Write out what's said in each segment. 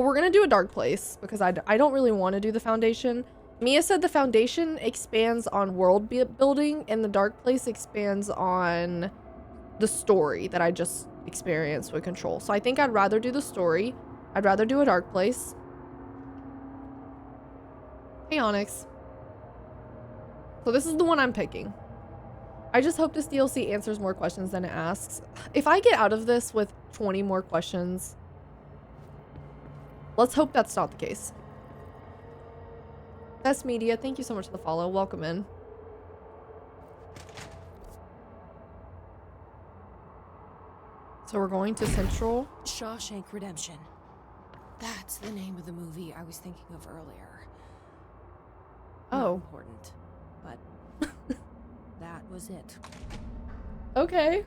Well, we're gonna do a dark place because I don't really want to do the foundation. Mia said the foundation expands on world building and the dark place expands on the story that I just experienced with Control. So I think I'd rather do the story. I'd rather do a dark place. Hey, Onyx. So this is the one I'm picking. I just hope this DLC answers more questions than it asks. If I get out of this with 20 more questions, let's hope that's not the case. Best Media, thank you so much for the follow. Welcome in. So we're going to Central. Shawshank Redemption. That's the name of the movie I was thinking of earlier. Not Oh. important, but that was it. Okay.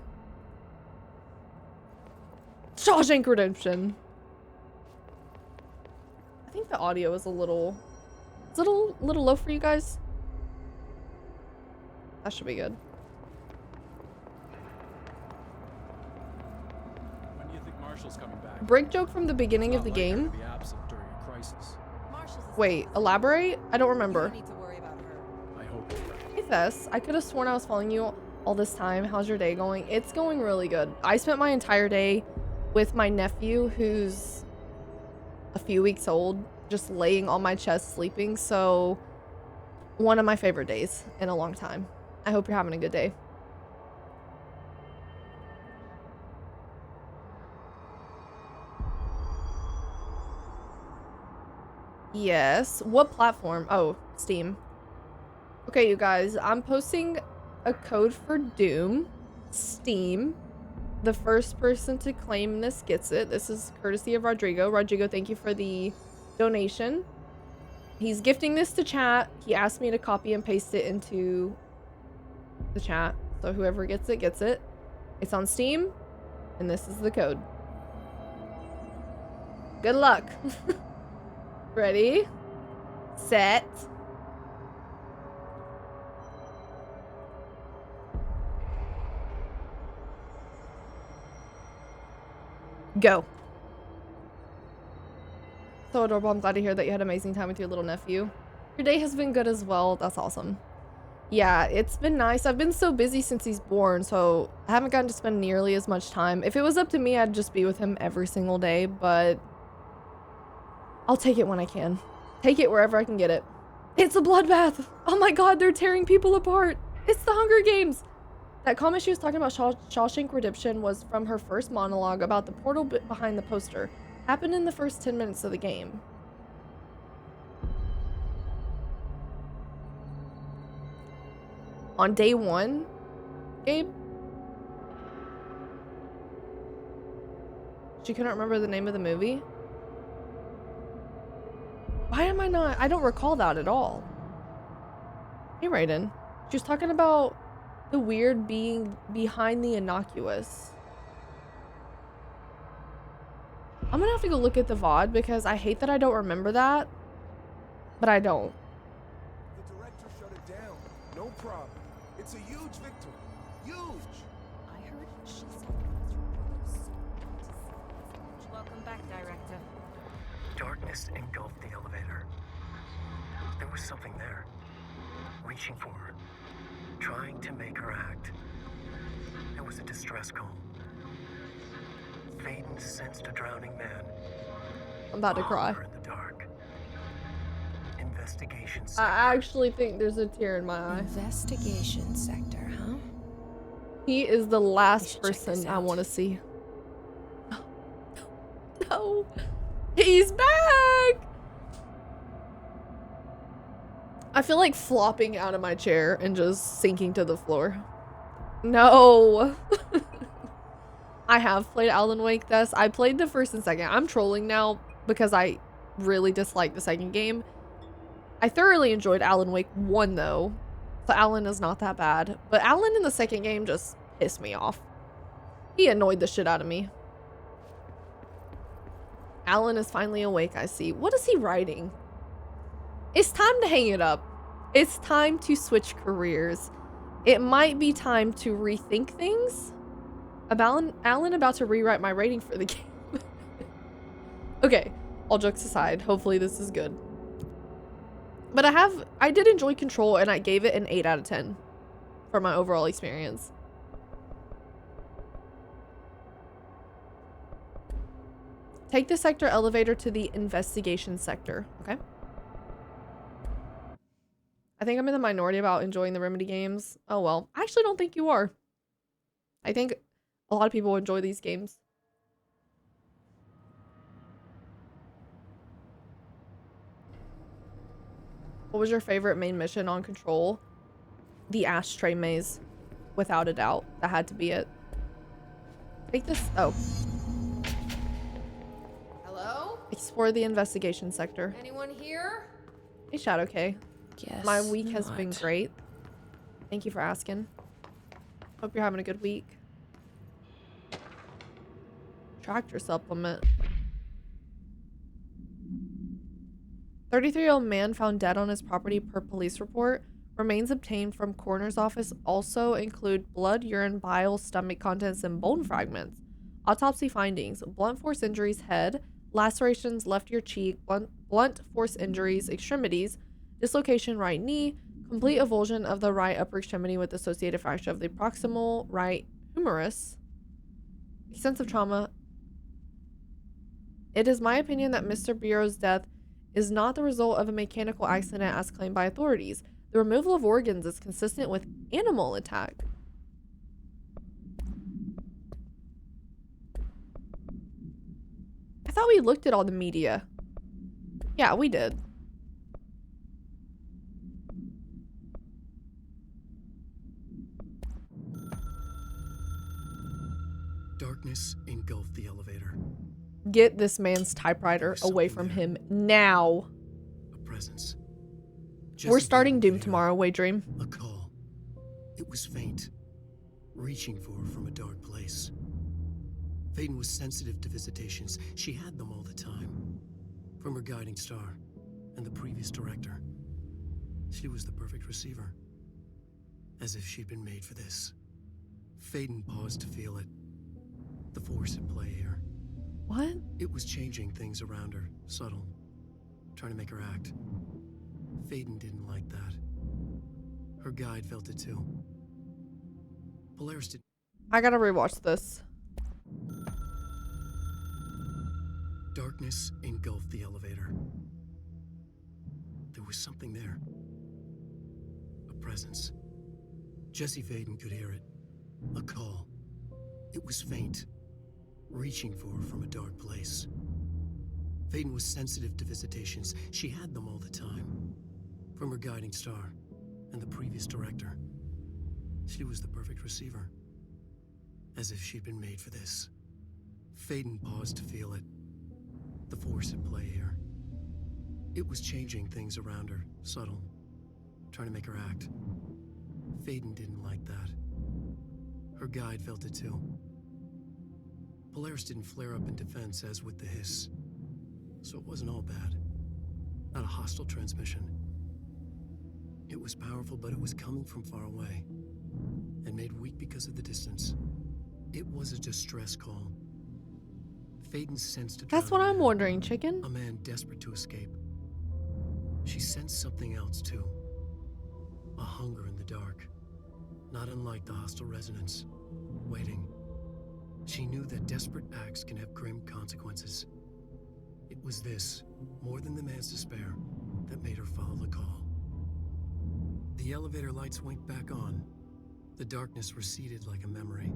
Shawshank Redemption. I think the audio is a little low for you guys. That should be good. When do you think Marshall's coming back? Break joke from the beginning of the game. Be absent during a crisis. Wait, elaborate? I don't remember. You don't need to worry about her. I hope. Hey Thess, I could have sworn I was following you all this time. How's your day going? It's going really good. I spent my entire day with my nephew who's a few weeks old, just laying on my chest sleeping. So one of my favorite days in a long time. I hope you're having a good day. Yes. What platform? Oh, Steam. Okay, you guys, I'm posting a code for Doom. Steam. The first person to claim this gets it. This is courtesy of Rodrigo. Rodrigo, thank you for the donation. He's gifting this to chat. He asked me to copy and paste it into the chat. So whoever gets it, gets it. It's on Steam, and this is the code. Good luck. Ready? Set. Go. So adorable. I'm glad to hear that you had an amazing time with your little nephew. Your day has been good as well. That's awesome. Yeah, it's been nice. I've been so busy since he's born, so I haven't gotten to spend nearly as much time. If it was up to me, I'd just be with him every single day, but I'll take it when I can. Take it wherever I can get it. It's a bloodbath. Oh my god, they're tearing people apart. It's the Hunger Games. That comment she was talking about Shawshank Redemption was from her first monologue about the portal bit behind the poster. Happened in the first 10 minutes of the game. On day one, Gabe? She couldn't remember the name of the movie? Why am I not? I don't recall that at all. Hey, Raiden. She was talking about the weird being behind the innocuous. I'm gonna have to go look at the VOD because I hate that I don't remember that, but I don't. The director shut it down. No problem. It's a huge victory. Huge. I heard she said welcome back, director. Darkness engulfed the elevator. There was something there, reaching for her, trying to make her act. It was a distress call. Faden sensed a drowning man. I'm about to cry. In the dark. Investigation I sector. actually think there's a tear in my eye. Investigation sector, huh? He is the last should check this person I out. want to see. No. He's back! I feel like flopping out of my chair and just sinking to the floor. No. I have played Alan Wake this. I played the first and second. I'm trolling now because I really dislike the second game. I thoroughly enjoyed Alan Wake 1 though. So Alan is not that bad. But Alan in the second game just pissed me off. He annoyed the shit out of me. Alan is finally awake, I see. What is he writing? It's time to hang it up. It's time to switch careers. It might be time to rethink things. Alan about to rewrite my rating for the game. Okay. All jokes aside, hopefully this is good. But I did enjoy Control, and I gave it an 8 out of 10 for my overall experience. Take the sector elevator to the investigation sector. Okay. I think I'm in the minority about enjoying the Remedy games. Oh well. I actually don't think you are. I think a lot of people enjoy these games. What was your favorite main mission on Control? The ashtray maze. Without a doubt. That had to be it. Take this. Oh. Hello? Explore the investigation sector. Anyone here? Hey, Shadow K. Guess My week has not. been great. Thank you for asking. Hope you're having a good week. Tractor supplement. 33-year-old man found dead on his property per police report. Remains obtained from coroner's office also include blood, urine, bile, stomach contents, and bone fragments. Autopsy findings: blunt force injuries, head, lacerations, left ear cheek, blunt force injuries, extremities, dislocation right knee, complete avulsion of the right upper extremity with associated fracture of the proximal right humerus, extensive trauma. It is my opinion that Mr. Bureau's death is not the result of a mechanical accident as claimed by authorities. The removal of organs is consistent with animal attack. I thought we looked at all the media. Yeah, we did. Darkness engulfed the elevator. Get this man's typewriter away from him now. A presence. We're Jesse starting Payne Doom could hear tomorrow, Waydream. A call. It was faint, reaching for her from a dark place. Phaeton was sensitive to visitations. She had them all the time. From her guiding star and the previous director. She was the perfect receiver. As if she'd been made for this. Phaeton paused to feel it. The force at play here. What? It was changing things around her, subtle. Trying to make her act. Phaeton didn't like that. Her guide felt it too. Polaris did. I gotta rewatch this. Darkness engulfed the elevator. There was something there. A presence. Jesse Phaeton could hear it. A call. It was faint, reaching for her from a dark place. Phaeton was sensitive to visitations. She had them all the time. From her guiding star and the previous director. She was the perfect receiver. As if she'd been made for this. Phaeton paused to feel it. The force at play here. It was changing things around her, subtle. Trying to make her act. Phaeton didn't like that. Her guide felt it too. Polaris didn't flare up in defense as with the hiss. So it wasn't all bad. Not a hostile transmission. It was powerful, but it was coming from far away. And made weak because of the distance. It was a distress call. Phaeton sensed a That's what drowning I'm man. wondering, chicken. A man desperate to escape. She sensed something else too. A hunger in the dark. Not unlike the hostile resonance. Waiting. She knew that desperate acts can have grim consequences. It was this, more than the man's despair, that made her follow the call. The elevator lights winked back on. The darkness receded like a memory.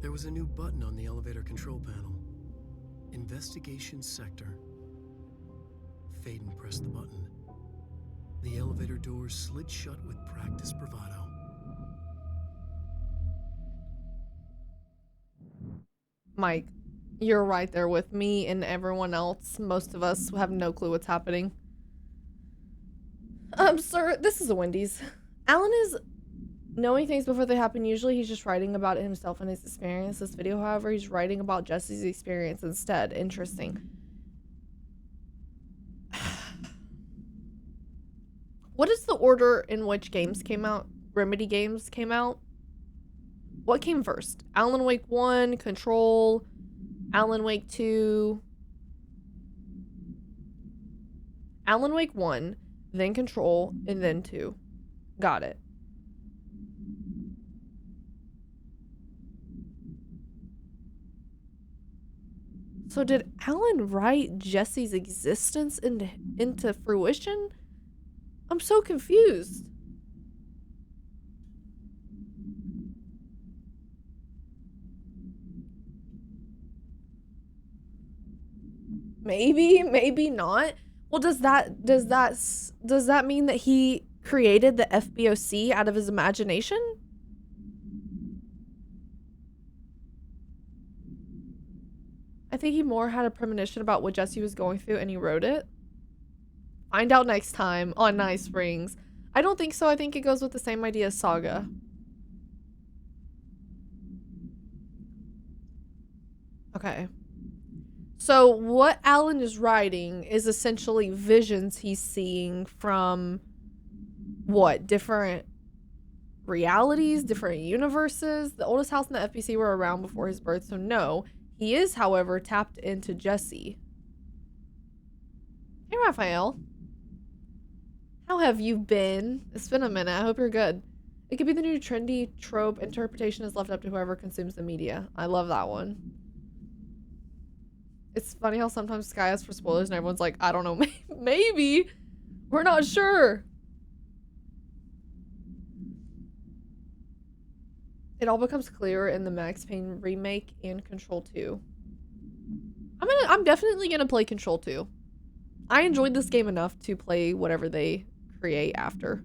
There was a new button on the elevator control panel. Investigation Sector. Phaeton pressed the button. The elevator doors slid shut with practiced bravado. Mike, you're right there with me and everyone else. Most of us have no clue what's happening. Sir, this is a Wendy's. Alan is knowing things before they happen. Usually he's just writing about it himself and his experience. This video, however, he's writing about Jesse's experience instead. Interesting. What is the order in which games came out? Remedy games came out? What came first? Alan Wake 1, Control, Alan Wake 2. Alan Wake 1, then Control, and then 2. Got it. So did Alan write Jesse's existence into fruition? I'm so confused. Maybe, maybe not. Well, does that mean that he created the FBOC out of his imagination? I think he more had a premonition about what Jesse was going through and he wrote it. Find out next time on Nice Springs. I don't think so. I think it goes with the same idea as Saga. Okay. So what Alan is writing is essentially visions he's seeing from what? Different realities, different universes. The oldest house in the FBC were around before his birth, so no. He is, however, tapped into Jesse. Hey, Raphael. How have you been? It's been a minute. I hope you're good. It could be the new trendy trope. Interpretation is left up to whoever consumes the media. I love that one. It's funny how sometimes Sky asks for spoilers and everyone's like, I don't know, maybe. We're not sure. It all becomes clearer in the Max Payne remake and Control 2. I'm definitely gonna play Control 2. I enjoyed this game enough to play whatever they create after.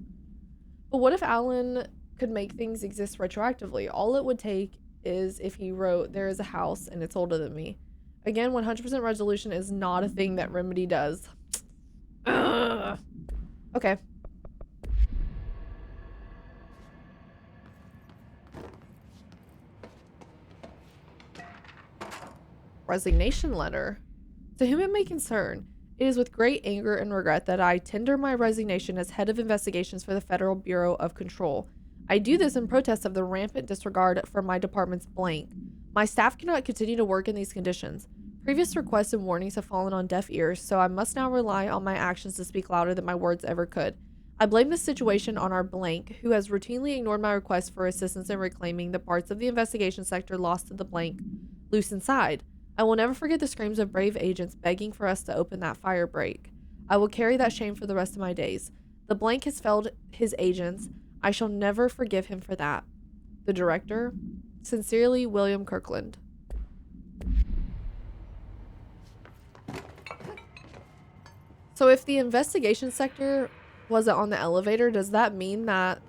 But what if Alan could make things exist retroactively? All it would take is if he wrote, there is a house and it's older than me. Again, 100% resolution is not a thing that Remedy does. Ugh. Okay. Resignation letter. To whom it may concern, it is with great anger and regret that I tender my resignation as head of investigations for the Federal Bureau of Control. I do this in protest of the rampant disregard for my department's blank. My staff cannot continue to work in these conditions. Previous requests and warnings have fallen on deaf ears, so I must now rely on my actions to speak louder than my words ever could. I blame this situation on our blank, who has routinely ignored my requests for assistance in reclaiming the parts of the investigation sector lost to the blank loose inside. I will never forget the screams of brave agents begging for us to open that fire break. I will carry that shame for the rest of my days. The blank has failed his agents. I shall never forgive him for that. The director, sincerely, William Kirkland. So if the investigation sector wasn't on the elevator, does that mean that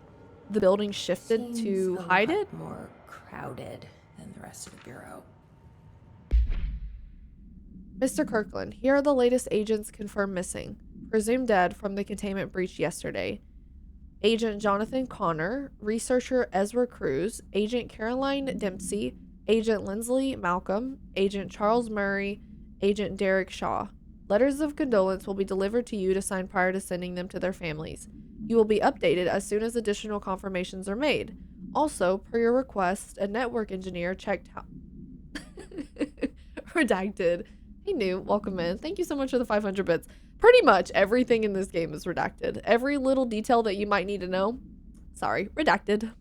the building shifted to hide it? More crowded than the rest of the bureau. Mr. Kirkland, here are the latest agents confirmed missing. Presumed dead from the containment breach yesterday. Agent Jonathan Connor, researcher Ezra Cruz, Agent Caroline Dempsey, Agent Lindsley Malcolm, Agent Charles Murray, Agent Derek Shaw. Letters of condolence will be delivered to you to sign prior to sending them to their families. You will be updated as soon as additional confirmations are made. Also, per your request, a network engineer checked how... Redacted. Hey, new, welcome in. Thank you so much for the 500 bits. Pretty much everything in this game is redacted. Every little detail that you might need to know. Sorry, redacted.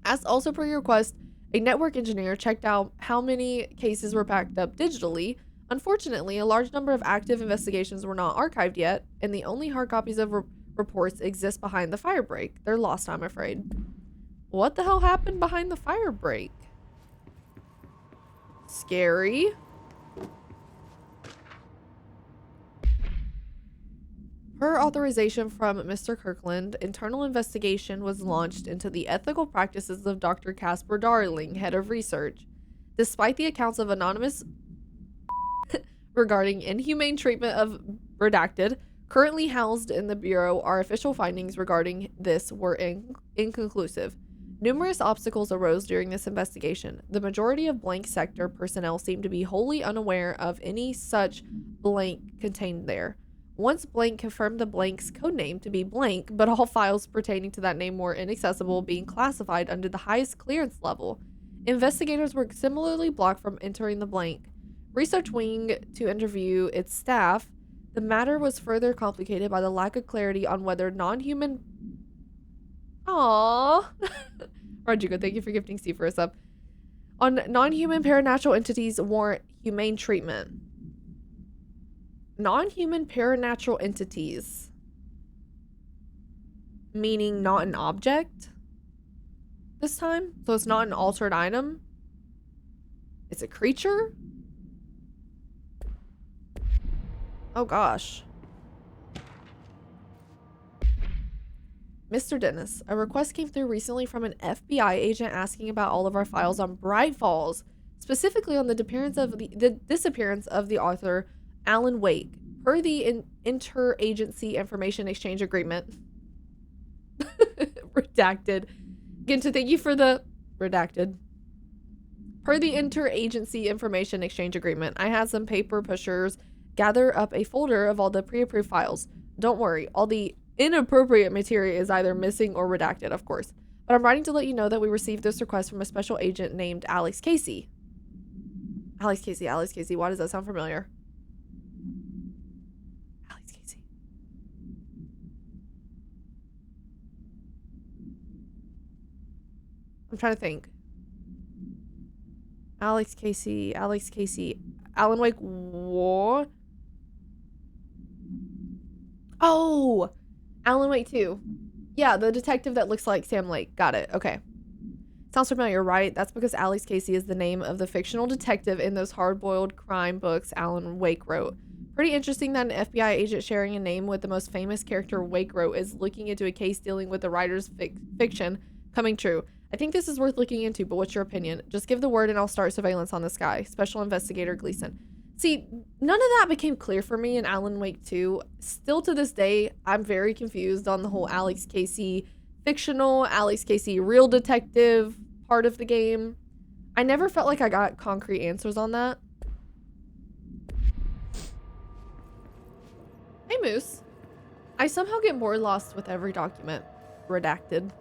As also per your request, a network engineer checked out how many cases were backed up digitally. Unfortunately, a large number of active investigations were not archived yet, and the only hard copies of reports exist behind the fire break. They're lost, I'm afraid. What the hell happened behind the fire break? Scary. Per authorization from Mr. Kirkland, internal investigation was launched into the ethical practices of Dr. Casper Darling, head of research. Despite the accounts of anonymous regarding inhumane treatment of redacted, currently housed in the Bureau, our official findings regarding this were inconclusive. Numerous obstacles arose during this investigation. The majority of blank sector personnel seemed to be wholly unaware of any such blank contained there. Once blank confirmed the blank's codename to be blank, but all files pertaining to that name were inaccessible, being classified under the highest clearance level. Investigators were similarly blocked from entering the blank. Research wing to interview its staff The matter was further complicated by the lack of clarity on whether non-human... Aww. Rodrigo, thank you for gifting C for a sub. On non-human paranatural entities warrant humane treatment. Non-human paranatural entities. Meaning not an object? This time? So it's not an altered item? It's a creature? Oh gosh. Mr. Dennis, a request came through recently from an FBI agent asking about all of our files on Bright Falls, specifically on the disappearance of the author Alan Wake, per the interagency information exchange agreement. Redacted. Ginta, thank you for the redacted. Per the interagency information exchange agreement, I had some paper pushers gather up a folder of all the pre-approved files. Don't worry, all the inappropriate material is either missing or redacted, of course. But I'm writing to let you know that we received this request from a special agent named Alex Casey. Alex Casey. Why does that sound familiar? Alex Casey. I'm trying to think. Alex Casey. Alan Wake War. Oh! Alan Wake 2. Yeah, the detective that looks like Sam Lake. Got it. Okay. Sounds familiar, right? That's because Alex Casey is the name of the fictional detective in those hard-boiled crime books Alan Wake wrote. Pretty interesting that an FBI agent sharing a name with the most famous character Wake wrote is looking into a case dealing with the writer's fiction coming true. I think this is worth looking into, but what's your opinion? Just give the word and I'll start surveillance on this guy. Special Investigator Gleason. See, none of that became clear for me in Alan Wake 2. Still to this day, I'm very confused on the whole Alex Casey fictional, Alex Casey real detective part of the game. I never felt like I got concrete answers on that. Hey, Moose. I somehow get more lost with every document. Redacted.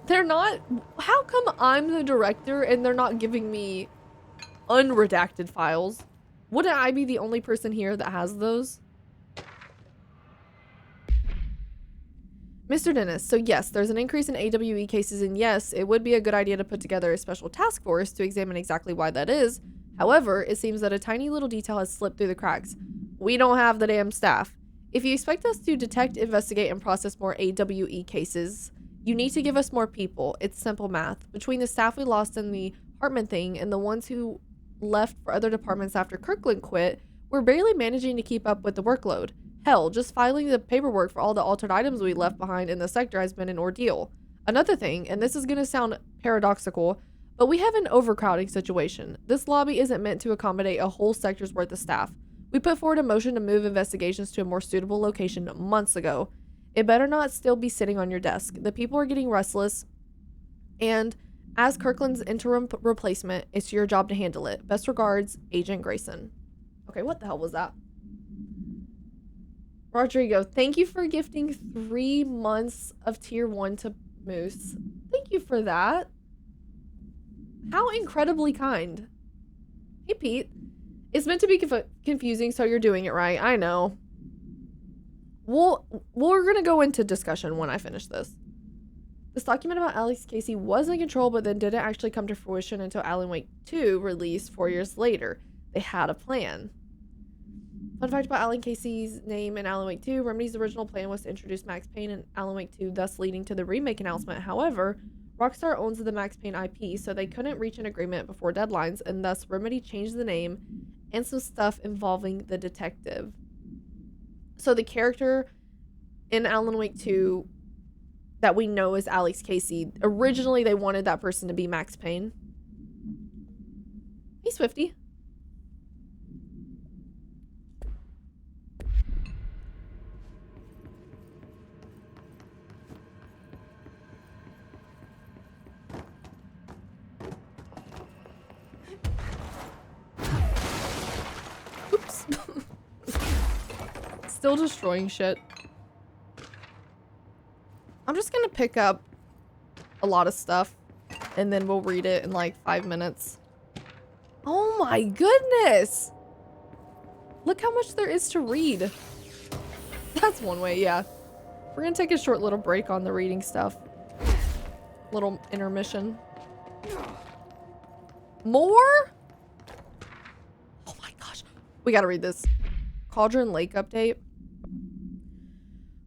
They're not... How come I'm the director and they're not giving me unredacted files? Wouldn't I be the only person here that has those? Mr. Dennis, so yes, there's an increase in AWE cases, and yes, it would be a good idea to put together a special task force to examine exactly why that is. However, it seems that a tiny little detail has slipped through the cracks. We don't have the damn staff. If you expect us to detect, investigate, and process more AWE cases, you need to give us more people. It's simple math. Between the staff we lost in the Hartman thing and the ones who left for other departments after Kirkland quit, we're barely managing to keep up with the workload. Hell, just filing the paperwork for all the altered items we left behind in the sector has been an ordeal. Another thing, and this is going to sound paradoxical, but we have an overcrowding situation. This lobby isn't meant to accommodate a whole sector's worth of staff. We put forward a motion to move investigations to a more suitable location months ago. It better not still be sitting on your desk. The people are getting restless, and as Kirkland's interim replacement, it's your job to handle it. Best regards, Agent Grayson. Okay, what the hell was that? Rodrigo, thank you for gifting 3 months of tier 1 to Moose. Thank you for that. How incredibly kind. Hey, Pete. It's meant to be confusing, so you're doing it right. I know. We're gonna go into discussion when I finish this. This document about Alex Casey was in control, but then didn't actually come to fruition until Alan Wake 2 released 4 years later. They had a plan. Fun fact about Alan Casey's name in Alan Wake 2, Remedy's original plan was to introduce Max Payne in Alan Wake 2, thus leading to the remake announcement. However, Rockstar owns the Max Payne IP, so they couldn't reach an agreement before deadlines, and thus Remedy changed the name and some stuff involving the detective. So the character in Alan Wake 2 that we know is Alex Casey, originally they wanted that person to be Max Payne. Hey, Swifty. Oops. Still destroying shit. I'm just gonna pick up a lot of stuff and then we'll read it in like 5 minutes. Oh my goodness! Look how much there is to read. That's one way, yeah. We're gonna take a short little break on the reading stuff. Little intermission. More? Oh my gosh. We gotta read this. Cauldron Lake update.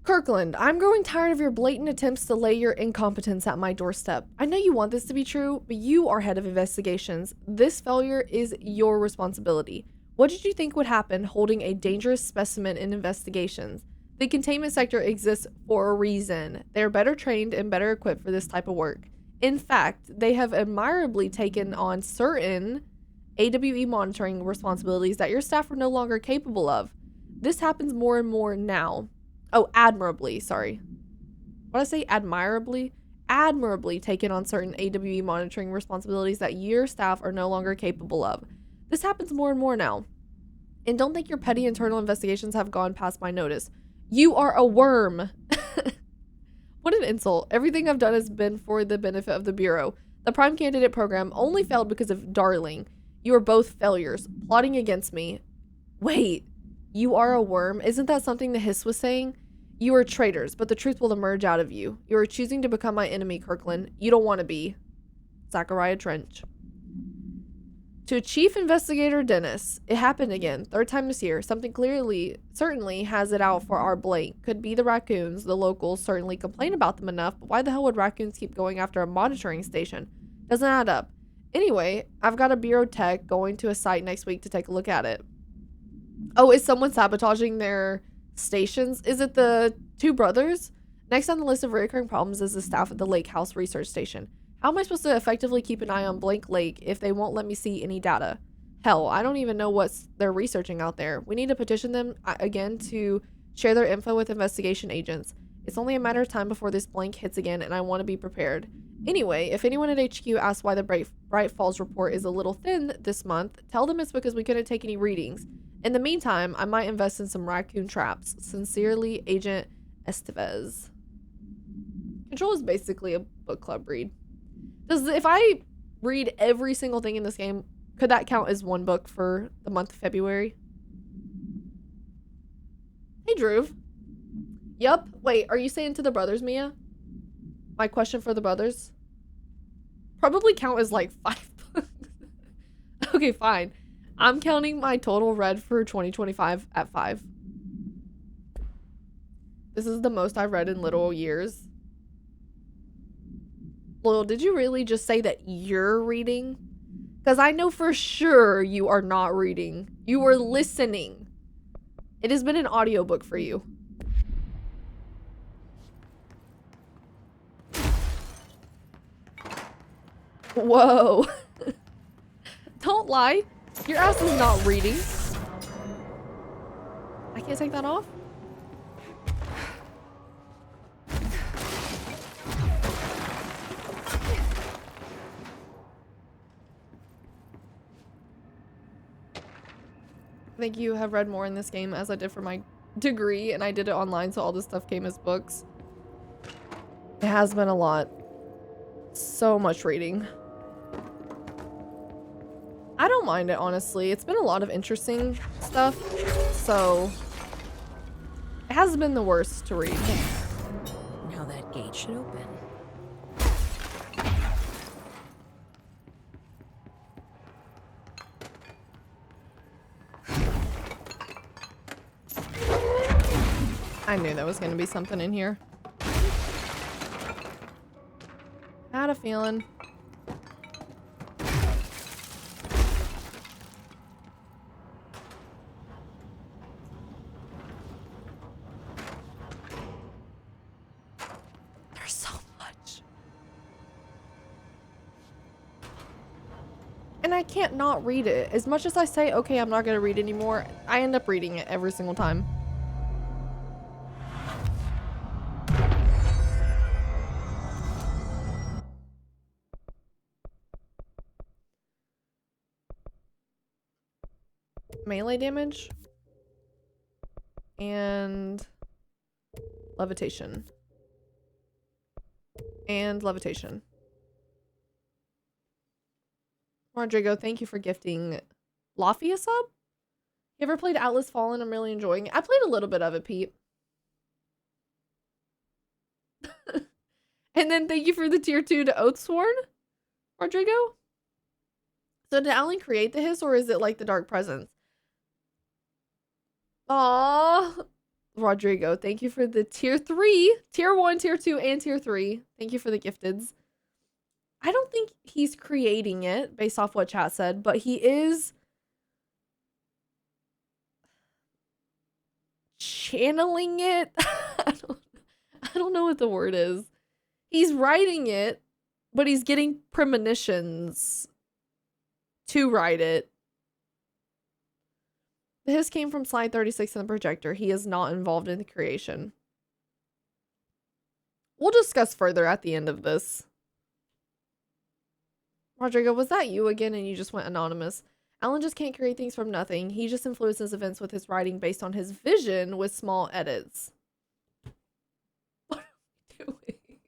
Kirkland, I'm growing tired of your blatant attempts to lay your incompetence at my doorstep. I know you want this to be true, but you are head of investigations. This failure is your responsibility. What did you think would happen holding a dangerous specimen in investigations? The containment sector exists for a reason. They are better trained and better equipped for this type of work. In fact, they have admirably taken on certain AWE monitoring responsibilities that your staff are no longer capable of. This happens more and more now. Oh, admirably, sorry. What did I say? Admirably? Admirably taken on certain AWE monitoring responsibilities that your staff are no longer capable of. This happens more and more now. And don't think your petty internal investigations have gone past my notice. You are a worm. What an insult. Everything I've done has been for the benefit of the Bureau. The Prime Candidate program only failed because of Darling. You are both failures, plotting against me. Wait, you are a worm? Isn't that something the Hiss was saying? You are traitors, but the truth will emerge out of you. You are choosing to become my enemy, Kirkland. You don't want to be. Zachariah Trench. To Chief Investigator Dennis, it happened again, third time this year. Something certainly has it out for our blank. Could be the raccoons. The locals certainly complain about them enough, but why the hell would raccoons keep going after a monitoring station? Doesn't add up. Anyway, I've got a Bureau tech going to a site next week to take a look at it. Oh, is someone sabotaging their stations? Is it the two brothers? Next on the list of recurring problems is the staff at the Lake House Research Station. How am I supposed to effectively keep an eye on Blank Lake if they won't let me see any data? Hell, I don't even know what they're researching out there. We need to petition them again to share their info with investigation agents. It's only a matter of time before this blank hits again, and I want to be prepared. Anyway, if anyone at HQ asks why the Bright Falls report is a little thin this month, tell them it's because we couldn't take any readings. In the meantime, I might invest in some raccoon traps. Sincerely, Agent Estevez. Control is basically a book club read. If I read every single thing in this game, could that count as one book for the month of February? Hey, Drew. Yup. Wait, are you saying to the brothers, Mia? My question for the brothers? Probably count as like 5 books. Okay, fine. I'm counting my total read for 2025 at 5. This is the most I've read in literal years. Loyal, did you really just say that you're reading? Because I know for sure you are not reading. You are listening. It has been an audiobook for you. Whoa. Don't lie. Your ass is not reading. I can't take that off? I think you have read more in this game as I did for my degree, and I did it online, so all this stuff came as books. It has been a lot. So much reading. I don't mind it, honestly. It's been a lot of interesting stuff, so it hasn't been the worst to read. Now that gate should open. I knew there was going to be something in here. Had a feeling. There's so much. And I can't not read it. As much as I say, okay, I'm not going to read anymore, I end up reading it every single time. Melee damage and levitation and levitation. Rodrigo, thank you for gifting Lafia sub. You ever played Atlas Fallen? I'm really enjoying it. I played a little bit of it, Pete. And then thank you for the tier 2 to Oathsworn, Rodrigo. So did Alan create the hiss or is it like the Dark Presence? Aww. Rodrigo, thank you for the tier 3, tier 1, tier 2, and tier 3. Thank you for the gifteds. I don't think he's creating it based off what chat said, but he is channeling it. I don't know what the word is. He's writing it, but he's getting premonitions to write it. His came from slide 36 in the projector. He is not involved in the creation. We'll discuss further at the end of this. Rodrigo, was that you again and you just went anonymous? Alan just can't create things from nothing. He just influences events with his writing based on his vision with small edits. What are we doing?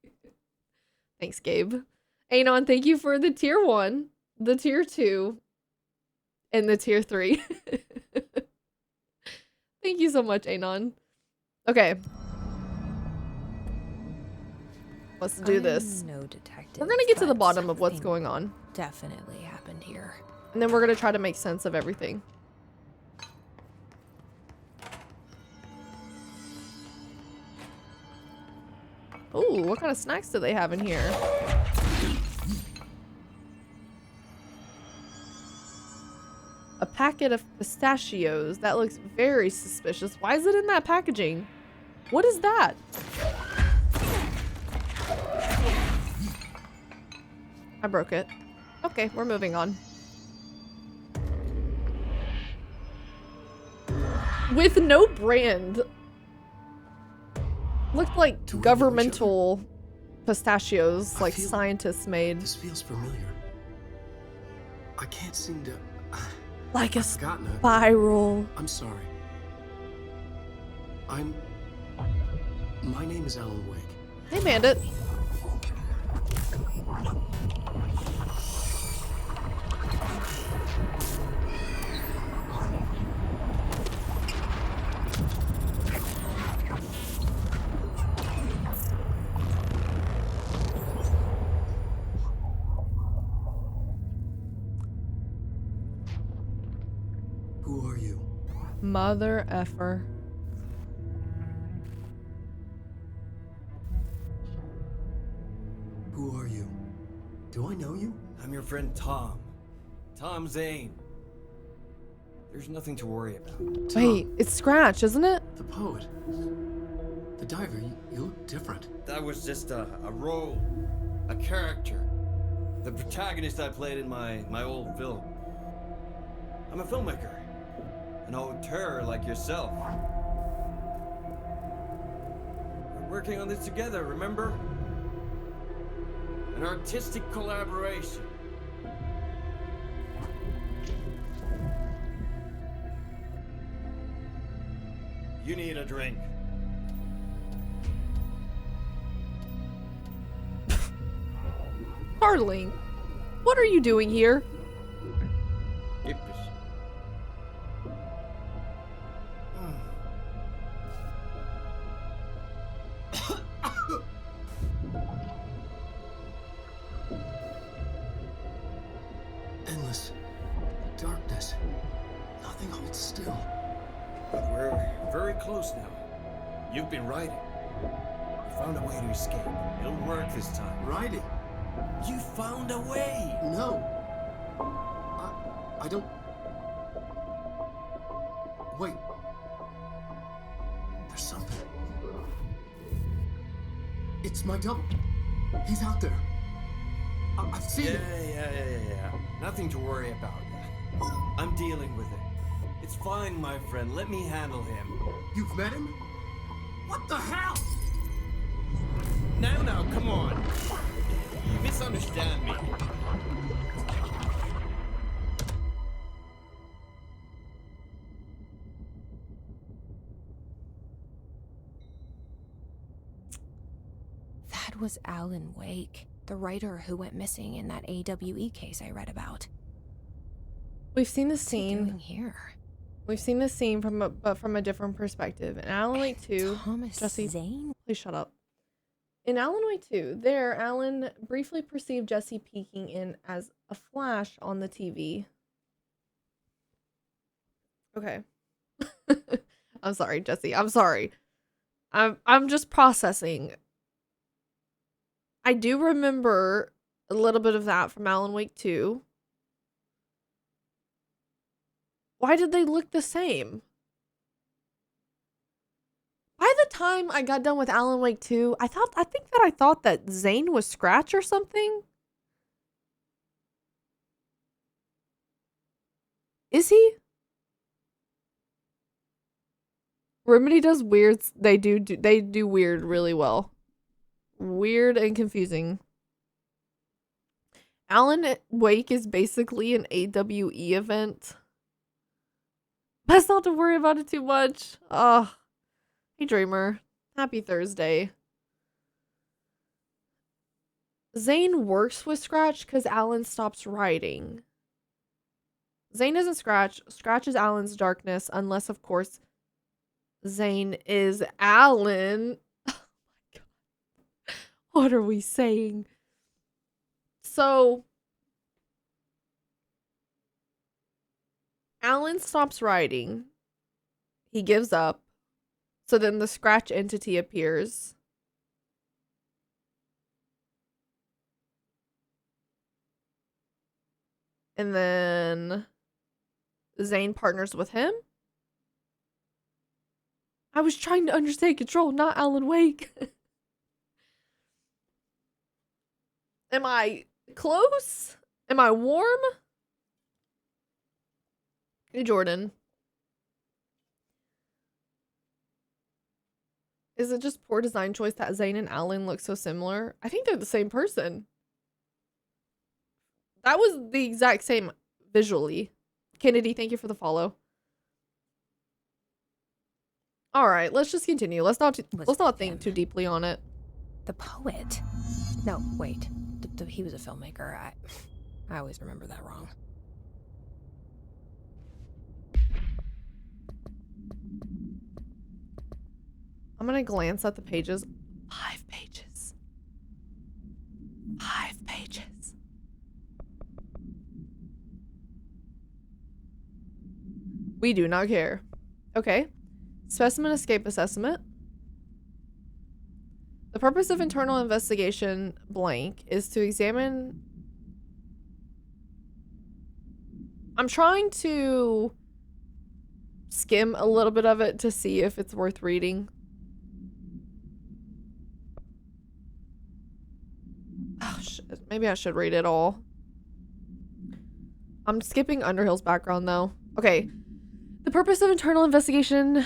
Thanks, Gabe. Anon, thank you for the tier 1, the tier 2, and the tier 3. Thank you so much, Anon. Okay. Let's do this. No detective. We're gonna get to the but bottom of what's something going on. Definitely happened here. And then we're gonna try to make sense of everything. Ooh, what kind of snacks do they have in here? A packet of pistachios. That looks very suspicious. Why is it in that packaging? What is that? I broke it. Okay, we're moving on. With no brand. Looked like Do we know each governmental pistachios, I like feel- scientists made. This feels familiar. I can't seem to. Like a I've forgotten it. spiral. I'm sorry. My name is Alan Wake. Hey, Bandit. Who are you? Mother effer. Who are you? Do I know you? I'm your friend Tom. Tom Zane. There's nothing to worry about. Wait, it's Scratch, isn't it? The poet. The diver. You look different. That was just a role, a character. The protagonist I played in my old film. I'm a filmmaker. An auteur like yourself. We're working on this together, remember? An artistic collaboration. You need a drink. Darling, what are you doing here? Yippish. Endless darkness. Nothing holds still. But we're very close now. You've been writing. You found a way to escape. It'll work this time. Riding. You found a way! No. I don't. Wait. There's something. It's my double. He's out there. I've seen Yeah, him. yeah. Nothing to worry about. I'm dealing with it. It's fine, my friend. Let me handle him. You've met him? What the hell? Now, come on. You misunderstand me. That was Alan Wake, the writer who went missing in that AWE case I read about. We've seen this What's he doing scene here? We've seen this scene but from a different perspective. In Alan Wake 2, Thomas Jesse, Zane? please shut up. In Alan Wake 2, there, Alan briefly perceived Jesse peeking in as a flash on the TV. Okay. I'm sorry, Jesse. I'm sorry. I'm just processing. I do remember a little bit of that from Alan Wake 2. Why did they look the same? By the time I got done with Alan Wake 2, I thought that Zane was Scratch or something. Is he? Remedy does weird. They do weird really well. Weird and confusing. Alan Wake is basically an AWE event. Best not to worry about it too much. Hey Dreamer. Happy Thursday. Zane works with Scratch because Alan stops writing. Zane isn't Scratch. Scratch is Alan's darkness, unless of course Zane is Alan. Oh my god. What are we saying? So Alan stops writing. He gives up. So then the Scratch entity appears. And then Zane partners with him. I was trying to understand Control, not Alan Wake. Am I close? Am I warm? Hey, Jordan. Is it just poor design choice that Zane and Alan look so similar? I think they're the same person. That was the exact same visually. Kennedy, thank you for the follow. All right, let's just continue. Let's not think too deeply on it. The poet? No, wait. He was a filmmaker. I always remember that wrong. I'm gonna glance at the pages. 5 pages. 5 pages. We do not care. Okay. Specimen escape assessment. The purpose of internal investigation blank is to examine... I'm trying to skim a little bit of it to see if it's worth reading. Oh shit, maybe I should read it all. I'm skipping Underhill's background though. Okay. The purpose of internal investigation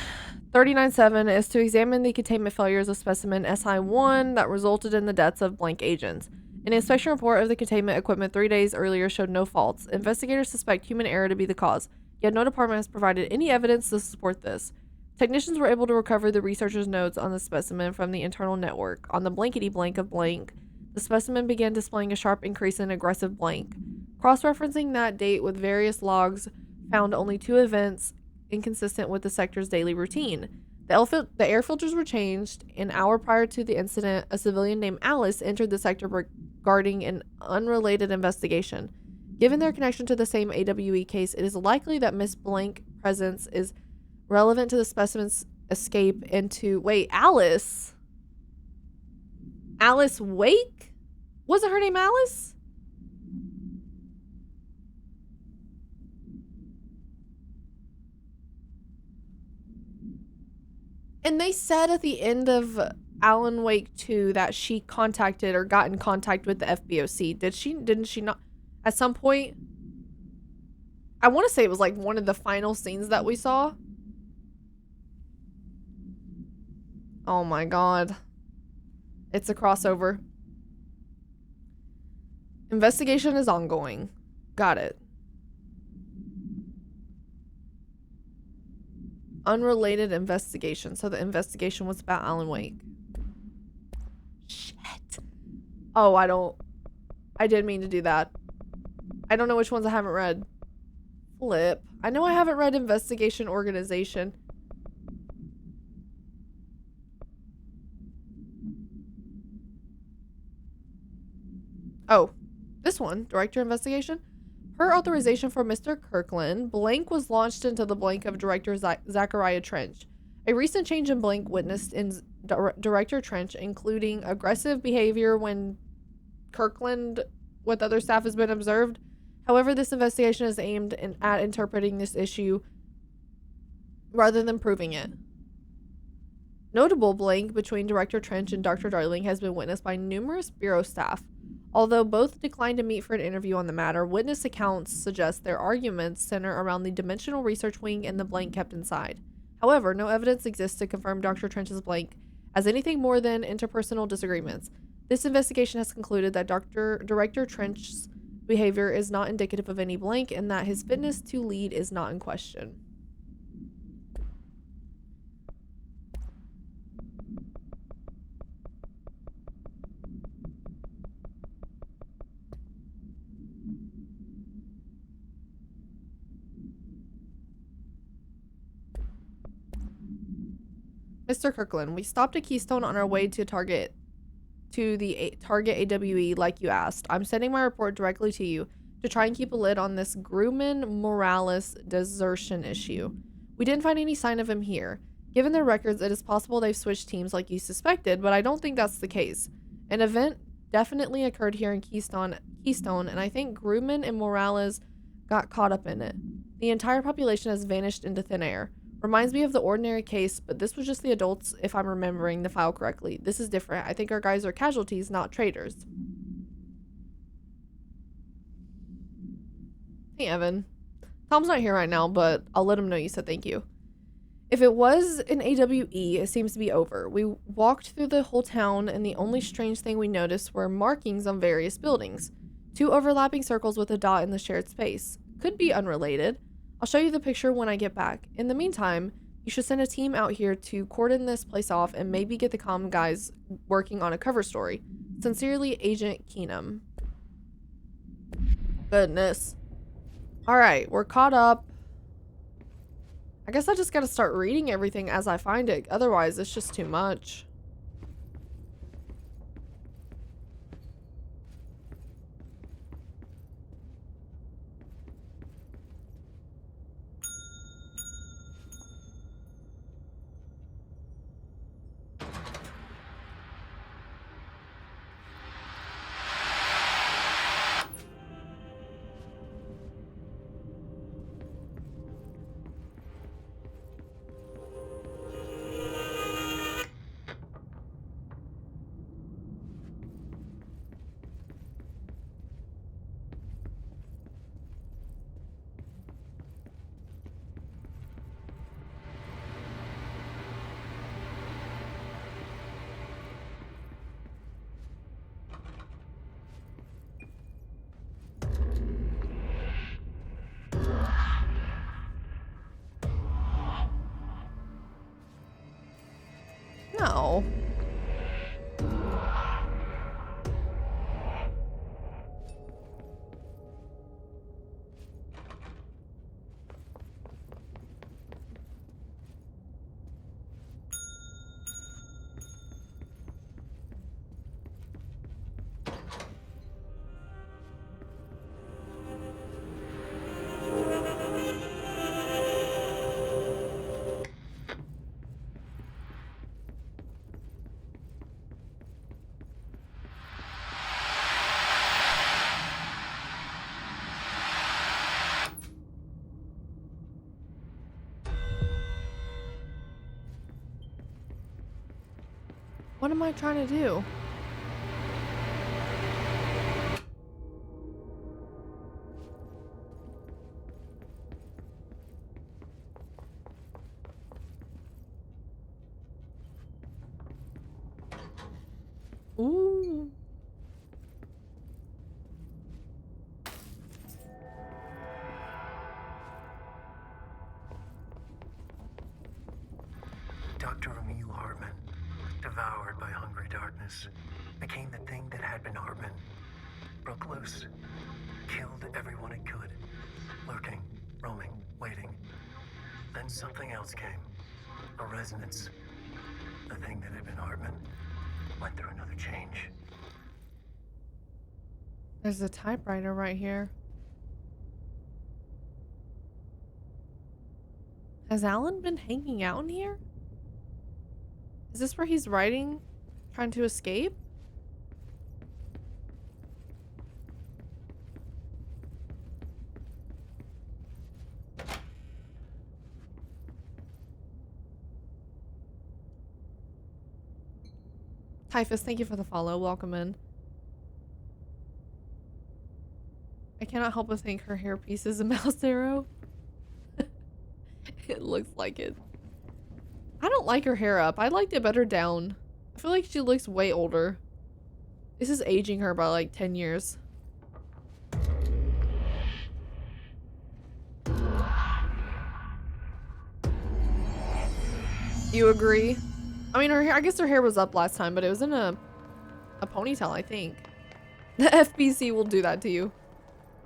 39-7 is to examine the containment failures of specimen SI-1 that resulted in the deaths of blank agents. An inspection report of the containment equipment 3 days earlier showed no faults. Investigators suspect human error to be the cause, yet no department has provided any evidence to support this. Technicians were able to recover the researcher's notes on the specimen from the internal network. On the blankety blank of blank, the specimen began displaying a sharp increase in aggressive blank. Cross-referencing that date with various logs found only 2 events inconsistent with the sector's daily routine. The air filters were changed. An hour prior to the incident, a civilian named Alice entered the sector regarding an unrelated investigation. Given their connection to the same AWE case, it is likely that Miss Blank presence is relevant to the specimen's escape into... Wait, Alice? Alice Wake? Wasn't her name Alice? And they said at the end of Alan Wake 2 that she contacted or got in contact with the FBOC. Didn't she not? At some point, I want to say it was like one of the final scenes that we saw. Oh my god. It's a crossover. Investigation is ongoing. Got it. Unrelated investigation. So the investigation was about Alan Wake. Shit. Oh, I didn't mean to do that. I don't know which ones I haven't read. flip. I know I haven't read Investigation Organization. Oh, this one, Director Investigation. Per authorization for Mr. Kirkland, blank was launched into the blank of Director Zachariah Trench. A recent change in blank witnessed in Director Trench, including aggressive behavior when Kirkland with other staff has been observed. However, this investigation is aimed at interpreting this issue rather than proving it. Notable blank between Director Trench and Dr. Darling has been witnessed by numerous bureau staff. Although both declined to meet for an interview on the matter, witness accounts suggest their arguments center around the Dimensional Research Wing and the blank kept inside. However, no evidence exists to confirm Dr. Trench's blank as anything more than interpersonal disagreements. This investigation has concluded that Director Trench's behavior is not indicative of any blank and that his fitness to lead is not in question. Mr. Kirkland, we stopped at Keystone on our way to Target AWE like you asked. I'm sending my report directly to you to try and keep a lid on this Grumman Morales desertion issue. We didn't find any sign of him here. Given their records, it is possible they've switched teams like you suspected, but I don't think that's the case. An event definitely occurred here in Keystone, and I think Grumman and Morales got caught up in it. The entire population has vanished into thin air. Reminds me of the ordinary case, but this was just the adults, if I'm remembering the file correctly. This is different. I think our guys are casualties, not traitors. Hey, Evan. Tom's not here right now, but I'll let him know you said thank you. If it was an AWE, it seems to be over. We walked through the whole town, and the only strange thing we noticed were markings on various buildings. 2 overlapping circles with a dot in the shared space. Could be unrelated. I'll show you the picture when I get back. In the meantime, you should send a team out here to cordon this place off and maybe get the comm guys working on a cover story. Sincerely, Agent Keenum. Goodness. Alright, we're caught up. I guess I just gotta start reading everything as I find it. Otherwise, it's just too much. No. What am I trying to do? Ooh. Dr. Emil Hartman, devoured by hungry darkness, became the thing that had been Hartman. Broke loose, killed everyone it could, lurking roaming, waiting. Then something else came. A resonance. The thing that had been Hartman went through another change. There's a typewriter right here. Has Alan been hanging out in here? Is this where he's writing, trying to escape? Typhus, thank you for the follow. Welcome in. I cannot help but think her hairpiece is a mouse arrow. It looks like it. I don't like her hair up. I liked it better down. I feel like she looks way older. This is aging her by like 10 years. You agree? I mean, her hair, I guess her hair was up last time, but it was in a ponytail, I think. The FBC will do that to you.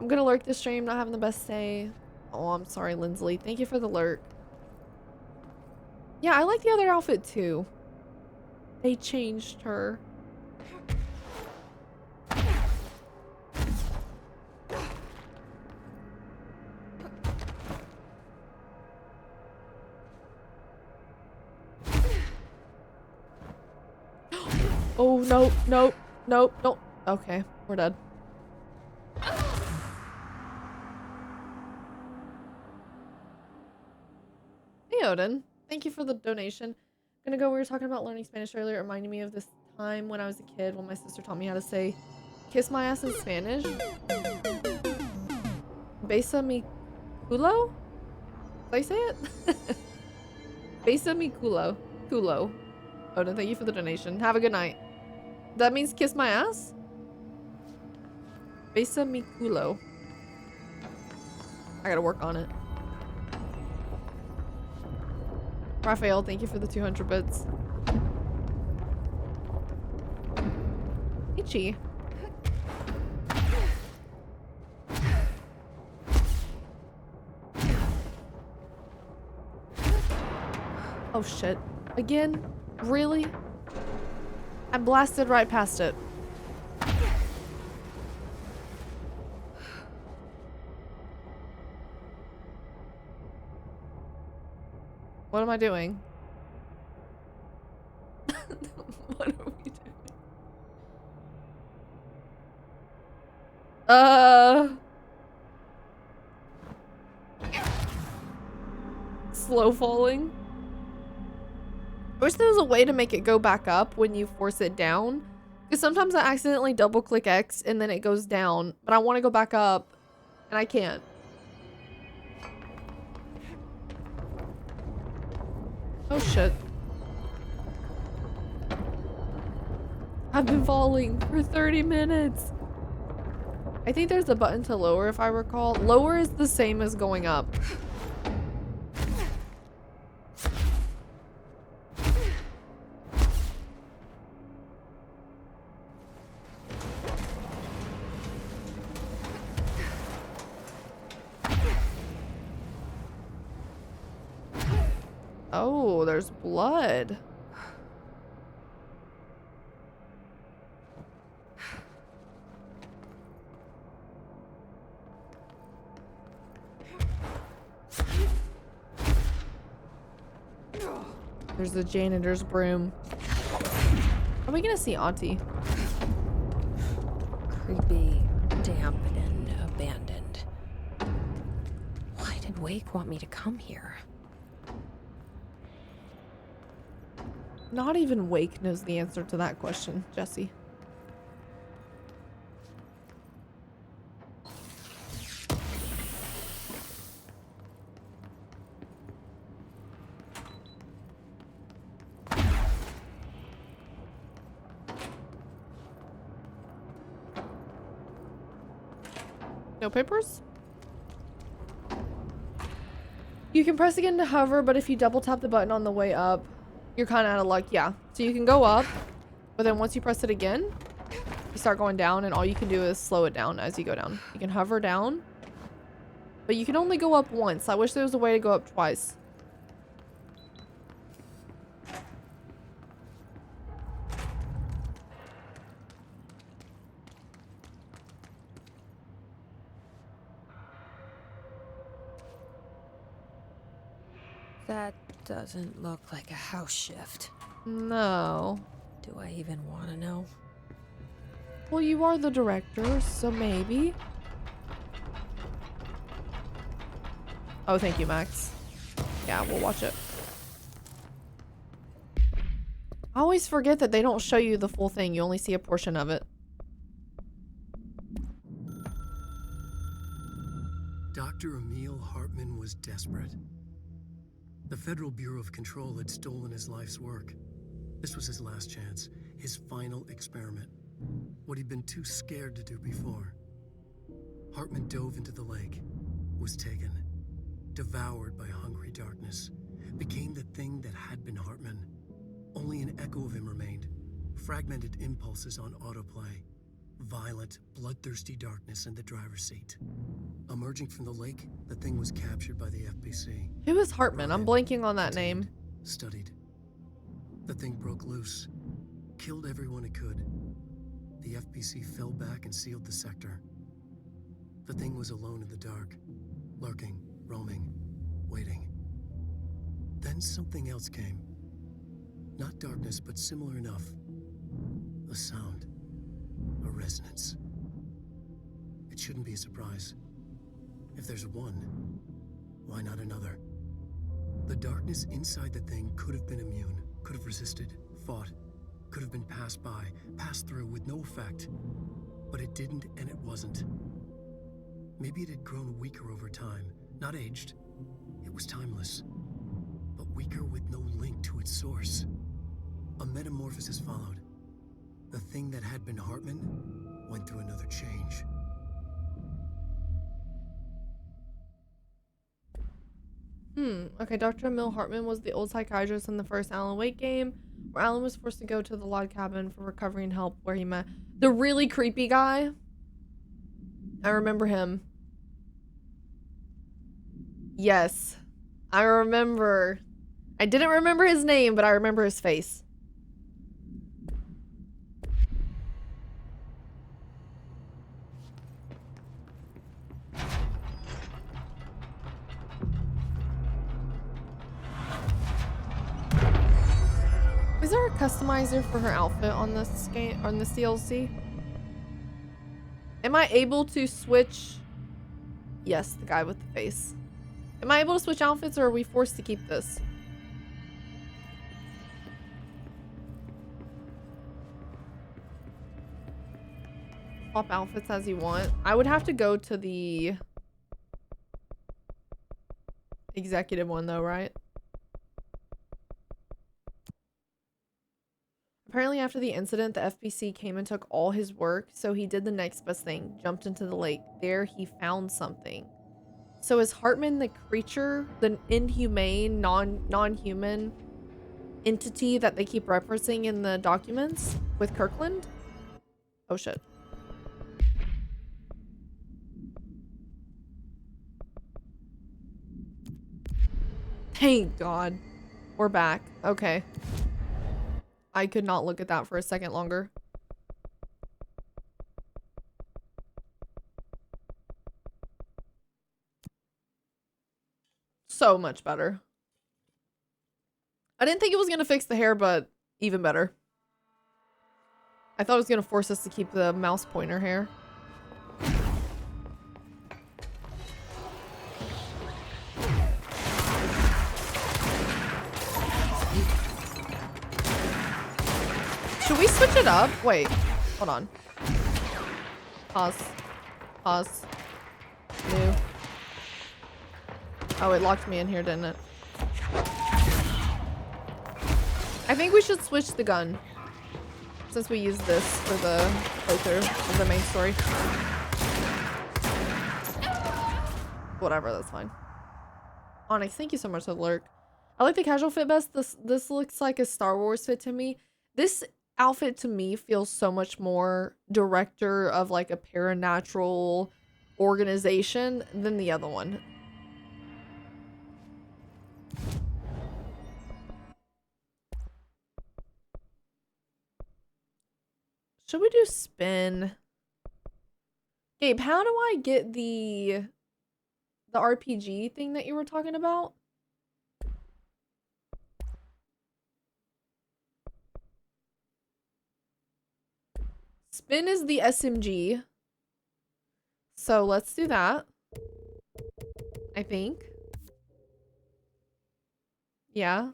I'm gonna lurk the stream, not having the best day. Oh, I'm sorry, Lindsley. Thank you for the lurk. Yeah, I like the other outfit too. They changed her. Oh, no, no, no, no. Okay, we're dead. Hey, Odin. Thank you for the donation. Gonna go, we were talking about learning Spanish earlier. It reminded me of this time when I was a kid when my sister taught me how to say kiss my ass in Spanish. Besa mi culo? Did I say it? Besa mi culo. Culo. Odin, thank you for the donation. Have a good night. That means kiss my ass? Besa mi culo. I gotta work on it. Raphael, thank you for the 200 bits. Itchy. Oh shit. Again? Really? I blasted right past it. What am I doing? What are we doing? Slow falling. I wish there was a way to make it go back up when you force it down. Because sometimes I accidentally double click X and then it goes down. But I want to go back up and I can't. Oh shit. I've been falling for 30 minutes. I think there's a button to lower if I recall. Lower is the same as going up. Oh, there's blood. There's the janitor's broom. Are we gonna see Auntie? Creepy, damp, and abandoned. Why did Wake want me to come here? Not even Wake knows the answer to that question, Jesse. No papers? You can press again to hover, but if you double tap the button on the way up, you're kind of out of luck. Yeah. So you can go up, but then once you press it again, you start going down, and all you can do is slow it down as you go down. You can hover down, But you can only go up once. I wish there was a way to go up twice. That doesn't look like a house shift. No. Do I even want to know? Well, you are the director, so maybe. Oh, thank you, Max. Yeah, we'll watch it. I always forget that they don't show you the full thing. You only see a portion of it. Dr. Emil Hartman was desperate. The Federal Bureau of Control had stolen his life's work. This was his last chance, his final experiment. What he'd been too scared to do before. Hartman dove into the lake, was taken, devoured by hungry darkness, became the thing that had been Hartman. Only an echo of him remained, fragmented impulses on autoplay, violent, bloodthirsty darkness in the driver's seat. Emerging from the lake, the thing was captured by the FBC. Who is Hartman? I'm blanking on that name. Studied. The thing broke loose, killed everyone it could. The FBC fell back and sealed the sector. The thing was alone in the dark, lurking, roaming, waiting. Then something else came. Not darkness, but similar enough. A sound. A resonance. It shouldn't be a surprise. If there's one, why not another? The darkness inside the thing could have been immune, could have resisted, fought, could have been passed by, passed through with no effect. But it didn't, and it wasn't. Maybe it had grown weaker over time, not aged. It was timeless, but weaker with no link to its source. A metamorphosis followed. The thing that had been Hartman went through another change. Okay, Dr. Emil Hartman was the old psychiatrist in the first Alan Wake game, where Alan was forced to go to the log cabin for recovery and help, where he met the really creepy guy. I remember him. Yes, I remember. I didn't remember his name, but I remember his face. Is there a customizer for her outfit on this game, on this DLC? Am I able to switch? Yes, the guy with the face. Am I able to switch outfits, or are we forced to keep this? Swap outfits as you want. I would have to go to the executive one though, right? Apparently after the incident, the FBC came and took all his work, so he did the next best thing, jumped into the lake. There he found something. So is Hartman the creature, the inhumane, non-human entity that they keep referencing in the documents with Kirkland? Oh shit. Thank God. We're back. Okay. I could not look at that for a second longer. So much better. I didn't think it was going to fix the hair, but even better. I thought it was going to force us to keep the mouse pointer hair. Should we switch it up? Wait, hold on. Pause. Pause. New. Oh, it locked me in here, didn't it? I think we should switch the gun, since we use this for the playthrough of the main story. Whatever, that's fine. Onyx, thank you so much for the lurk. I like the casual fit best. This looks like a Star Wars fit to me. This outfit to me feels so much more director of like a paranatural organization than the other one. Should we do spin? Gabe, how do I get the RPG thing that you were talking about? Spin is the SMG. So let's do that. I think. Yeah.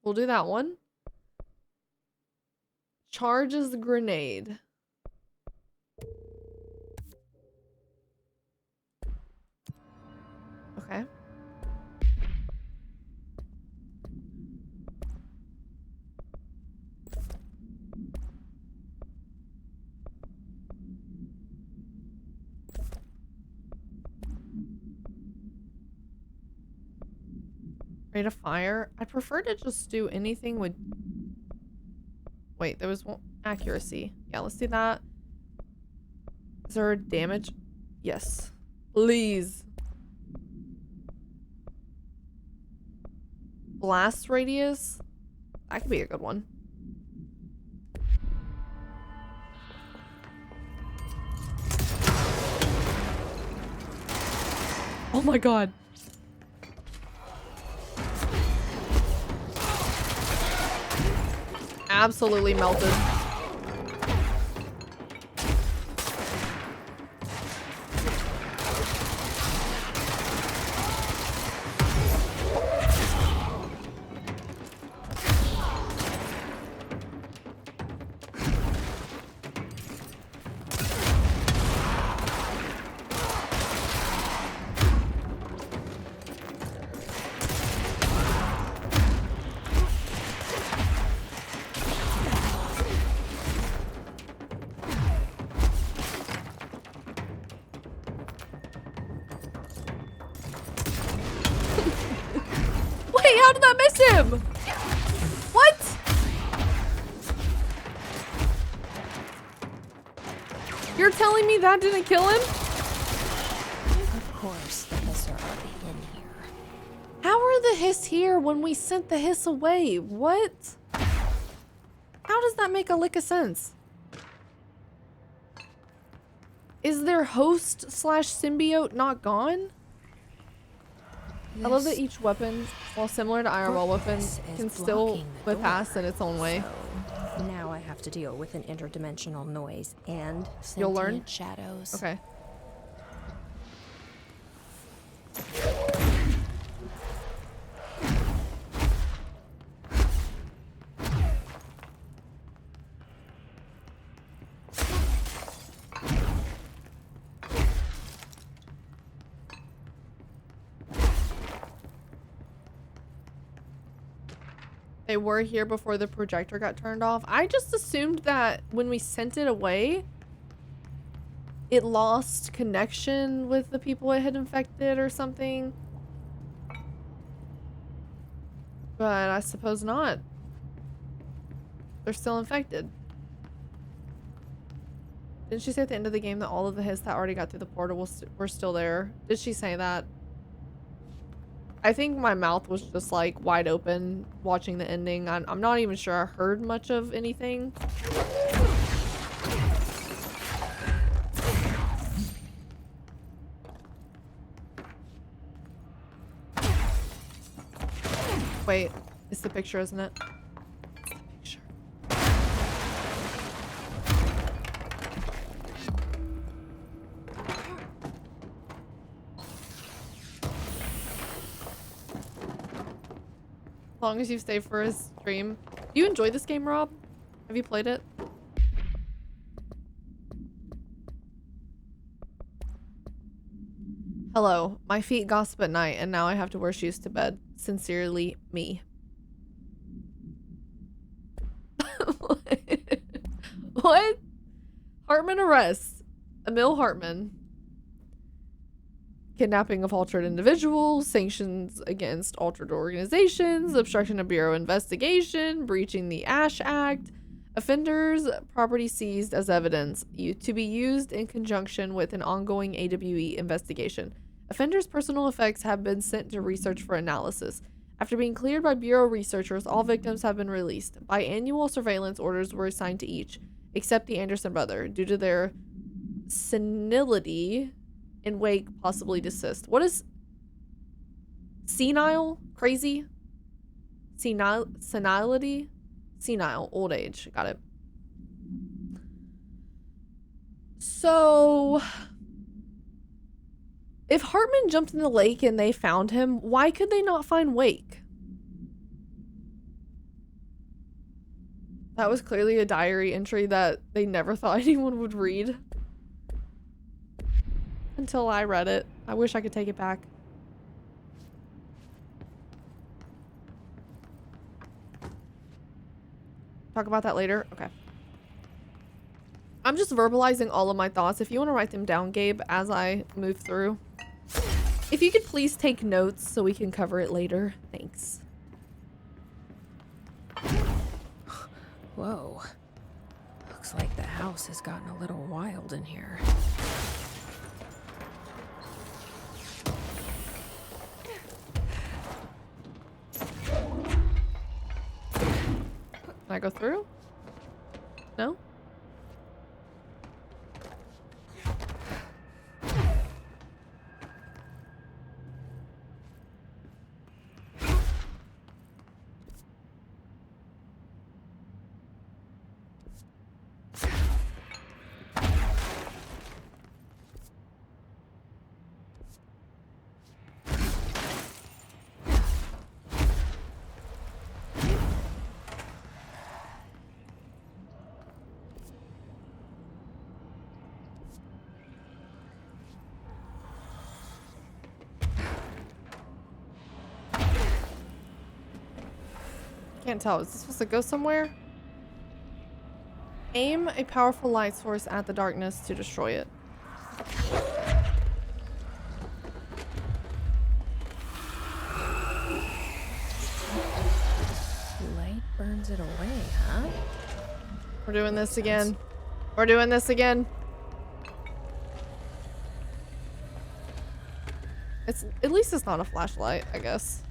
We'll do that one. Charge is the grenade. Okay. Rate of fire. I prefer to just do anything with... Wait, there was one... Accuracy. Yeah, let's do that. Is there damage? Yes. Please. Blast radius. That could be a good one. Oh my god. Absolutely melted. How did that miss him? What? You're telling me that didn't kill him? Of course, the hiss are already in here. How are the hiss here when we sent the hiss away? What? How does that make a lick of sense? Is their host slash symbiote not gone? I love that each weapon, while similar to IRL weapons, can still bypass in its own way. So now I have to deal with an interdimensional noise and You'll learn? sentient shadows. Okay. They were here before the projector got turned off. I just assumed that when we sent it away, it lost connection with the people it had infected or something. But I suppose not. They're still infected. Didn't she say at the end of the game that all of the hits that already got through the portal were still there? Did she say that? I think my mouth was just like wide open watching the ending. I'm not even sure I heard much of anything. Wait, it's the picture, isn't it? It's the picture. As long as you stay for his stream. Do you enjoy this game, Rob? Have you played it? Hello, my feet gossip at night and now I have to wear shoes to bed. Sincerely, me. What? Hartman arrests. Emil Hartman. Kidnapping of altered individuals, sanctions against altered organizations, obstruction of Bureau investigation, breaching the Ash Act, Offenders' property seized as evidence to be used in conjunction with an ongoing AWE investigation. Offenders' personal effects have been sent to research for analysis. After being cleared by Bureau researchers, all victims have been released. Biannual surveillance orders were assigned to each, except the Anderson brother, due to their senility in wake possibly desist. What is senile? Crazy? Senility? Senile, old age. Got it. So, if Hartman jumped in the lake and they found him, why could they not find Wake? That was clearly a diary entry that they never thought anyone would read. Until I read it. I wish I could take it back. Talk about that later? Okay. I'm just verbalizing all of my thoughts. If you want to write them down, Gabe, as I move through. If you could please take notes so we can cover it later. Thanks. Whoa. Looks like the house has gotten a little wild in here. Can I go through? No? Can't tell. Is this supposed to go somewhere? Aim a powerful light source at the darkness to destroy it. Light burns it away, huh? We're doing this again. We're doing this again. It's at least it's not a flashlight, I guess.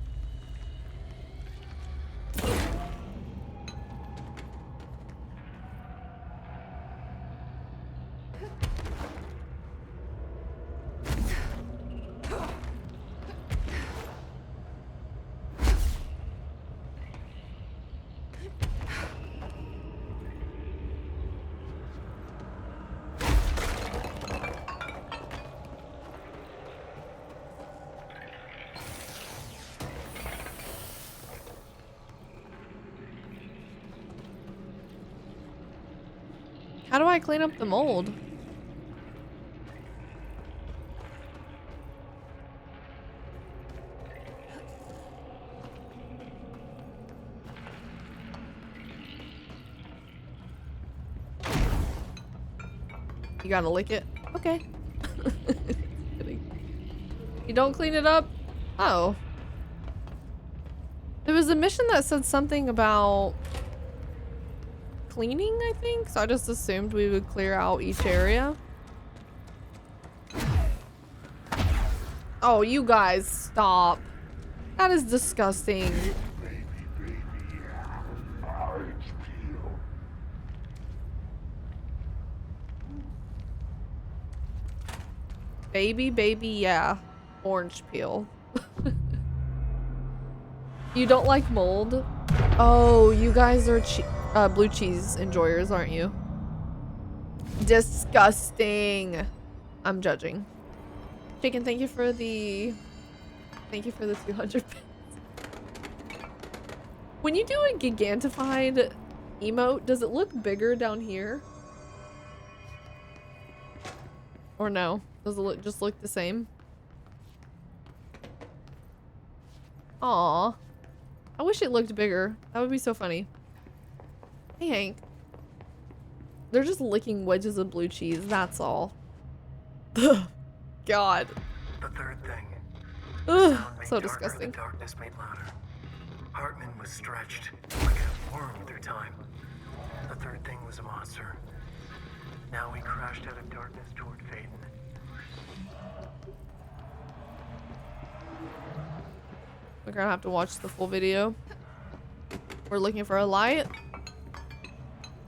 How do I clean up the mold? You gotta lick it? Okay. You don't clean it up? Oh. There was a mission that said something about cleaning, I think, so I just assumed we would clear out each area. Oh, you guys, stop. That is disgusting. Baby, yeah. Orange peel. You don't like mold? Oh, you guys are blue cheese enjoyers, aren't you? Disgusting. I'm judging. Chicken, thank you for the 200 bits. When you do a gigantified emote, does it look bigger down here? Or no? Does it just look the same? Aw. I wish it looked bigger. That would be so funny. Hey, Hank. They're just licking wedges of blue cheese, that's all. God. The third thing. Ugh, Sound made so darker, disgusting. The darkness made louder. Hartman was stretched like a worm through time. The third thing was a monster. Now we crashed out of darkness toward Faden. We're gonna have to watch the full video. We're looking for a light.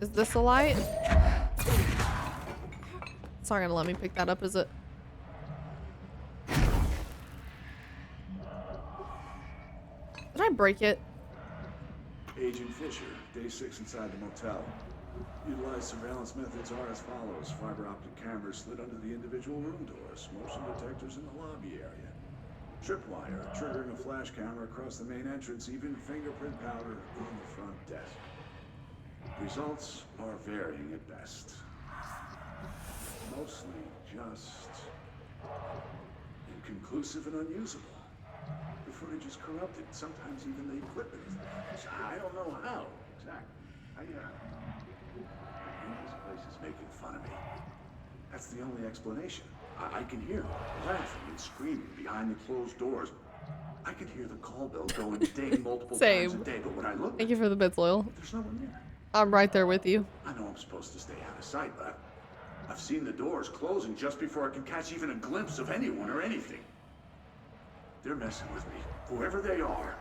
Is this a light? It's not gonna let me pick that up, is it? Did I break it? Agent Fisher, day 6 inside the motel. Utilized surveillance methods are as follows. Fiber optic cameras slid under the individual room doors. Motion detectors in the lobby area. Tripwire, triggering a flash camera across the main entrance. Even fingerprint powder on the front desk. Results are varying at best. Mostly just inconclusive and unusable. The footage is corrupted. Sometimes even the equipment is. I don't know how exactly. I think this place is making fun of me. That's the only explanation. I can hear them laughing and screaming behind the closed doors. I can hear the call bell going ding multiple times a day, but when I look, Thank you for the bits, Loyal. there's no one there. I'm right there with you. I know I'm supposed to stay out of sight, but I've seen the doors closing just before I can catch even a glimpse of anyone or anything. They're messing with me, whoever they are.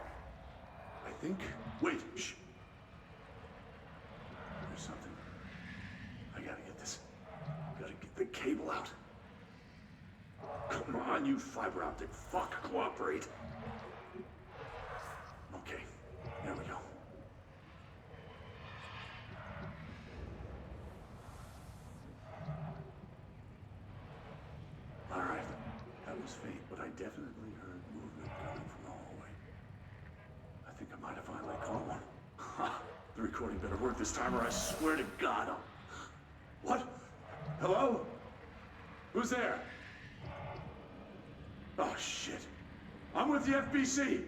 I think... Wait, shh. There's something. I gotta get this. Gotta get the cable out. Come on, you fiber optic fuck, cooperate. Okay, there we go. All right, that was faint, but I definitely heard movement coming from the hallway. I think I might have finally caught one. Ha! The recording better work this time, or I swear to God I'll... What? Hello? Who's there? Oh, shit. I'm with the FBC.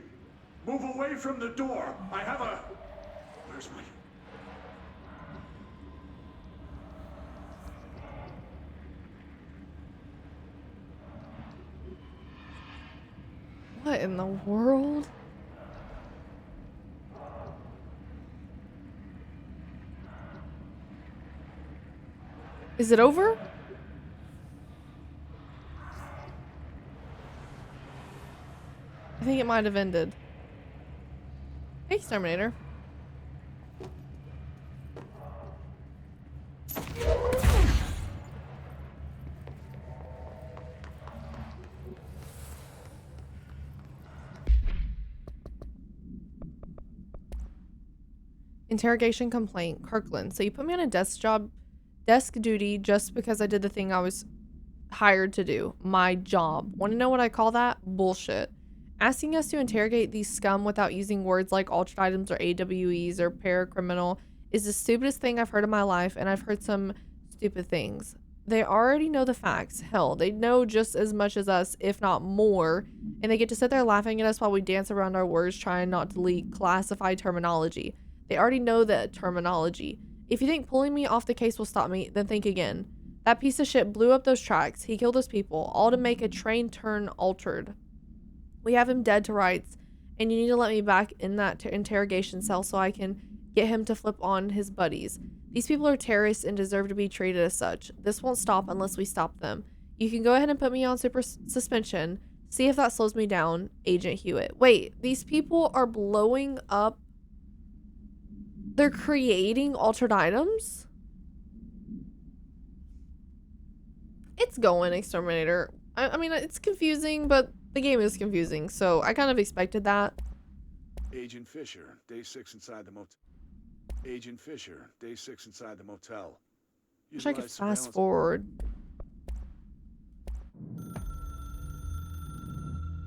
Move away from the door. I have a... Where's my... What in the world? Is it over? I think it might have ended. Hey, Exterminator. Interrogation complaint. Kirkland. So you put me on a desk duty just because I did the thing I was hired to do. My job. Want to know what I call that? Bullshit. Asking us to interrogate these scum without using words like altered items or AWEs or paracriminal is the stupidest thing I've heard in my life, and I've heard some stupid things. They already know the facts. Hell, they know just as much as us, if not more, and they get to sit there laughing at us while we dance around our words trying not to leak classified terminology. They already know the terminology. If you think pulling me off the case will stop me, then think again. That piece of shit blew up those tracks. He killed those people, all to make a train turn altered. We have him dead to rights, and you need to let me back in that interrogation cell so I can get him to flip on his buddies. These people are terrorists and deserve to be treated as such. This won't stop unless we stop them. You can go ahead and put me on suspension. See if that slows me down, Agent Hewitt. Wait, these people are blowing up. They're creating altered items? It's going, Exterminator. I mean, it's confusing, but the game is confusing, so I kind of expected that. Agent Fisher, day 6 inside the motel. Agent Fisher, day 6 inside the motel. Wish I could Utilize fast surveillance- forward.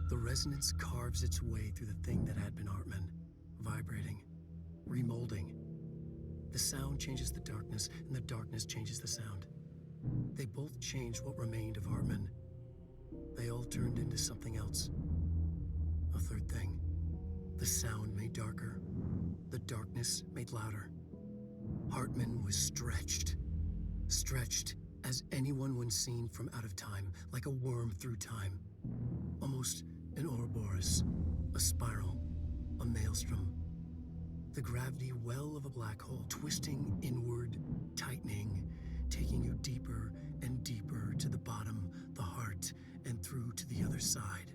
The resonance carves its way through the thing that had been Hartman, vibrating, remolding. The sound changes the darkness, and the darkness changes the sound. They both changed what remained of Hartman. They all turned into something else. A third thing. The sound made darker. The darkness made louder. Hartman was stretched. Stretched as anyone when seen from out of time, like a worm through time. Almost an Ouroboros, a spiral, a maelstrom. the gravity well of a black hole, twisting inward, tightening, taking you deeper and deeper to the bottom, the heart, and through to the other side.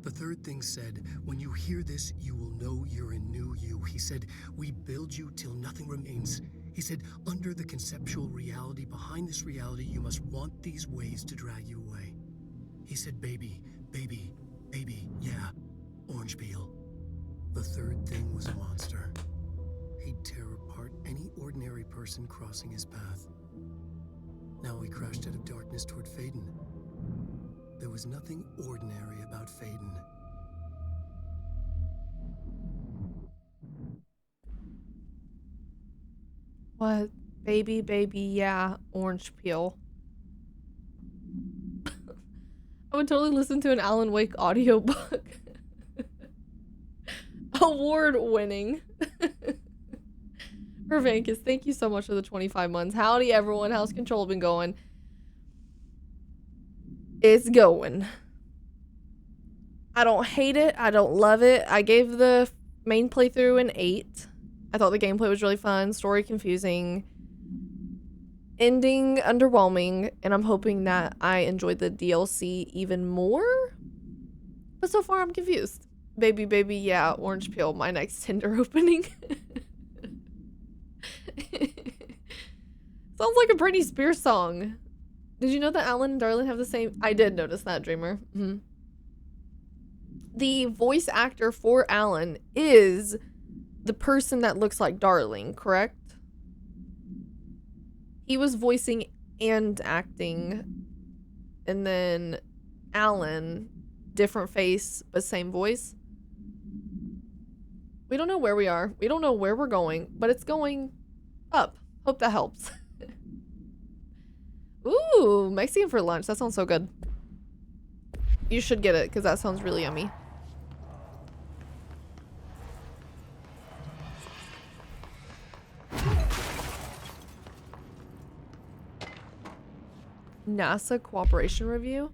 The third thing said, when you hear this, you will know you're in new you. He said, we build you till nothing remains. He said, under the conceptual reality, behind this reality, you must want these waves to drag you away. He said, baby, baby, baby, yeah, orange peel. The third thing was a monster. He'd tear apart any ordinary person crossing his path. Now he crashed out of darkness toward Faden. There was nothing ordinary about Faden. What? Baby, baby, yeah, orange peel. I would totally listen to an Alan Wake audiobook. Award winning. Vervancus, thank you so much for the 25 months. Howdy everyone, how's Control been going? It's going. I don't hate it, I don't love it. I gave the main playthrough an 8. I thought the gameplay was really fun, story confusing, ending underwhelming, and I'm hoping that I enjoyed the DLC even more. But so far I'm confused. Baby, baby, yeah, orange peel, my next Tinder opening. Sounds like a Britney Spears song. Did you know that Alan and Darlene have the same? I did notice that, Dreamer. The voice actor for Alan is the person that looks like Darling, correct? He was voicing and acting, and then Alan, different face but same voice. We don't know where we are. We don't know where we're going, but it's going up. Hope that helps. Ooh, Mexican for lunch. That sounds so good. You should get it because that sounds really yummy. NASA Cooperation Review.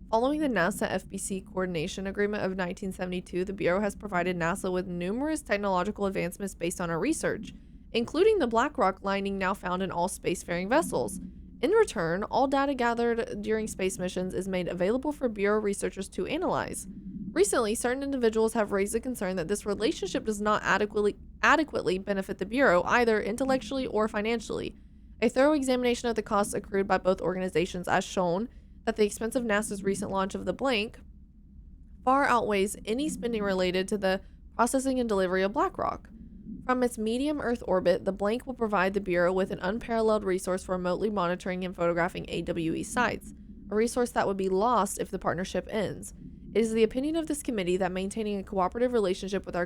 Following the NASA FBC Coordination Agreement of 1972, the Bureau has provided NASA with numerous technological advancements based on our research, including the black rock lining now found in all spacefaring vessels. In return, all data gathered during space missions is made available for Bureau researchers to analyze. Recently, certain individuals have raised the concern that this relationship does not adequately benefit the Bureau, either intellectually or financially. A thorough examination of the costs accrued by both organizations has shown that the expense of NASA's recent launch of the blank far outweighs any spending related to the processing and delivery of black rock. From its medium Earth orbit, the blank will provide the Bureau with an unparalleled resource for remotely monitoring and photographing AWE sites, a resource that would be lost if the partnership ends. It is the opinion of this committee that maintaining a cooperative relationship with our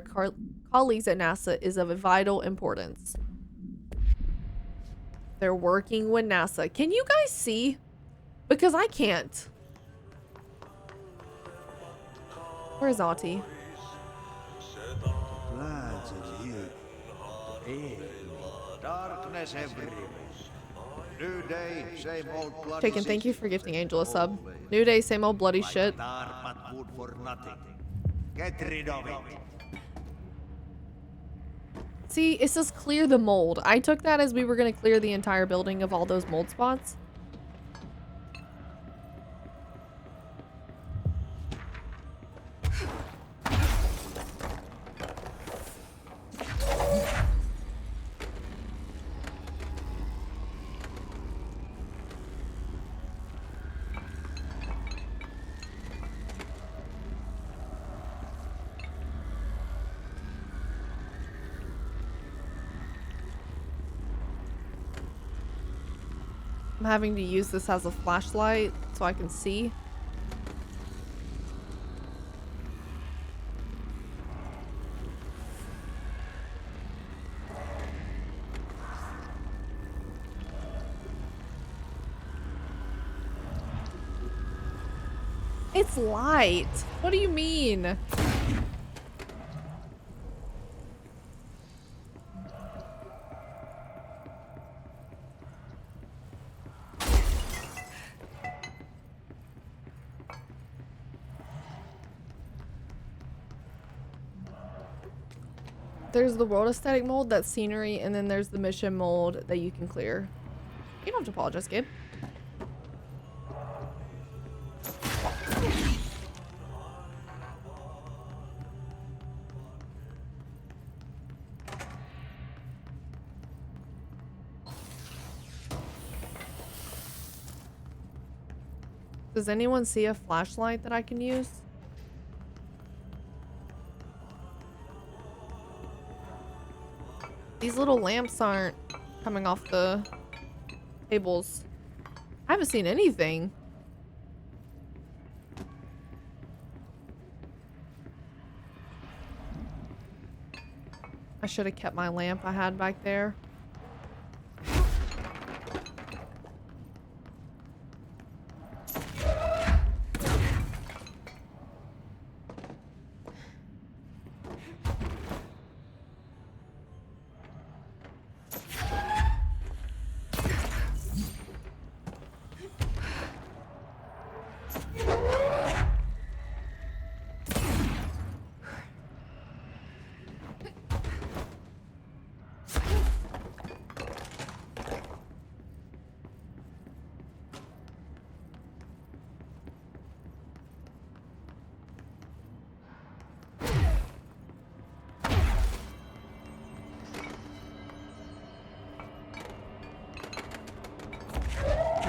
colleagues at NASA is of vital importance. They're working with NASA. Can you guys see? Because I can't. Where's Auntie? Lads are here. Darkness everywhere. New day, same old bloody Chicken, thank you system. for gifting Angel a sub. New day, same old bloody Like shit. dark but good for nothing. Get rid of it. See, it says clear the mold. I took that as we were going to clear the entire building of all those mold spots. I'm having to use this as a flashlight so I can see. It's light. What do you mean? There's the world aesthetic mold, that's scenery, and then there's the mission mold that you can clear. You don't have to apologize, Gabe. Does anyone see a flashlight that I can use? These little lamps aren't coming off the tables. I haven't seen anything. I should have kept my lamp I had back there.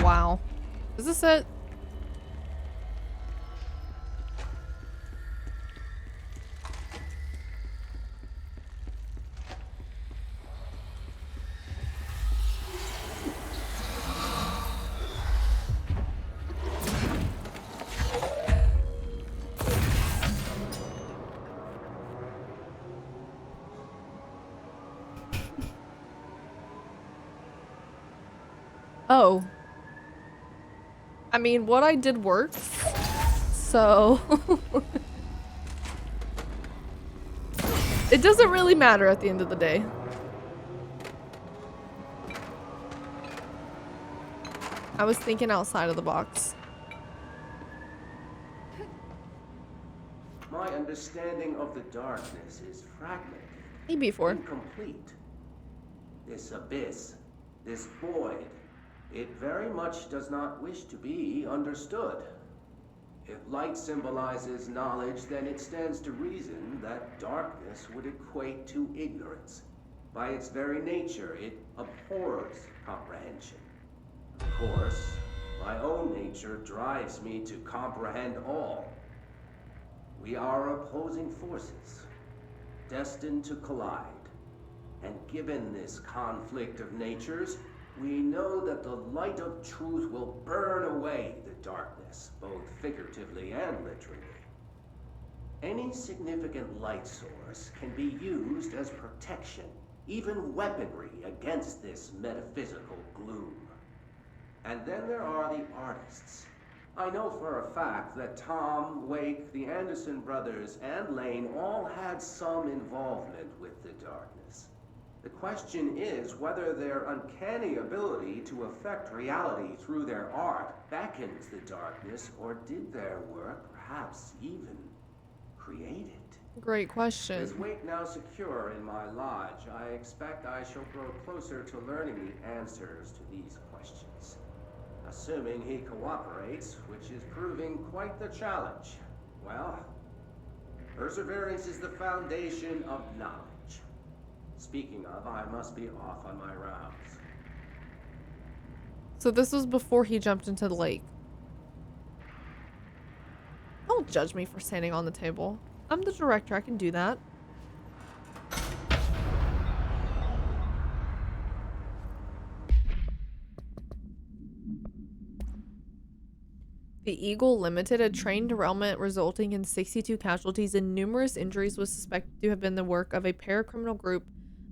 Wow. Is this it? Oh. I mean, what I did works, so it doesn't really matter at the end of the day. I was thinking outside of the box. My understanding of the darkness is fragmented, Hey, before. incomplete. This abyss, this void, it very much does not wish to be understood. If light symbolizes knowledge, then it stands to reason that darkness would equate to ignorance. By its very nature, it abhors comprehension. Of course, my own nature drives me to comprehend all. We are opposing forces, destined to collide. And given this conflict of natures, we know that the light of truth will burn away the darkness, both figuratively and literally. Any significant light source can be used as protection, even weaponry against this metaphysical gloom. And then there are the artists. I know for a fact that Tom, Wake, the Anderson brothers, and Lane all had some involvement with the darkness. The question is whether their uncanny ability to affect reality through their art beckons the darkness, or did their work perhaps even create it? Great question. With Wake now secure in my lodge, I expect I shall grow closer to learning the answers to these questions. Assuming he cooperates, which is proving quite the challenge. Well, perseverance is the foundation of knowledge. Speaking of, I must be off on my rounds. So this was before he jumped into the lake. Don't judge me for standing on the table. I'm the director, I can do that. The Eagle Limited, a train derailment resulting in 62 casualties and numerous injuries, was suspected to have been the work of a paracriminal group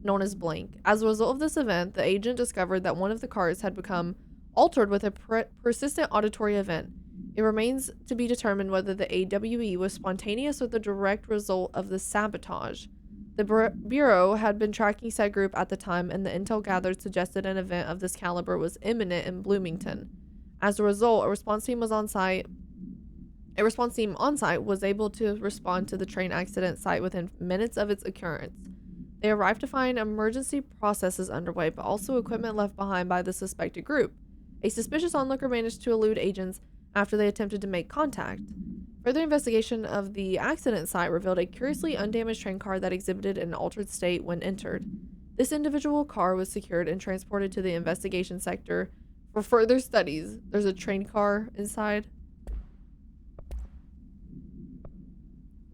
known as Blank. As a result of this event, the agent discovered that one of the cars had become altered with a persistent auditory event. It remains to be determined whether the AWE was spontaneous or the direct result of the sabotage. The Bureau had been tracking said group at the time, and the intel gathered suggested an event of this caliber was imminent in Bloomington. As a result, a response team on site was able to respond to the train accident site within minutes of its occurrence. They arrive to find emergency processes underway, but also equipment left behind by the suspected group. A suspicious onlooker managed to elude agents after they attempted to make contact. Further investigation of the accident site revealed a curiously undamaged train car that exhibited an altered state when entered. This individual car was secured and transported to the investigation sector for further studies. There's a train car inside.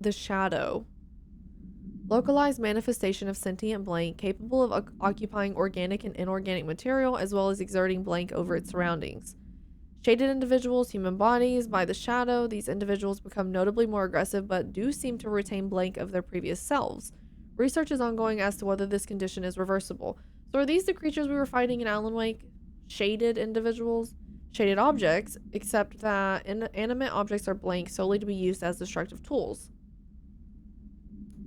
The Shadow. Localized manifestation of sentient blank capable of occupying organic and inorganic material as well as exerting blank over its surroundings. Shaded individuals, human bodies, by the shadow, these individuals become notably more aggressive but do seem to retain blank of their previous selves. Research is ongoing as to whether this condition is reversible. So are these the creatures we were fighting in Alan Wake? Shaded individuals? Shaded objects, except that inanimate objects are blank solely to be used as destructive tools.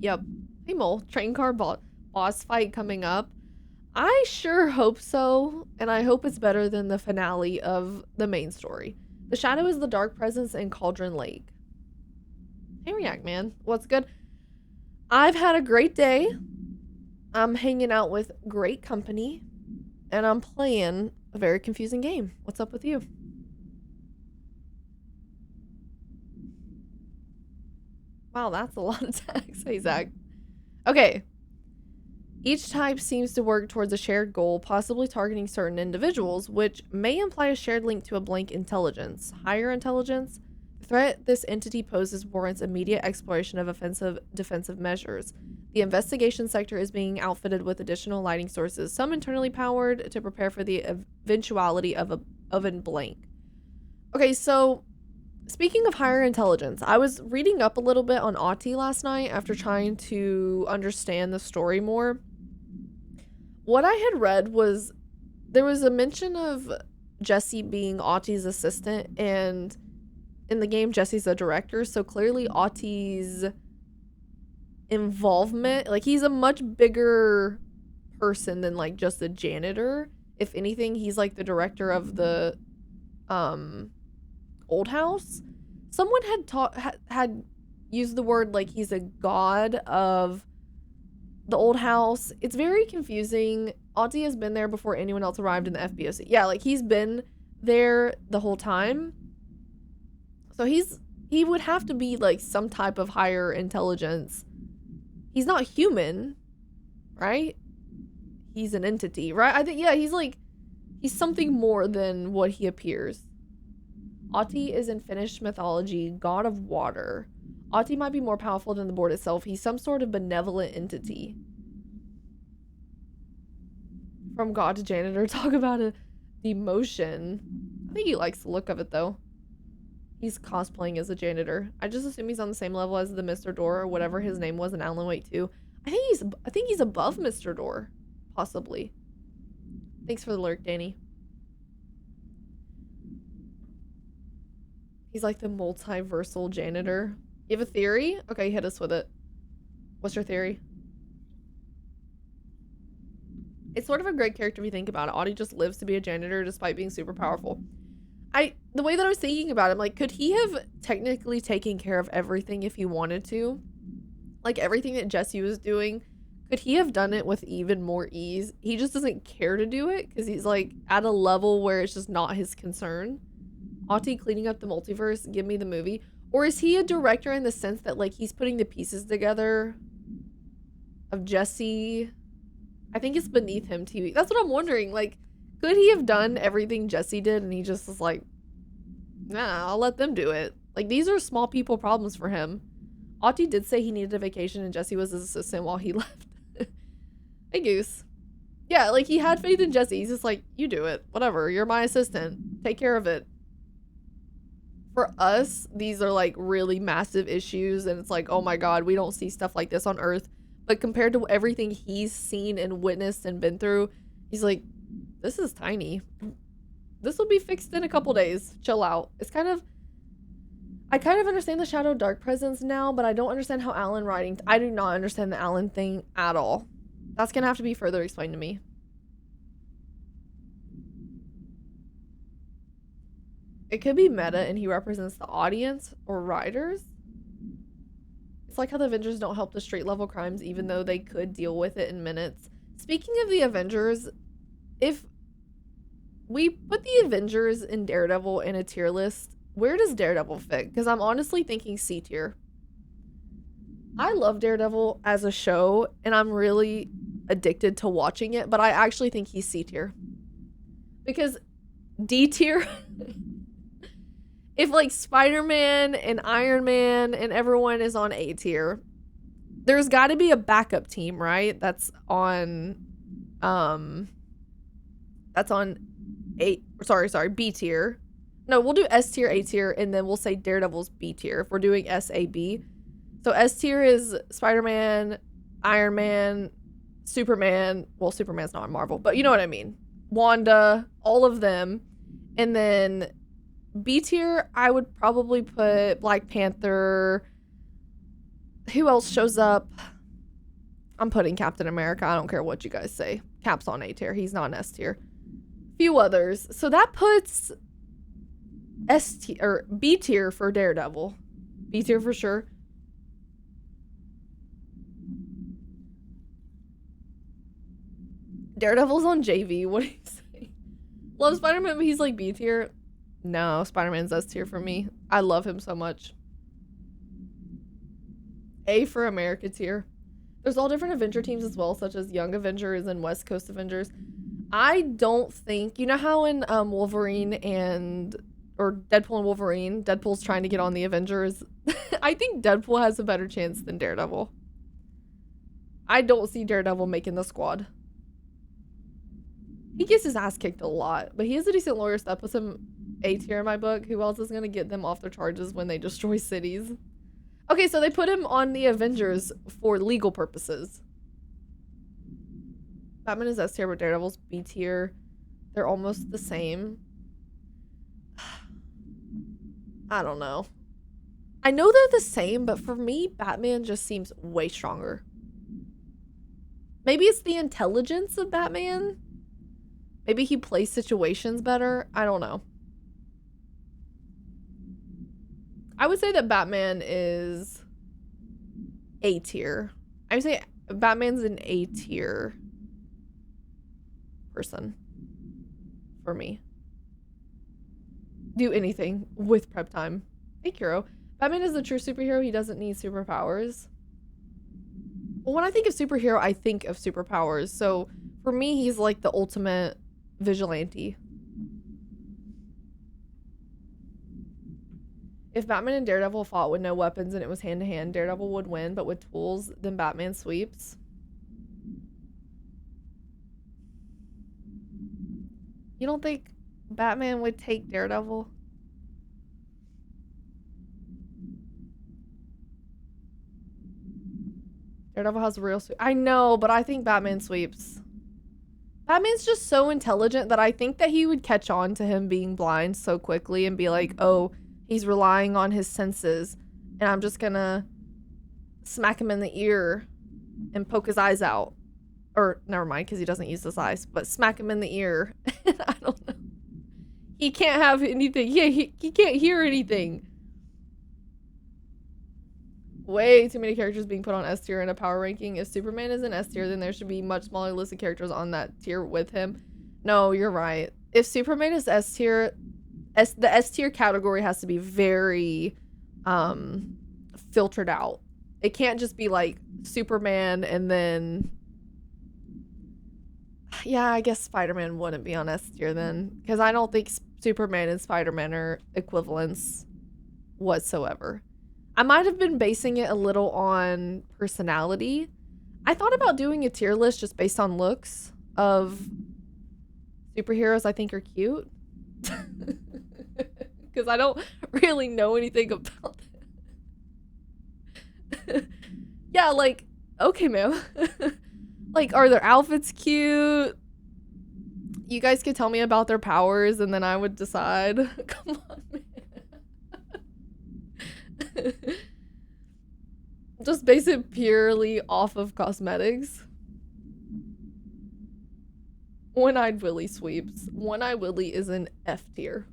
Yep. Hey Mole, train car boss fight coming up. I sure hope so, and I hope it's better than the finale of the main story. The Shadow is the dark presence in Cauldron Lake. Hey React Man, what's good? I've had a great day. I'm hanging out with great company, and I'm playing a very confusing game. What's up with you? Wow, that's a lot of text. Hey Zach. Okay. Each type seems to work towards a shared goal, possibly targeting certain individuals, which may imply a shared link to a blank intelligence. Higher intelligence? The threat this entity poses warrants immediate exploration of defensive measures. The investigation sector is being outfitted with additional lighting sources, some internally powered, to prepare for the eventuality of a blank. Okay, so speaking of higher intelligence, I was reading up a little bit on Auti last night after trying to understand the story more. What I had read was there was a mention of Jesse being Auti's assistant, and in the game Jesse's the director, so clearly Auti's involvement, like he's a much bigger person than like just a janitor. If anything, he's like the director of the old house. Someone had used the word like he's a god of the old house. It's very confusing. Auti has been there before anyone else arrived in the FBOC. Yeah, like he's been there the whole time. So he would have to be like some type of higher intelligence. He's not human, right? He's an entity, right? I think, yeah, he's something more than what he appears. Auti is in Finnish mythology, god of water. Auti might be more powerful than the board itself. He's some sort of benevolent entity. From god to janitor, talk about a demotion. I think he likes the look of it though. He's cosplaying as a janitor. I just assume he's on the same level as the Mr. Door or whatever his name was in Alan Wake 2. I think he's above Mr. Door, possibly. Thanks for the lurk, Danny. He's like the multiversal janitor. You have a theory? Okay, hit us with it. What's your theory? It's sort of a great character if you think about it. Audie just lives to be a janitor despite being super powerful. The way that I was thinking about him, like, could he have technically taken care of everything if he wanted to? Like, everything that Jesse was doing, could he have done it with even more ease? He just doesn't care to do it because he's, like, at a level where it's just not his concern. Auti cleaning up the multiverse, give me the movie. Or is he a director in the sense that, like, he's putting the pieces together of Jesse? I think it's beneath him to. That's what I'm wondering. Like, could he have done everything Jesse did and he just was like, nah, I'll let them do it. Like, these are small people problems for him. Auti did say he needed a vacation and Jesse was his assistant while he left. Hey, Goose. Yeah, like, he had faith in Jesse. He's just like, you do it. Whatever. You're my assistant. Take care of it. For us, these are like really massive issues and it's like, oh my god, we don't see stuff like this on Earth. But compared to everything he's seen and witnessed and been through, he's like, this is tiny. This will be fixed in a couple days. Chill out. It's kind of, I kind of understand the Shadow Dark presence now, but I don't understand how Alan writing, I do not understand the Alan thing at all. That's gonna have to be further explained to me. It could be meta and he represents the audience or writers. It's like how the Avengers don't help the street level crimes even though they could deal with it in minutes. Speaking of the Avengers, if we put the Avengers and Daredevil in a tier list, where does Daredevil fit? Because I'm honestly thinking C tier. I love Daredevil as a show, and I'm really addicted to watching it, but I actually think he's C tier. Because D tier, if like Spider-Man and Iron Man and everyone is on A tier, there's got to be a backup team, right? That's on B tier. No, we'll do S tier, A tier, and then we'll say Daredevil's B tier if we're doing S, A, B. So S tier is Spider-Man, Iron Man, Superman. Well, Superman's not on Marvel, but you know what I mean. Wanda, all of them. And then B tier, I would probably put Black Panther. Who else shows up? I'm putting Captain America. I don't care what you guys say. Cap's on A tier. He's not an S tier. Few others. So that puts S tier or B tier for Daredevil. B tier for sure. Daredevil's on JV. What do you say? Love Spider-Man, but he's like B tier. No, Spider-Man's S tier for me. I love him so much. A for America tier. There's all different Avenger teams as well, such as Young Avengers and West Coast Avengers. I don't think, you know how in Wolverine or Deadpool and Wolverine, Deadpool's trying to get on the Avengers. I think Deadpool has a better chance than Daredevil. I don't see Daredevil making the squad. He gets his ass kicked a lot, but he is a decent lawyer, so that puts him A tier in my book. Who else is going to get them off their charges when they destroy cities? Okay, so they put him on the Avengers for legal purposes. Batman is S tier, but Daredevil's B tier. They're almost the same. I don't know. I know they're the same, but for me, Batman just seems way stronger. Maybe it's the intelligence of Batman. Maybe he plays situations better. I don't know. I would say that Batman is A tier. I would say Batman's an A tier person for me. Do anything with prep time. Hey, Kuro. Batman is the true superhero. He doesn't need superpowers. Well, when I think of superhero, I think of superpowers. So for me, he's like the ultimate vigilante. If Batman and Daredevil fought with no weapons and it was hand-to-hand, Daredevil would win, but with tools, then Batman sweeps. You don't think Batman would take Daredevil? Daredevil has real sweep. I know, but I think Batman sweeps. Batman's just so intelligent that I think that he would catch on to him being blind so quickly and be like, oh, he's relying on his senses, and I'm just gonna smack him in the ear and poke his eyes out. Or, never mind, because he doesn't use his eyes, but smack him in the ear. I don't know. He can't have anything. Yeah, he can't hear anything. Way too many characters being put on S tier in a power ranking. If Superman is in S tier, then there should be much smaller list of characters on that tier with him. No, you're right. If Superman is S tier, the S tier category has to be very filtered out. It can't just be like Superman and then... Yeah, I guess Spider-Man wouldn't be on S tier then, because I don't think Superman and Spider-Man are equivalents whatsoever. I might have been basing it a little on personality. I thought about doing a tier list just based on looks of superheroes I think are cute. Because I don't really know anything about them. Yeah, like, okay, ma'am. Like, are their outfits cute? You guys could tell me about their powers and then I would decide. Come on, man. Just base it purely off of cosmetics. One-Eyed Willy sweeps. One-Eyed Willy is an F tier.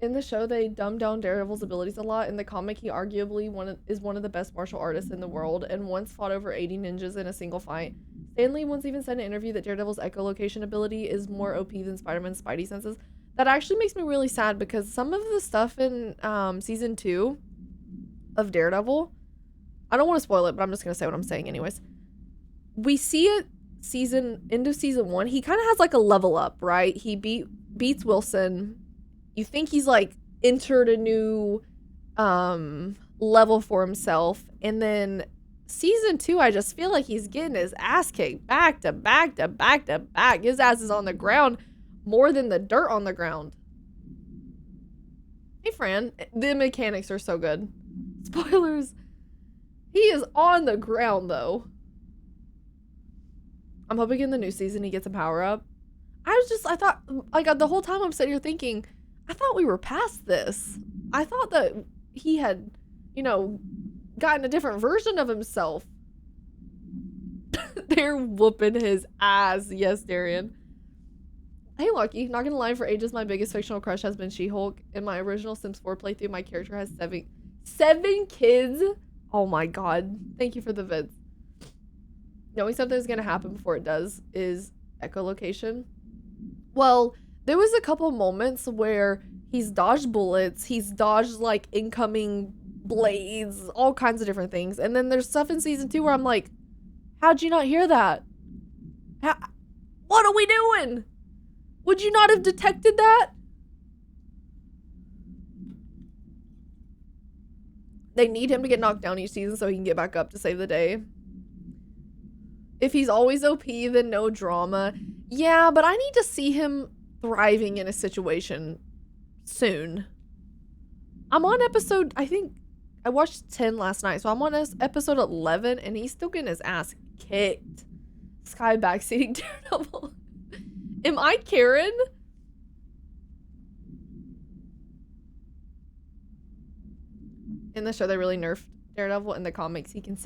In the show, they dumb down Daredevil's abilities a lot. In the comic, he arguably is one of the best martial artists in the world and once fought over 80 ninjas in a single fight. Stan Lee once even said in an interview that Daredevil's echolocation ability is more OP than Spider-Man's Spidey senses. That actually makes me really sad because some of the stuff in season 2 of Daredevil, I don't want to spoil it, but I'm just going to say what I'm saying anyways. We see it end of season 1. He kind of has like a level up, right? He beats Wilson. You think he's like entered a new level for himself, and then season 2, I just feel like he's getting his ass kicked back to back to back to back. His ass is on the ground more than the dirt on the ground. Hey Fran, the mechanics are so good. Spoilers. He is on the ground though. I'm hoping in the new season he gets a power up. I thought, like, the whole time I'm sitting here thinking, I thought we were past this. I thought that he had, you know, gotten a different version of himself. They're whooping his ass. Yes, Darian. Hey, Lucky. Not gonna lie, for ages, my biggest fictional crush has been She-Hulk. In my original Sims 4 playthrough, my character has seven kids. Oh my god. Thank you for the vids. Knowing something's gonna happen before it does is echolocation. Well, there was a couple moments where he's dodged bullets, he's dodged like incoming blades, all kinds of different things. And then there's stuff in season 2 where I'm like, how'd you not hear that? What are we doing? Would you not have detected that? They need him to get knocked down each season so he can get back up to save the day. If he's always OP, then no drama. Yeah, but I need to see him thriving in a situation soon. I'm on episode, I think, I watched 10 last night, so I'm on episode 11, and he's still getting his ass kicked. Sky backseating Daredevil. Am I Karen? In the show, they really nerfed Daredevil. In the comics, he can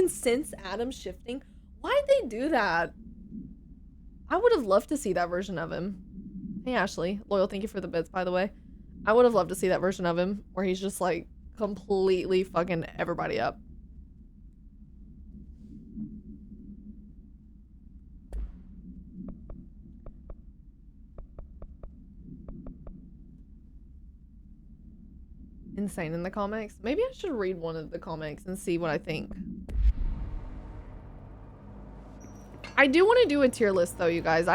sense atoms shifting. Why'd they do that? I would have loved to see that version of him. Hey, Ashley. Loyal, thank you for the bits, by the way. I would have loved to see that version of him where he's just, like, completely fucking everybody up. Insane in the comics. Maybe I should read one of the comics and see what I think. I do want to do a tier list though, you guys.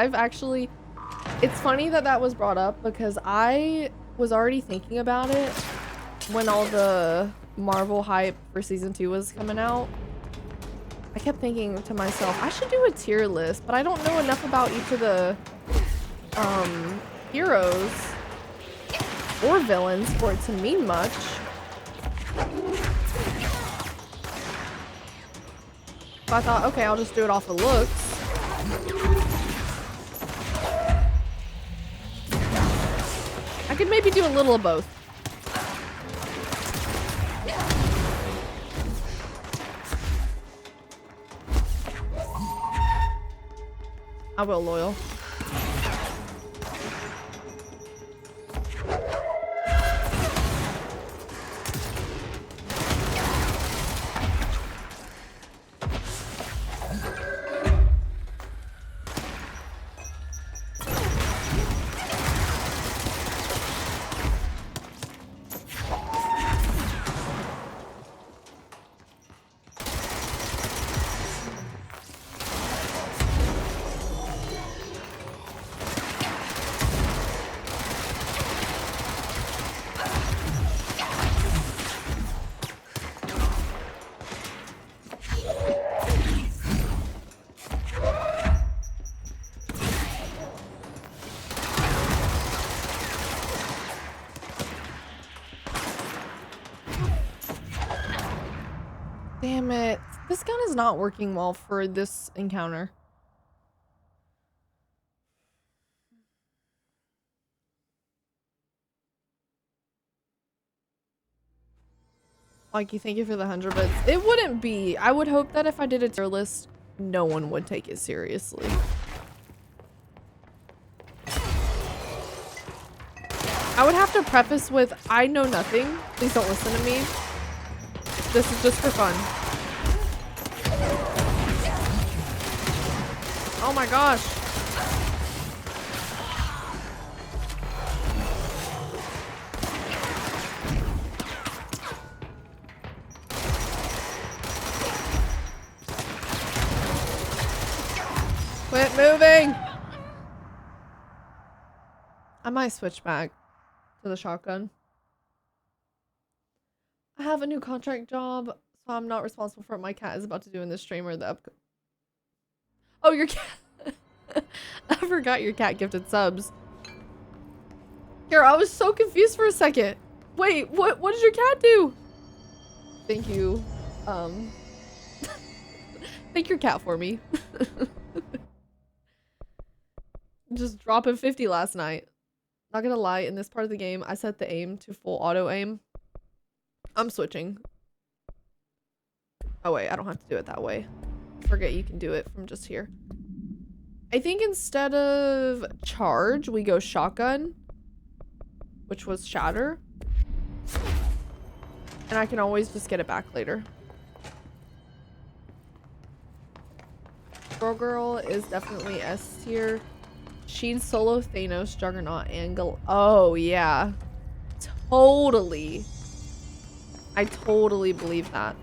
It's funny that that was brought up because I was already thinking about it when all the Marvel hype for season 2 was coming out. I kept thinking to myself, I should do a tier list, but I don't know enough about each of the heroes or villains for it to mean much. So I thought, okay, I'll just do it off the looks. I could maybe do a little of both. I will, Loyal. Damn it. This gun is not working well for this encounter. Mikey, thank you for the 100 bits. It wouldn't be. I would hope that if I did a tier list, no one would take it seriously. I would have to preface with, I know nothing. Please don't listen to me. This is just for fun. Oh my gosh. Quit moving. I might switch back to the shotgun. I have a new contract job, so I'm not responsible for what my cat is about to do in the stream or the up. Oh, your cat. I forgot your cat gifted subs. Here, I was so confused for a second. Wait, what did your cat do? Thank you. Thank your cat for me. Just dropping 50 last night. Not gonna lie, in this part of the game, I set the aim to full auto aim. I'm switching. Oh wait, I don't have to do it that way. Forget you can do it from just here. I think instead of charge, we go shotgun, which was shatter. And I can always just get it back later. Girl is definitely S tier. She'd solo Thanos, Juggernaut, and oh yeah. Totally. I totally believe that.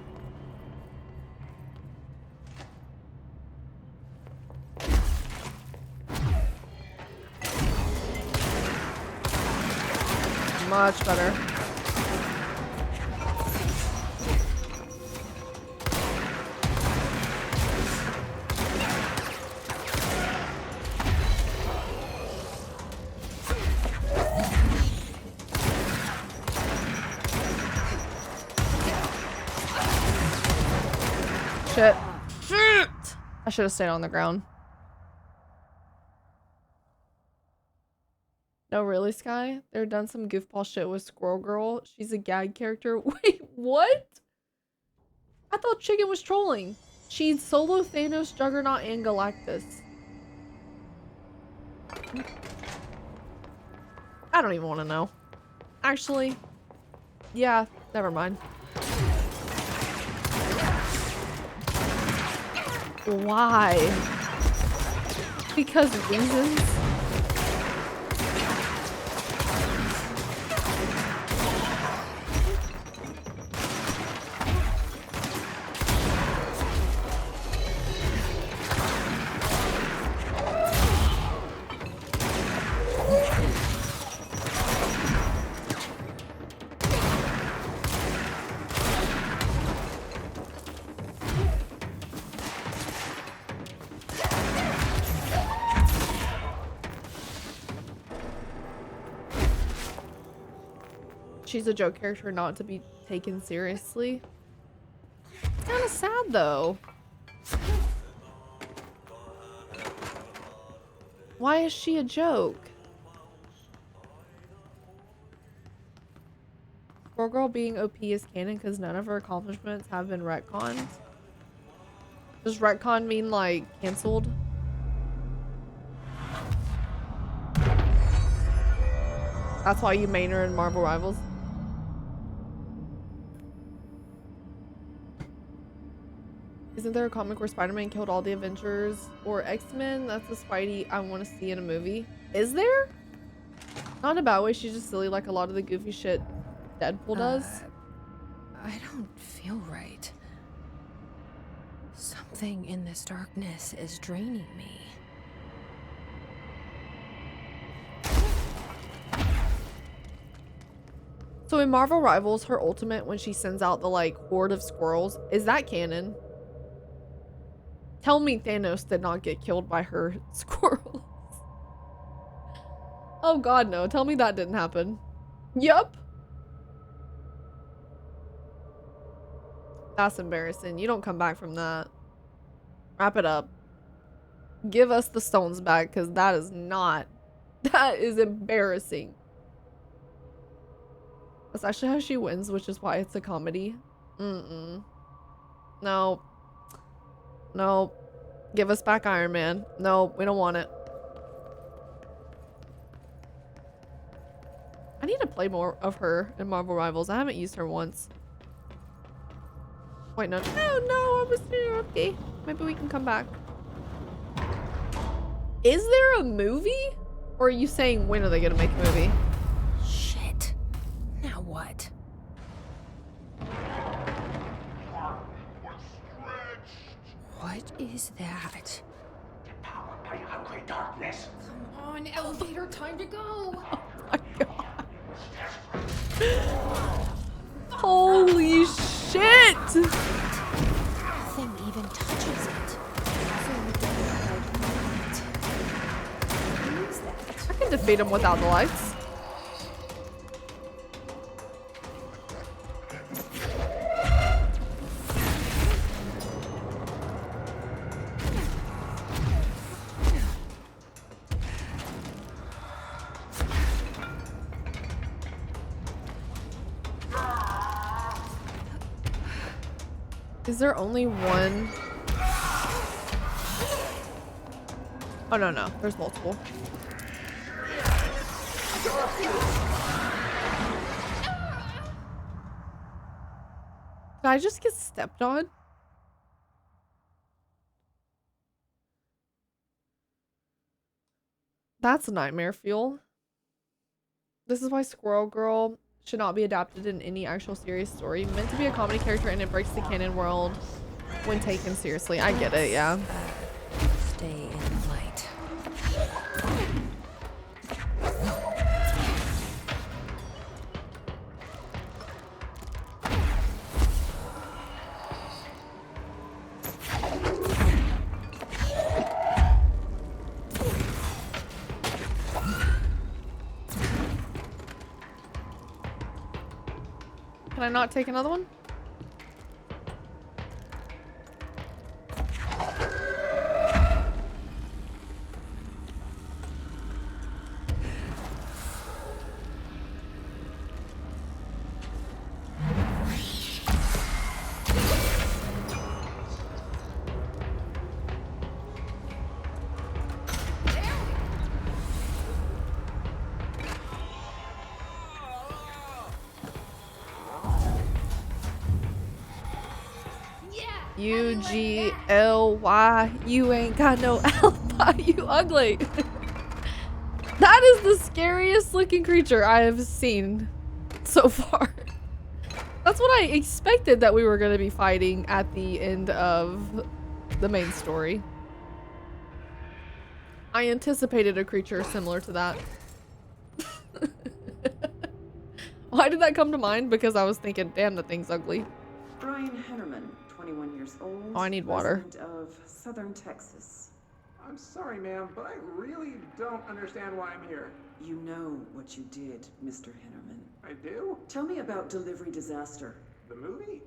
Much better. Shit. Shit! I should have stayed on the ground. No, really, Sky? They're done some goofball shit with Squirrel Girl. She's a gag character. Wait, what? I thought Chicken was trolling. She'd solo Thanos, Juggernaut, and Galactus. I don't even want to know. Actually, yeah, never mind. Why? Because reasons? She's a joke character not to be taken seriously. It's kind of sad though. Why is she a joke? Poor girl being OP is canon because none of her accomplishments have been retconned. Does retcon mean like canceled? That's why you main her in Marvel Rivals? Isn't there a comic where Spider-Man killed all the Avengers or X-Men? That's the Spidey I want to see in a movie. Is there? Not in a bad way, she's just silly like a lot of the goofy shit Deadpool does. I don't feel right. Something in this darkness is draining me. So in Marvel Rivals, her ultimate when she sends out the like horde of squirrels, is that canon? Tell me Thanos did not get killed by her squirrels. Oh god, no. Tell me that didn't happen. Yup. That's embarrassing. You don't come back from that. Wrap it up. Give us the stones back, because that is not... That is embarrassing. That's actually how she wins, which is why it's a comedy. Mm-mm. No. No. Give us back Iron Man. No, we don't want it. I need play more of her in Marvel Rivals. I haven't used her once. Wait, no. Oh, no, I was there. Okay. Maybe we can come back. Is there a movie? Or are you saying when are they gonna make a movie? Shit. Now what? What is that? Powered by hungry darkness. Come on, elevator, time to go. Oh my god. Holy shit! Nothing even touches it. So we don't like what is that? I can defeat him without the lights. Is there only one? Oh, no. There's multiple. Did I just get stepped on? That's nightmare fuel. This is why Squirrel Girl should not be adapted in any actual serious story. Meant to be a comedy character and it breaks the canon world when taken seriously. I get it, yeah. Stay in the light. Can I not take another one? U-G-L-Y. You ain't got no alibi, you ugly. That is the scariest looking creature I have seen so far. That's what I expected that we were going to be fighting at the end of the main story. I anticipated a creature similar to that. Why did that come to mind? Because I was thinking, damn, the thing's ugly. Brian Hennerman, 21 years old. Oh, I need water. Resident of Southern Texas. I'm sorry, ma'am, but I really don't understand why I'm here. You know what you did, Mr. Hennerman. I do? Tell me about Delivery Disaster. The movie?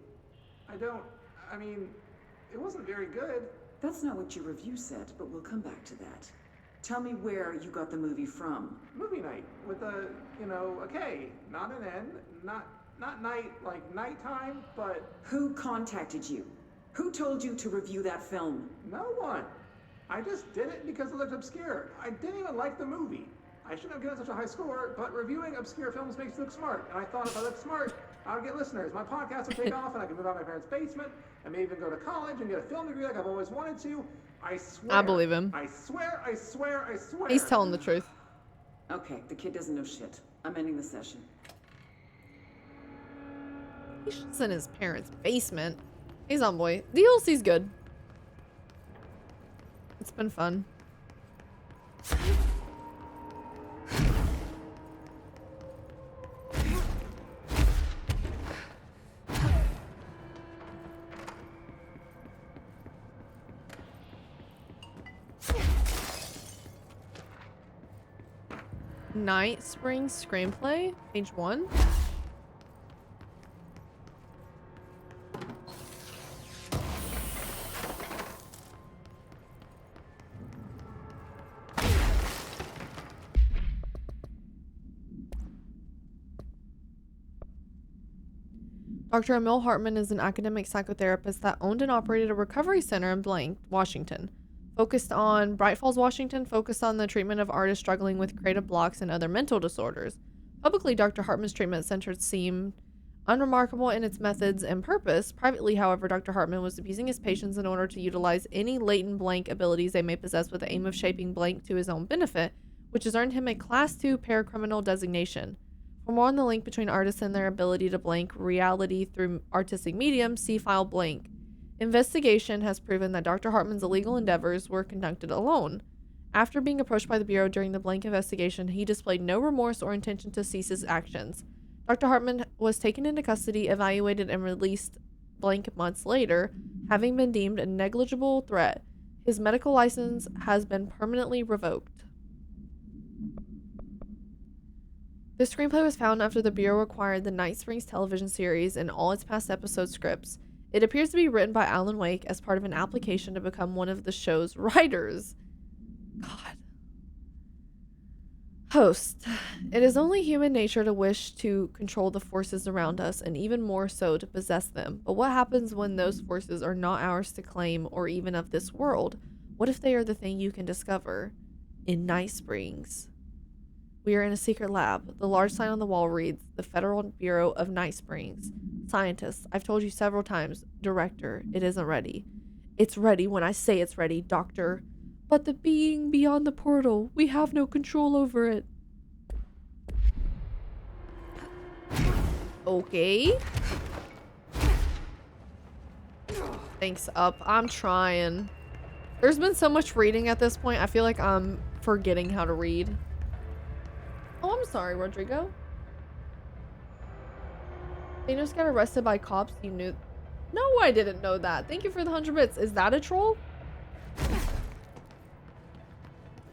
I mean, it wasn't very good. That's not what your review said, but we'll come back to that. Tell me where you got the movie from. Movie night with a K, not an N, not night like nighttime, but... Who contacted you? Who told you to review that film? No one. I just did it because it looked obscure. I didn't even like the movie. I shouldn't have given such a high score, but reviewing obscure films makes you look smart. And I thought if I looked smart, I would get listeners. My podcast would take off and I could move out of my parents' basement and maybe even go to college and get a film degree like I've always wanted to. I swear. I believe him. I swear. He's telling the truth. Okay, the kid doesn't know shit. I'm ending the session. He's just in his parents' basement. He's on boy. DLC's good. It's been fun. Night Spring Screenplay, page 1. Dr. Emil Hartman is an academic psychotherapist that owned and operated a recovery center in Blank, Washington. Focused on Bright Falls, Washington, focused on the treatment of artists struggling with creative blocks and other mental disorders. Publicly, Dr. Hartman's treatment center seemed unremarkable in its methods and purpose. Privately, however, Dr. Hartman was abusing his patients in order to utilize any latent blank abilities they may possess with the aim of shaping blank to his own benefit, which has earned him a Class 2 paracriminal designation. For more on the link between artists and their ability to blank reality through artistic mediums, see file blank. Investigation has proven that Dr. Hartman's illegal endeavors were conducted alone. After being approached by the Bureau during the blank investigation, he displayed no remorse or intention to cease his actions. Dr. Hartman was taken into custody, evaluated, and released blank months later, having been deemed a negligible threat. His medical license has been permanently revoked. The screenplay was found after the Bureau acquired the Night Springs television series and all its past episode scripts. It appears to be written by Alan Wake as part of an application to become one of the show's writers. God. Host. It is only human nature to wish to control the forces around us, and even more so to possess them. But what happens when those forces are not ours to claim or even of this world? What if they are the thing you can discover? In Night Springs. We are in a secret lab. The large sign on the wall reads, the Federal Bureau of Night Springs. Scientists, I've told you several times. Director, it isn't ready. It's ready when I say it's ready, Doctor. But the being beyond the portal, we have no control over it. Okay. Thanks, Up. I'm trying. There's been so much reading at this point, I feel like I'm forgetting how to read. Oh, I'm sorry, Rodrigo. Thanos got arrested by cops. You knew? No, I didn't know that. Thank you for the 100 bits. Is that a troll?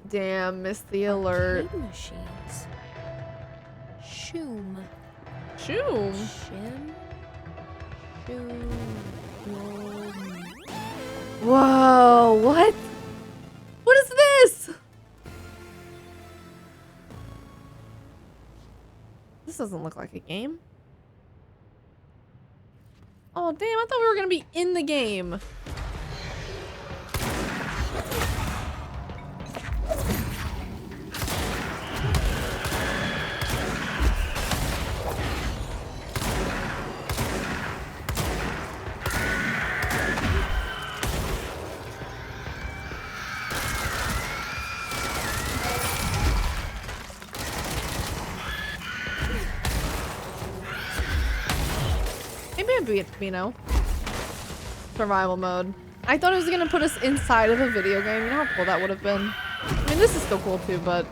Damn, missed the alert. Arcade machines. Shoom. Shoom? Shim. Shoom. Whoa, what? What is this? This doesn't look like a game. Oh, damn, I thought we were gonna be in the game. Survival mode. I thought it was gonna put us inside of a video game. You know how cool that would have been? I mean, this is still cool too, but...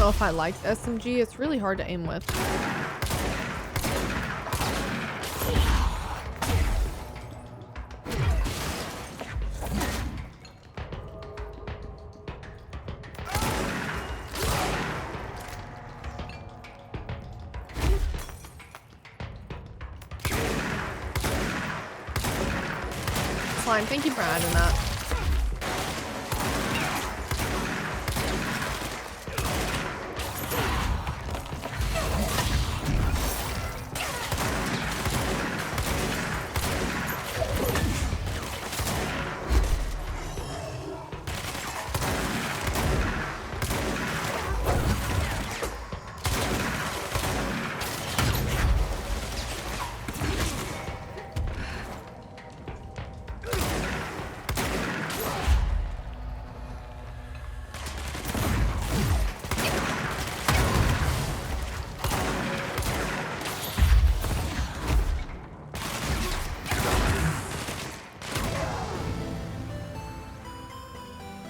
If I like the SMG, it's really hard to aim with. Slime, thank you for adding that.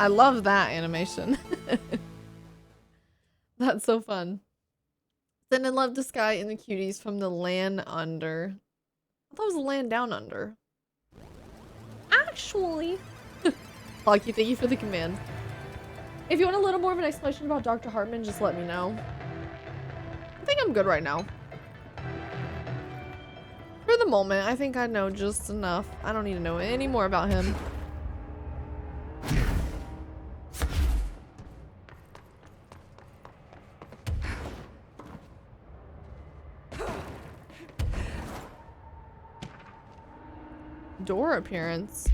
I love that animation. That's so fun. Send and love to Sky and the cuties from the land under. I thought it was the land down under. Actually. Lucky, thank you for the command. If you want a little more of an explanation about Dr. Hartman, just let me know. I think I'm good right now. For the moment, I think I know just enough. I don't need to know any more about him. Door appearance.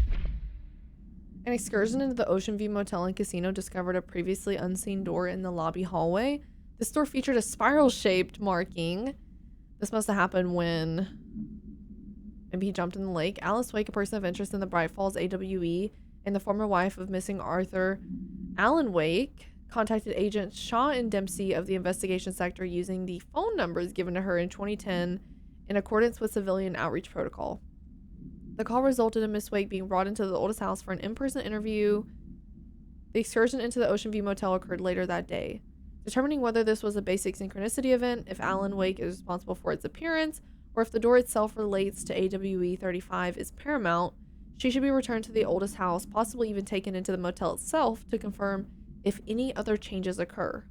An excursion into the Ocean View Motel and Casino discovered a previously unseen door in the lobby hallway. This door featured a spiral-shaped marking. This must have happened when maybe he jumped in the lake. Alice Wake, a person of interest in the Bright Falls AWE and the former wife of missing Arthur Alan Wake, contacted agents Shaw and Dempsey of the investigation sector using the phone numbers given to her in 2010 in accordance with civilian outreach protocol. The call resulted in Miss Wake being brought into the oldest house for an in-person interview. The excursion into the Ocean View Motel occurred later that day. Determining whether this was a basic synchronicity event, if Alan Wake is responsible for its appearance, or if the door itself relates to AWE 35 is paramount, she should be returned to the oldest house, possibly even taken into the motel itself to confirm if any other changes occur.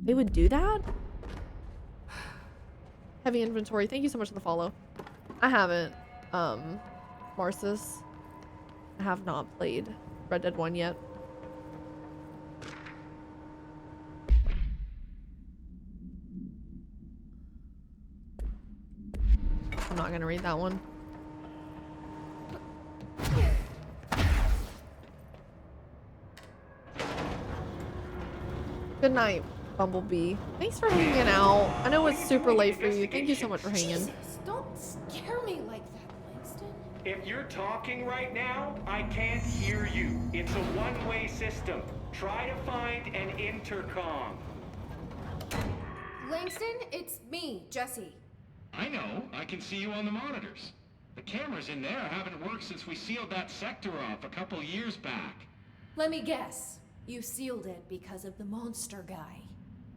They would do that? Heavy inventory. Thank you so much for the follow. I haven't. Marcus. I have not played Red Dead 1 yet. I'm not gonna read that one. Good night, Bumblebee. Thanks for hanging out. I know it's super late for you. Thank you so much for hanging. Jesus, don't scare me like that, Langston. If you're talking right now, I can't hear you. It's a one-way system. Try to find an intercom. Langston, it's me, Jesse. I know. I can see you on the monitors. The cameras in there haven't worked since we sealed that sector off a couple years back. Let me guess. You sealed it because of the monster guy.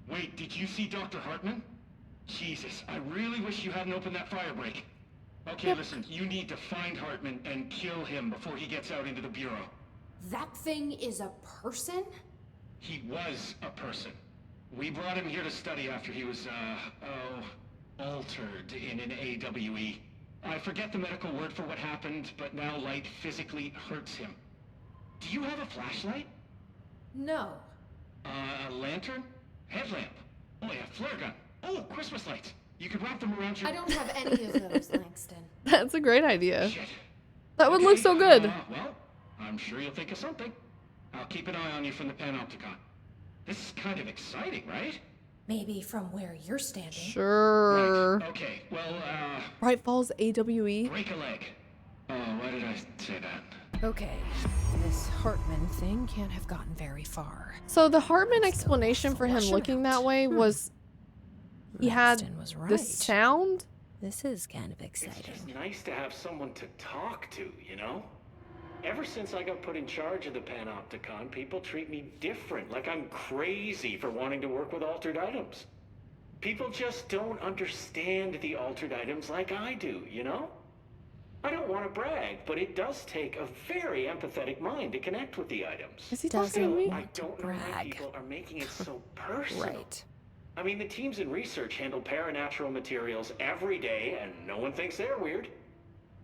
Wait, did you see Dr. Hartman? Jesus, I really wish you hadn't opened that fire break. Okay, listen, you need to find Hartman and kill him before he gets out into the Bureau. That thing is a person? He was a person. We brought him here to study after he was, altered in an AWE. I forget the medical word for what happened, but now light physically hurts him. Do you have a flashlight? No. A lantern? Headlamp? Oh yeah, flare gun. Oh, Christmas lights. You could wrap them around your... I don't have any of those, Langston. That's a great idea. Shit. That would look so good. Well, I'm sure you'll think of something. I'll keep an eye on you from the Panopticon. This is kind of exciting, right? Maybe from where you're standing. Sure. Right. Okay, well, Bright Falls AWE. break a leg. Oh, why did I say that? Okay. This Hartman thing can't have gotten very far. So the Hartman explanation for him looking that way was he had was right. the sound. This is kind of exciting. It's just nice to have someone to talk to, you know? Ever since I got put in charge of the Panopticon, people treat me different, like I'm crazy for wanting to work with altered items. People just don't understand the altered items like I do, you know? I don't want to brag, but it does take a very empathetic mind to connect with the items. Is he talking to me? I don't know why people are making it so personal. Right. I mean, the teams in research handle paranatural materials every day, and no one thinks they're weird.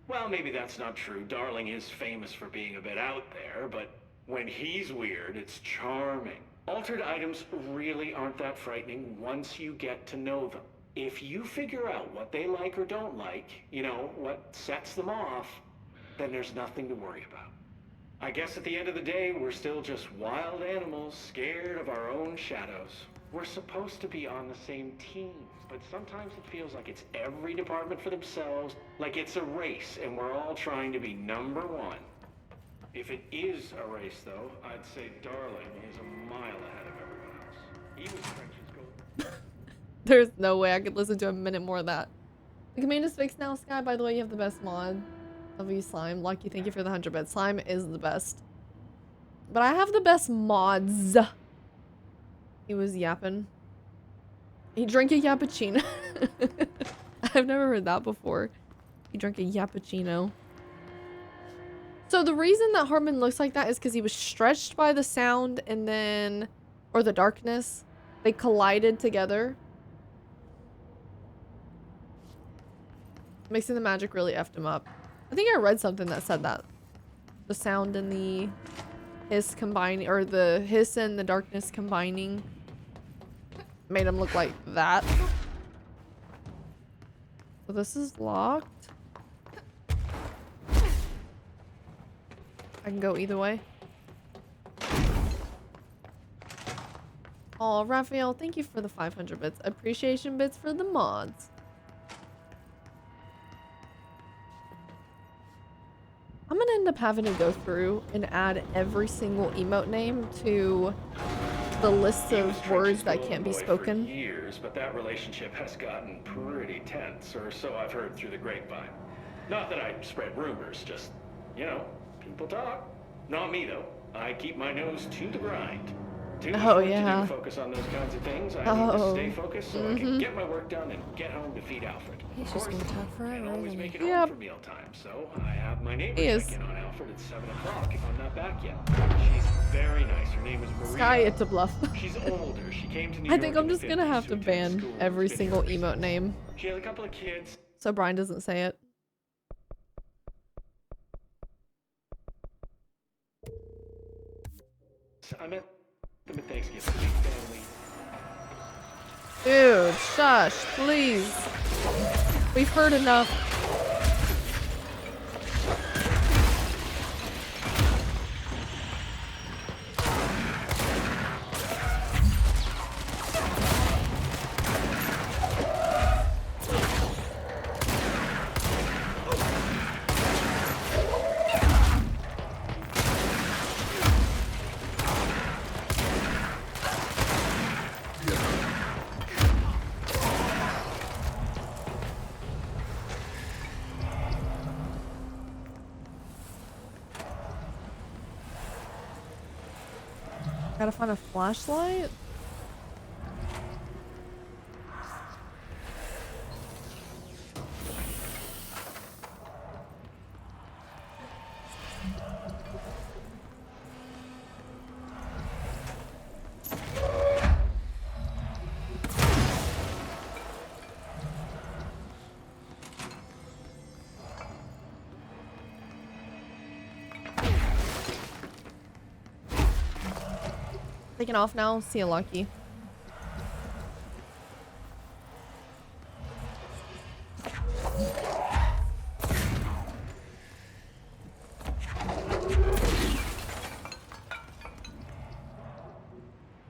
Well, maybe that's not true. Darling is famous for being a bit out there, but when he's weird, it's charming. Altered items really aren't that frightening once you get to know them. If you figure out what they like or don't like, you know, what sets them off, then there's nothing to worry about. I guess at the end of the day, we're still just wild animals scared of our own shadows. We're supposed to be on the same team, but sometimes it feels like it's every department for themselves, like it's a race and we're all trying to be number one. If it is a race, though, I'd say Darling is a mile ahead of everyone else. Even trenches go... There's no way I could listen to a minute more of that. The command is fixed now, Sky. By the way, you have the best mod. Love you, Slime. Lucky, thank you for the 100 bits. Slime is the best. But I have the best mods. He was yapping. He drank a yappuccino. I've never heard that before. He drank a yappuccino. So the reason that Hartman looks like that is because he was stretched by the sound and then, or the darkness. They collided together. Mixing the magic really effed him up. I think I read something that said that. The sound and the hiss combining, or the hiss and the darkness combining made him look like that. So this is locked. I can go either way. Oh, Raphael, thank you for the 500 bits. Appreciation bits for the mods. I'm gonna end up having to go through and add every single emote name to the list of words that can't be spoken. For years, but that relationship has gotten pretty tense, or so I've heard through the grapevine. Not that I spread rumors, just, you know, people talk. Not me, though. I keep my nose to the grind. Too much work to do, focus on those kinds of things. I need to stay focused so I can get my work done and get home to feed Alfred. He's just gonna talk forever. Always make it home for mealtime, so I have my neighbor check in on Alfred at 7 o'clock if I'm not back yet. She's very nice. Her name is Maria. Skyytea bluff. She's older. She came to New I York think I'm just gonna have to ban every single emote name. She has a couple of kids. So Brian doesn't say it. I met them at Thanksgiving. Family. Dude, shush, please. We've heard enough. Gotta find a flashlight? Taking off now. See you, Lucky.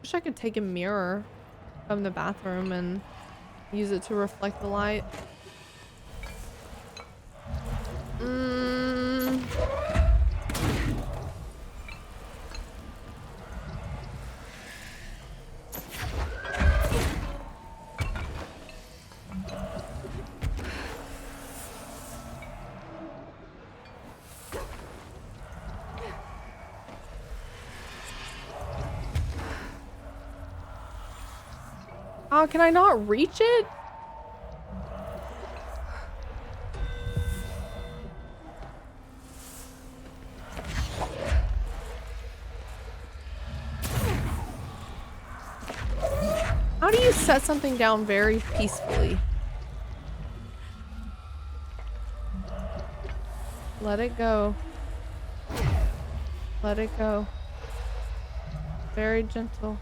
Wish I could take a mirror from the bathroom and use it to reflect the light. Oh, can I not reach it? How do you set something down very peacefully? Let it go. Let it go. Very gentle.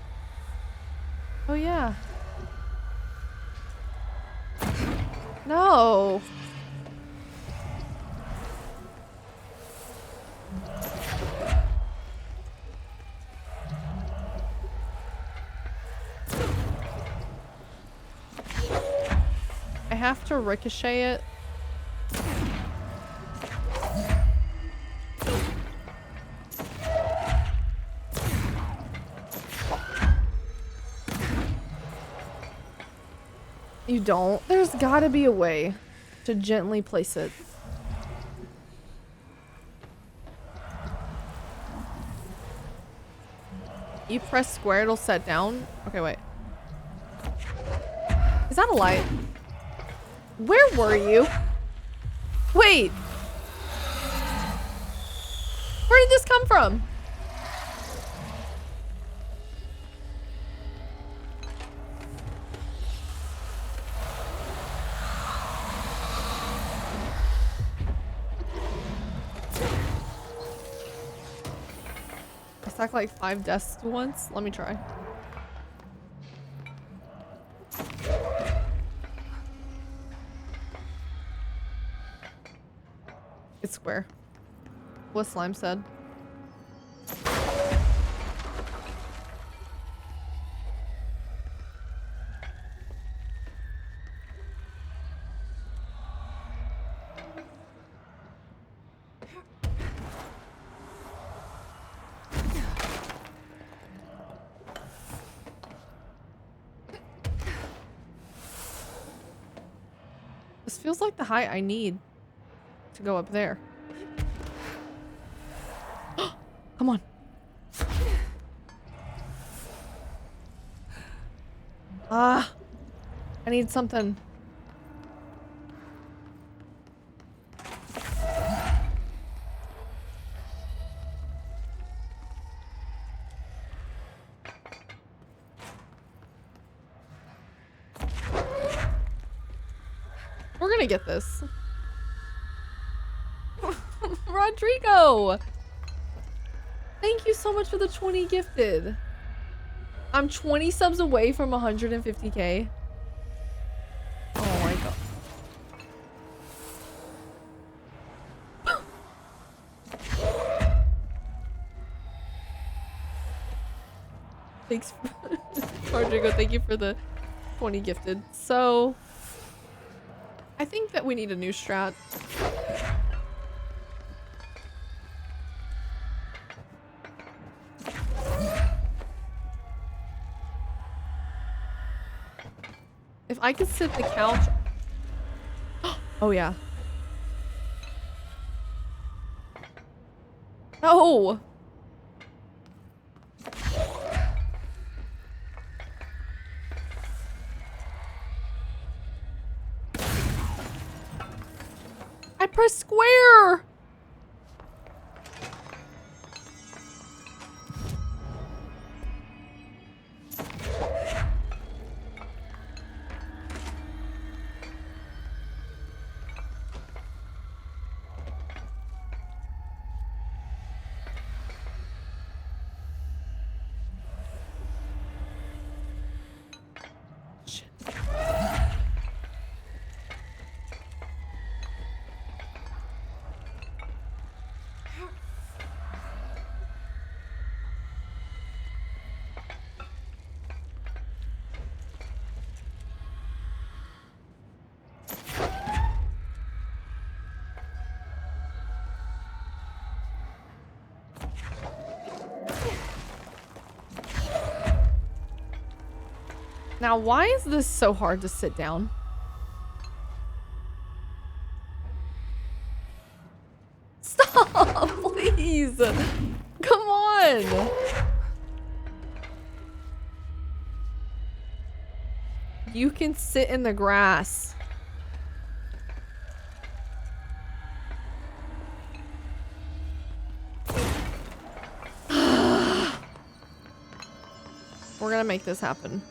Oh yeah. No. I have to ricochet it. You don't? There's gotta be a way to gently place it. You press square, it'll set down. Okay, wait. Is that a light? Where were you? Wait. Where did this come from? I stacked like 5 desks once. Let me try. It's square. What Slime said. This feels like the height I need to go up there. Come on. Ah, I need something. We're gonna get this. Rodrigo! Thank you so much for the 20 gifted. I'm 20 subs away from 150k. Oh my god. Thanks, Rodrigo. Thank you for the 20 gifted. So, I think that we need a new strat. If I could sit the couch. Oh yeah. No. I pressed square. Now, why is this so hard to sit down? Stop, please. Come on. You can sit in the grass. We're gonna make this happen.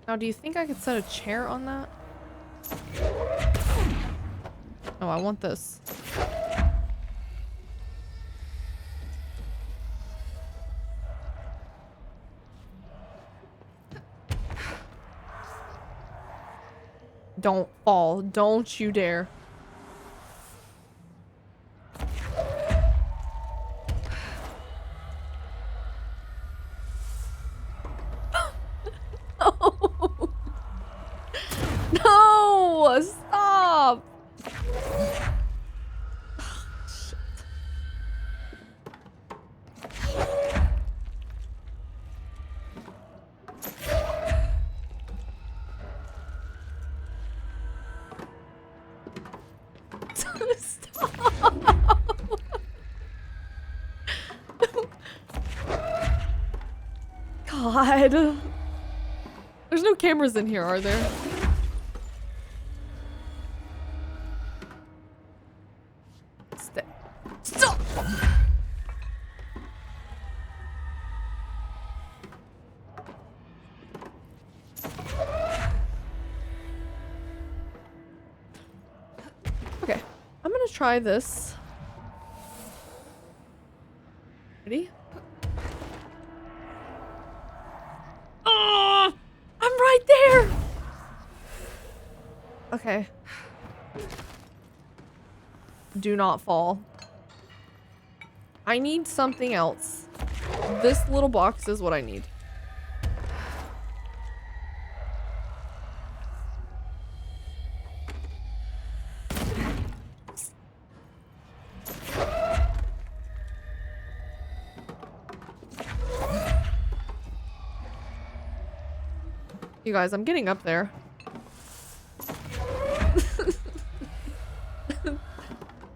Now, do you think I could set a chair on that? Oh, I want this. Don't fall. Don't you dare. No! No! Stop! God. There's no cameras in here, are there? Stop! Okay, I'm gonna try this. Ready? Oh, I'm right there. Okay. Do not fall. I need something else. This little box is what I need. You guys, I'm getting up there.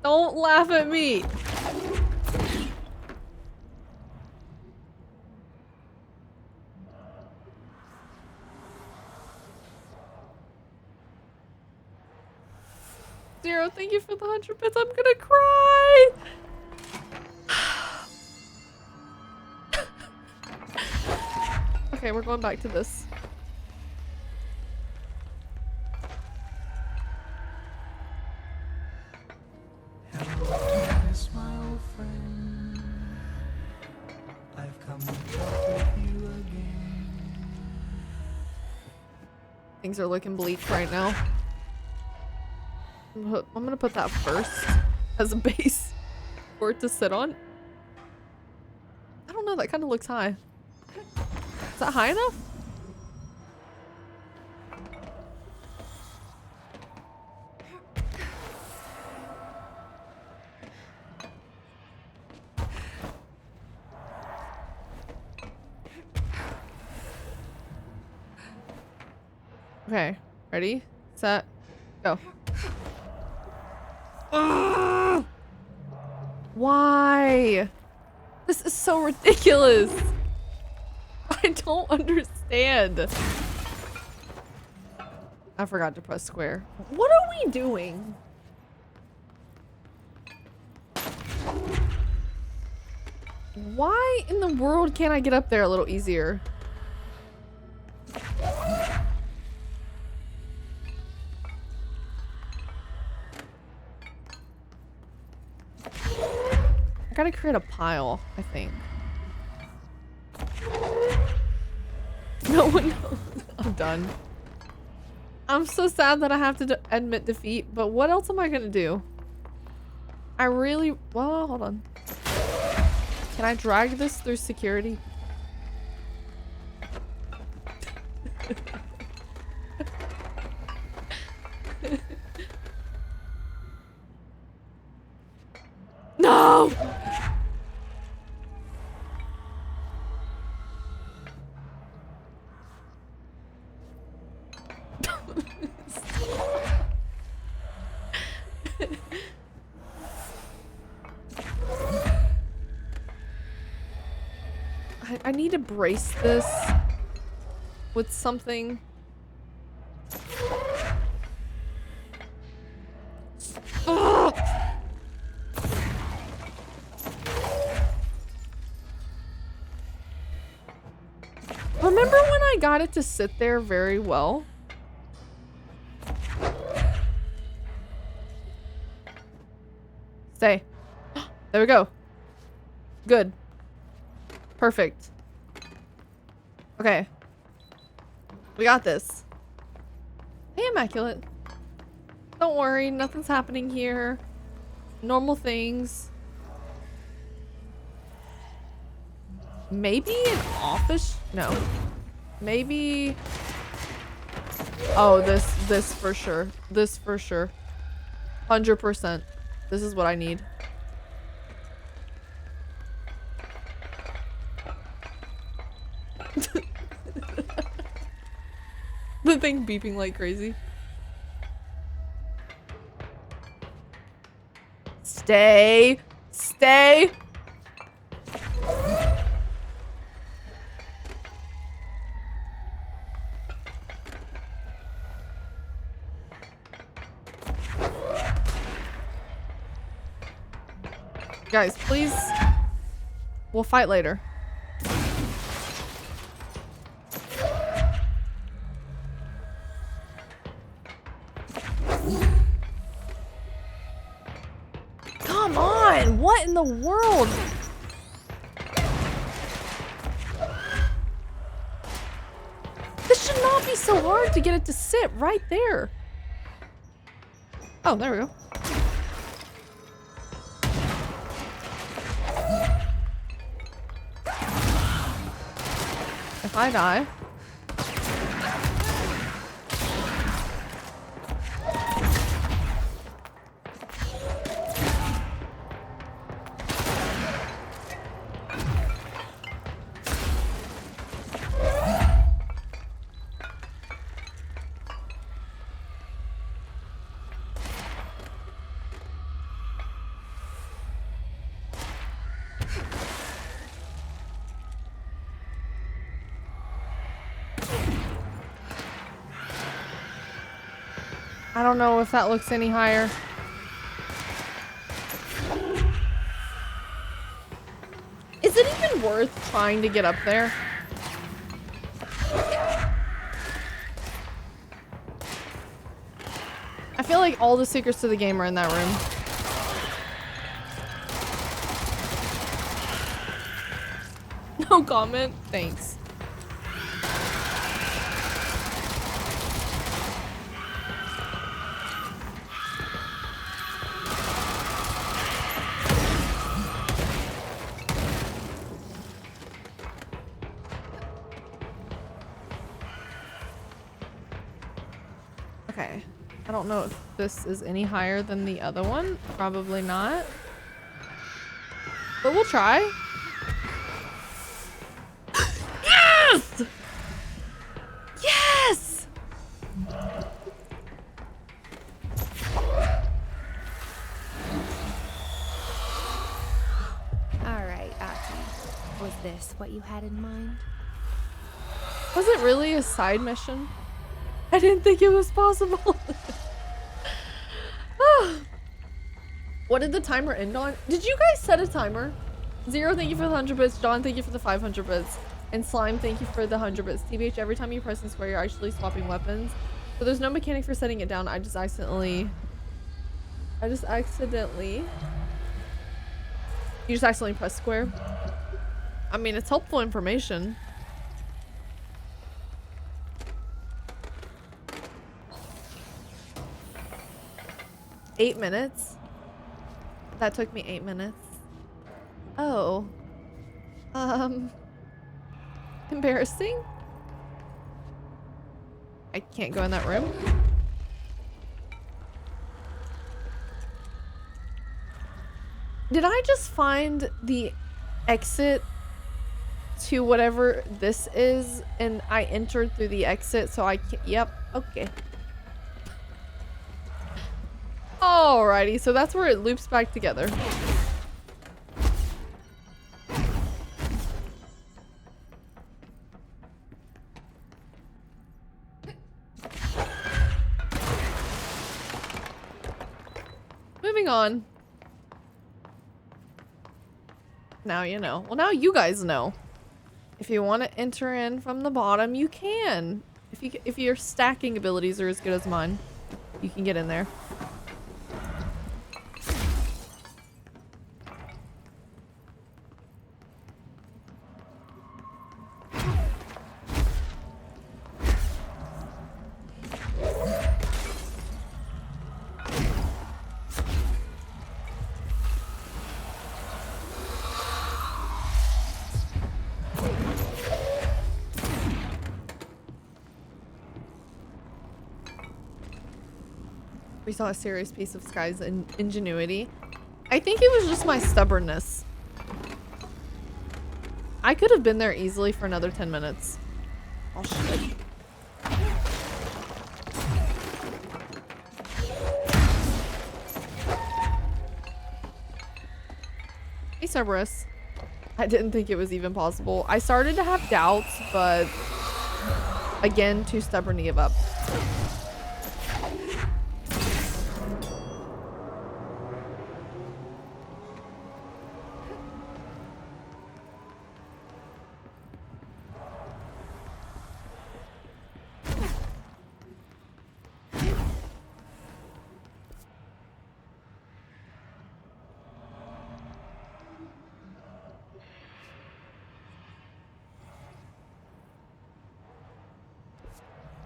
Don't laugh at me. Zero, thank you for the 100 bits. I'm gonna cry. Okay, we're going back to this. Things are looking bleak right now. I'm gonna put that first as a base for it to sit on. I don't know, that kind of looks high. Is that high enough? Okay, ready, set, go. Ugh! Why? This is so ridiculous. I don't understand. I forgot to press square. What are we doing? Why in the world can't I get up there a little easier? I gotta create a pile, I think. No one knows. I'm done. I'm so sad that I have to admit defeat, but what else am I gonna do? I really... Well, hold on. Can I drag this through security? No! I need to brace this with something. Ugh! Remember when I got it to sit there very well? Stay. There we go. Good. Perfect. Okay. We got this. Hey, Immaculate. Don't worry, nothing's happening here. Normal things. Maybe an office? No. Maybe... Oh, this for sure. This for sure. 100%. This is what I need. The thing beeping like crazy. Stay. Stay. Guys, please. We'll fight later. Come on! What in the world? This should not be so hard to get it to sit right there. Oh, there we go. If I die... I don't know if that looks any higher. Is it even worth trying to get up there? I feel like all the secrets to the game are in that room. No comment. Thanks. Okay, I don't know if this is any higher than the other one. Probably not. But we'll try. Yes! Yes! Alright, Aki. Was this what you had in mind? Was it really a side mission? I didn't think it was possible. What did the timer end on? Did you guys set a timer? Zero, thank you for the 100 bits. John, thank you for the 500 bits. And Slime, thank you for the 100 bits. TBH, every time you press and square, you're actually swapping weapons. So there's no mechanic for setting it down. I just accidentally... You just accidentally press square. I mean, it's helpful information. Eight minutes? That took me 8 minutes. Oh. Embarrassing? I can't go in that room. Did I just find the exit to whatever this is and I entered through the exit so I can't... Yep. Okay. Alrighty, so that's where it loops back together. Moving on. Now you know. Well, now you guys know. If you want to enter in from the bottom, you can. If your stacking abilities are as good as mine, you can get in there. saw a serious piece of Skye's ingenuity. I think it was just my stubbornness. I could have been there easily for another 10 minutes. Oh shit. Hey Cerberus. I didn't think it was even possible. I started to have doubts, but again, too stubborn to give up.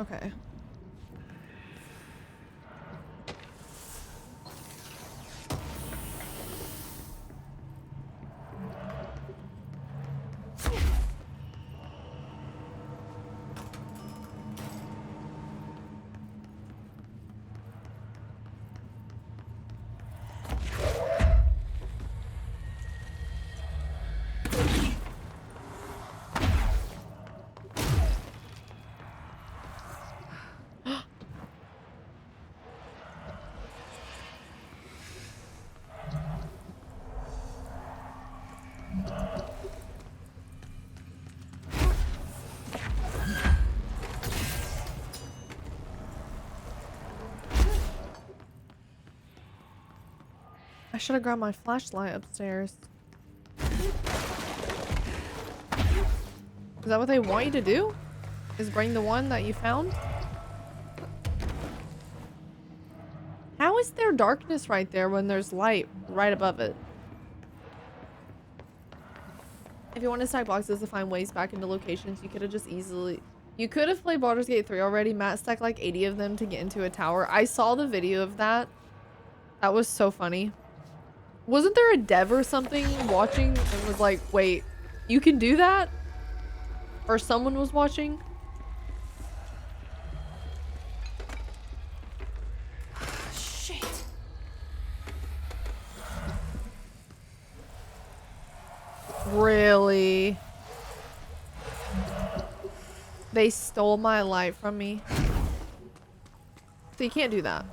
Okay. I should have grabbed my flashlight upstairs. Is that what they want you to do? Is bring the one that you found? How is there darkness right there when there's light right above it? If you want to stack boxes to find ways back into locations, you could have just easily... You could have played Baldur's Gate 3 already. Matt stacked like 80 of them to get into a tower. I saw the video of that. That was so funny. Wasn't there a dev or something watching and was like, wait, you can do that? Or someone was watching? Shit. Really? They stole my light from me. So you can't do that.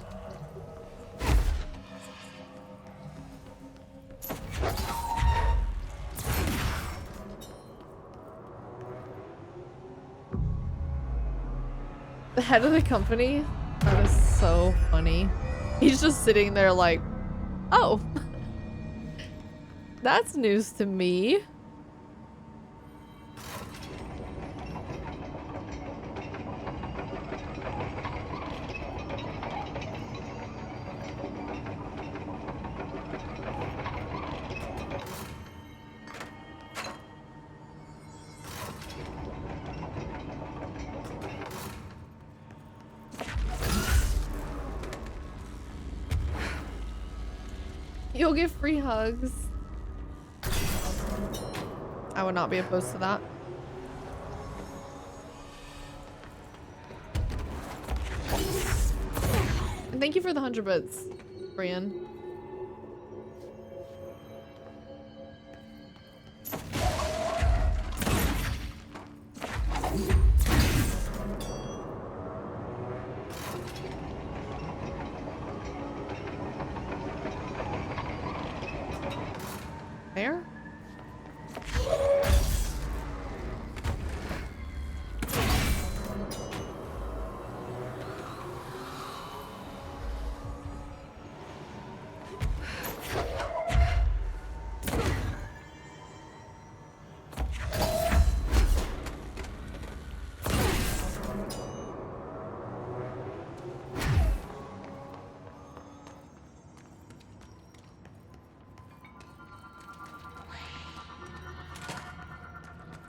The head of the company? That is so funny. He's just sitting there like, oh, that's news to me. You'll get free hugs. I would not be opposed to that. And thank you for the 100 bits, Brian. There?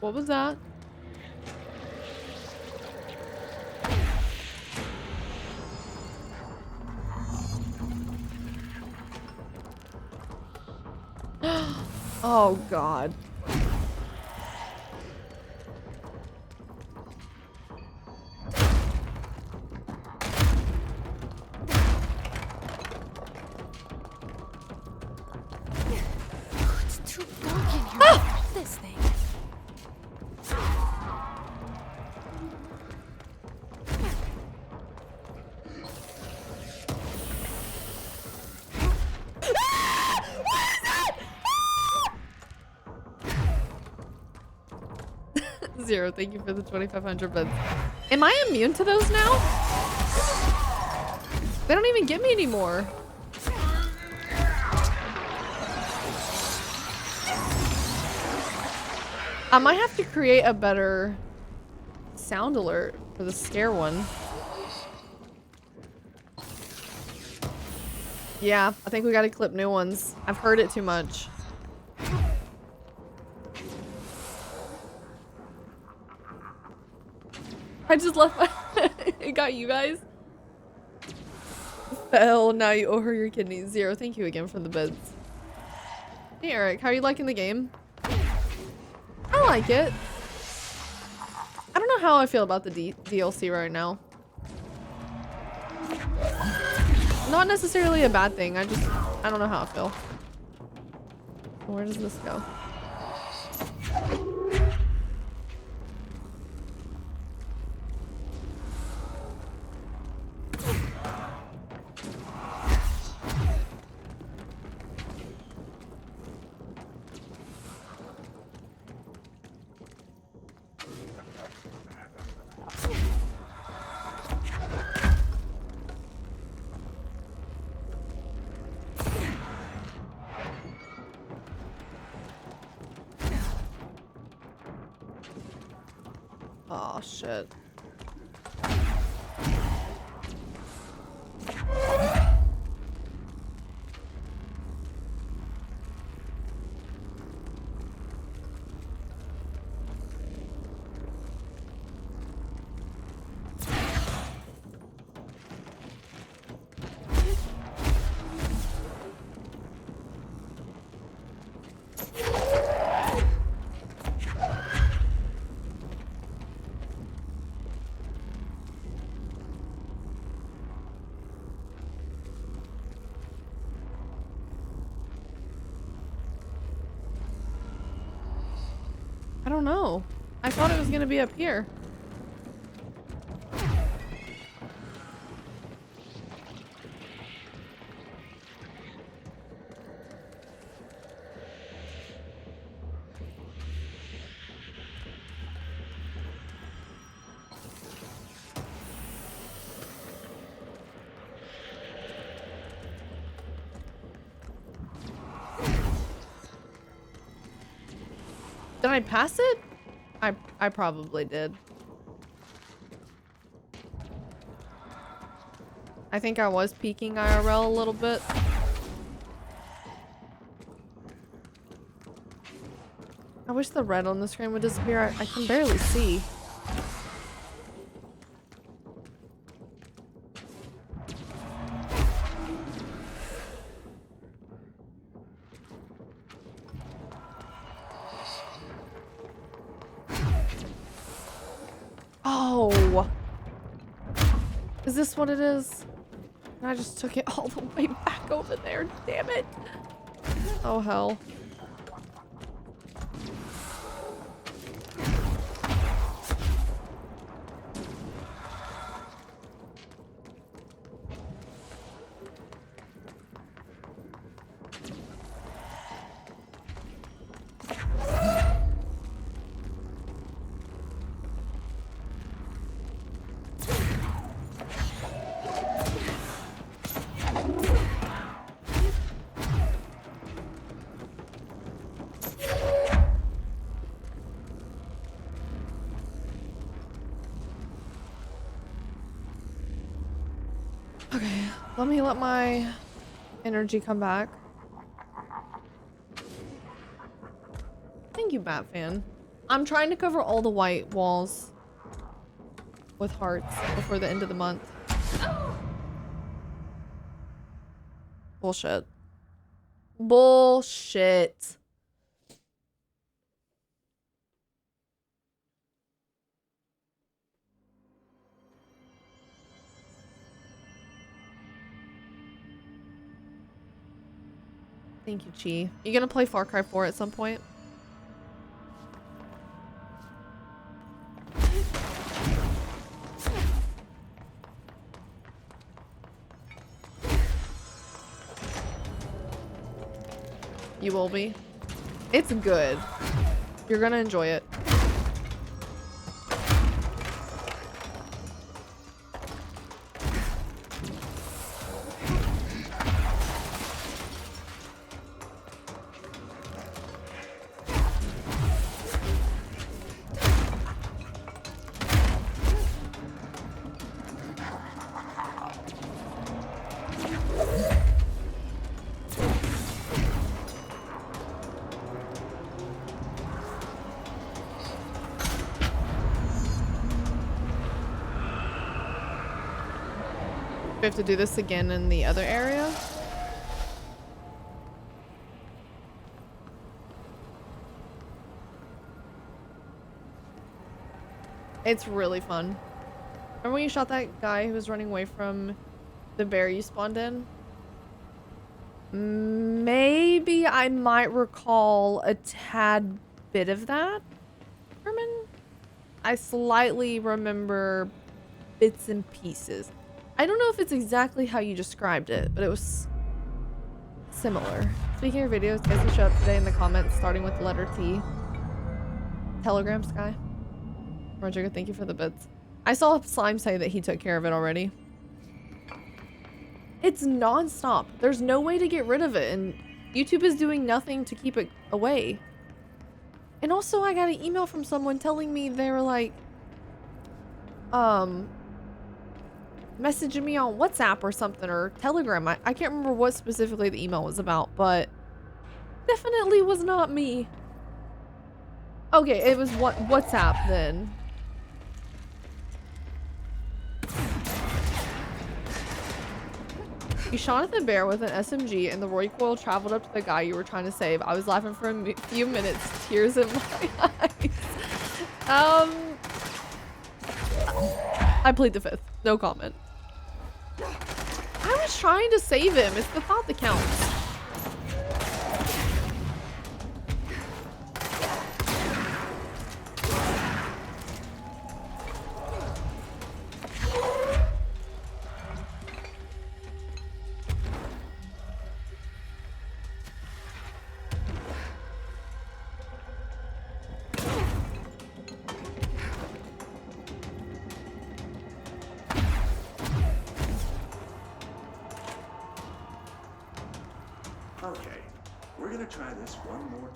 What was that? Oh God. true gunk in here. Ah! This thing. Zero, thank you for the 2,500 bits. Am I immune to those now? They don't even get me anymore. I might have to create a better sound alert for the scare one. Yeah, I think we gotta clip new ones. I've heard it too much. I just left my it got you guys. Fell, now you owe her your kidneys. Zero, thank you again for the bids. Hey Eric, how are you liking the game? I like it. I don't know how I feel about the DLC right now. Not necessarily a bad thing, I don't know how I feel. Where does this go? Oh shit. I don't know. I thought it was gonna be up here. Did I pass it? I probably did. I think I was peeking IRL a little bit. I wish the red on the screen would disappear. I can barely see. Oh. Is this what it is? And I just took it all the way back over there. Damn it. Oh, hell. Okay, let me let my energy come back. Thank you, Batfan. I'm trying to cover all the white walls with hearts before the end of the month. Bullshit. Bullshit. Thank you, Chi. You gonna play Far Cry 4 at some point? You will be. It's good. You're gonna enjoy it. We have to do this again in the other area. It's really fun. Remember when you shot that guy who was running away from the bear you spawned in? Maybe I might recall a tad bit of that, Herman? I slightly remember bits and pieces. I don't know if it's exactly how you described it, but it was similar. Speaking of videos, guys who show up today in the comments, starting with the letter T. Telegram Sky. Roger, thank you for the bits. I saw Slime say that he took care of it already. It's non-stop. There's no way to get rid of it, and YouTube is doing nothing to keep it away. And also, I got an email from someone telling me they were like, messaging me on WhatsApp or something, or Telegram. I can't remember what specifically the email was about, but definitely was not me. Okay, it was WhatsApp then. You shot at the bear with an SMG and the recoil traveled up to the guy you were trying to save. I was laughing for a few minutes, tears in my eyes. I plead the fifth. No comment. I was trying to save him. It's the thought that counts.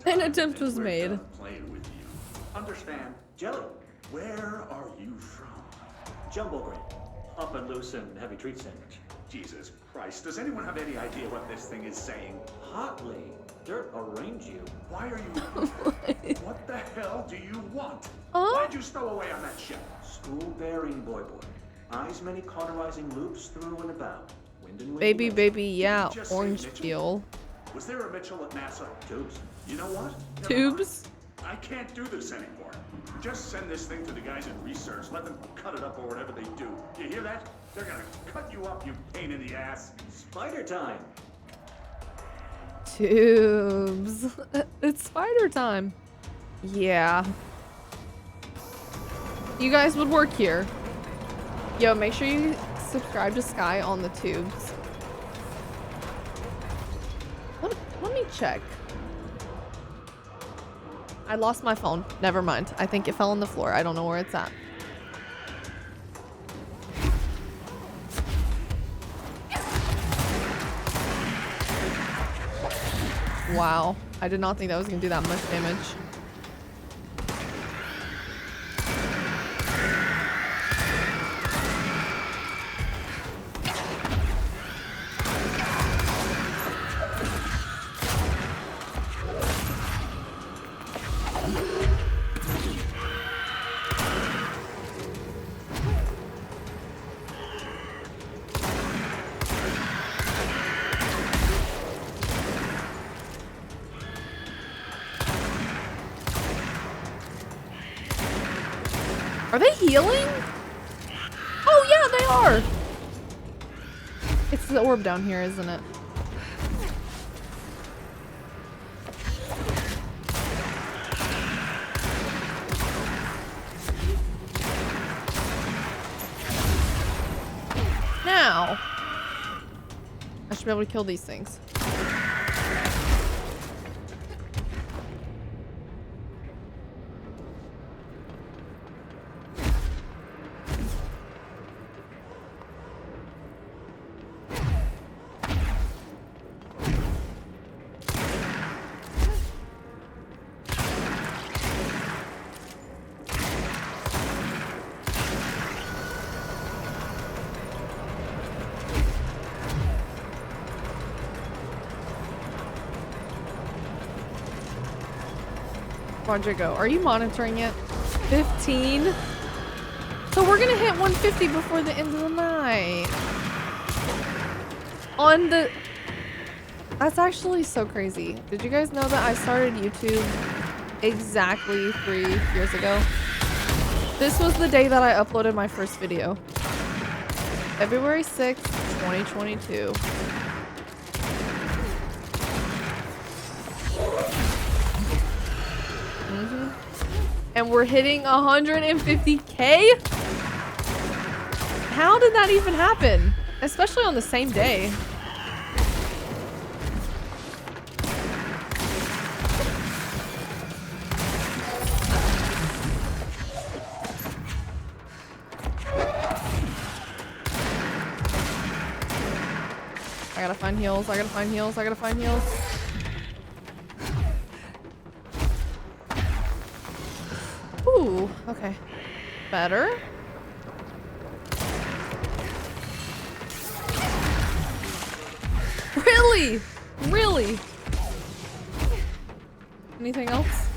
An attempt was made. Playing with you. Understand. Jelly. Where are you from? Jumbo grape. Up and loose and heavy treat sandwich. Jesus Christ, does anyone have any idea what this thing is saying? Hotly. Dirt arrange you. Why are you... What the hell do you want? Why'd you stow away on that ship? School bearing, boy. Eyes many cauterizing loops through and about. Wind and Baby, baby, yeah. Orange peel. Was there a Mitchell at NASA? Tubes. You know what? Tubes? I can't do this anymore. Just send this thing to the guys in research. Let them cut it up or whatever they do. You hear that? They're gonna cut you up, you pain in the ass. Spider time. Tubes. It's spider time. Yeah. You guys would work here. Yo, make sure you subscribe to Sky on the tubes. Let me check. I lost my phone. Never mind. I think it fell on the floor. I don't know where it's at. Wow. I did not think that was going to do that much damage. Are they healing? Oh yeah, they are. It's the orb down here, isn't it? Ow. I should be able to kill these things. Rodrigo, are you monitoring it? 15? So we're gonna hit 150 before the end of the night. On the... That's actually so crazy. Did you guys know that I started YouTube exactly 3 years ago? This was the day that I uploaded my first video. February 6th, 2022. And we're hitting 150K? How did that even happen? Especially on the same day. I gotta find heals, I gotta find heals, I gotta find heals. Ooh, okay. Better. Really? Really? Anything else?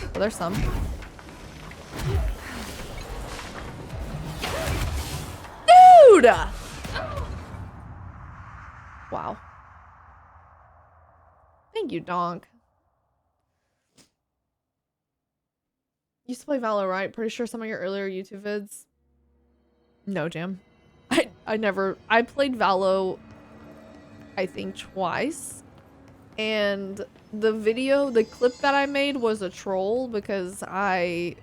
Oh, there's some. Dude! Wow. Thank you, Donk. Used to play Valor, right? Pretty sure some of your earlier YouTube vids. No, Jam. I played Valo, I think twice. And the clip that I made was a troll because I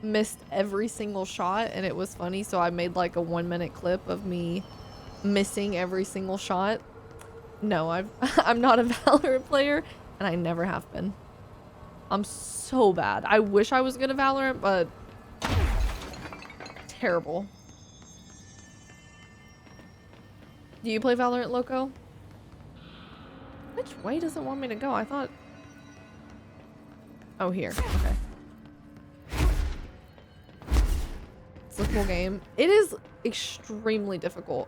missed every single shot and it was funny. So I made like a 1-minute clip of me missing every single shot. No, I'm not a Valorant player and I never have been. I'm so bad. I wish I was good at Valorant, but terrible. Do you play Valorant, Loco? Which way does it want me to go? I thought... Oh, here. Okay. It's a cool game. It is extremely difficult.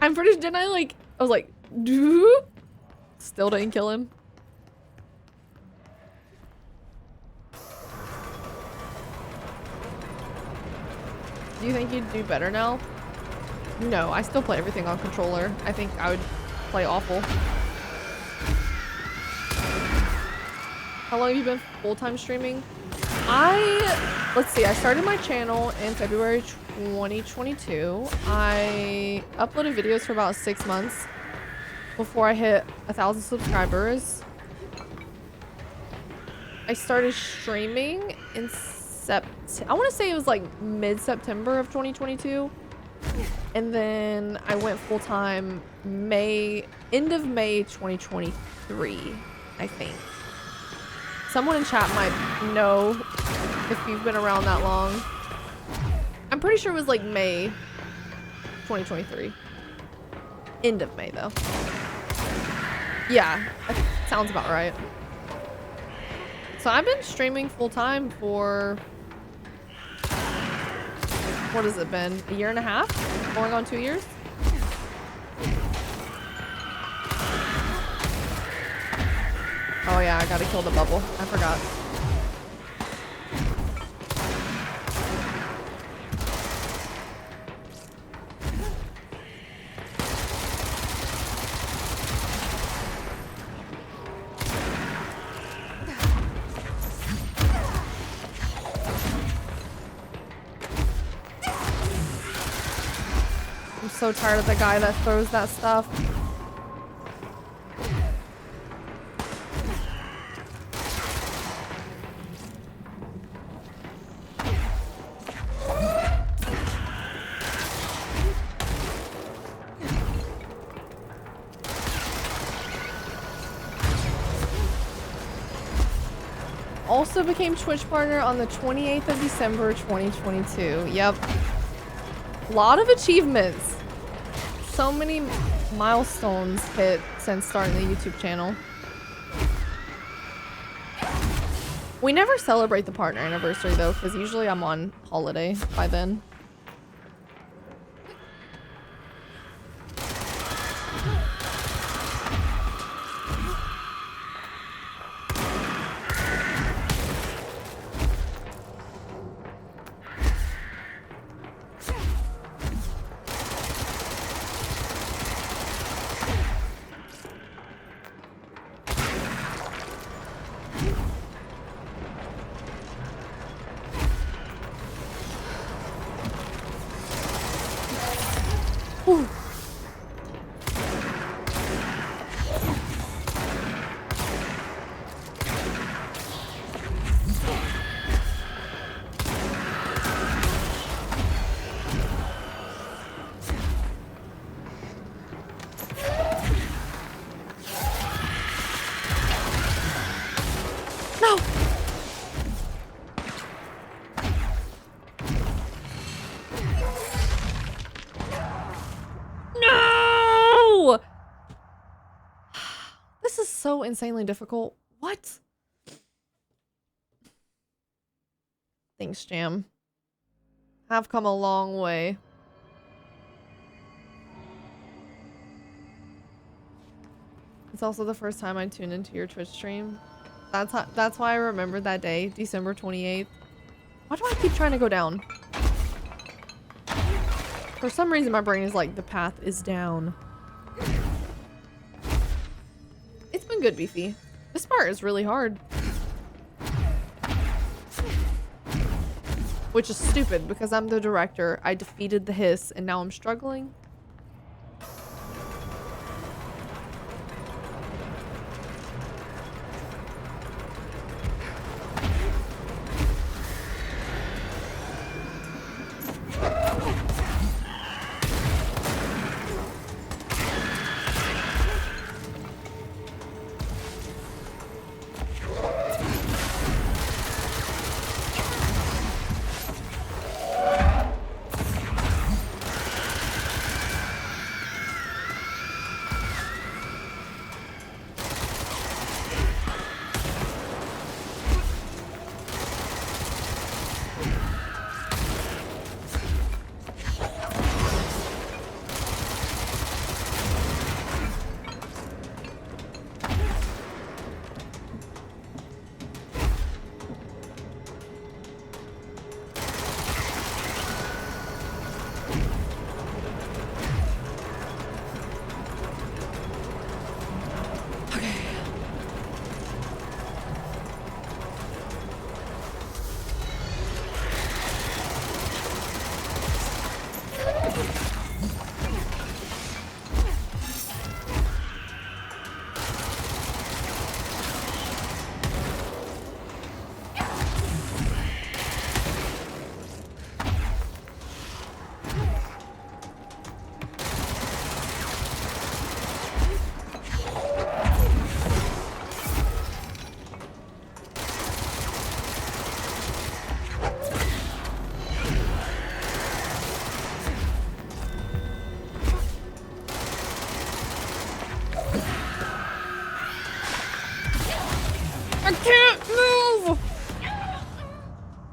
I'm pretty sure, didn't I like... I was like... Doo? Still didn't kill him. Do you think you'd do better now? No, I still play everything on controller. I think I would play awful. How long have you been full-time streaming? Let's see, I started my channel in February 2022. I uploaded videos for about 6 months before I hit 1,000 subscribers. I started streaming in I want to say it was like mid-September of 2022. And then I went full-time end of May 2023, I think. Someone in chat might know if you've been around that long. I'm pretty sure it was like May 2023. End of May though. Yeah, that sounds about right. So I've been streaming full-time for, what has it been? A year and a half? Going on 2 years? Oh yeah, I gotta kill the bubble. I forgot. I'm so tired of the guy that throws that stuff. also became Twitch partner on the 28th of December 2022. Yep. A lot of achievements. So many milestones hit since starting the YouTube channel. We never celebrate the partner anniversary though, because usually I'm on holiday by then. Whew. No! No! This is so insanely difficult. What? Thanks, Jam. Have come a long way. It's also the first time I tuned into your Twitch stream. That's why I remember that day, December 28th. Why do I keep trying to go down? For some reason, my brain is like, the path is down. It's been good, Beefy. This part is really hard. Which is stupid, because I'm the director. I defeated the hiss, and now I'm struggling.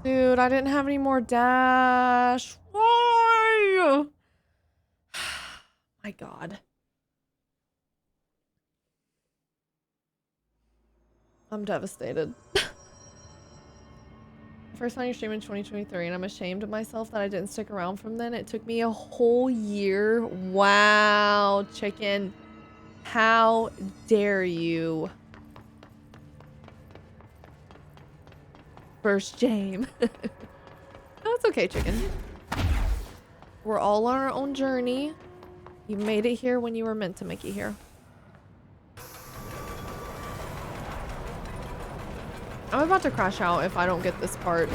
Dude, I didn't have any more dash. Why? My God. I'm devastated. First time you streamed in 2023, and I'm ashamed of myself that I didn't stick around from then. It took me a whole year. Wow, chicken. How dare you? First James. No, it's okay, chicken. We're all on our own journey. You made it here when you were meant to make it here. I'm about to crash out if I don't get this part.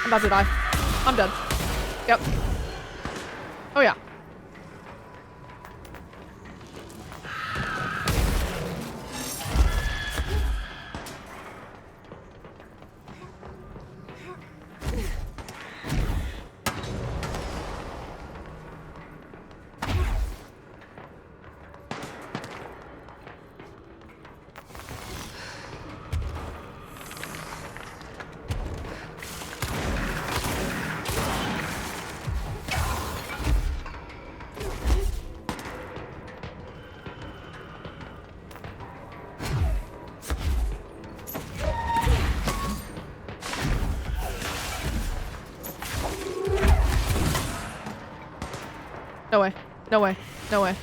I'm about to die. I'm dead. Yep. Oh yeah. No way. No way. No way.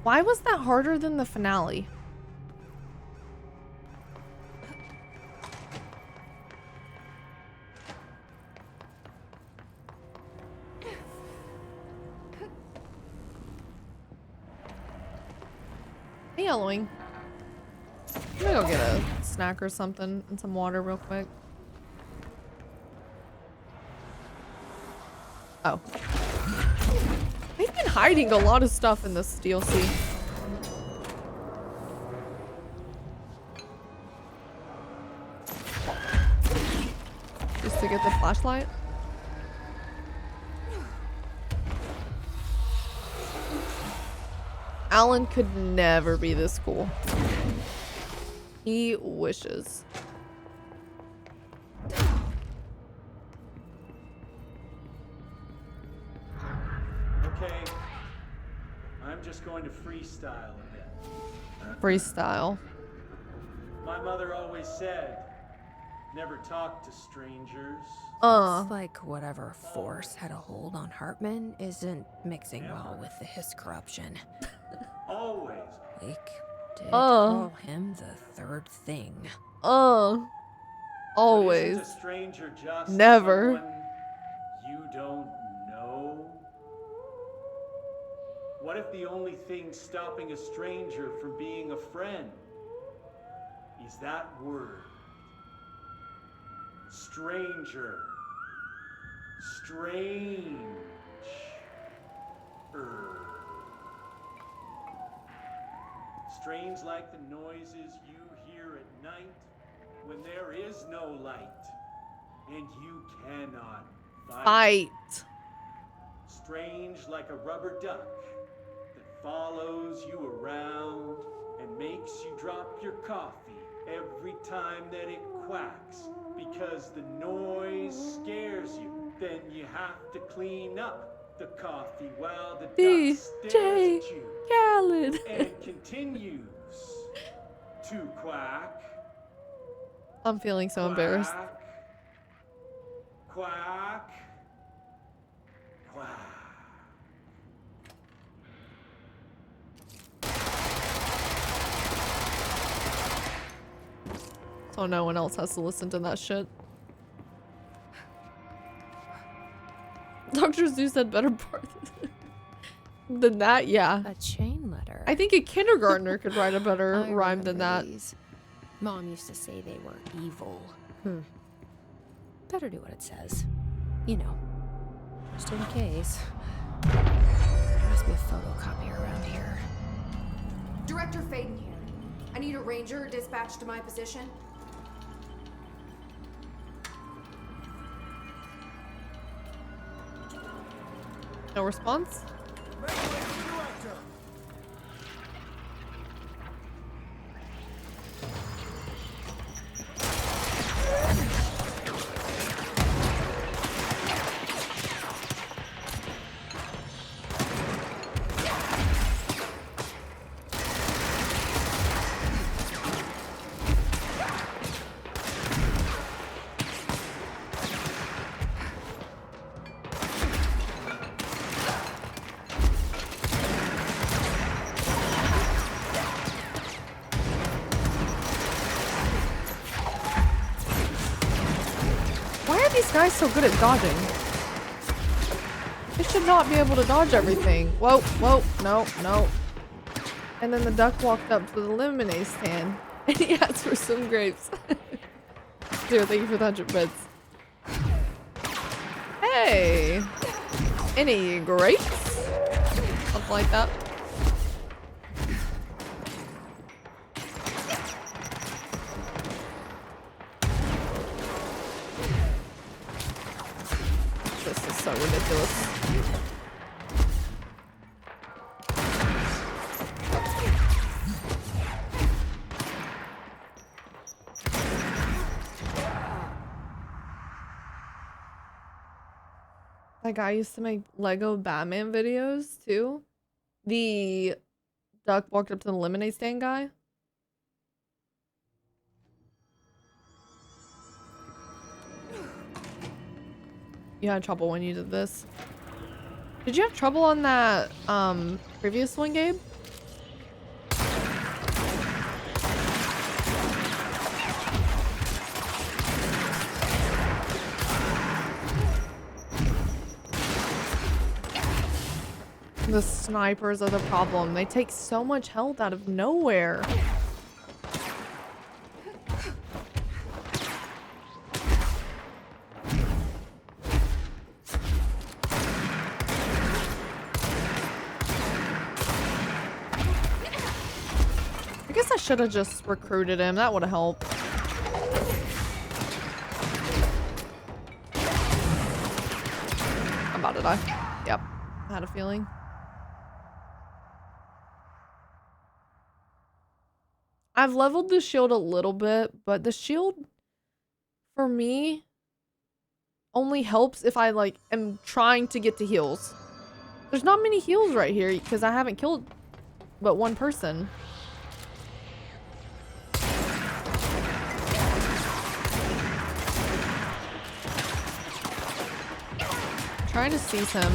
Why was that harder than the finale? Hey, yellowing. I'm gonna go get a snack or something and some water real quick. Oh. They've been hiding a lot of stuff in this DLC. Just to get the flashlight. Alan could never be this cool. He wishes. Okay, I'm just going to freestyle a bit. Freestyle. My mother always said, never talk to strangers. Looks like whatever force had a hold on Hartman isn't mixing well with his corruption. Always. Like, did call him the third thing. Always. But isn't a stranger just Never. someone you don't know? What if the only thing stopping a stranger from being a friend is that word? Stranger. Strange. Strange like the noises you hear at night when there is no light and you cannot fight. Strange like a rubber duck that follows you around and makes you drop your coffee every time that it quacks because the noise scares you. Then you have to clean up the coffee while the duck stares at you Khaled. and continues to quack. I'm feeling so embarrassed. Quack. Quack. So no one else has to listen to that shit. Dr. Zeus said better part than that, yeah. A chain letter. I think a kindergartner could write a better rhyme than that. Mom used to say they were evil. Better do what it says. You know, just in case. There must be a photocopier around here. Director Faden here. I need a ranger dispatched to my position. No response? guy's so good at dodging. It should not be able to dodge everything. Whoa, whoa, no, no. And then the duck walked up to the lemonade stand and he asked for some grapes. Dude, thank you for the 100 bits. Hey! Any grapes? Something like that. This is so ridiculous. That guy used to make Lego Batman videos too. The duck walked up to the lemonade stand guy. You had trouble when you did this. Did you have trouble on that previous one, Gabe? The snipers are the problem. They take so much health out of nowhere. I guess I should have just recruited him. That would have helped. I'm about to die. Yep. I had a feeling. I've leveled the shield a little bit, but the shield for me only helps if I like am trying to get to heals. There's not many heals right here because I haven't killed but one person. I'm trying to seize him.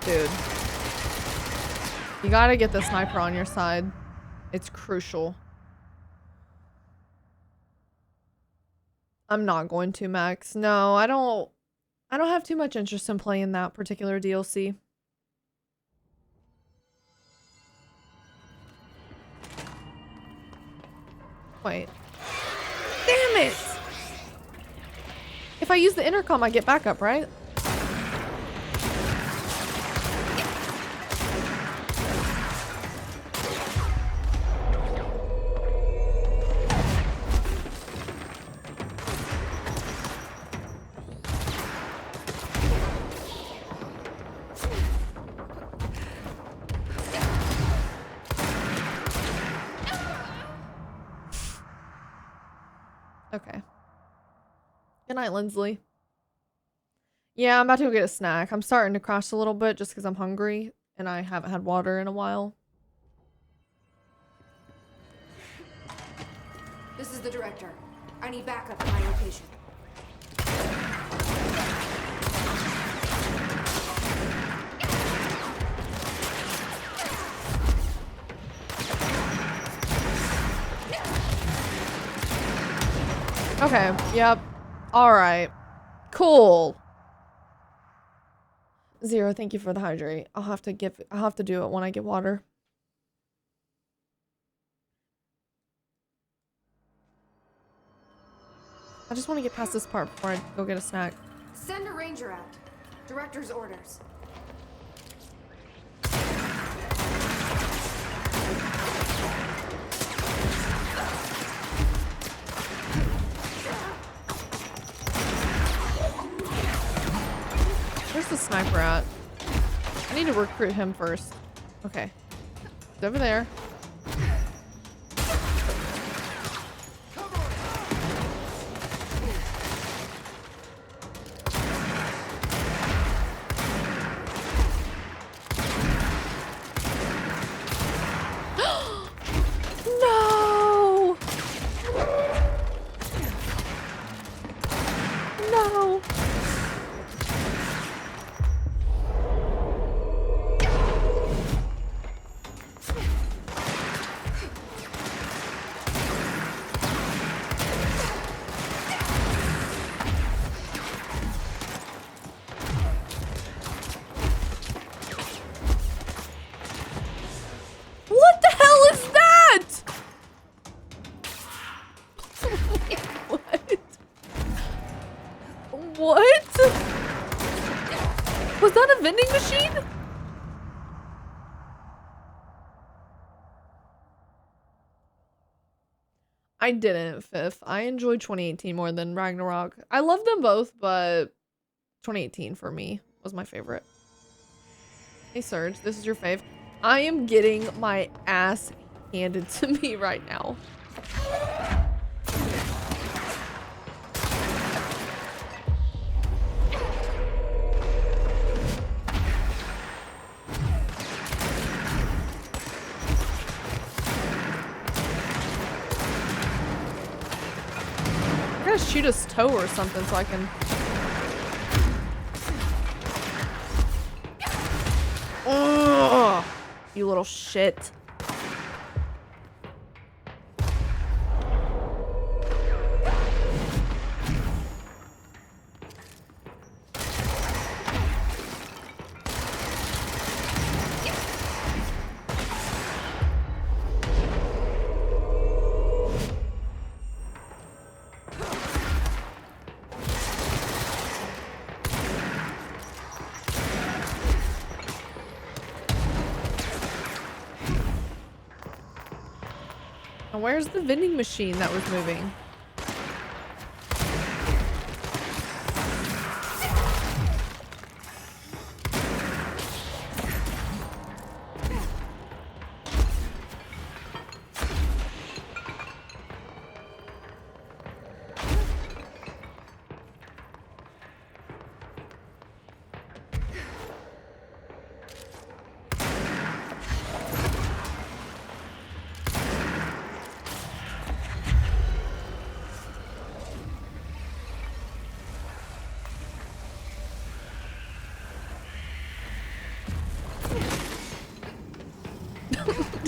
Dude. You gotta get the sniper on your side. It's crucial. I'm not going to, Max. No, I don't have too much interest in playing that particular DLC. Wait. Damn it! If I use the intercom, I get backup, right? Okay. Good night, Lindsley. Yeah, I'm about to go get a snack. I'm starting to crash a little bit just because I'm hungry and I haven't had water in a while. This is the director. I need backup at my location. Okay, yep. Alright. Cool. Zero, thank you for the hydrate. I'll have to do it when I get water. I just want to get past this part before I go get a snack. Send a ranger out. Director's orders. Where's the sniper at? I need to recruit him first. Okay. It's over there. No! No. What the hell is that? What? What? Was that a vending machine? I didn't, Fifth. I enjoyed 2018 more than Ragnarok. I love them both, but 2018 for me was my favorite. Hey, Surge, this is your fave. I am getting my ass handed to me right now. I gotta shoot his toe or something so I can... Ugh, you little shit. Now where's the vending machine that was moving?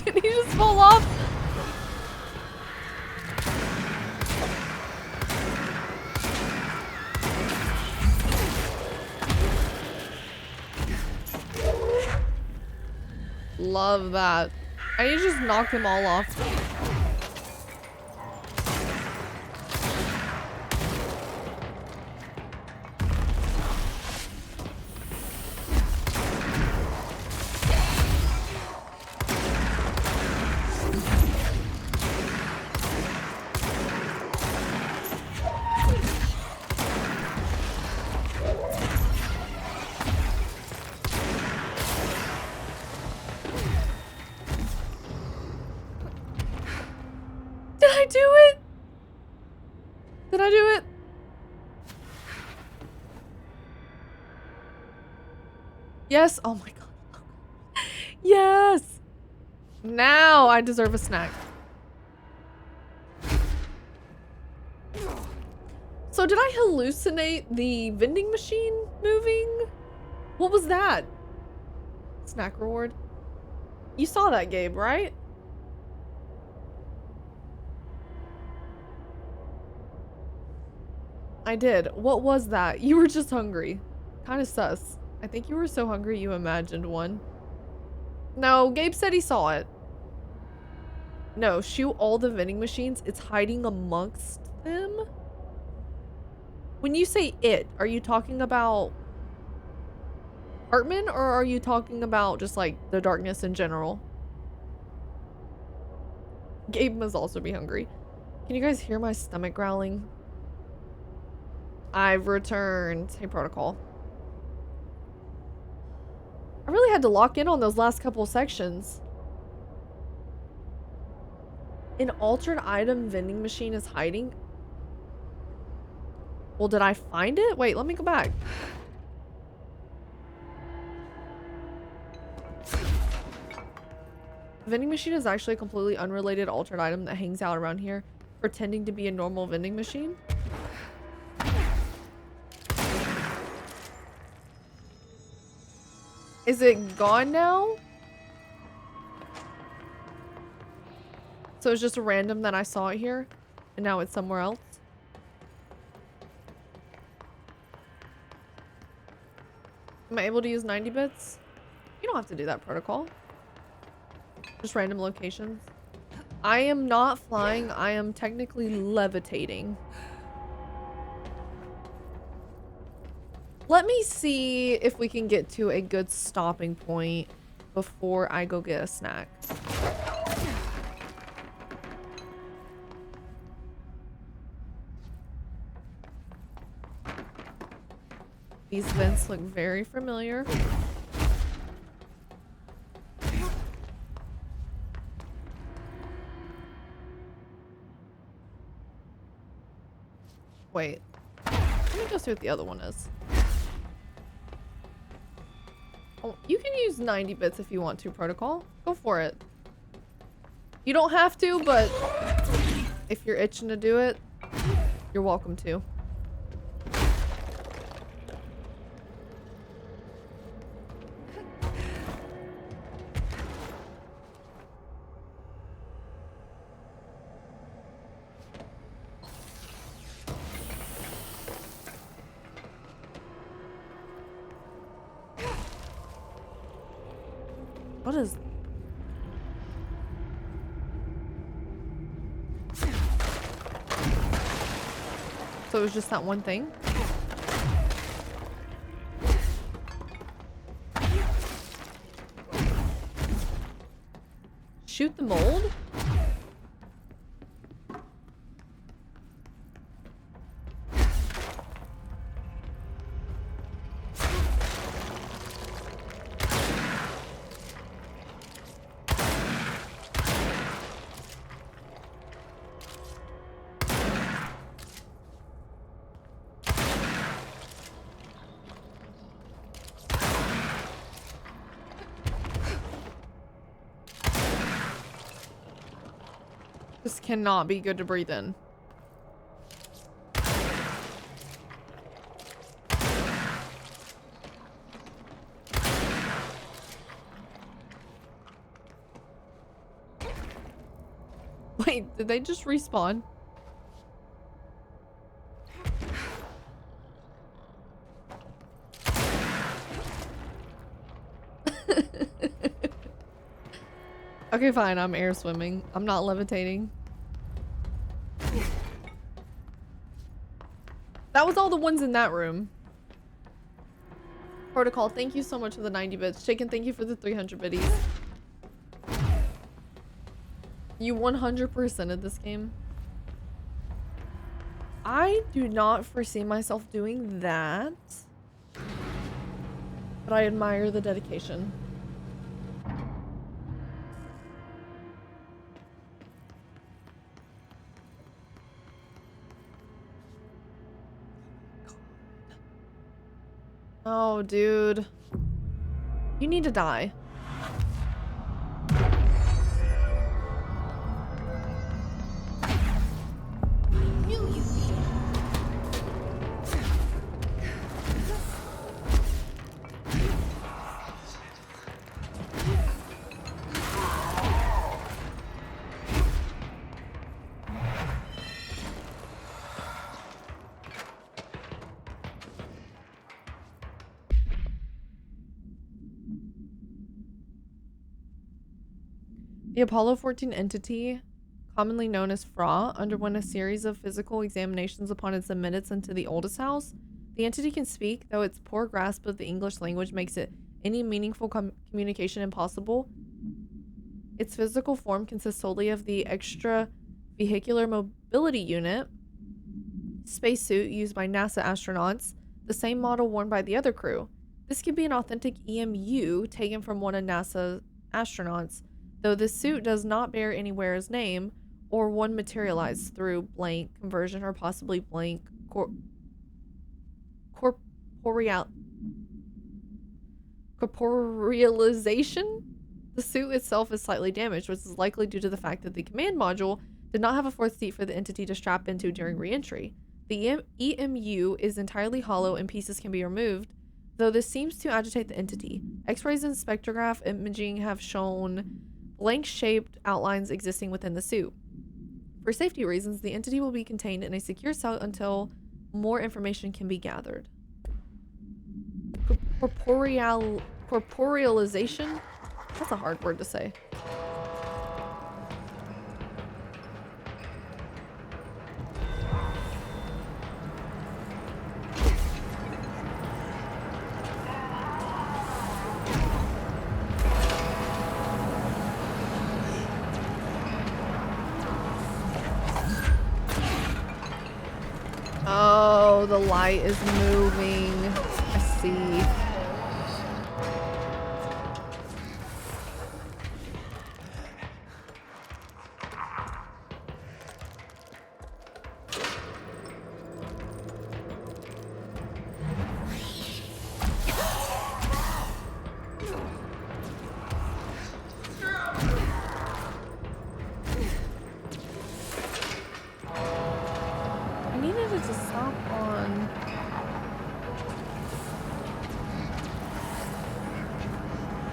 Did he just fall off? Love that. I need to just knock them all off. Did I do it? Did I do it? Yes. Oh my god. Yes. Now I deserve a snack. So did I hallucinate the vending machine moving? What was that? Snack reward. You saw that, Gabe, right? I did. What was that? You were just hungry. Kind of sus. I think you were so hungry you imagined one. No, Gabe said he saw it. No, shoot all the vending machines. It's hiding amongst them. When you say it, are you talking about Hartman or are you talking about just like the darkness in general? Gabe must also be hungry. Can you guys hear my stomach growling? I've returned. Hey, Protocol. I really had to lock in on those last couple sections. An altered item vending machine is hiding. Well, did I find it? Wait, let me go back. Vending machine is actually a completely unrelated altered item that hangs out around here, pretending to be a normal vending machine. Is it gone now? So it's just random that I saw it here, and now it's somewhere else? Am I able to use 90 bits? You don't have to do that, protocol. Just random locations. I am not flying. I am technically levitating. Let me see if we can get to a good stopping point before I go get a snack. These vents look very familiar. Wait. Let me go see what the other one is. Oh, you can use 90 bits if you want to, protocol. Go for it. You don't have to, but if you're itching to do it, you're welcome to. What is... So it was just that one thing? Shoot the mold? This cannot be good to breathe in. Wait, did they just respawn? Okay, fine. I'm air swimming. I'm not levitating. That was all the ones in that room. Protocol, thank you so much for the 90 bits. Chicken, thank you for the 300 biddies. You 100%ed this game. I do not foresee myself doing that. But I admire the dedication. Oh, dude. You need to die. The Apollo 14 entity, commonly known as FRA, underwent a series of physical examinations upon its admittance into the oldest house. The entity can speak, though its poor grasp of the English language makes it any meaningful communication impossible. Its physical form consists solely of the extravehicular mobility unit, spacesuit used by NASA astronauts, the same model worn by the other crew. This could be an authentic EMU taken from one of NASA's astronauts, though this suit does not bear any wearer's name, or one materialized through blank conversion or possibly blank corporealization. The suit itself is slightly damaged, which is likely due to the fact that the command module did not have a fourth seat for the entity to strap into during re-entry. The EMU is entirely hollow and pieces can be removed, though this seems to agitate the entity. X-rays and spectrograph imaging have shown blank-shaped outlines existing within the suit. For safety reasons, the entity will be contained in a secure cell until more information can be gathered. Corporealization? That's a hard word to say. Oh, the light is moving. I see.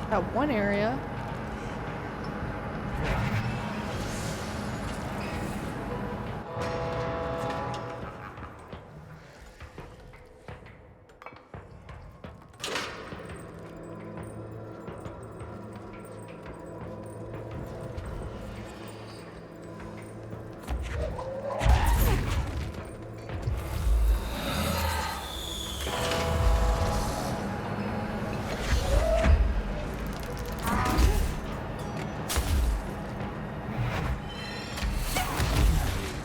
That one area.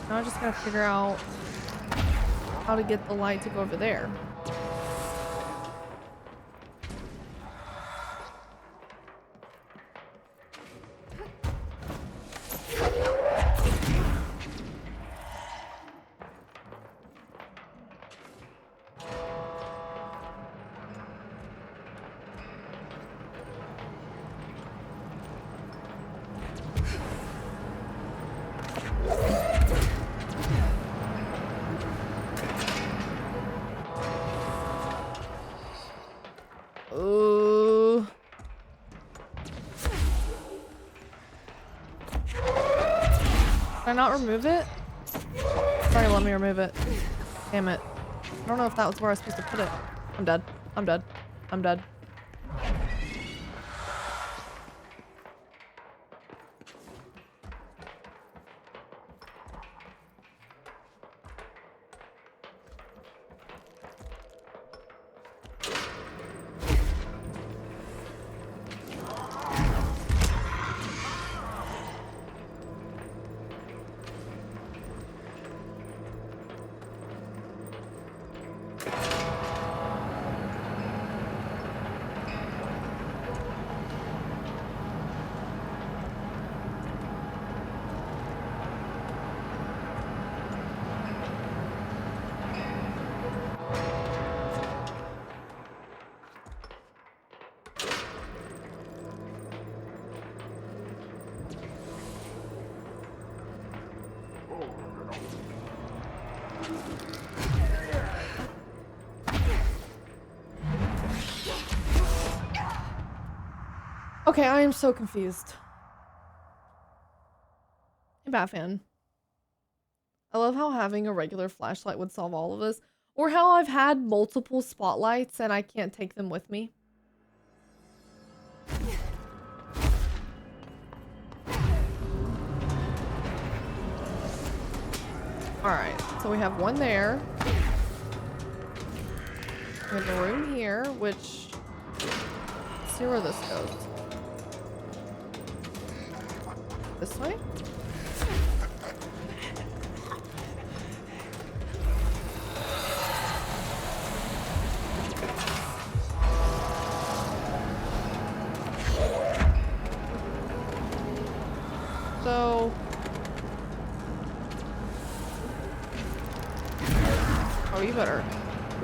Now I just gotta figure out how to get the light to go over there. Can I not remove it? Sorry, let me remove it. Damn it. I don't know if that was where I was supposed to put it. I'm dead. I'm dead. I'm dead. Okay, I am so confused. Hey, Batman. I love how having a regular flashlight would solve all of this. Or how I've had multiple spotlights and I can't take them with me. Alright, so we have one there. We have a room here, which... Let's see where this goes. This way? So... Oh, you better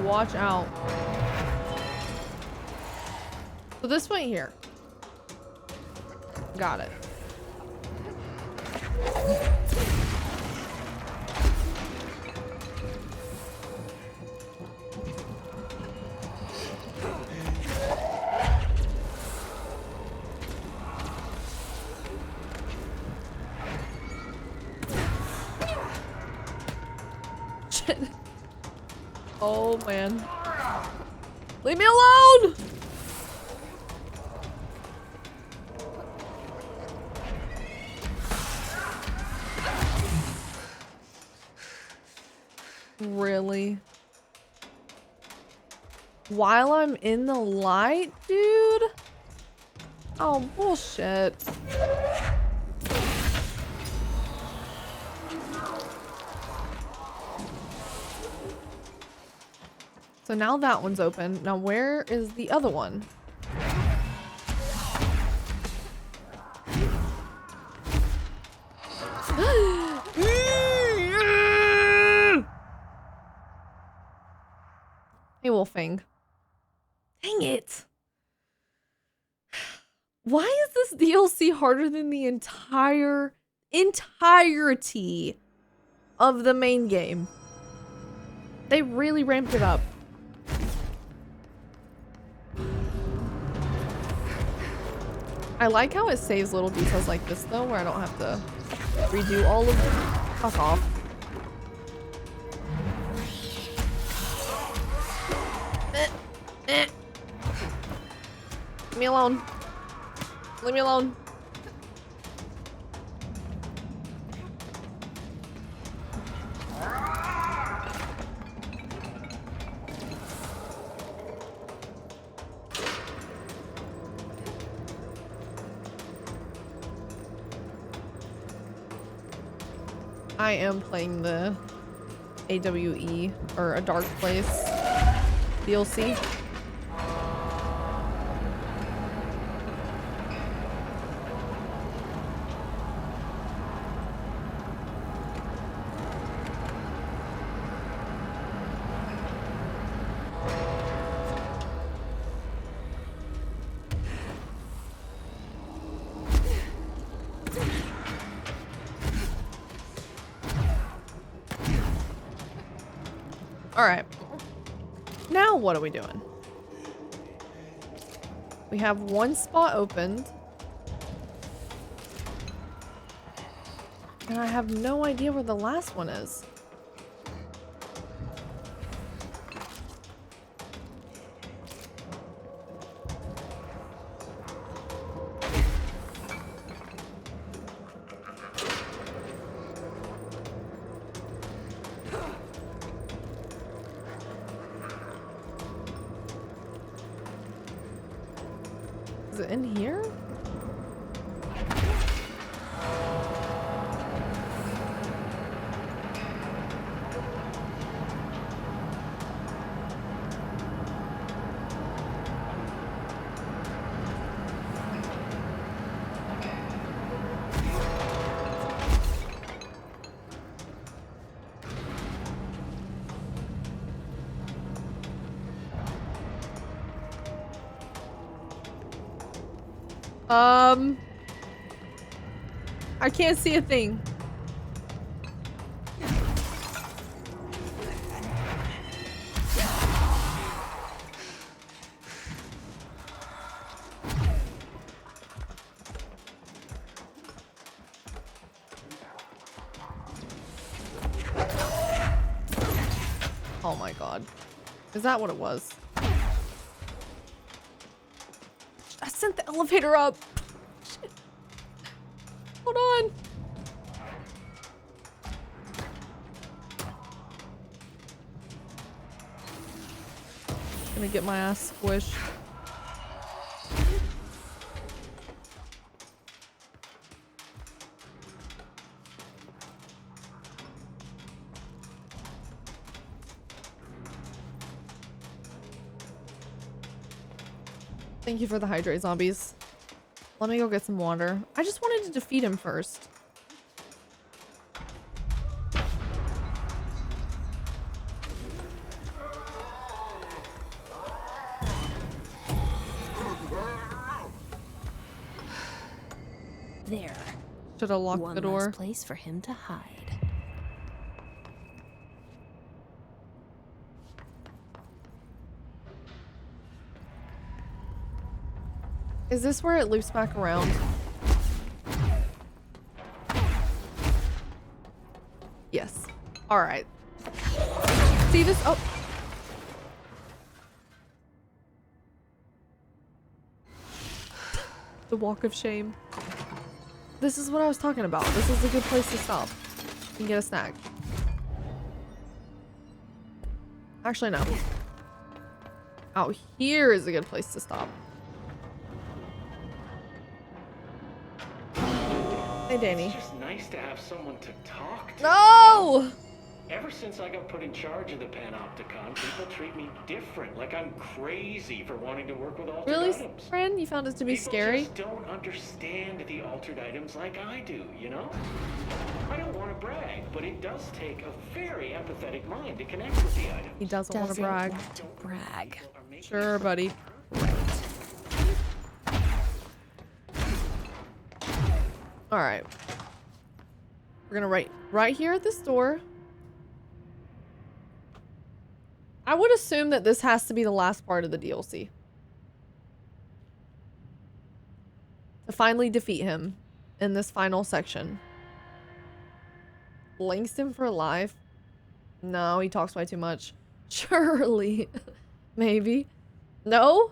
watch out. So this way here. Got it. Oh man. Leave me alone! Really? While I'm in the light, dude? Oh, bullshit. So now that one's open. Now where is the other one? Hey, Wolfing. Dang it. Why is this DLC harder than the entirety of the main game? They really ramped it up. I like how it saves little details like this though, where I don't have to redo all of them. Fuck off. Leave me alone. Leave me alone. I am playing the AWE, or A Dark Place DLC. All right. Now what are we doing? We have one spot opened. And I have no idea where the last one is. Is it in here? I can't see a thing. Oh my god. Is that what it was? I sent the elevator up. Shit. Hold on. Gonna get my ass squished. Thank you for the hydrate, zombies. Let me go get some water. I just wanted to defeat him first. There. Should have locked the door. One last place for him to hide. Is this where it loops back around? Yes. All right. See this? Oh. The walk of shame. This is what I was talking about. This is a good place to stop. You can get a snack. Actually, no. Out here is a good place to stop. Hey, Danny. It's just nice to have someone to talk to. No! Ever since I got put in charge of the Panopticon, people treat me different, like I'm crazy for wanting to work with altered Really, items. friend? You found this to be People scary? just don't understand the altered items like I do, you know? I don't want to brag, but it does take a very empathetic mind to connect with the item. He doesn't want to brag. Brag. Sure, buddy. All right. We're gonna write right here at this door. I would assume that this has to be the last part of the DLC. To finally defeat him in this final section. Langston for life? No, he talks way too much. Surely. Maybe. No?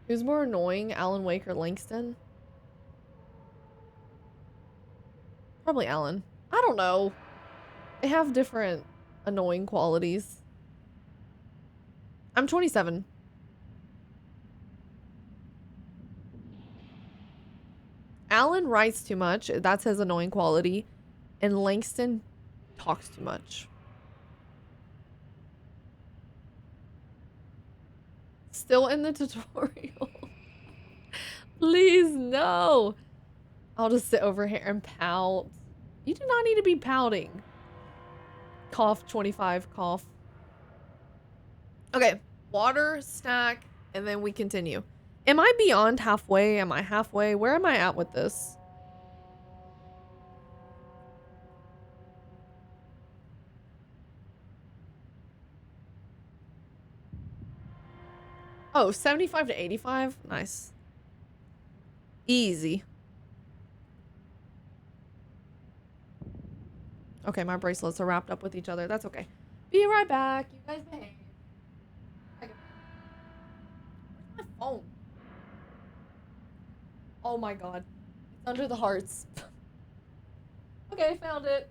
Who's more annoying, Alan Wake or Langston? Probably Alan. I don't know. They have different annoying qualities. I'm 27. Alan writes too much. That's his annoying quality. And Langston talks too much. Still in the tutorial. Please, no. I'll just sit over here and pout. You do not need to be pouting. Cough 25, cough. Okay, water, snack, and then we continue. Am I beyond halfway? Am I halfway? Where am I at with this? Oh, 75 to 85? Nice. Easy. Okay, my bracelets are wrapped up with each other. That's okay. Be right back. You guys behave. Where's my phone? Oh my god. It's under the hearts. Okay, found it.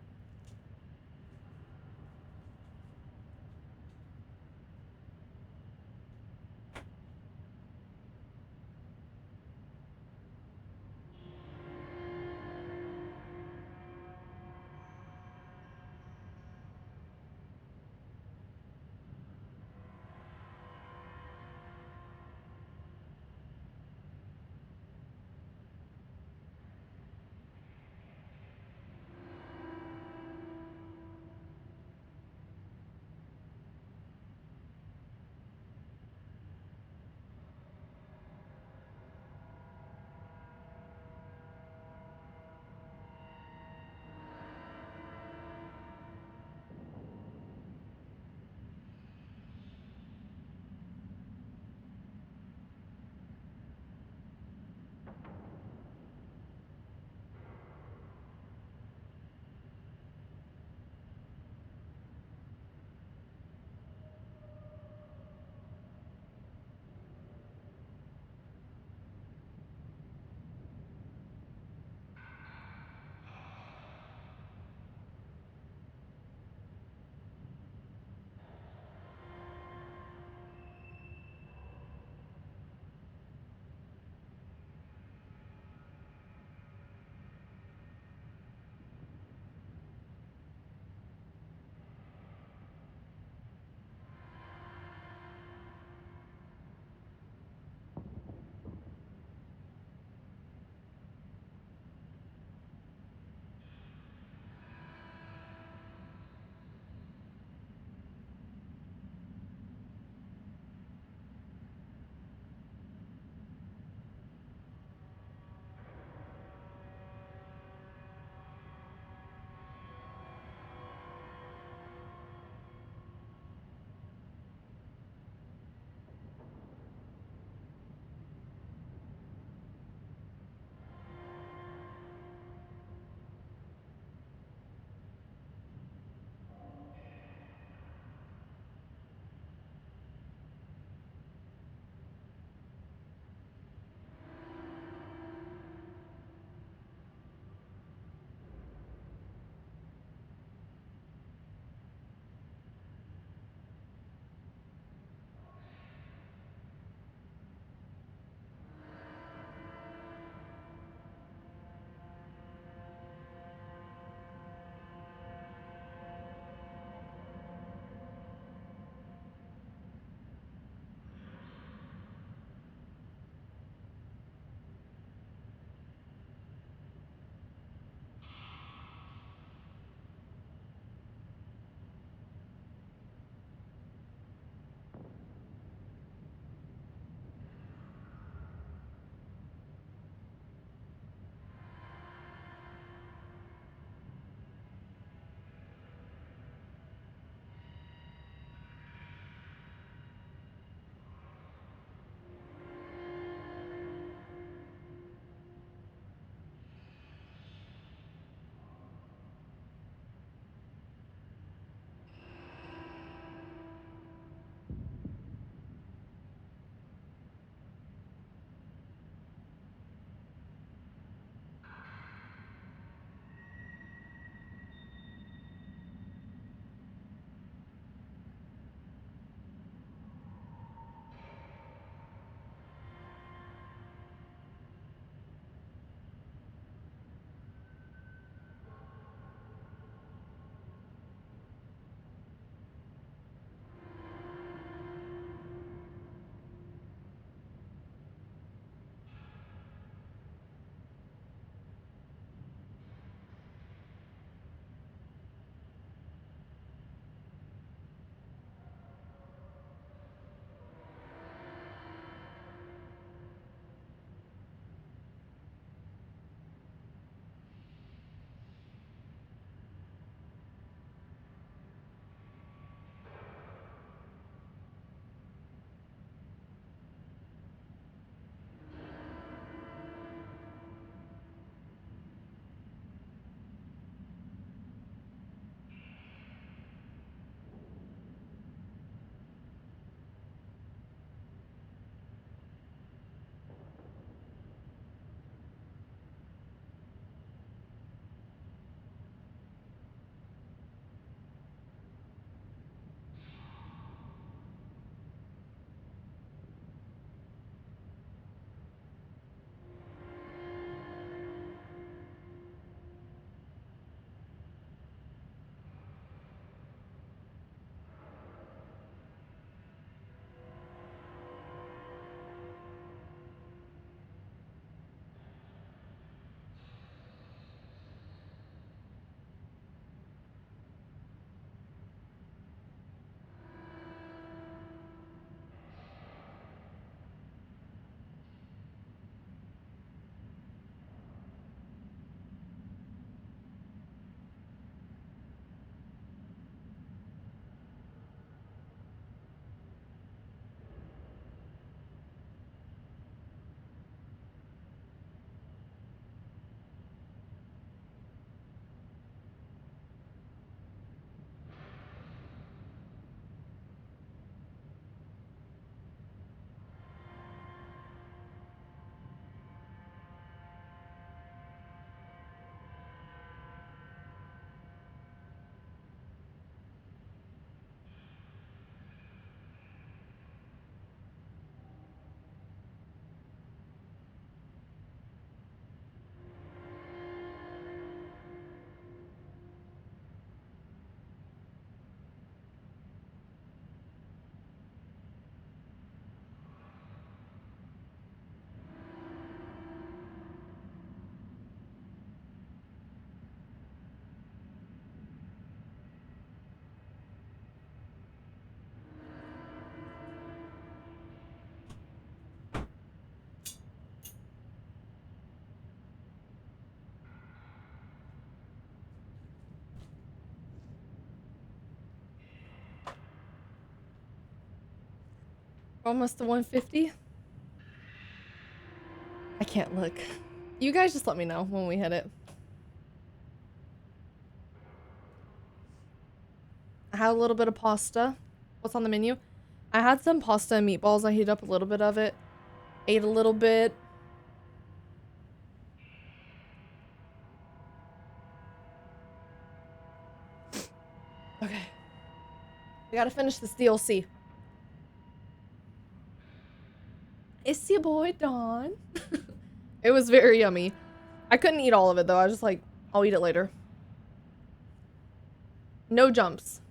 Almost to 150. I can't look. You guys just let me know when we hit it. I had a little bit of pasta. What's on the menu? I had some pasta and meatballs. I heated up a little bit of it. Ate a little bit. Okay. We gotta finish this DLC. It's your boy, Dawn. It was very yummy. I couldn't eat all of it, though. I was just like, I'll eat it later. No jumps.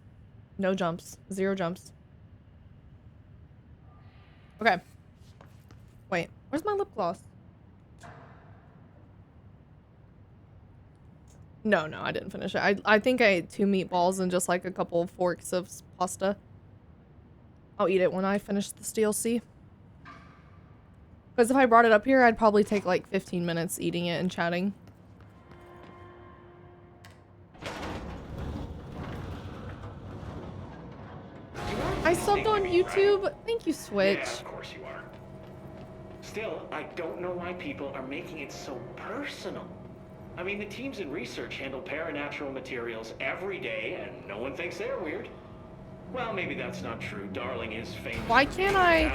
No jumps. 0 jumps. Okay. Wait. Where's my lip gloss? No, I didn't finish it. I think I ate 2 meatballs and just like a couple of forks of pasta. I'll eat it when I finish this DLC. Because if I brought it up here, I'd probably take like 15 minutes eating it and chatting. I subbed on YouTube. Thank you, Switch. Yeah, of course you are. Still, I don't know why people are making it so personal. I mean, the teams in research handle paranatural materials every day, and no one thinks they're weird. Well, maybe that's not true. Darling is famous. Why can't I?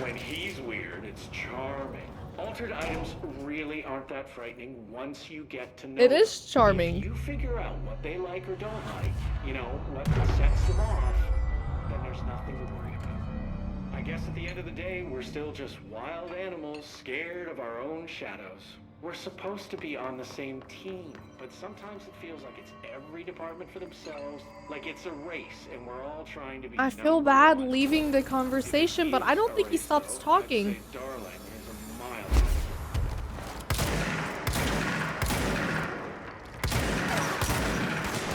When he's weird, it's charming. Altered items really aren't that frightening once you get to know It is charming. If you figure out what they like or don't like, you know, what sets them off, then there's nothing to worry about. I guess at the end of the day, we're still just wild animals scared of our own shadows. We're supposed to be on the same team, but sometimes it feels like it's every department for themselves, like it's a race, and we're all trying to be. I feel bad leaving the conversation, but I don't think he stops talking. Darling is a mile.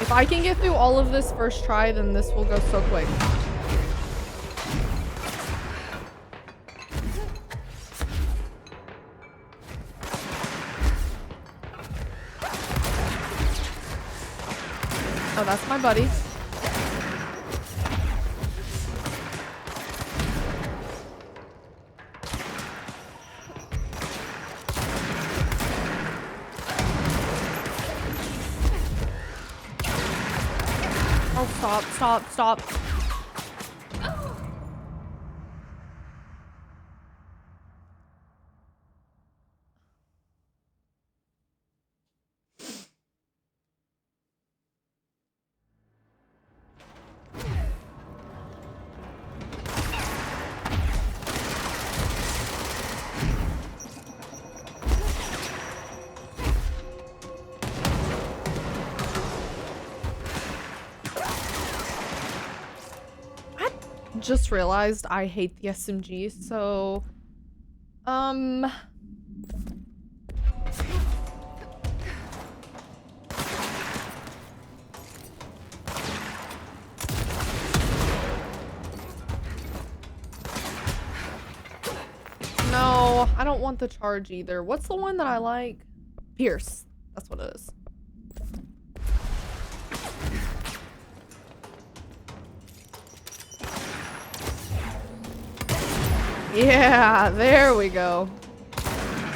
If I can get through all of this first try, then this will go so quick. Oh, that's my buddy. Oh, stop. Just realized I hate the SMG, so no, I don't want the charge either. What's the one that I like? Pierce. That's what it is. Yeah, there we go.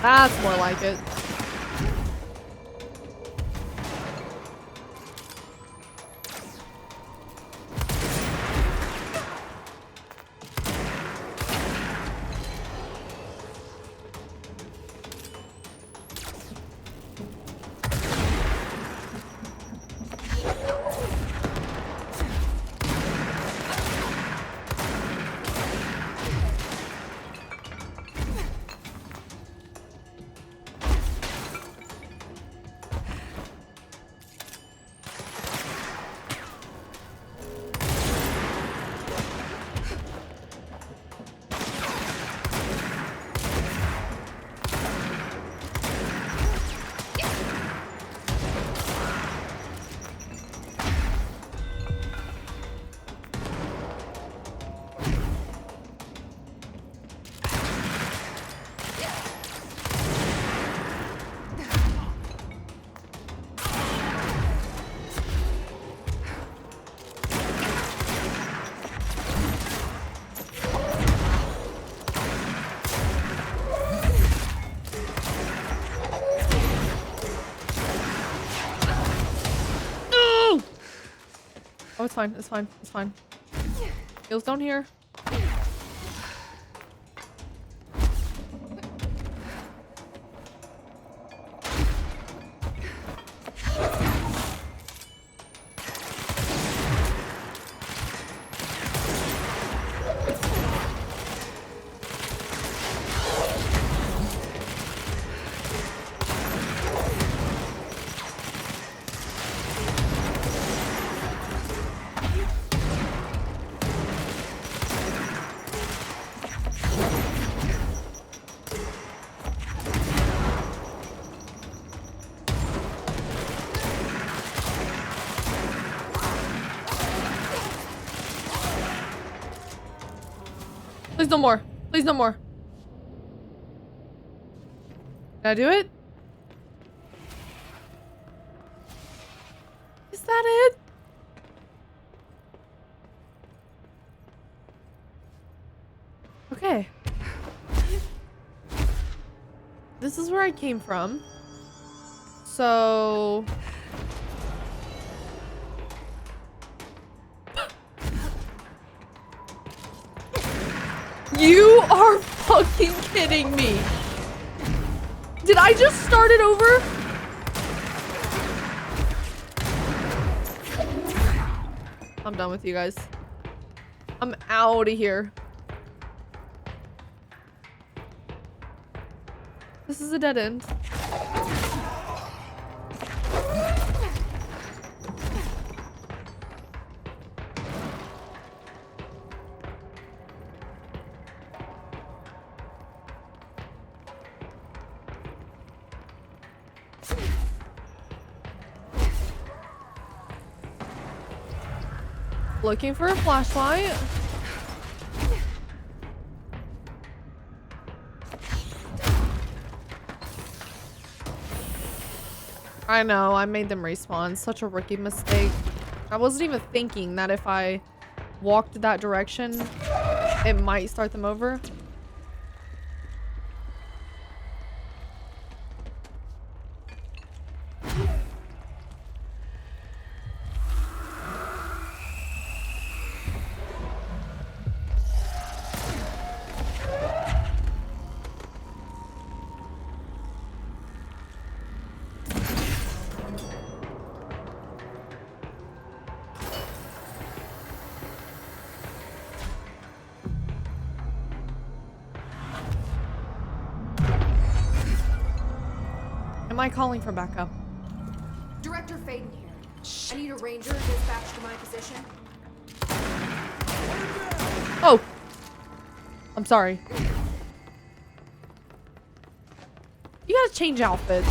That's more like it. fine. It's fine. It's fine. Heels down here. Please no more. Please no more. Did I do it? Is that it? Okay. This is where I came from. So... You are fucking kidding me. Did I just start it over? I'm done with you guys. I'm out of here. This is a dead end. Looking for a flashlight. I know, I made them respawn. Such a rookie mistake. I wasn't even thinking that if I walked that direction, it might start them over. Am I calling for backup? Director Faden here. I need a ranger dispatched to my position. Oh! I'm sorry. You gotta change outfits.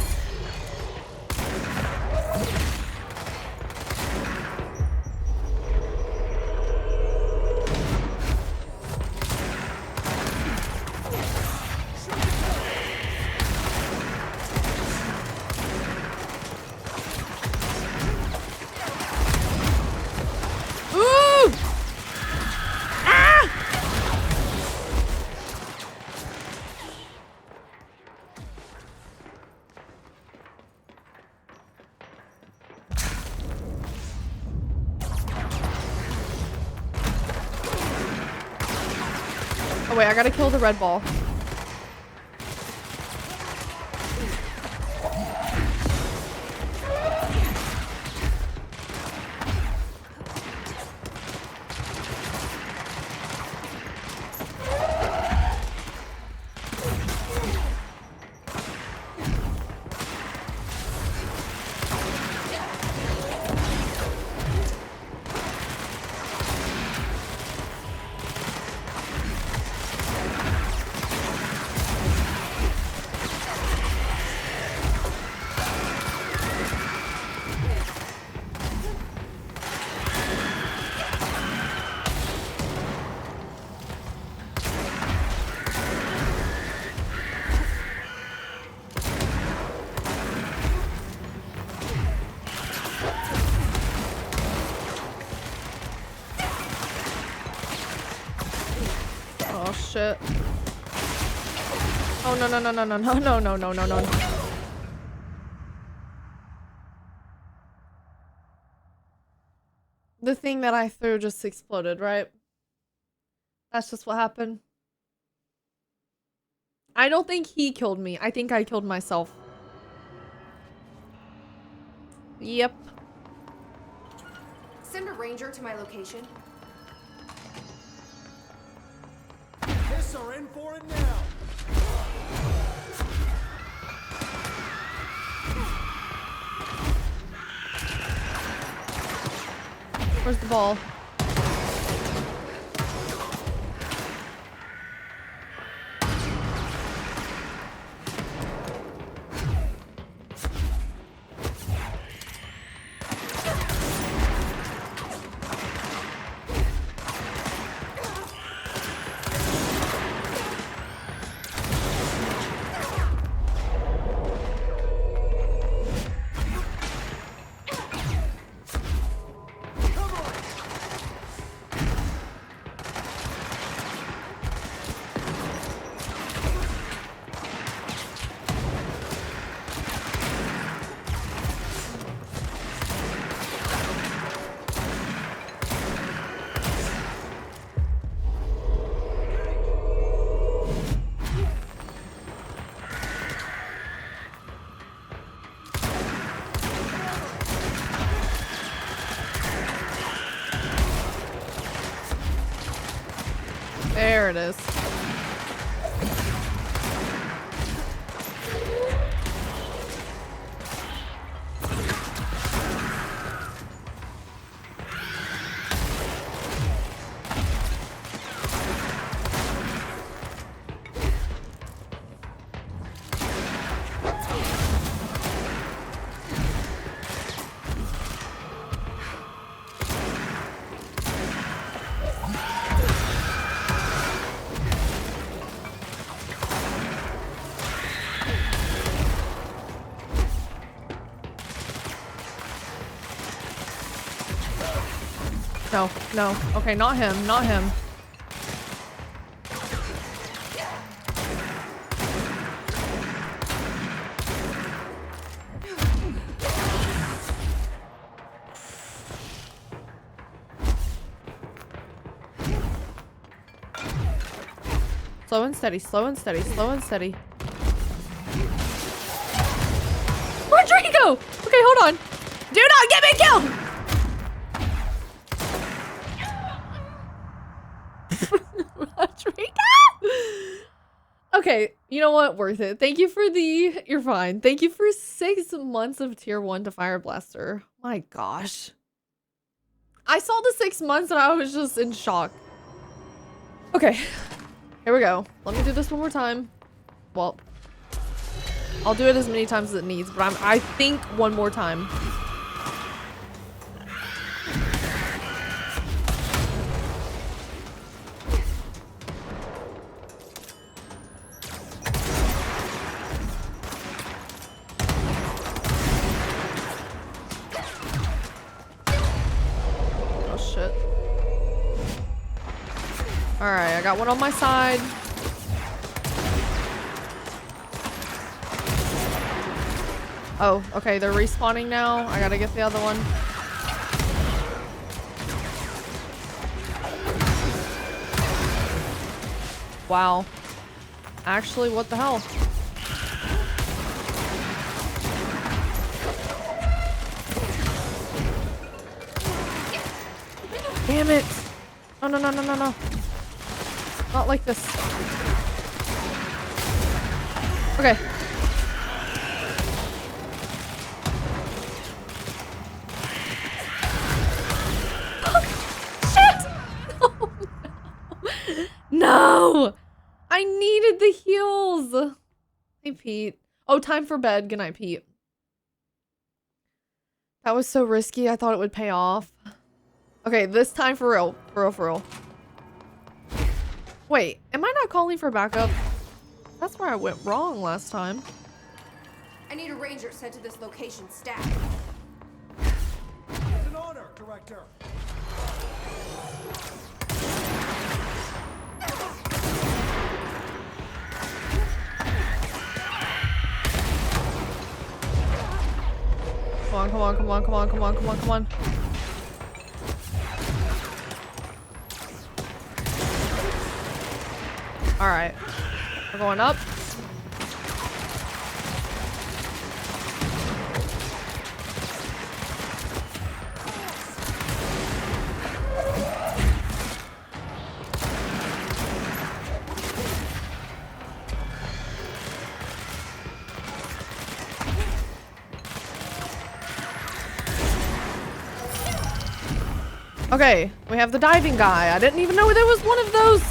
Oh wait, I gotta kill the red ball. Shit. Oh no no no no no no no no no no no. The thing that I threw just exploded, right? That's just what happened. I don't think he killed me. I think I killed myself. Yep. Send a ranger to my location. Piss are in for it now. Where's the ball? There it is. No, no. Okay, not him, not him. Slow and steady, slow and steady, slow and steady. Rodrigo! Okay, hold on. Do not get me killed! Okay, you know what? Worth it. Thank you for the... You're fine. Thank you for 6 months of tier 1 to Fire Blaster. My gosh. I saw the 6 months and I was just in shock. Okay. Here we go. Let me do this one more time. Well, I'll do it as many times as it needs, but I think one more time. Alright, I got one on my side. Oh, okay, they're respawning now. I gotta get the other one. Wow. Actually, what the hell? Damn it! No, no, no, no, no, no. Not like this. Okay. Shit! Oh, no. No! I needed the heals. Hey, Pete. Oh, time for bed. Good night, Pete. That was so risky. I thought it would pay off. Okay, this time for real. For real, for real. Wait, am I not calling for backup? That's where I went wrong last time. I need a ranger sent to this location stat. It's an honor, Director. Come on, come on, come on, come on, come on, come on, come on. Alright. We're going up. Okay, we have the diving guy. I didn't even know there was one of those.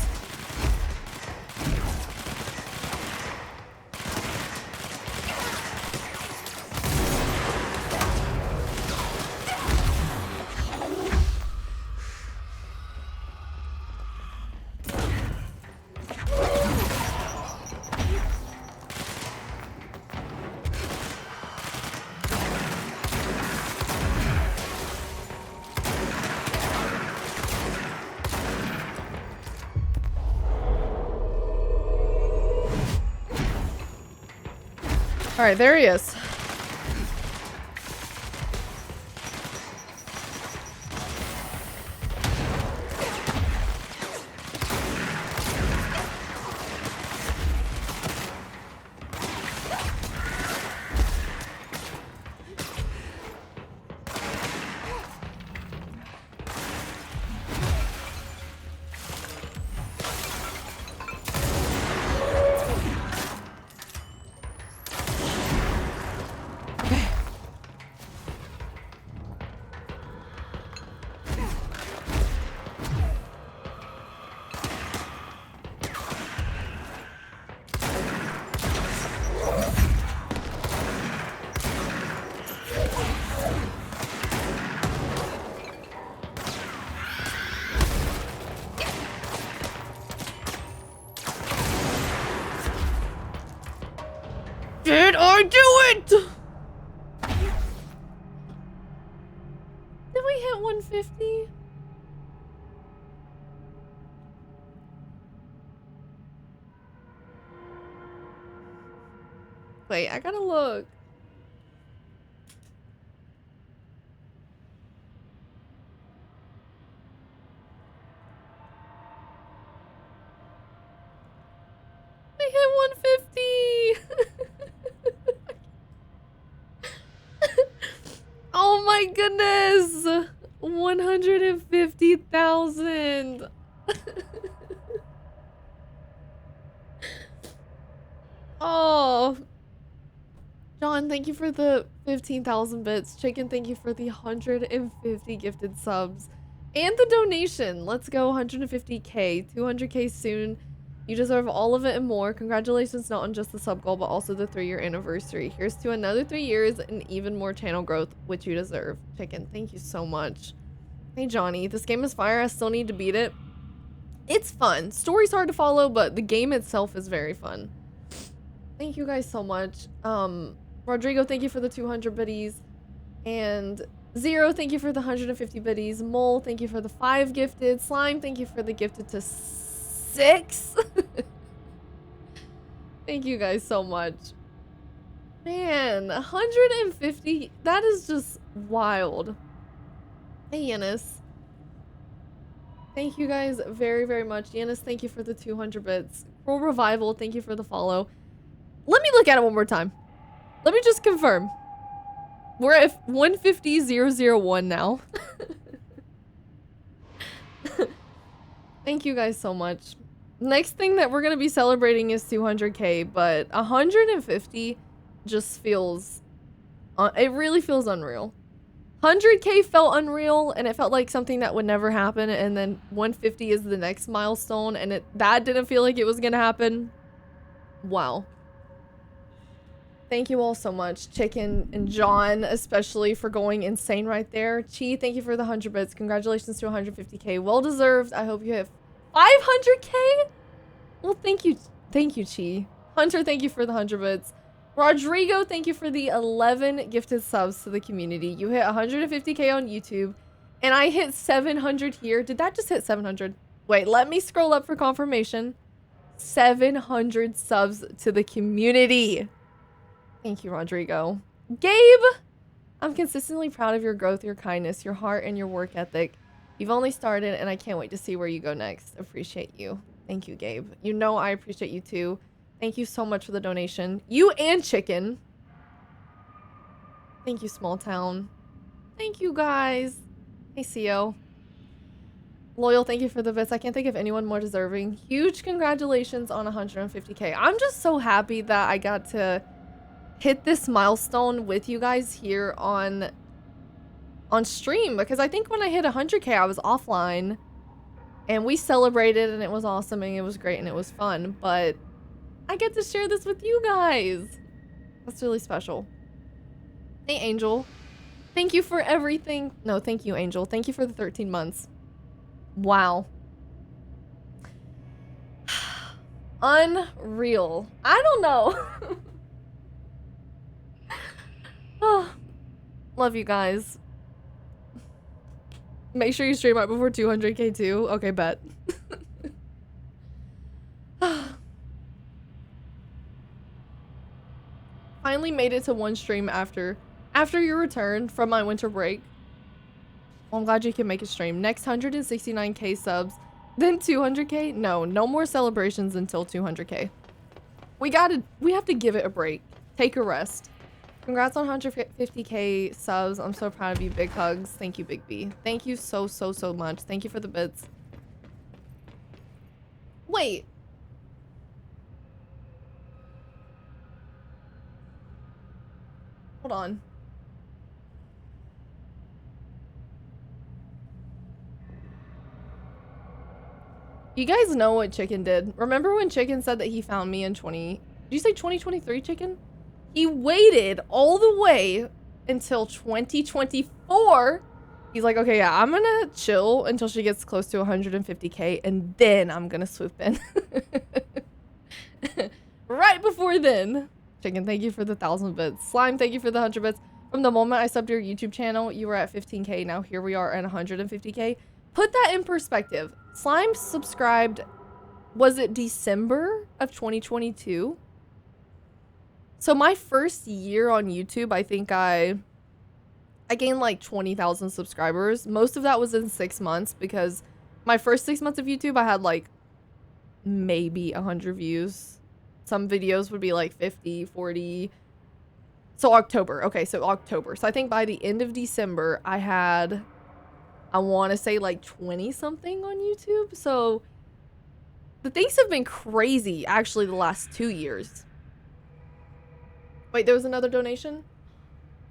All right, there he is. Did I do it? Did we hit 150? Wait, I gotta look. We hit 150! Oh my goodness! 150,000! Oh. John, thank you for the 15,000 bits. Chicken, thank you for the 150 gifted subs. And the donation. Let's go 150k. 200k soon. You deserve all of it and more. Congratulations not on just the sub goal, but also the 3-year anniversary. Here's to another 3 years and even more channel growth, which you deserve. Chicken, thank you so much. Hey, Johnny. This game is fire. I still need to beat it. It's fun. Story's hard to follow, but the game itself is very fun. Thank you guys so much. Rodrigo, thank you for the 200 biddies. And Zero, thank you for the 150 biddies. Mole, thank you for the 5 gifted. Slime, thank you for the gifted to 6. Thank you guys so much. Man, 150. That is just wild. Hey, Yanis. Thank you guys very, very much. Yanis, thank you for the 200 bits. Cruel Revival, thank you for the follow. Let me look at it one more time. Let me just confirm. We're at 150,001 now. Thank you guys so much. Next thing that we're going to be celebrating is 200k, but 150 just feels... it really feels unreal. 100k felt unreal, and it felt like something that would never happen, and then 150 is the next milestone, and that didn't feel like it was going to happen. Wow. Thank you all so much. Chicken and John, especially, for going insane right there. Chi, thank you for the 100 bits. Congratulations to 150k. Well deserved. I hope you have 500k. Well, thank you. Thank you, Chi. Hunter, thank you for the 100 bits. Rodrigo, thank you for the 11 gifted subs to the community. You hit 150k on YouTube, and I hit 700 here. Did that just hit 700? Wait, let me scroll up for confirmation. 700 subs to the community. Thank you, Rodrigo. Gabe, I'm consistently proud of your growth, your kindness, your heart, and your work ethic. You've only started, and I can't wait to see where you go next. Appreciate you. Thank you, Gabe. You know I appreciate you too. Thank you so much for the donation. You and Chicken. Thank you, Small Town. Thank you, guys. Hey, CO. Loyal, thank you for the bits. I can't think of anyone more deserving. Huge congratulations on 150K. I'm just so happy that I got to hit this milestone with you guys here on stream, because I think when I hit 100K, I was offline and we celebrated and it was awesome and it was great and it was fun, but I get to share this with you guys. That's really special. Hey, Angel. Thank you for everything. No, thank you, Angel. Thank you for the 13 months. Wow. Unreal. I don't know. Oh, love you guys. Make sure you stream right before 200K too. Okay, bet. Finally made it to one stream after your return from my winter break. Well, I'm glad you can make a stream. Next 169K subs, then 200K. No more celebrations until 200K. We have to give it a break. Take a rest. Congrats on 150K subs. I'm so proud of you. Big hugs. Thank you, Big B. Thank you so much. Thank you for the bits. Wait. Hold on. You guys know what Chicken did. Remember when Chicken said that he found me in did you say 2023, Chicken? He waited all the way until 2024. He's like, okay, yeah, I'm gonna chill until she gets close to 150K and then I'm gonna swoop in. Right before then. Chicken, thank you for the 1,000 bits. Slime, thank you for the 100 bits. From the moment I subbed your YouTube channel, you were at 15K. Now here we are at 150K. Put that in perspective. Slime subscribed, was it December of 2022? So my first year on YouTube, I think I gained like 20,000 subscribers. Most of that was in 6 months because my first 6 months of YouTube, I had like maybe 100 views. Some videos would be like 50, 40. So October. Okay, so October. So I think by the end of December, I had, I want to say like 20 something on YouTube. So the things have been crazy actually the last 2 years. Wait, there was another donation?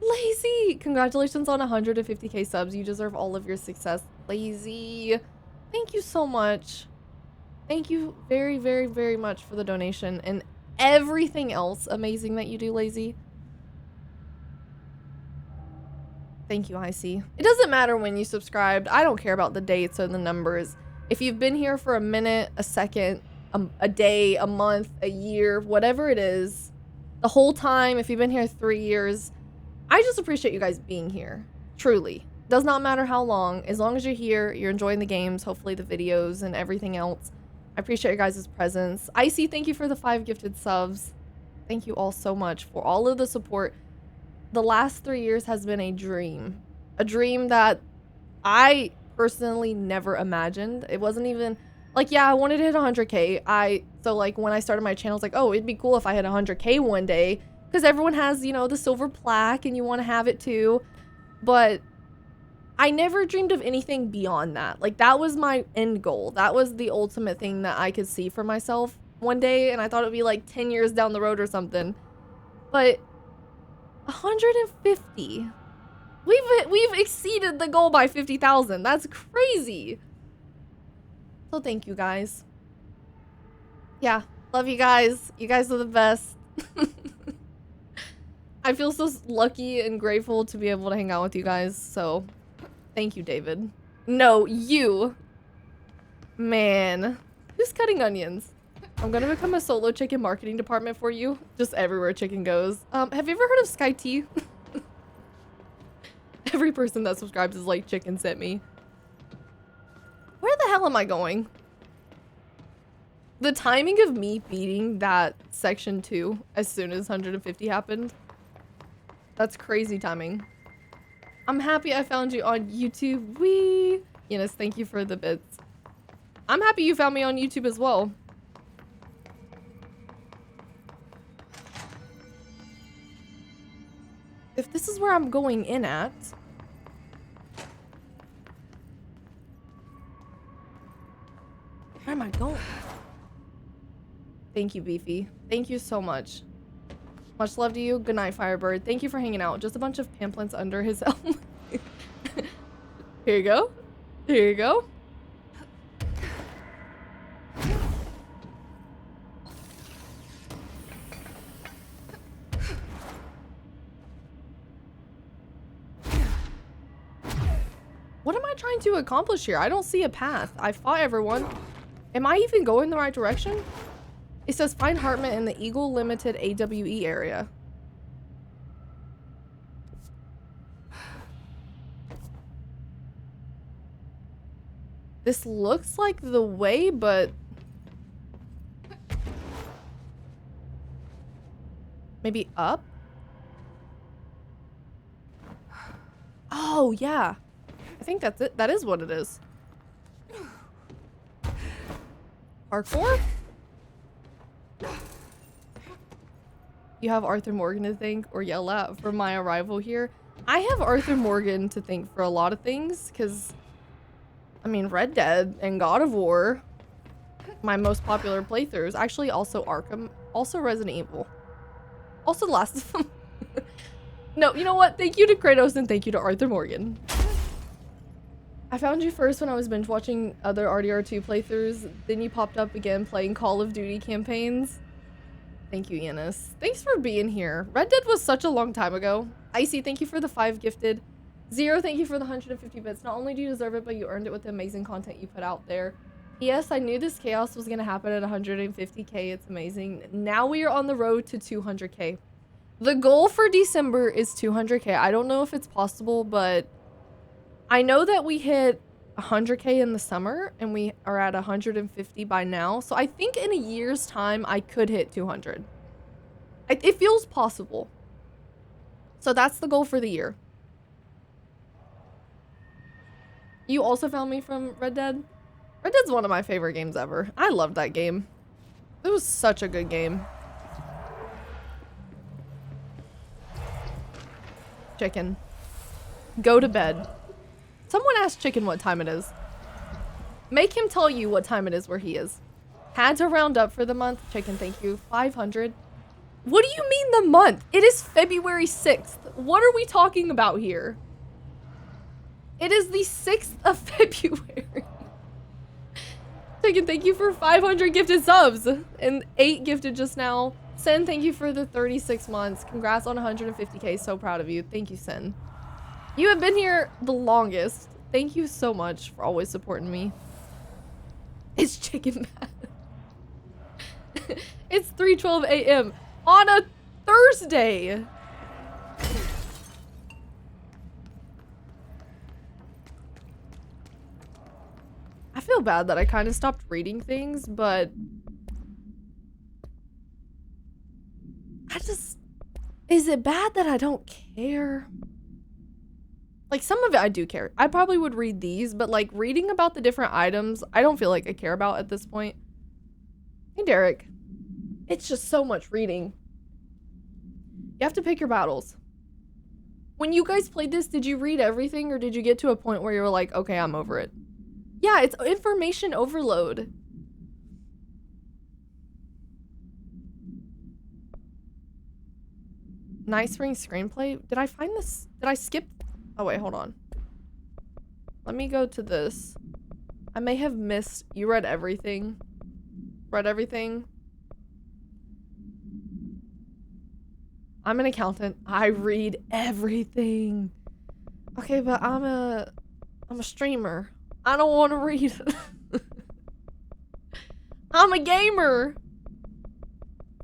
Lazy! Congratulations on 150K subs. You deserve all of your success. Lazy. Thank you so much. Thank you very, very, very much for the donation and everything else amazing that you do, Lazy. Thank you, IC. It doesn't matter when you subscribed. I don't care about the dates or the numbers. If you've been here for a minute, a second, a day, a month, a year, whatever it is, the whole time, if you've been here 3 years, I just appreciate you guys being here. Truly. Does not matter how long. As long as you're here, you're enjoying the games, hopefully the videos and everything else. I appreciate your guys' presence. Icy, thank you for the 5 gifted subs. Thank you all so much for all of the support. The last 3 years has been a dream. A dream that I personally never imagined. It wasn't even like, yeah, I wanted to hit 100K. So like when I started my channel, it's like, oh, it'd be cool if I hit 100K one day because everyone has, you know, the silver plaque and you want to have it too. But I never dreamed of anything beyond that. Like that was my end goal. That was the ultimate thing that I could see for myself one day. And I thought it'd be like 10 years down the road or something. But 150. We've exceeded the goal by 50,000. That's crazy. So thank you guys. Yeah, love you guys. You guys are the best. I feel so lucky and grateful to be able to hang out with you guys. So thank you, David. No, you. Man, who's cutting onions? I'm gonna become a solo chicken marketing department for you. Just everywhere chicken goes. Have you ever heard of Skyytea? Every person that subscribes is like, chicken sent me. Where the hell am I going? The timing of me beating that section 2 as soon as 150 happened. That's crazy timing. I'm happy I found you on YouTube. Wee! Yes, thank you for the bits. I'm happy you found me on YouTube as well. If this is where I'm going in at... Where am I going? Thank you, Beefy. Thank you so much. Much love to you. Good night, Firebird. Thank you for hanging out. Just a bunch of pamphlets under his helmet. Here you go. Here you go. What am I trying to accomplish here? I don't see a path. I fought everyone. Am I even going the right direction? It says find Hartman in the Eagle Limited AWE area. This looks like the way, but... maybe up? Oh, yeah. I think that's it. That is what it is. Parkour? You have Arthur Morgan to thank or yell at for my arrival here. I have Arthur Morgan to thank for a lot of things, because, I mean, Red Dead and God of War, my most popular playthroughs. Actually, also Arkham, also Resident Evil, also The Last of Us. No, you know what? Thank you to Kratos and thank you to Arthur Morgan. I found you first when I was binge watching other RDR2 playthroughs. Then you popped up again playing Call of Duty campaigns. Thank you, Yanis. Thanks for being here. Red Dead was such a long time ago. Icy, thank you for the 5 gifted. Zero, thank you for the 150 bits. Not only do you deserve it, but you earned it with the amazing content you put out there. Yes, I knew this chaos was going to happen at 150k. It's amazing. Now we are on the road to 200k. The goal for December is 200k. I don't know if it's possible, but I know that we hit 100k in the summer and we are at 150 by now. So I think in a year's time, I could hit 200. It feels possible. So that's the goal for the year. You also found me from Red Dead? Red Dead's one of my favorite games ever. I loved that game. It was such a good game. Chicken. Go to bed. Someone asked Chicken what time it is. Make him tell you what time it is where he is. Had to round up for the month. Chicken, thank you. 500. What do you mean the month? It is February 6th. What are we talking about here? It is the 6th of February. Chicken, thank you for 500 gifted subs. And 8 gifted just now. Sen, thank you for the 36 months. Congrats on 150k. So proud of you. Thank you, Sen. You have been here the longest. Thank you so much for always supporting me. It's chicken bad. It's 3:12 a.m. on a Thursday. I feel bad that I kind of stopped reading things, but is it bad that I don't care? Like, some of it I do care. I probably would read these, but like reading about the different items, I don't feel like I care about at this point. Hey, Derek. It's just so much reading. You have to pick your battles. When you guys played this, did you read everything or did you get to a point where you were like, okay, I'm over it? Yeah, it's information overload. Nice Ring screenplay. Did I find this? Did I skip? Oh, wait, hold on. Let me go to this. I may have missed. You read everything? Read everything? I'm an accountant. I read everything. Okay, but I'm a streamer. I don't want to read. I'm a gamer.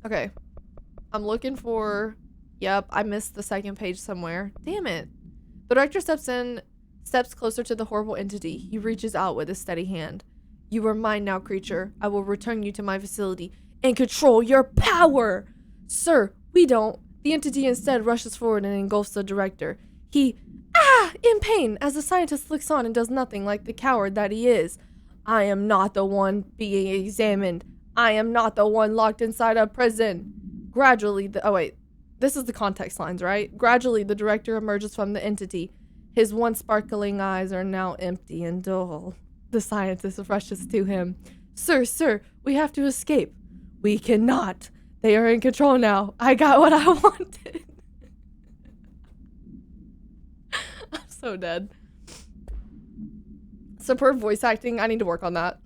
Okay. I'm looking for... Yep, I missed the second page somewhere. Damn it. The director steps closer to the horrible entity. He reaches out with a steady hand. You are mine now, creature. I will return you to my facility and control your power. Sir, we don't. The entity instead rushes forward and engulfs the director. He, in pain, as the scientist looks on and does nothing like the coward that he is. I am not the one being examined. I am not the one locked inside a prison. Gradually, oh wait, this is the context lines, right? Gradually, the director emerges from the entity. His once sparkling eyes are now empty and dull. The scientist rushes to him. Sir, we have to escape. We cannot. They are in control now. I got what I wanted. I'm so dead. Superb voice acting. I need to work on that.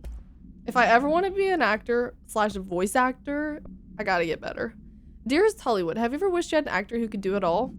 If I ever want to be an actor / voice actor, I gotta get better. Dearest Hollywood, have you ever wished you had an actor who could do it all?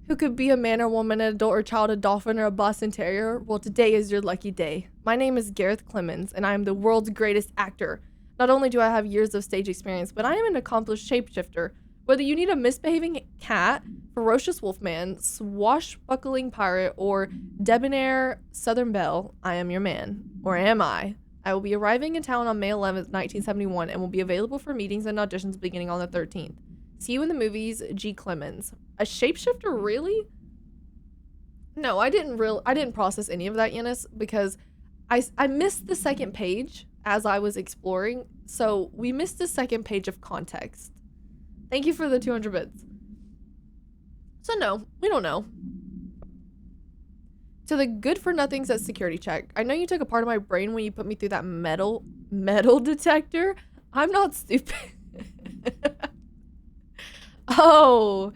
Who could be a man or woman, an adult or child, a dolphin or a Boston Terrier? Well, today is your lucky day. My name is Gareth Clemens, and I am the world's greatest actor. Not only do I have years of stage experience, but I am an accomplished shapeshifter. Whether you need a misbehaving cat, ferocious wolfman, swashbuckling pirate, or debonair southern belle, I am your man. Or am I? I will be arriving in town on May 11th, 1971, and will be available for meetings and auditions beginning on the 13th. See you in the movies, G. Clemens. A shapeshifter, really? No, I didn't process any of that, Yanis, because I missed the second page as I was exploring, so we missed the second page of context. Thank you for the 200 bits. So no, we don't know. To the good for nothings at security check. I know you took a part of my brain when you put me through that metal detector. I'm not stupid. Oh,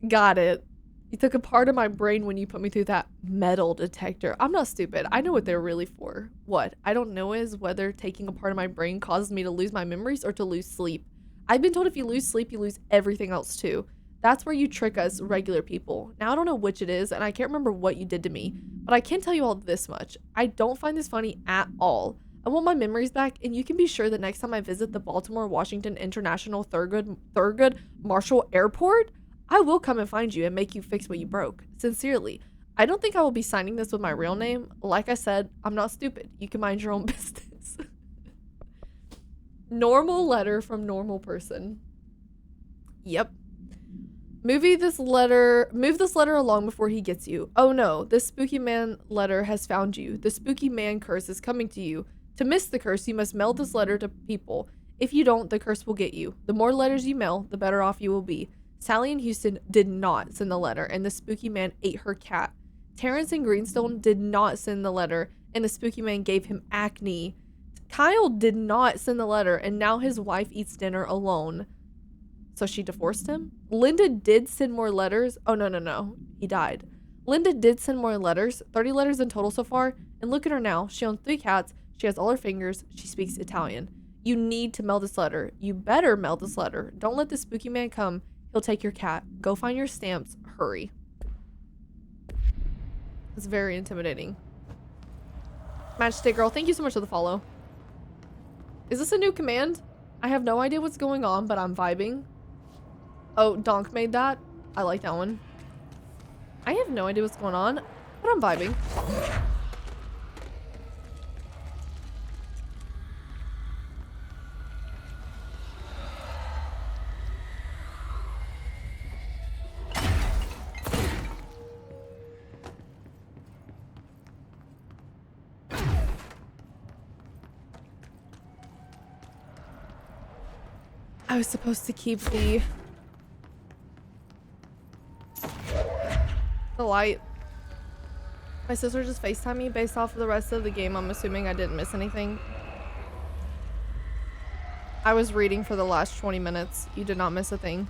got it. You took a part of my brain when you put me through that metal detector. I'm not stupid. I know what they're really for. What I don't know is whether taking a part of my brain causes me to lose my memories or to lose sleep. I've been told if you lose sleep, you lose everything else too. That's where you trick us regular people. Now I don't know which it is, and I can't remember what you did to me, but I can tell you all this much. I don't find this funny at all. I want my memories back, and you can be sure that next time I visit the Baltimore Washington International Thurgood Marshall Airport, I will come and find you and make you fix what you broke. Sincerely. I don't think I will be signing this with my real name. Like I said, I'm not stupid. You can mind your own business. Normal letter from normal person. Yep. Move this letter along before he gets you. Oh no, this spooky man letter has found you. The spooky man curse is coming to you. To miss the curse, you must mail this letter to people. If you don't, the curse will get you. The more letters you mail, the better off you will be. Sally in Houston did not send the letter, and the spooky man ate her cat. Terrence in Greenstone did not send the letter, and the spooky man gave him acne. Kyle did not send the letter, and now his wife eats dinner alone. So she divorced him? Linda did send more letters. Oh, no. He died. Linda did send more letters. 30 letters in total so far. And look at her now. She owns 3 cats. She has all her fingers. She speaks Italian. You need to mail this letter. You better mail this letter. Don't let the spooky man come. He'll take your cat. Go find your stamps. Hurry. It's very intimidating. Matchstick Girl, thank you so much for the follow. Is this a new command? I have no idea what's going on, but I'm vibing. Oh, Donk made that. I like that one. I have no idea what's going on, but I'm vibing. I was supposed to keep the light. My sister just FaceTimed me based off of the rest of the game. I'm assuming I didn't miss anything. I was reading for the last 20 minutes. You did not miss a thing.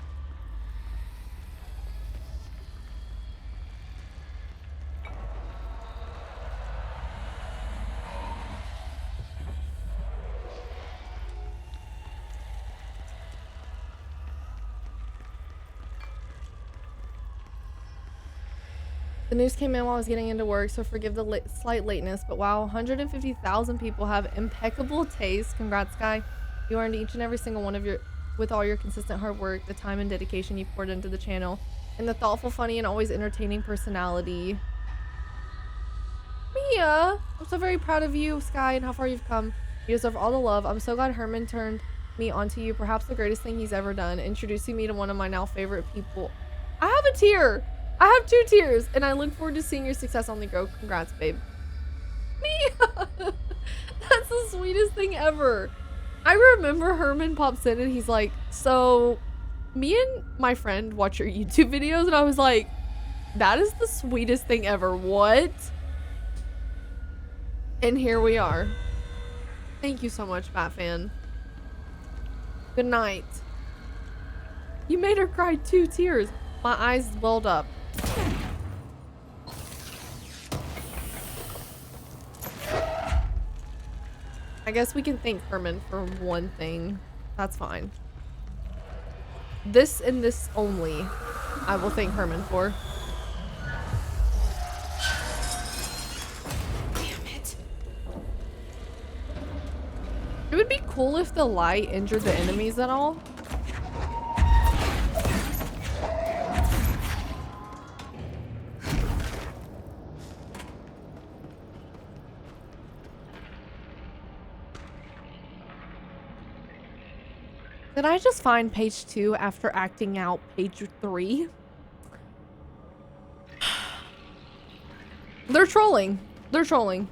The news came in while I was getting into work, so forgive the slight lateness, but wow, 150,000 people have impeccable taste. Congrats, Sky. You earned each and every single one of with all your consistent hard work, the time and dedication you poured into the channel, and the thoughtful, funny, and always entertaining personality. Mia! I'm so very proud of you, Sky, and how far you've come. You deserve all the love. I'm so glad Herman turned me onto you, perhaps the greatest thing he's ever done, introducing me to one of my now favorite people. I have a tear! I have 2 tears, and I look forward to seeing your success only grow. Congrats, babe. sweetest thing ever. I remember Herman pops in and he's like, so me and my friend watch your YouTube videos, and I was like, that is the sweetest thing ever. What? And here we are. Thank you so much, Batfan. Good night. You made her cry 2 tears. My eyes welled up. I guess we can thank Herman for one thing. That's fine. This and this only, I will thank Herman for. Damn it. It would be cool if the light injured the enemies at all. Did I just find page 2 after acting out page 3? They're trolling. They're trolling.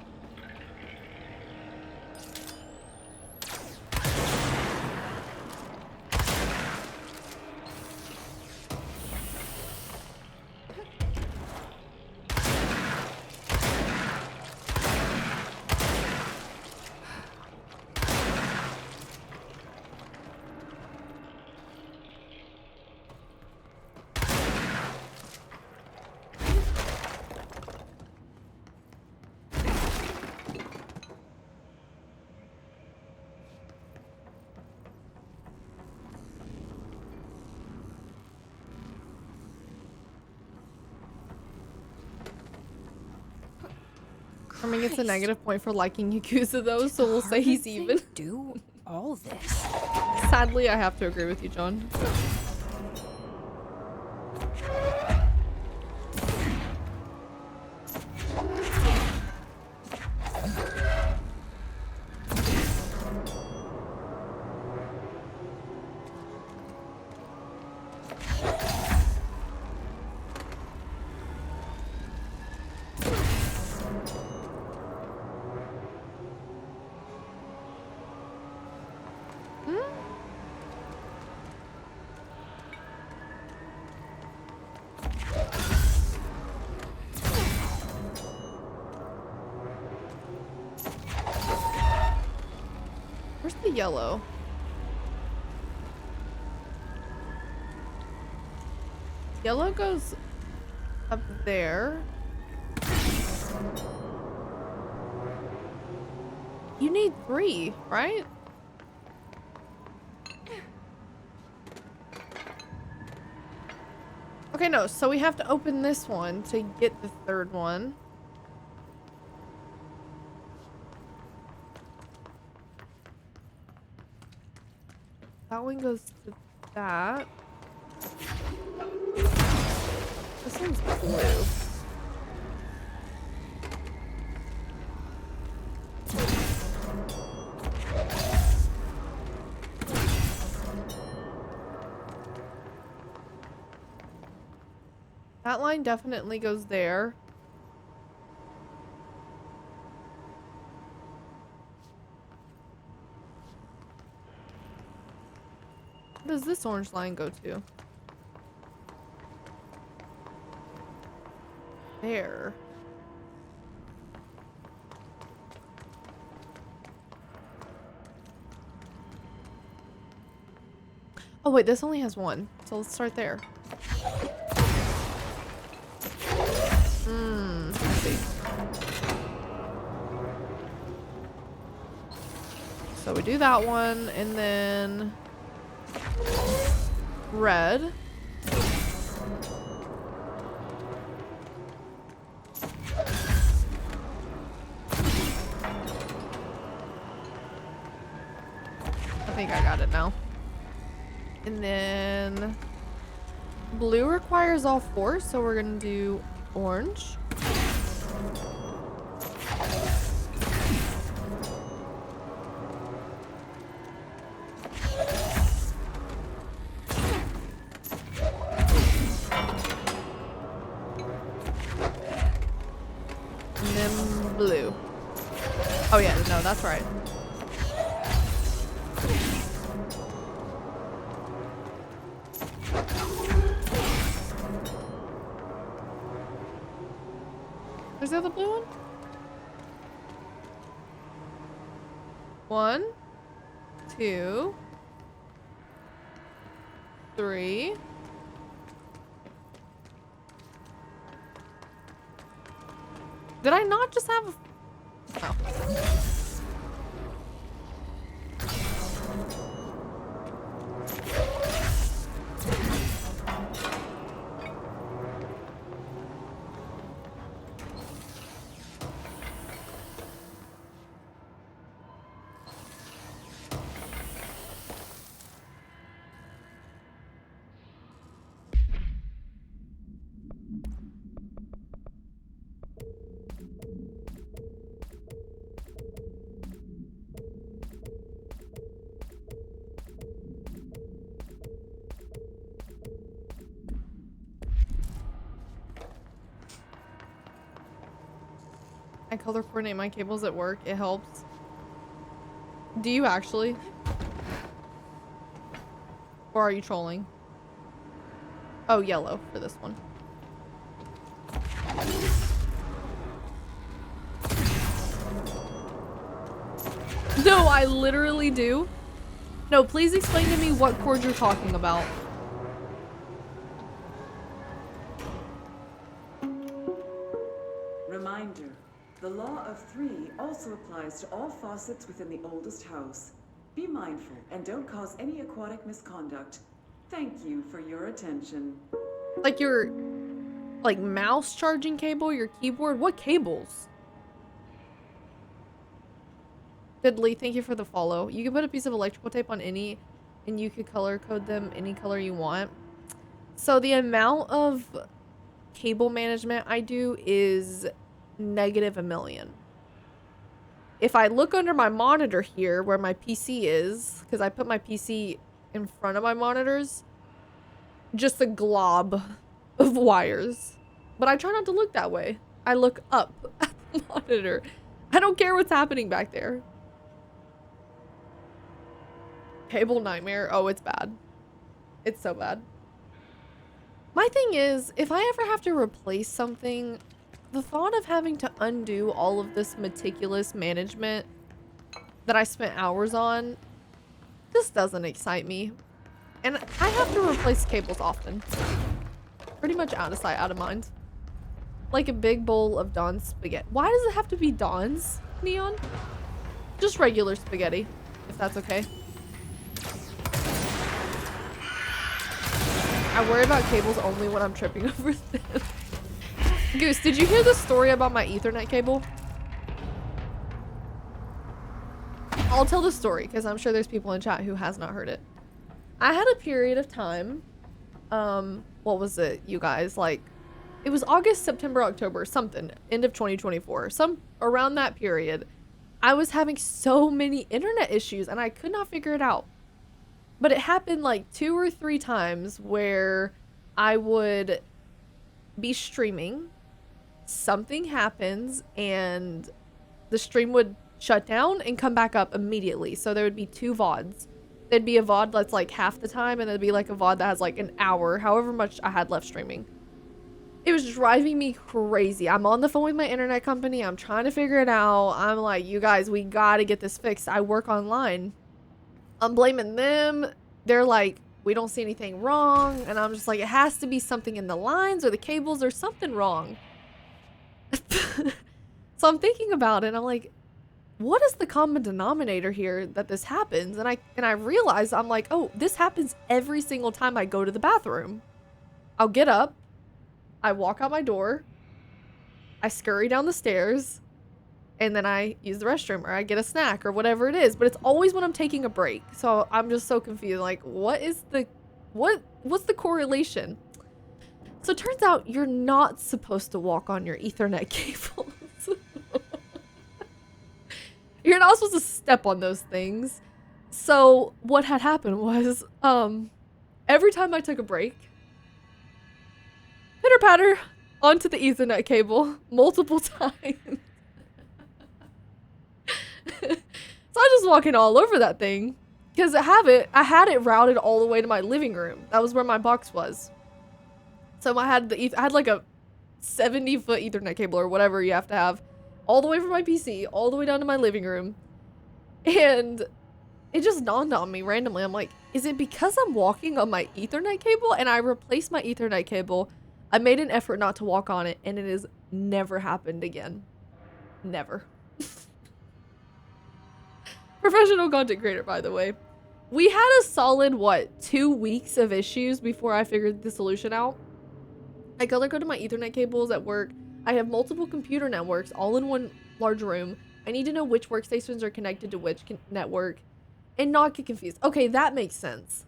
Herman gets a negative point for liking Yakuza though, so we'll say he's even. Do all this. Sadly, I have to agree with you, John. Where's the yellow? Yellow goes up there. You need 3, right? Okay, no, so we have to open this one to get the 3rd one. That one goes to that. This one's blue. That line definitely goes there. Where does this orange line go to? There. Oh wait, this only has 1, so let's start there. I see. So we do that one, and then red. I think I got it now. And then blue requires all 4, so we're gonna do orange. And then blue. Oh yeah, no, that's right. the other blue one? 1, 2, 3. Did I not just have a... Oh. I color coordinate my cables at work. It helps. Do you actually? Or are you trolling? Oh, yellow for this one. No, I literally do. No, please explain to me what cord you're talking about. Reminder. The law of 3 also applies to all faucets within the oldest house. Be mindful and don't cause any aquatic misconduct. Thank you for your attention. Like your, like mouse charging cable, your keyboard, what cables? Diddley, thank you for the follow. You can put a piece of electrical tape on any, and you could color code them any color you want. So the amount of cable management I do is -1,000,000. If I look under my monitor here where my PC is, because I put my PC in front of my monitors, just a glob of wires. But I try not to look that way. I look up at the monitor. I don't care what's happening back there. Cable nightmare. Oh, it's bad. It's so bad. My thing is, if I ever have to replace something, the thought of having to undo all of this meticulous management that I spent hours on just doesn't excite me. And I have to replace cables often. Pretty much out of sight, out of mind. Like a big bowl of Dawn's spaghetti. Why does it have to be Dawn's, Neon? Just regular spaghetti, if that's okay. I worry about cables only when I'm tripping over them. Goose, did you hear the story about my Ethernet cable? I'll tell the story because I'm sure there's people in chat who has not heard it. I had a period of time, what was it, you guys? Like, it was August, September, October, something, end of 2024, around that period. I was having so many internet issues and I could not figure it out. But it happened like 2 or 3 times where I would be streaming, something happens, and the stream would shut down and come back up immediately. So there would be 2 VODs. There'd be a VOD that's like half the time, and there'd be like a VOD that has like an hour, however much I had left streaming. It was driving me crazy. I'm on the phone with my internet company. I'm trying to figure it out. I'm like, you guys, we gotta get this fixed. I work online. I'm blaming them. They're like, we don't see anything wrong. And I'm just like, it has to be something in the lines or the cables or something wrong. So I'm thinking about it. I'm like, what is the common denominator here that this happens? And I realize, I'm like, oh, this happens every single time I go to the bathroom. I'll get up. I walk out my door. I scurry down the stairs. And then I use the restroom or I get a snack or whatever it is. But it's always when I'm taking a break. So I'm just so confused. Like, what's the correlation? So it turns out you're not supposed to walk on your Ethernet cables. You're not supposed to step on those things. So what had happened was, every time I took a break, pitter patter onto the Ethernet cable multiple times. So I was just walking all over that thing because I had it routed all the way to my living room. That was where my box was. So I had like a 70-foot Ethernet cable or whatever you have to have all the way from my PC all the way down to my living room. And it just dawned on me randomly. I'm like, is it because I'm walking on my Ethernet cable? And I replaced my Ethernet cable. I made an effort not to walk on it, and it has never happened again. Never. Professional content creator, by the way. We had a solid, what, 2 weeks of issues before I figured the solution out. I gotta go to my Ethernet cables at work. I have multiple computer networks all in one large room. I need to know which workstations are connected to which network and not get confused. Okay, that makes sense.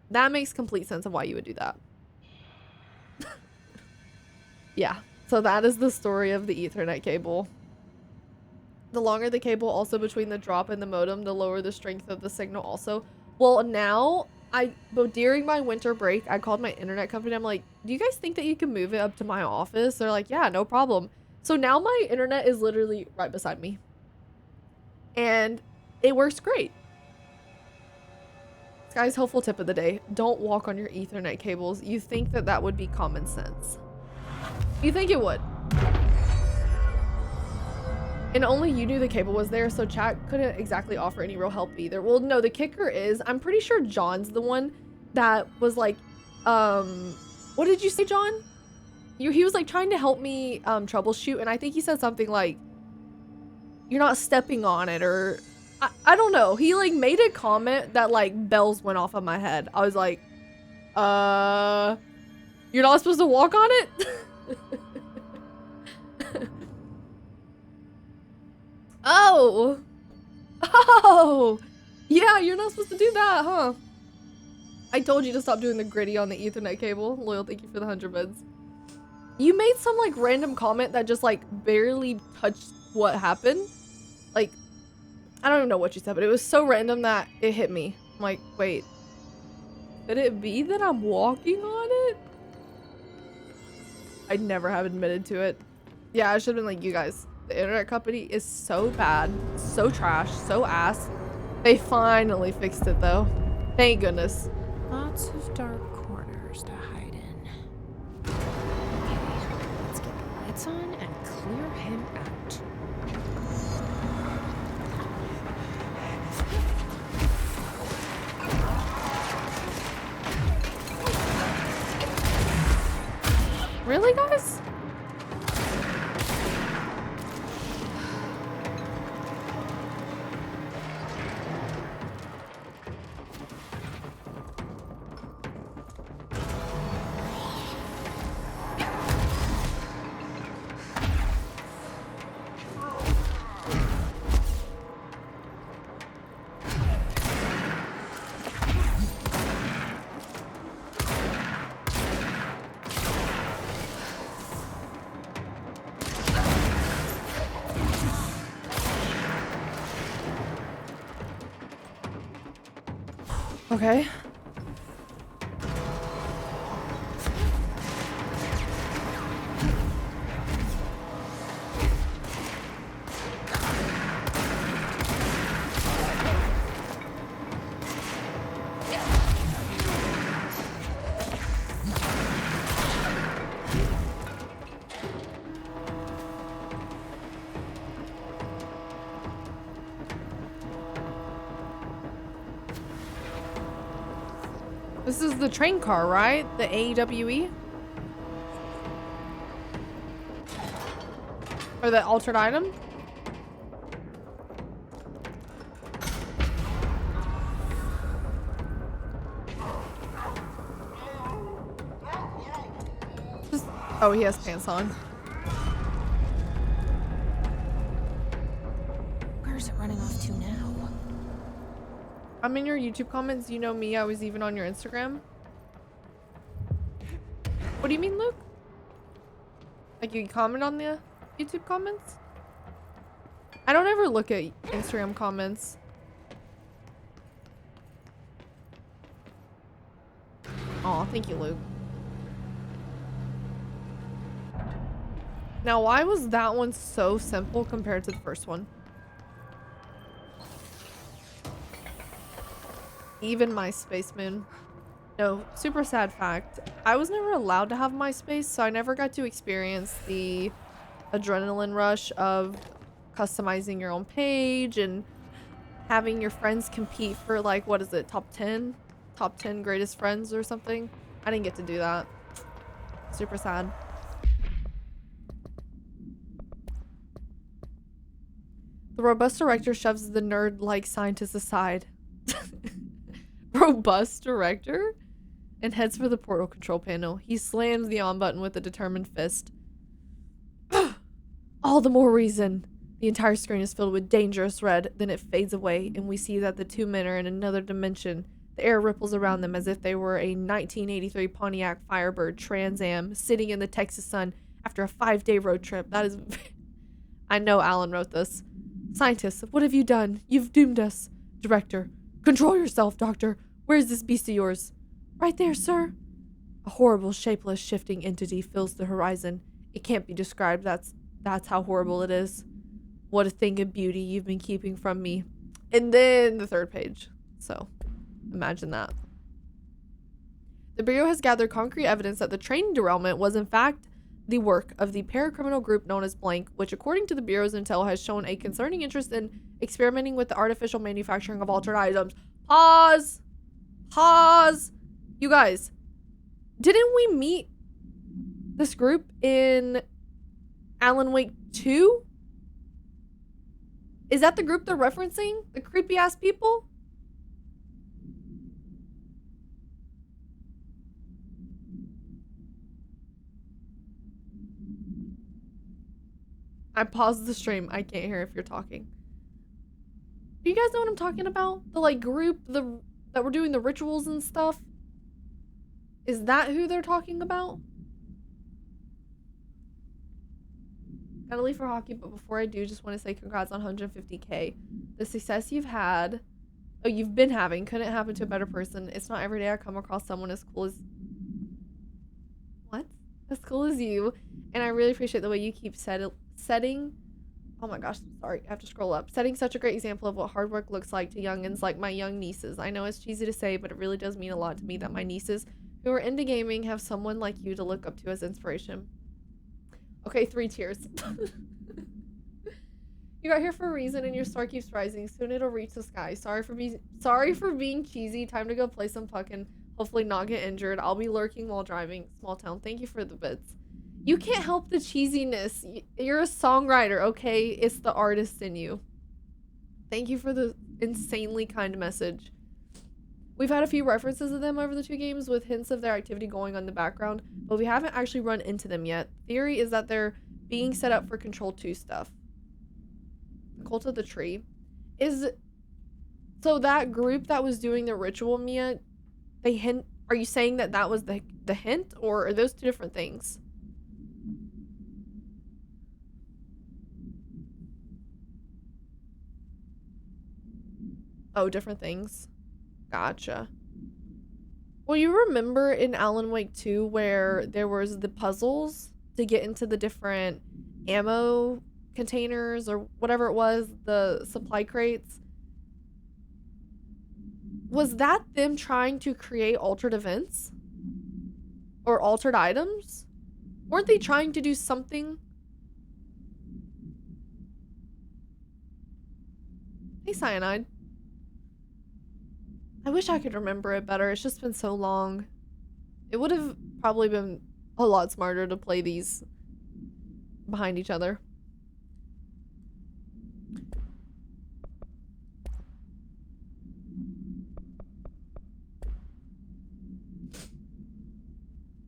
That makes complete sense of why you would do that. Yeah, so that is the story of the Ethernet cable. The longer the cable also between the drop and the modem, the lower the strength of the signal also. Well, now, but during my winter break, I called my internet company. I'm like, do you guys think that you can move it up to my office? They're like, yeah, no problem. So now my internet is literally right beside me. And it works great. Guys, helpful tip of the day. Don't walk on your Ethernet cables. You think that that would be common sense. You think it would. And only you knew the cable was there, so chat couldn't exactly offer any real help either. Well, no, the kicker is, I'm pretty sure John's the one that was like, what did you say, John? He was like trying to help me troubleshoot, and I think he said something like, you're not stepping on it, or I don't know. He like made a comment that like bells went off on my head. I was like, you're not supposed to walk on it? Oh, yeah, you're not supposed to do that, huh? I told you to stop doing the gritty on the Ethernet cable. Loyal, thank you for the 100 bits. You made some like random comment that just like barely touched what happened. Like, I don't even know what you said, but it was so random that it hit me. I'm like, wait, could it be that I'm walking on it? I'd never have admitted to it. Yeah, I should have been like, you guys, the internet company is so bad, so trash, so ass. They finally fixed it though. Thank goodness. Lots of dark corners to hide in. Okay, let's get the lights on and clear him out. Really, guys? Okay. This is the train car, right? The AEWE? Or the altered item? Just, oh, he has pants on. Where's it running off to now? I'm in your YouTube comments. You know me. I was even on your Instagram. What do you mean, Luke? Like you comment on the YouTube comments? I don't ever look at Instagram comments. Aw, thank you, Luke. Now, why was that one so simple compared to the first one? Even my space moon. No, super sad fact. I was never allowed to have MySpace, so I never got to experience the adrenaline rush of customizing your own page and having your friends compete for, like, what is it, top 10? Top 10 greatest friends or something? I didn't get to do that. Super sad. The robust director shoves the nerd-like scientist aside. Robust director? And heads for the portal control panel. He slams the on button with a determined fist. All the more reason. The entire screen is filled with dangerous red, then it fades away, and we see that the two men are in another dimension. The air ripples around them as if they were a 1983 Pontiac Firebird Trans Am sitting in the Texas sun after a 5-day road trip. That is... I know Alan wrote this. Scientists, what have you done? You've doomed us. Director, control yourself, Doctor. Where's this beast of yours? Right there, sir. A horrible, shapeless, shifting entity fills the horizon. It can't be described. That's how horrible it is. What a thing of beauty you've been keeping from me. And then the third page. So, imagine that. The Bureau has gathered concrete evidence that the train derailment was in fact the work of the paracriminal group known as Blank, which according to the Bureau's intel has shown a concerning interest in experimenting with the artificial manufacturing of altered items. Pause! Pause! You guys, didn't we meet this group in Alan Wake 2? Is that the group they're referencing? The creepy ass people? I paused the stream. I can't hear if you're talking. Do you guys know what I'm talking about? The like group that were doing the rituals and stuff? Is that who they're talking about? Gotta leave for hockey, but before I do, just want to say congrats on 150K. The success you've had, you've been having, couldn't happen to a better person. It's not every day I come across someone as cool as... What? As cool as you. And I really appreciate the way you keep setting... Oh my gosh, sorry, I have to scroll up. Setting such a great example of what hard work looks like to youngins like my young nieces. I know it's cheesy to say, but it really does mean a lot to me that my nieces who are into gaming have someone like you to look up to as inspiration. Okay, 3 tears. You got here for a reason and your star keeps rising. Soon it'll reach the sky. Sorry for being cheesy. Time to go play some puck and hopefully not get injured. I'll be lurking while driving. Small town. Thank you for the bits. You can't help the cheesiness. You're a songwriter, okay? It's the artist in you. Thank you for the insanely kind message. We've had a few references of them over the 2 games with hints of their activity going on in the background, but we haven't actually run into them yet. Theory is that they're being set up for Control 2 stuff. The Cult of the Tree. So that group that was doing the ritual, Mia, are you saying that that was the hint, or are those 2 different things? Oh, different things. Gotcha. Well, you remember in Alan Wake 2 where there was the puzzles to get into the different ammo containers or whatever it was, the supply crates? Was that them trying to create altered events? Or altered items? Weren't they trying to do something? Hey, Cyanide. I wish I could remember it better. It's just been so long. It would have probably been a lot smarter to play these behind each other.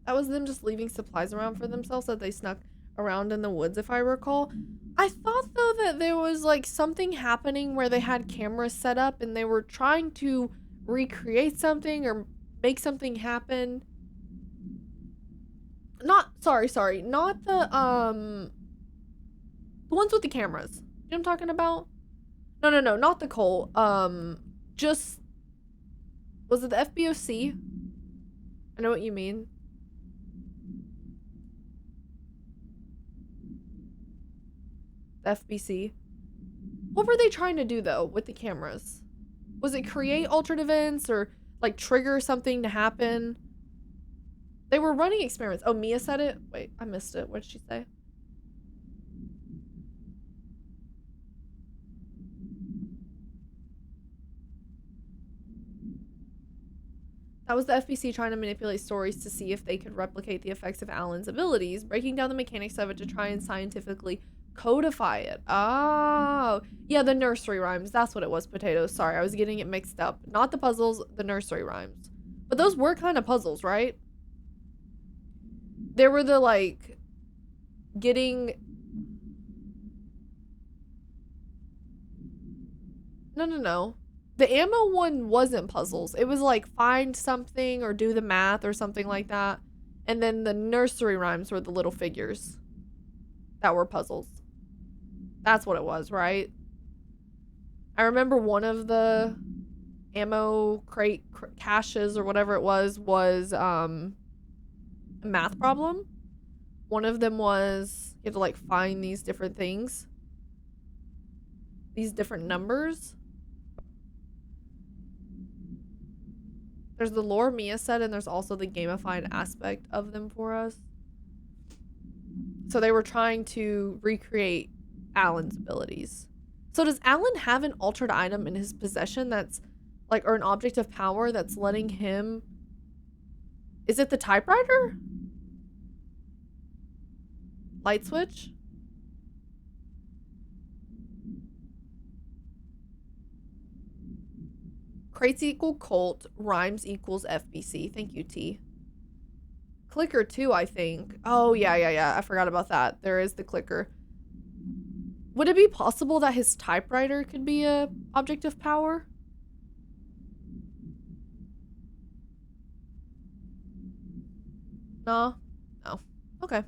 That was them just leaving supplies around for themselves that they snuck around in the woods, if I recall. I thought, though, that there was, like, something happening where they had cameras set up and they were trying to recreate something or make something happen. Sorry, not the ones with the cameras. You know what I'm talking about? No, not the Cole. Just, was it the FBOC? I know what you mean. The FBC. What were they trying to do, though, with the cameras? Was it create altered events, or like trigger something to happen. They were running experiments. Oh, Mia said it? Wait, I missed it. What did she say? That was the FBC trying to manipulate stories to see if they could replicate the effects of Alan's abilities, breaking down the mechanics of it to try and scientifically codify it. Oh, yeah, the nursery rhymes. That's what it was, Potatoes. Sorry, I was getting it mixed up. Not the puzzles, the nursery rhymes. But those were kind of puzzles, right? There were the, like, getting... No. The ammo one wasn't puzzles. It was like find something or do the math or something like that. And then the nursery rhymes were the little figures that were puzzles. That's what it was, right? I remember one of the ammo crate caches or whatever it was a math problem. One of them was you had to like find these different things. These different numbers. There's the lore Mia said, and there's also the gamified aspect of them for us. So they were trying to recreate Alan's abilities. So does Alan have an altered item in his possession that's like, or an object of power that's letting him... Is it the typewriter? Light switch? Crates equal cult, rhymes equals FBC. Thank you, T. Clicker too, I think. Oh, yeah. I forgot about that. There is the clicker. Would it be possible that his typewriter could be a object of power? No? No. Okay.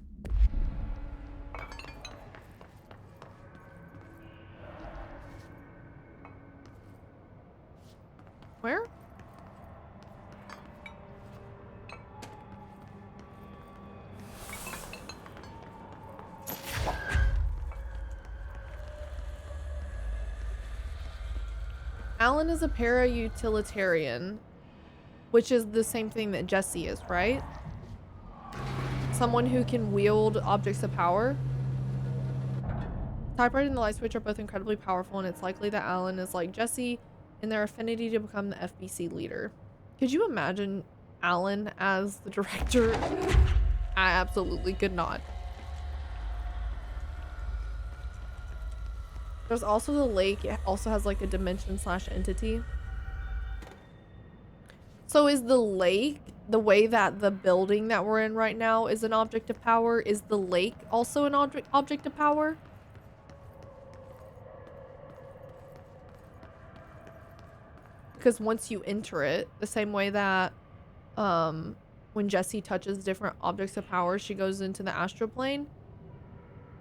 Where? Alan is a para-utilitarian, which is the same thing that Jesse is, right? Someone who can wield objects of power. Typewriter and the light switch are both incredibly powerful, and it's likely that Alan is like Jesse in their affinity to become the FBC leader. Could you imagine Alan as the director? I absolutely could not. There's also the lake. It also has like a dimension / entity. So is the lake, the way that the building that we're in right now is an object of power, is the lake also an object of power? Because once you enter it, the same way that when Jessie touches different objects of power, she goes into the astral plane.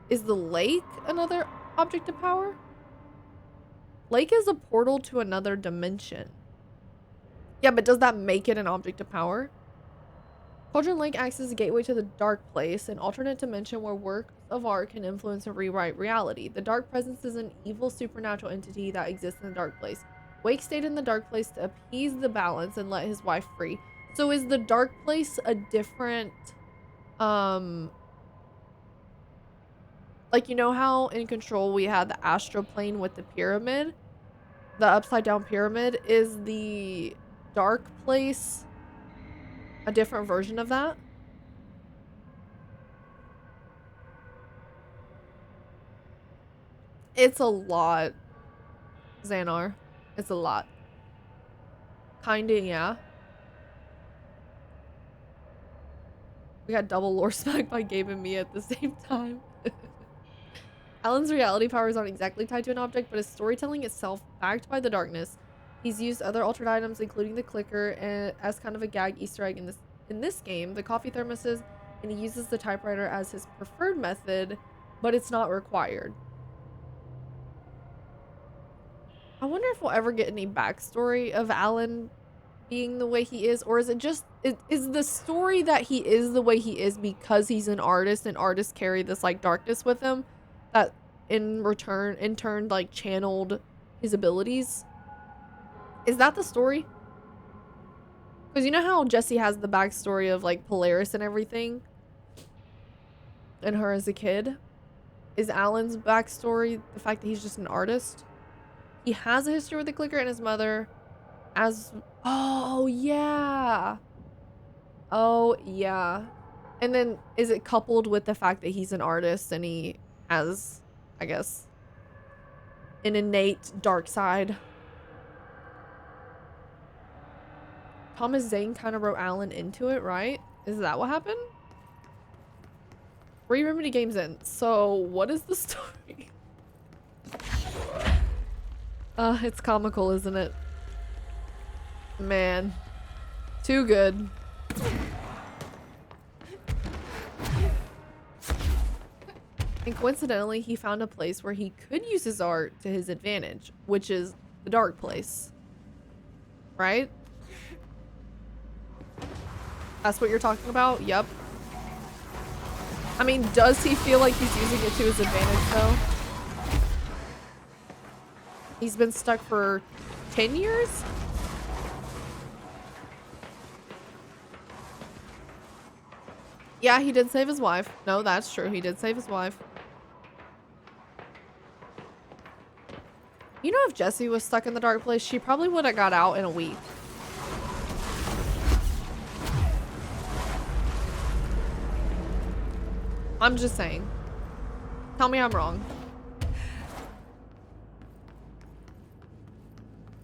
Is the lake another object of power? Lake is a portal to another dimension. Yeah, but does that make it an object of power? Cauldron Lake acts as a gateway to the dark place, an alternate dimension where works of art can influence and rewrite reality. The dark presence is an evil supernatural entity that exists in the dark place. Wake stayed in the dark place to appease the balance and let his wife free. So is the dark place a different, like, you know how in Control we had the astral plane with the pyramid? The upside down pyramid? Is the dark place a different version of that? It's a lot, Xanar. It's a lot. Kinda, yeah. We got double lore smacked by Gabe and me at the same time. Alan's reality powers aren't exactly tied to an object, but his storytelling itself backed by the darkness. He's used other altered items, including the clicker, and as kind of a gag Easter egg in this game, the coffee thermoses, and he uses the typewriter as his preferred method, but it's not required. I wonder if we'll ever get any backstory of Alan being the way he is, or is it just is the story that he is the way he is because he's an artist and artists carry this like darkness with him that in turn like channeled his abilities? Is that the story? Because you know how Jesse has the backstory of like Polaris and everything? And her as a kid? Is Alan's backstory the fact that he's just an artist? He has a history with the clicker and his mother as... Oh, yeah. Oh, yeah. And then is it coupled with the fact that he's an artist and he has, I guess, an innate dark side? Thomas Zane kind of wrote Alan into it, right? Is that what happened? 3 Remedy games in. So, what is the story? It's comical, isn't it? Man. Too good. And coincidentally, he found a place where he could use his art to his advantage, which is the dark place. Right? That's what you're talking about? Yep. I mean, does he feel like he's using it to his advantage, though? He's been stuck for 10 years? Yeah, he did save his wife. No, that's true. He did save his wife. You know, if Jessie was stuck in the dark place, she probably would have got out in a week. I'm just saying. Tell me I'm wrong.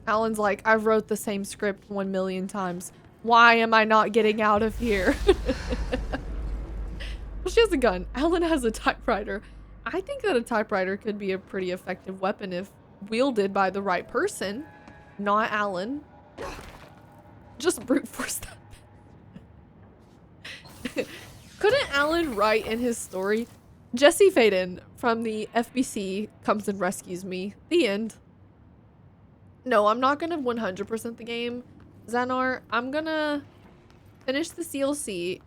Alan's like, I wrote the same script 1 million times. Why am I not getting out of here? Well, she has a gun. Alan has a typewriter. I think that a typewriter could be a pretty effective weapon if wielded by the right person. Not Alan. Just brute force that. Couldn't Alan write in his story, Jesse Faden from the FBC comes and rescues me. The end. No, I'm not gonna 100% the game, Xanar. I'm gonna finish the CLC,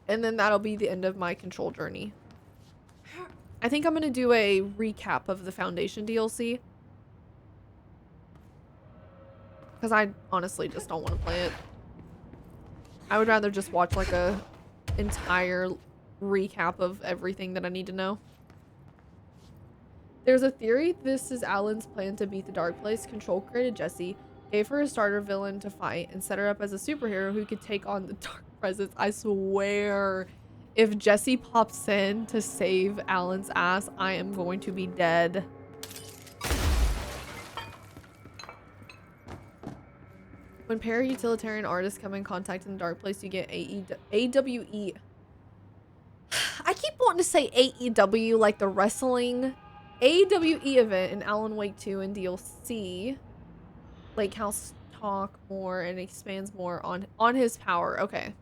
and then that'll be the end of my Control journey. I think I'm gonna do a recap of the Foundation DLC. Because I honestly just don't want to play it. I would rather just watch like a entire recap of everything that I need to know. There's a theory this is Alan's plan to beat the Dark Place. Control created Jessie, gave her a starter villain to fight, and set her up as a superhero who could take on the Dark Presence. I swear, if Jessie pops in to save Alan's ass, I am going to be dead. When para-utilitarian artists come in contact in the Dark Place, you get AWE. I keep wanting to say AEW like the wrestling. AWE event in Alan Wake 2 and DLC. Lake House talk more and expands more on his power. Okay.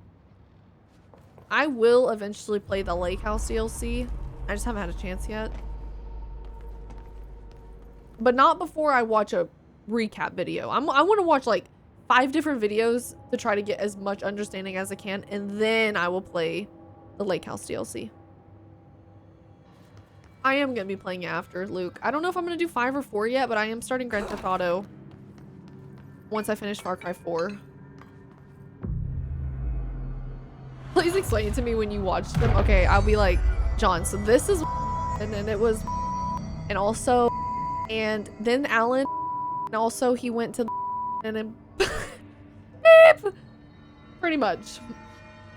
I will eventually play the Lake House DLC. I just haven't had a chance yet. But not before I watch a recap video. I want to watch like 5 different videos to try to get as much understanding as I can, and then I will play the Lake House DLC. I am going to be playing it after Luke. I don't know if I'm going to do 5 or 4 yet, but I am starting Grand Theft Auto once I finish Far Cry 4. Please explain it to me when you watched them. Okay, I'll be like, John, so this is and then it was and also and then Alan and also he went to and then beep! Pretty much.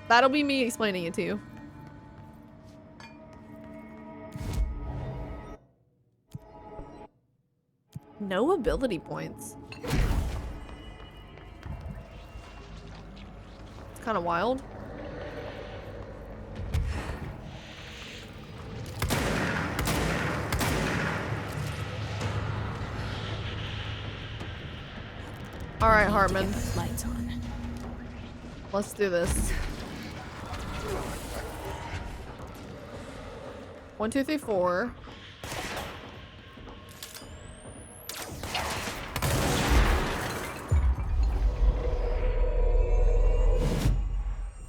That'll be me explaining it to you. No ability points. It's kind of wild. All right, Hartman. Lights on. Let's do this. 1, 2, 3, 4.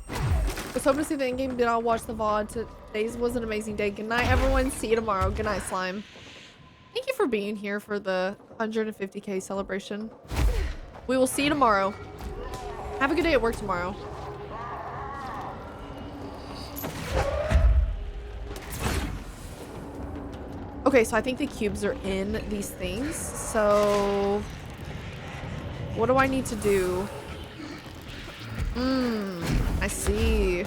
I was hoping to see the end game. Did I watch the VOD? Today's was an amazing day. Good night, everyone. See you tomorrow. Good night, Slime. Thank you for being here for the 150K celebration. We will see you tomorrow. Have a good day at work tomorrow. Okay, so I think the cubes are in these things. So what do I need to do? I see.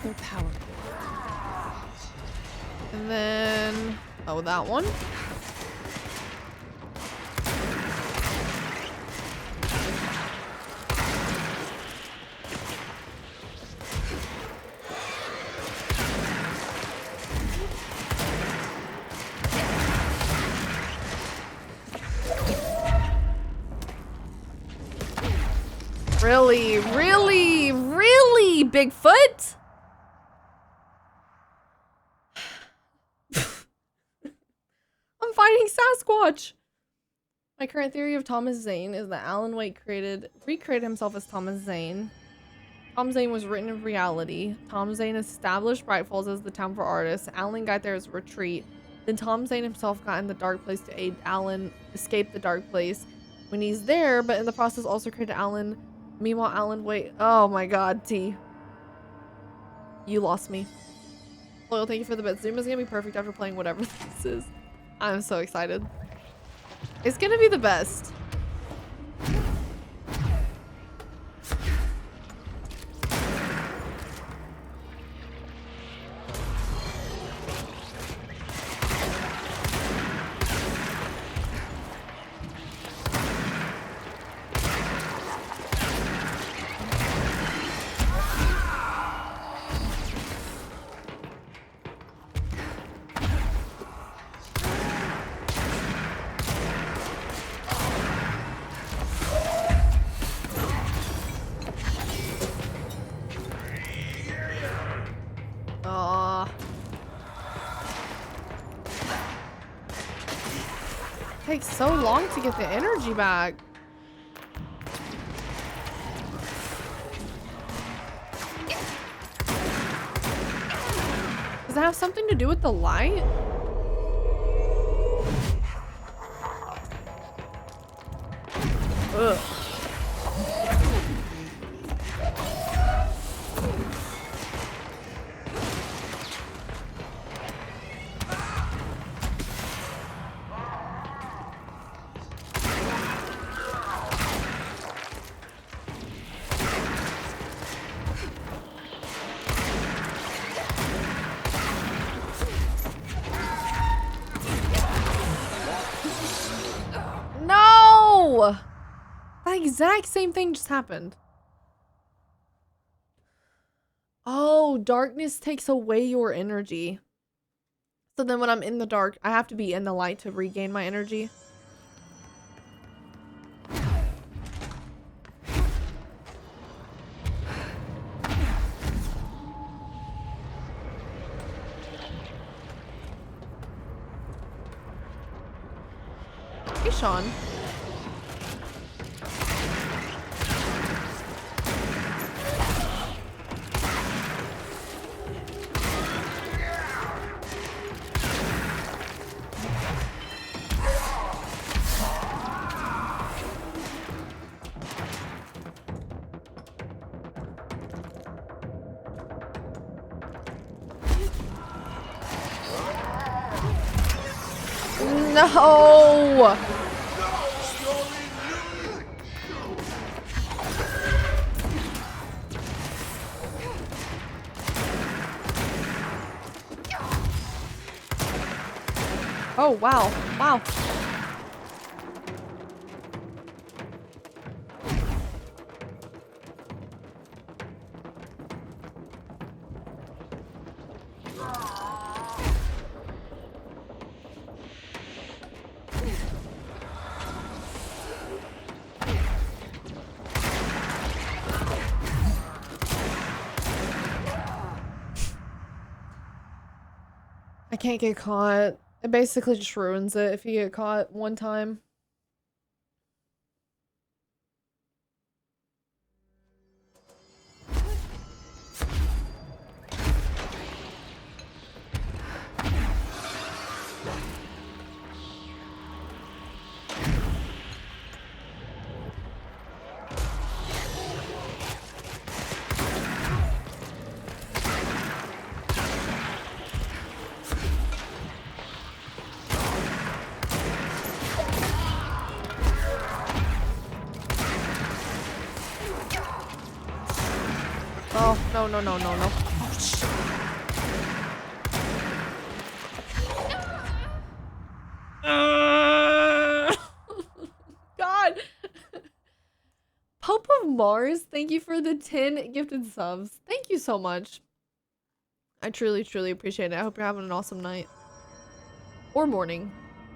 Another power cord. And then, oh, that one. Really, really, really, Bigfoot? I'm fighting Sasquatch. My current theory of Thomas Zane is that Alan Wake recreated himself as Thomas Zane. Tom Zane was written in reality. Tom Zane established Bright Falls as the town for artists. Alan got there as a retreat. Then Tom Zane himself got in the dark place to aid Alan escape the dark place when he's there, but in the process also created Alan. Meanwhile, Alan Wake. Oh my god, T. You lost me. Loyal, thank you for the bit. Zoom is gonna be perfect after playing whatever this is. I'm so excited. It's gonna be the best. Takes so long to get the energy back. Does that have something to do with the light? Ugh. No! The exact same thing just happened. Oh, darkness takes away your energy. So then when I'm in the dark, I have to be in the light to regain my energy. Hey, Sean. No! Oh, wow. Wow. I can't get caught. It basically just ruins it if you get caught one time. Oh, no, no, no, no, no. Oh, shit. God. Pope of Mars, thank you for the 10 gifted subs. Thank you so much. I truly, truly appreciate it. I hope you're having an awesome night. Or morning,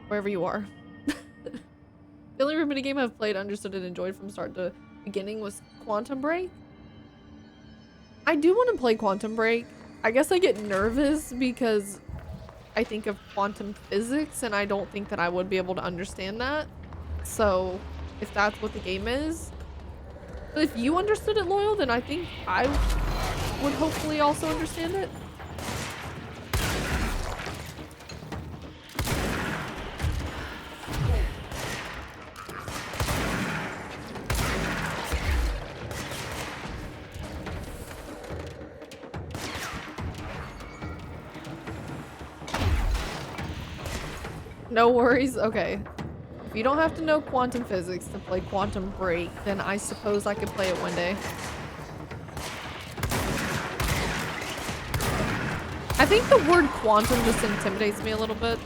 wherever you are. The only remedy game I've played, understood, and enjoyed from start to beginning was Quantum Break. I do want to play Quantum Break. I guess I get nervous because I think of quantum physics and I don't think that I would be able to understand that. So if that's what the game is, but if you understood it, Loyal, then I think I would hopefully also understand it. No worries. Okay. If you don't have to know quantum physics to play Quantum Break, then I suppose I could play it one day. I think the word quantum just intimidates me a little bit.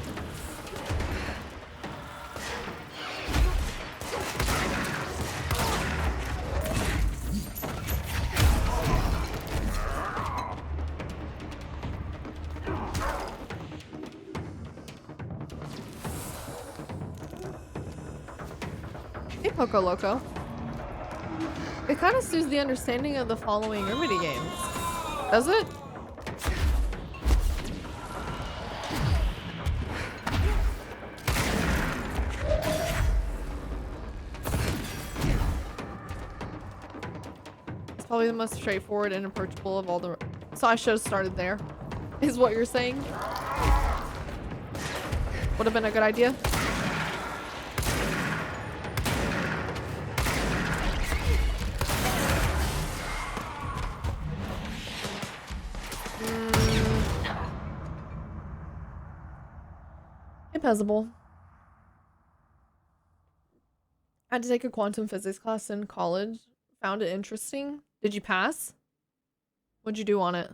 Hey, Poco Loco. It kind of suits the understanding of the following remedy games. Does it? It's probably the most straightforward and approachable of all the... So I should have started there, is what you're saying? Would have been a good idea. Impossible. I had to take a quantum physics class in college. Found it interesting. Did you pass? What'd you do on it?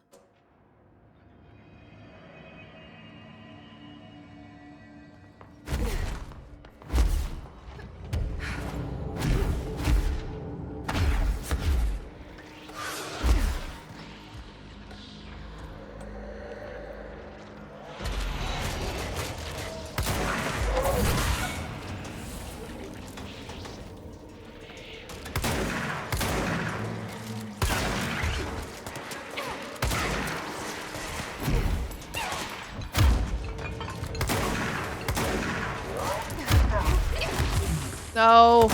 No.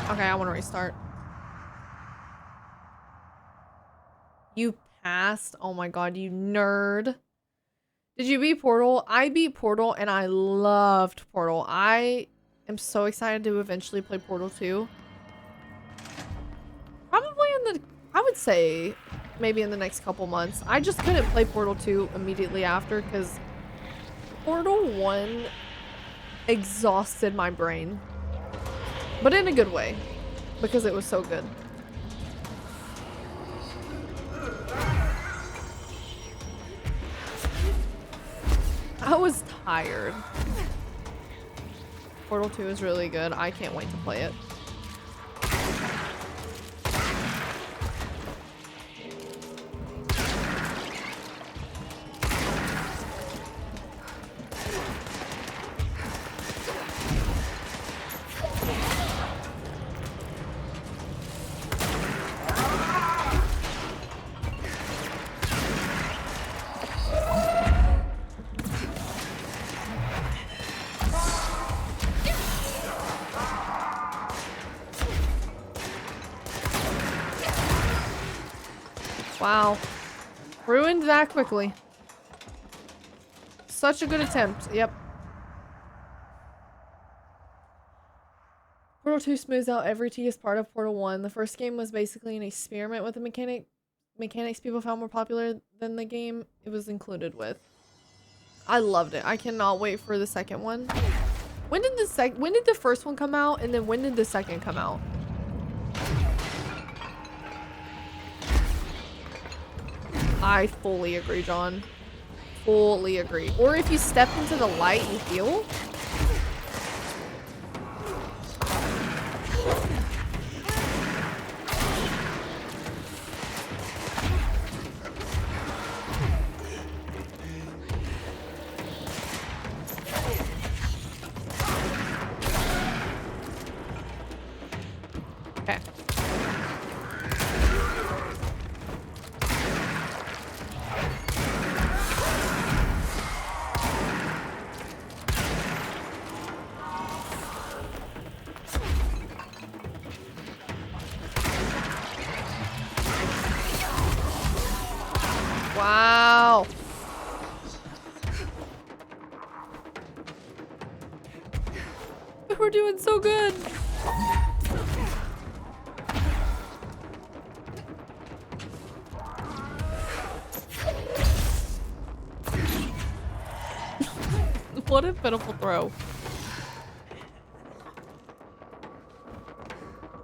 Okay, I want to restart. You passed? Oh my god, you nerd. Did you beat Portal? I beat Portal and I loved Portal. I am so excited to eventually play Portal 2. Probably in the... I would say maybe in the next couple months. I just couldn't play Portal 2 immediately after because Portal 1 exhausted my brain, but in a good way because it was so good. I was tired. Portal 2 is really good. I can't wait to play it. Wow. Ruined that quickly. Such a good attempt. Yep. Portal 2 smooths out every tedious part of Portal 1. The first game was basically an experiment with the mechanics people found more popular than the game it was included with. I loved it. I cannot wait for the second one. When did the first one come out, and then when did the second come out? I fully agree, John. Fully agree. Or if you step into the light, you heal. Okay. Wow. We're doing so good. What a pitiful throw.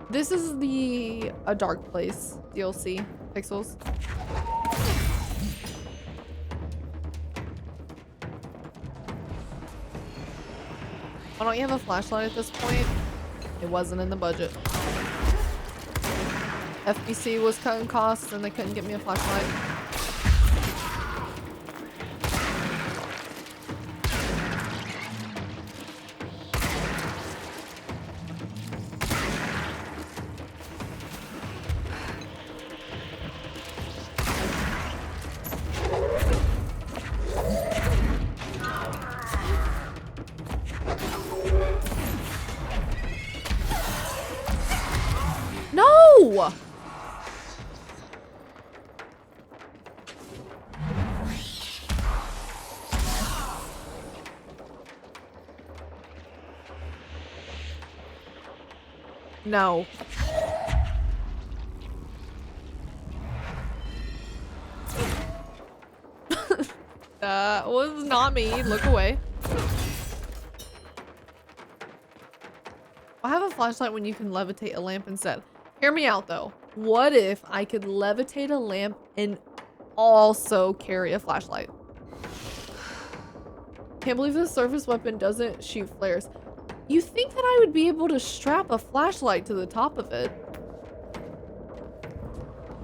This is the A Dark Place DLC pixels. Why don't you have a flashlight at this point? It wasn't in the budget. FBC was cutting costs and they couldn't get me a flashlight. No! No. That was not me. Look away. I have a flashlight when you can levitate a lamp instead. Hear me out though. What if I could levitate a lamp and also carry a flashlight? Can't believe this surface weapon doesn't shoot flares. You think that I would be able to strap a flashlight to the top of it?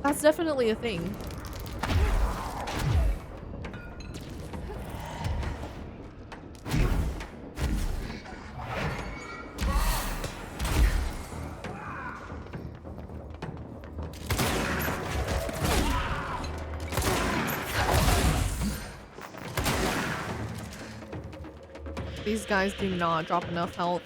That's definitely a thing. These guys do not drop enough health.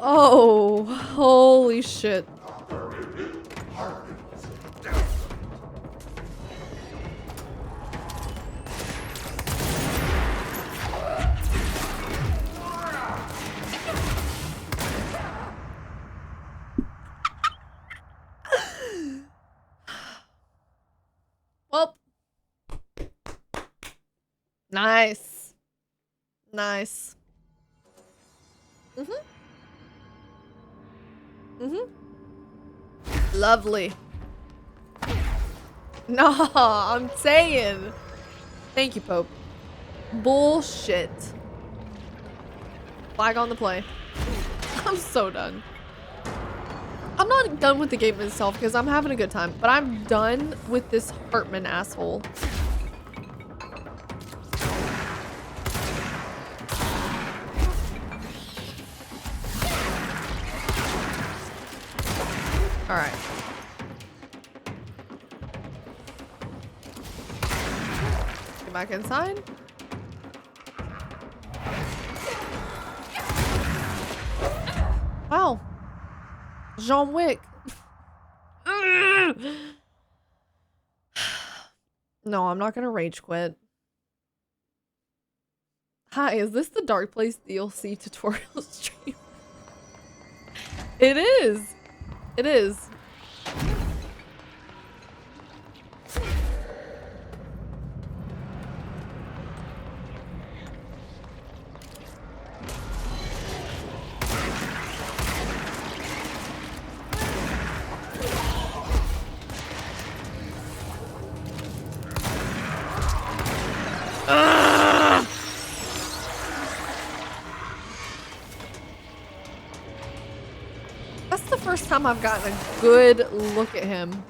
Oh, holy shit. Well, nice. Nice. Lovely. No, I'm saying. Thank you, Pope. Bullshit. Flag on the play. I'm so done. I'm not done with the game itself because I'm having a good time, but I'm done with this Hartman asshole. All right. Get back inside. Wow. John Wick. No, I'm not gonna rage quit. Hi, is this the Dark Place DLC tutorial stream? It is. It is. That's the first time I've gotten a good look at him.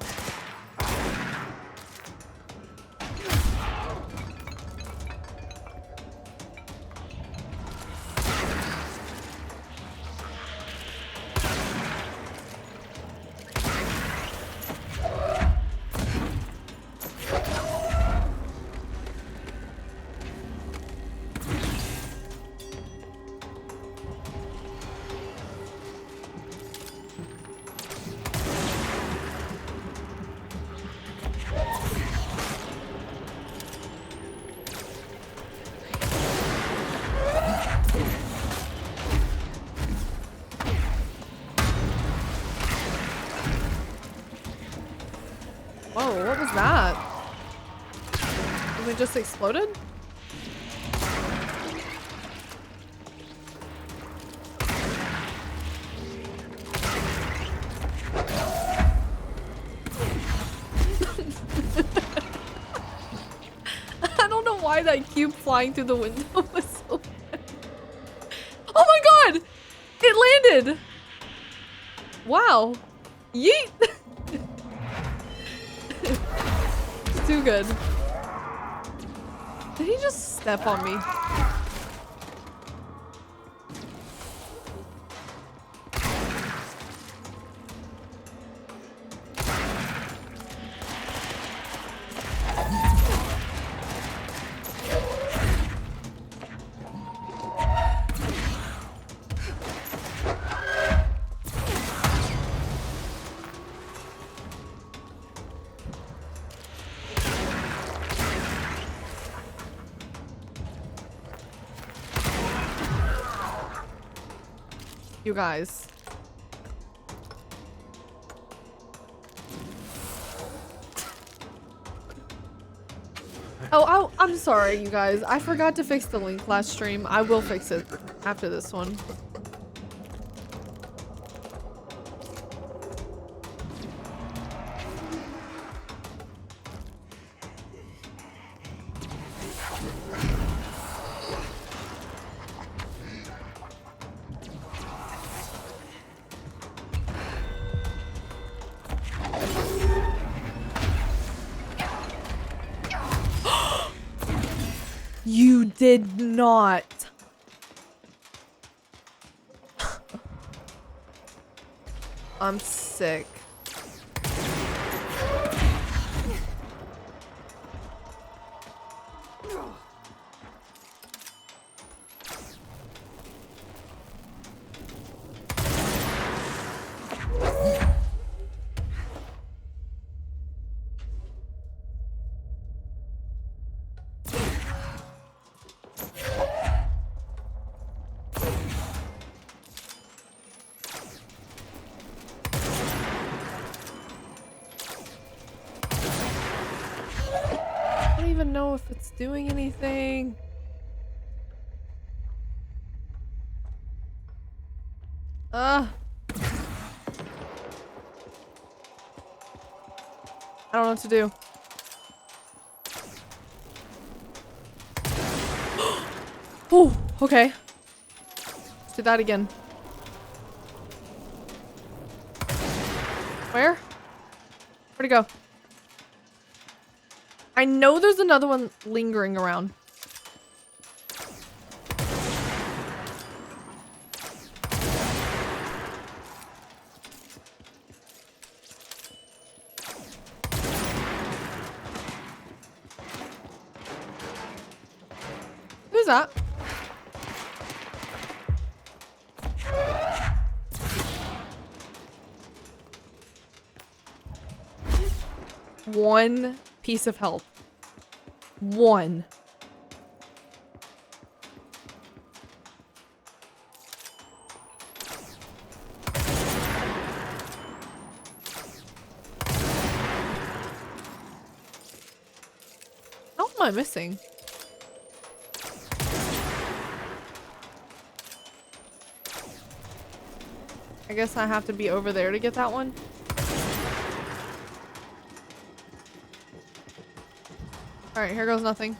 Whoa, what was that? It just exploded? I don't know why that cube flying through the window was so bad. Oh my god! It landed! Wow. Yeet! Too good. Did he just step on me? You guys. Oh, I'm sorry, you guys. I forgot to fix the link last stream. I will fix it after this one. You did not. I'm sick. I don't even know if it's doing anything. I don't know what to do. Okay. Let's do that again. Where? Where'd it go? I know there's another one lingering around. Who's that? One piece of help. One. How am I missing? I guess I have to be over there to get that one. Alright, here goes nothing.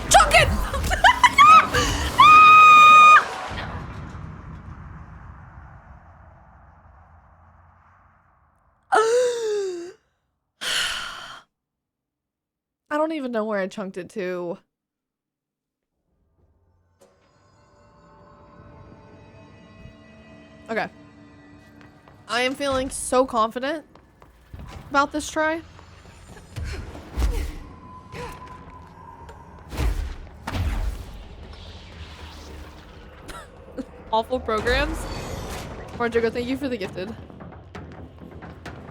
Chunk it! I don't even know where I chunked it to. Okay. I am feeling so confident about this try. Awful programs. Marjogo, thank you for the gifted.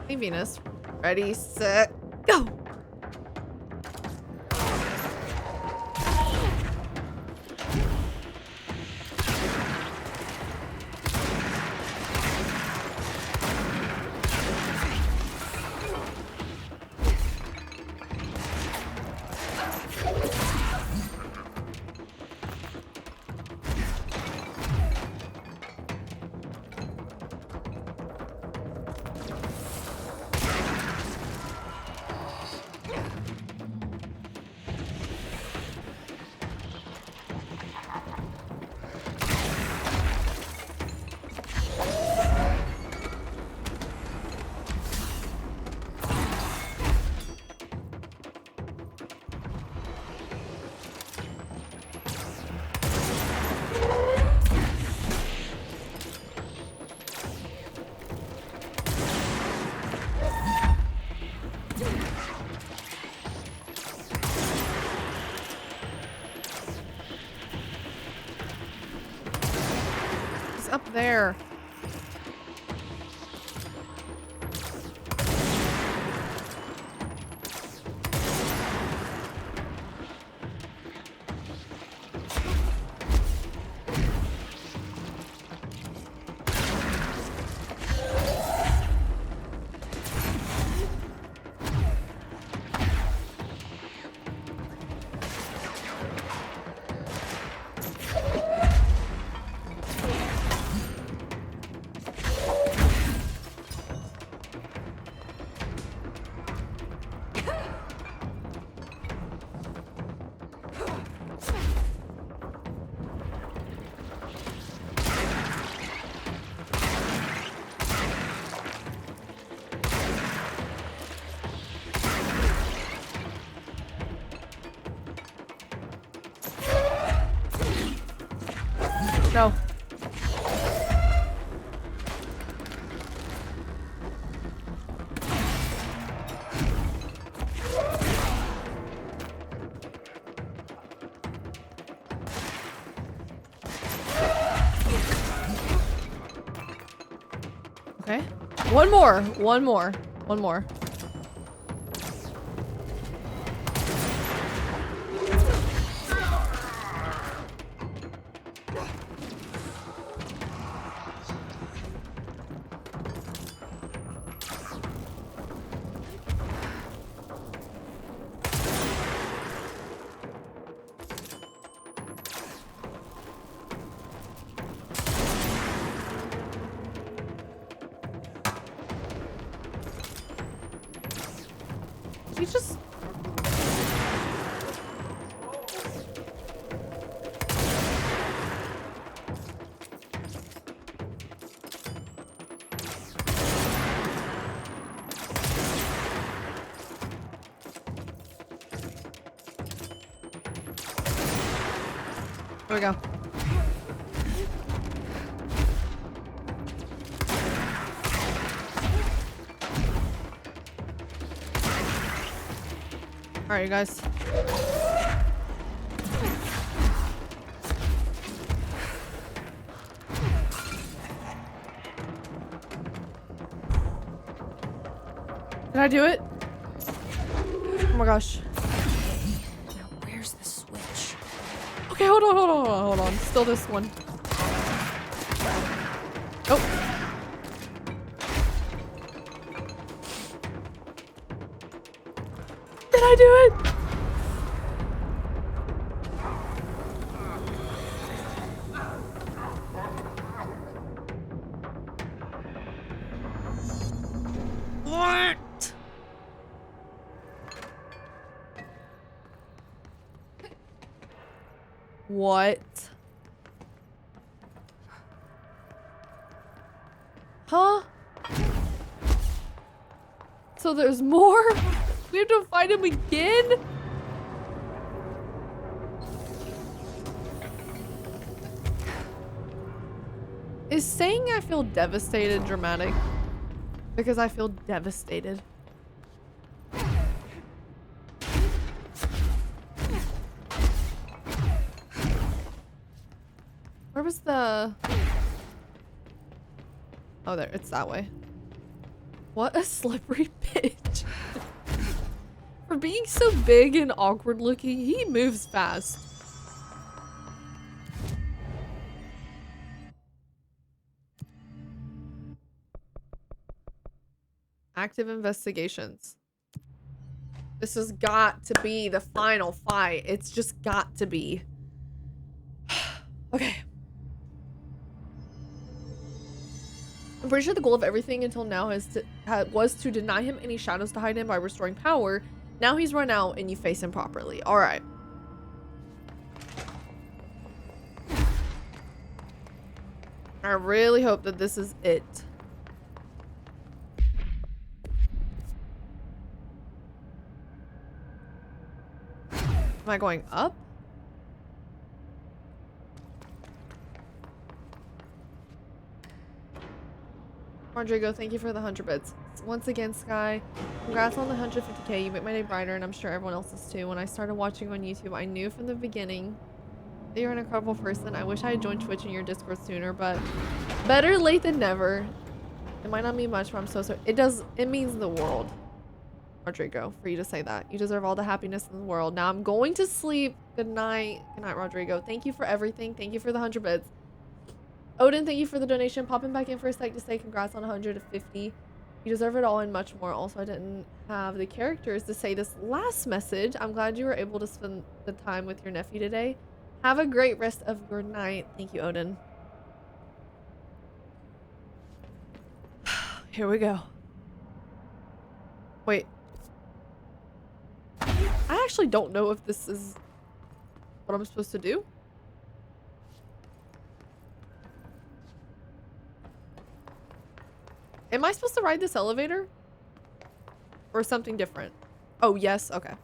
Hey, Venus. Ready, set, go! Up there. No. Okay. One more. One more. One more. he just... Here we go. All right, you guys. Did I do it? Oh my gosh. Now where's the switch? Okay, hold on. Still this one. Oh. Did I do it? What? What? Huh? So there's more? We have to fight him again? Is saying I feel devastated dramatic? Because I feel devastated. Where was the... Oh, there. It's that way. What a slippery bitch. For being so big and awkward looking, he moves fast. Active investigations. This has got to be the final fight. It's just got to be. Okay. I'm pretty sure the goal of everything until now was to deny him any shadows to hide in by restoring power. Now he's run out and you face him properly. All right. I really hope that this is it. Am I going up? Rodrigo, thank you for the 100 bits. Once again, Sky, congrats on the 150k. You make my day brighter, and I'm sure everyone else's too. When I started watching on YouTube, I knew from the beginning that you're an incredible person. I wish I had joined Twitch and your Discord sooner, but better late than never. It might not mean much, but I'm so sorry. It means the world, Rodrigo, for you to say that. You deserve all the happiness in the world. Now I'm going to sleep. Good night. Good night, Rodrigo. Thank you for everything. Thank you for the 100 bits. Odin, thank you for the donation. Popping back in for a sec to say congrats on 150. You deserve it all and much more. Also, I didn't have the characters to say this last message. I'm glad you were able to spend the time with your nephew today. Have a great rest of your night. Thank you, Odin. Here we go. Wait. I actually don't know if this is what I'm supposed to do. Am I supposed to ride this elevator? Or something different? Oh, yes. Okay.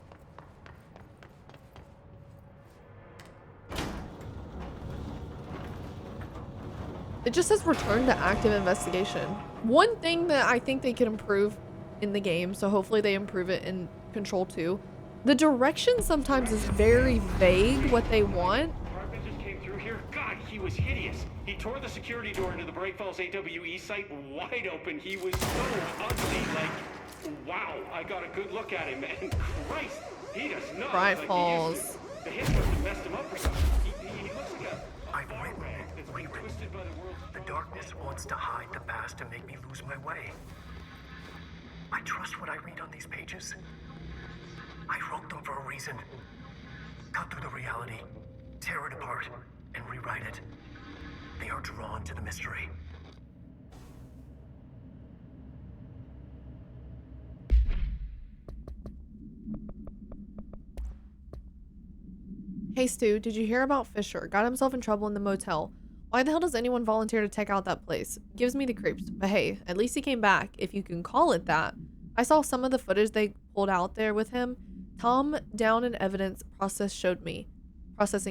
It just says return to active investigation. One thing that I think they could improve in the game, so hopefully they improve it in Control 2. The direction sometimes is very vague what they want. God, he was hideous. He tore the security door into the Bright Falls AWE site wide open. He was so ugly, like, wow. I got a good look at him, and Christ, he does not Bright look like Falls. he used to. The hit must have messed him up for something. He looks like a I've written, twisted by the world's the darkness wants to hide the past to make me lose my way. I trust what I read on these pages. I wrote them for a reason. Cut through the reality, tear it apart, and rewrite it. They are drawn to the mystery. Hey Stu, did you hear about Fisher? Got himself in trouble in the motel. Why the hell does anyone volunteer to take out that place? Gives me the creeps. But hey, at least he came back, if you can call it that. I saw some of the footage they pulled out there with him. Tom down in evidence processing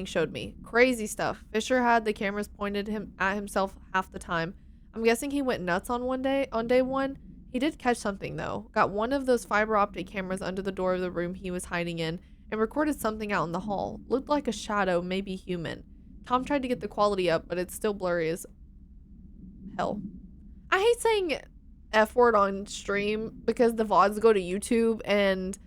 showed me. Crazy stuff. Fisher had the cameras pointed at himself half the time. I'm guessing he went nuts on day one. He did catch something though. Got one of those fiber optic cameras under the door of the room he was hiding in and recorded something out in the hall. Looked like a shadow, maybe human. Tom tried to get the quality up, but it's still blurry as hell. I hate saying F word on stream because the VODs go to YouTube and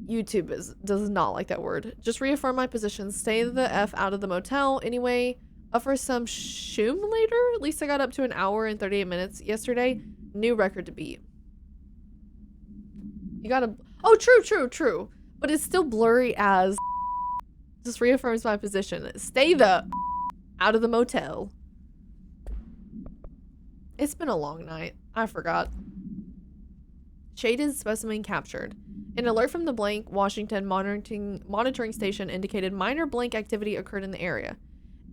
YouTube does not like that word. Just reaffirm my position. Stay the F out of the motel. Anyway, for some shoom later. At least I got up to an hour and 38 minutes yesterday. New record to beat. You gotta... Oh, true. But it's still blurry as... Just reaffirms my position. Stay the out of the motel. It's been a long night. I forgot. Shaded specimen captured. An alert from the Blank, Washington monitoring station indicated minor Blank activity occurred in the area.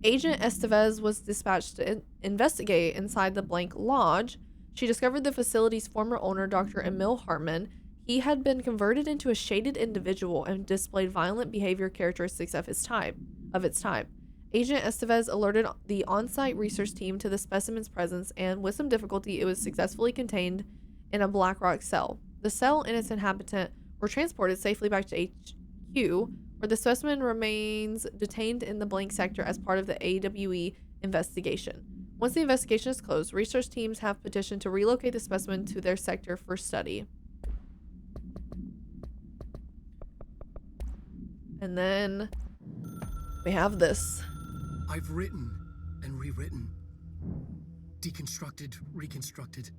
Agent Estevez was dispatched to investigate inside the Blank Lodge. She discovered the facility's former owner, Dr. Emil Hartman. He had been converted into a shaded individual and displayed violent behavior characteristics of its time. Agent Estevez alerted the on-site research team to the specimen's presence, and with some difficulty, it was successfully contained in a black rock cell. The cell and its inhabitant were transported safely back to HQ, where the specimen remains detained in the Blank sector as part of the AWE investigation. Once the investigation is closed, research teams have petitioned to relocate the specimen to their sector for study. And then we have this. I've written and rewritten, deconstructed, reconstructed,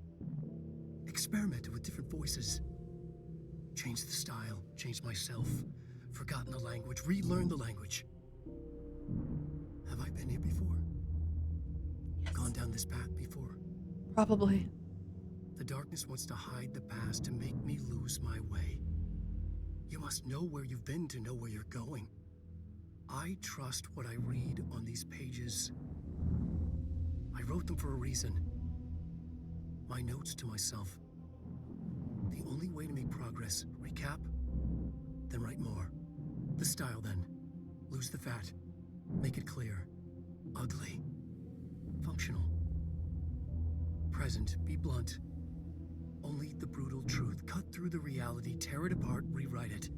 experimented with different voices, changed the style, changed myself, forgotten the language, relearned the language. Have I been here before? Yes. Gone down this path before? Probably. The darkness wants to hide the past to make me lose my way. You must know where you've been to know where you're going. I trust what I read on these pages. I wrote them for a reason. My notes to myself. The only way to make progress, recap, then write more. The style then. Lose the fat. Make it clear. Ugly. Functional. Present. Be blunt. Only the brutal truth. Cut through the reality, tear it apart, rewrite it.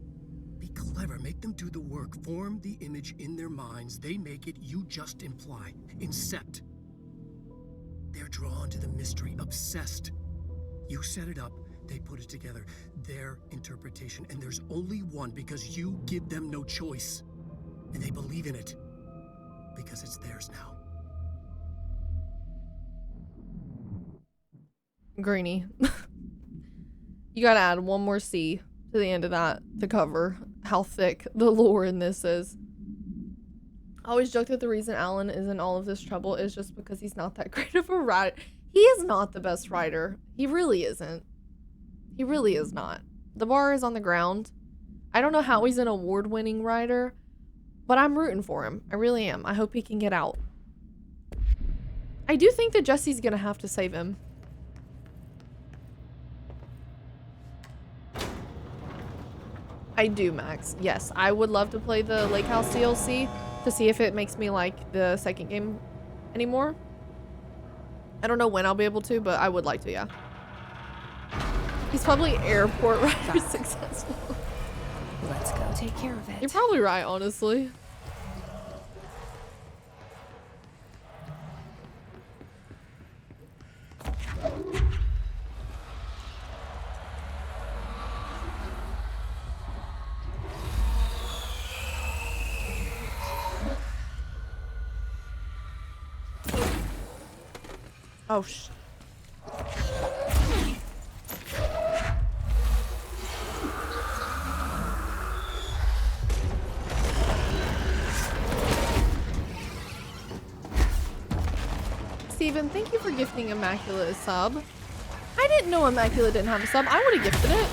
Be clever, make them do the work. Form the image in their minds. They make it, you just imply. Incept. They're drawn to the mystery, obsessed. You set it up, they put it together. Their interpretation, and there's only one because you give them no choice. And they believe in it. Because it's theirs now. Greeny. You gotta add one more C to the end of that to cover how thick the lore in this is. I always joke that the reason Alan is in all of this trouble is just because he's not that great of a writer. He is not the best writer. He really isn't. He really is not. The bar is on the ground. I don't know how he's an award-winning writer, but I'm rooting for him. I really am. I hope he can get out. I do think that Jesse's gonna have to save him. I do, Max. Yes, I would love to play the Lake House DLC to see if it makes me like the second game anymore. I don't know when I'll be able to, but I would like to, yeah. He's probably airport rider successful. Let's go take care of it. You're probably right, honestly. Oh, Steven, thank you for gifting Immaculate a sub. I didn't know Immaculate didn't have a sub. I would have gifted it.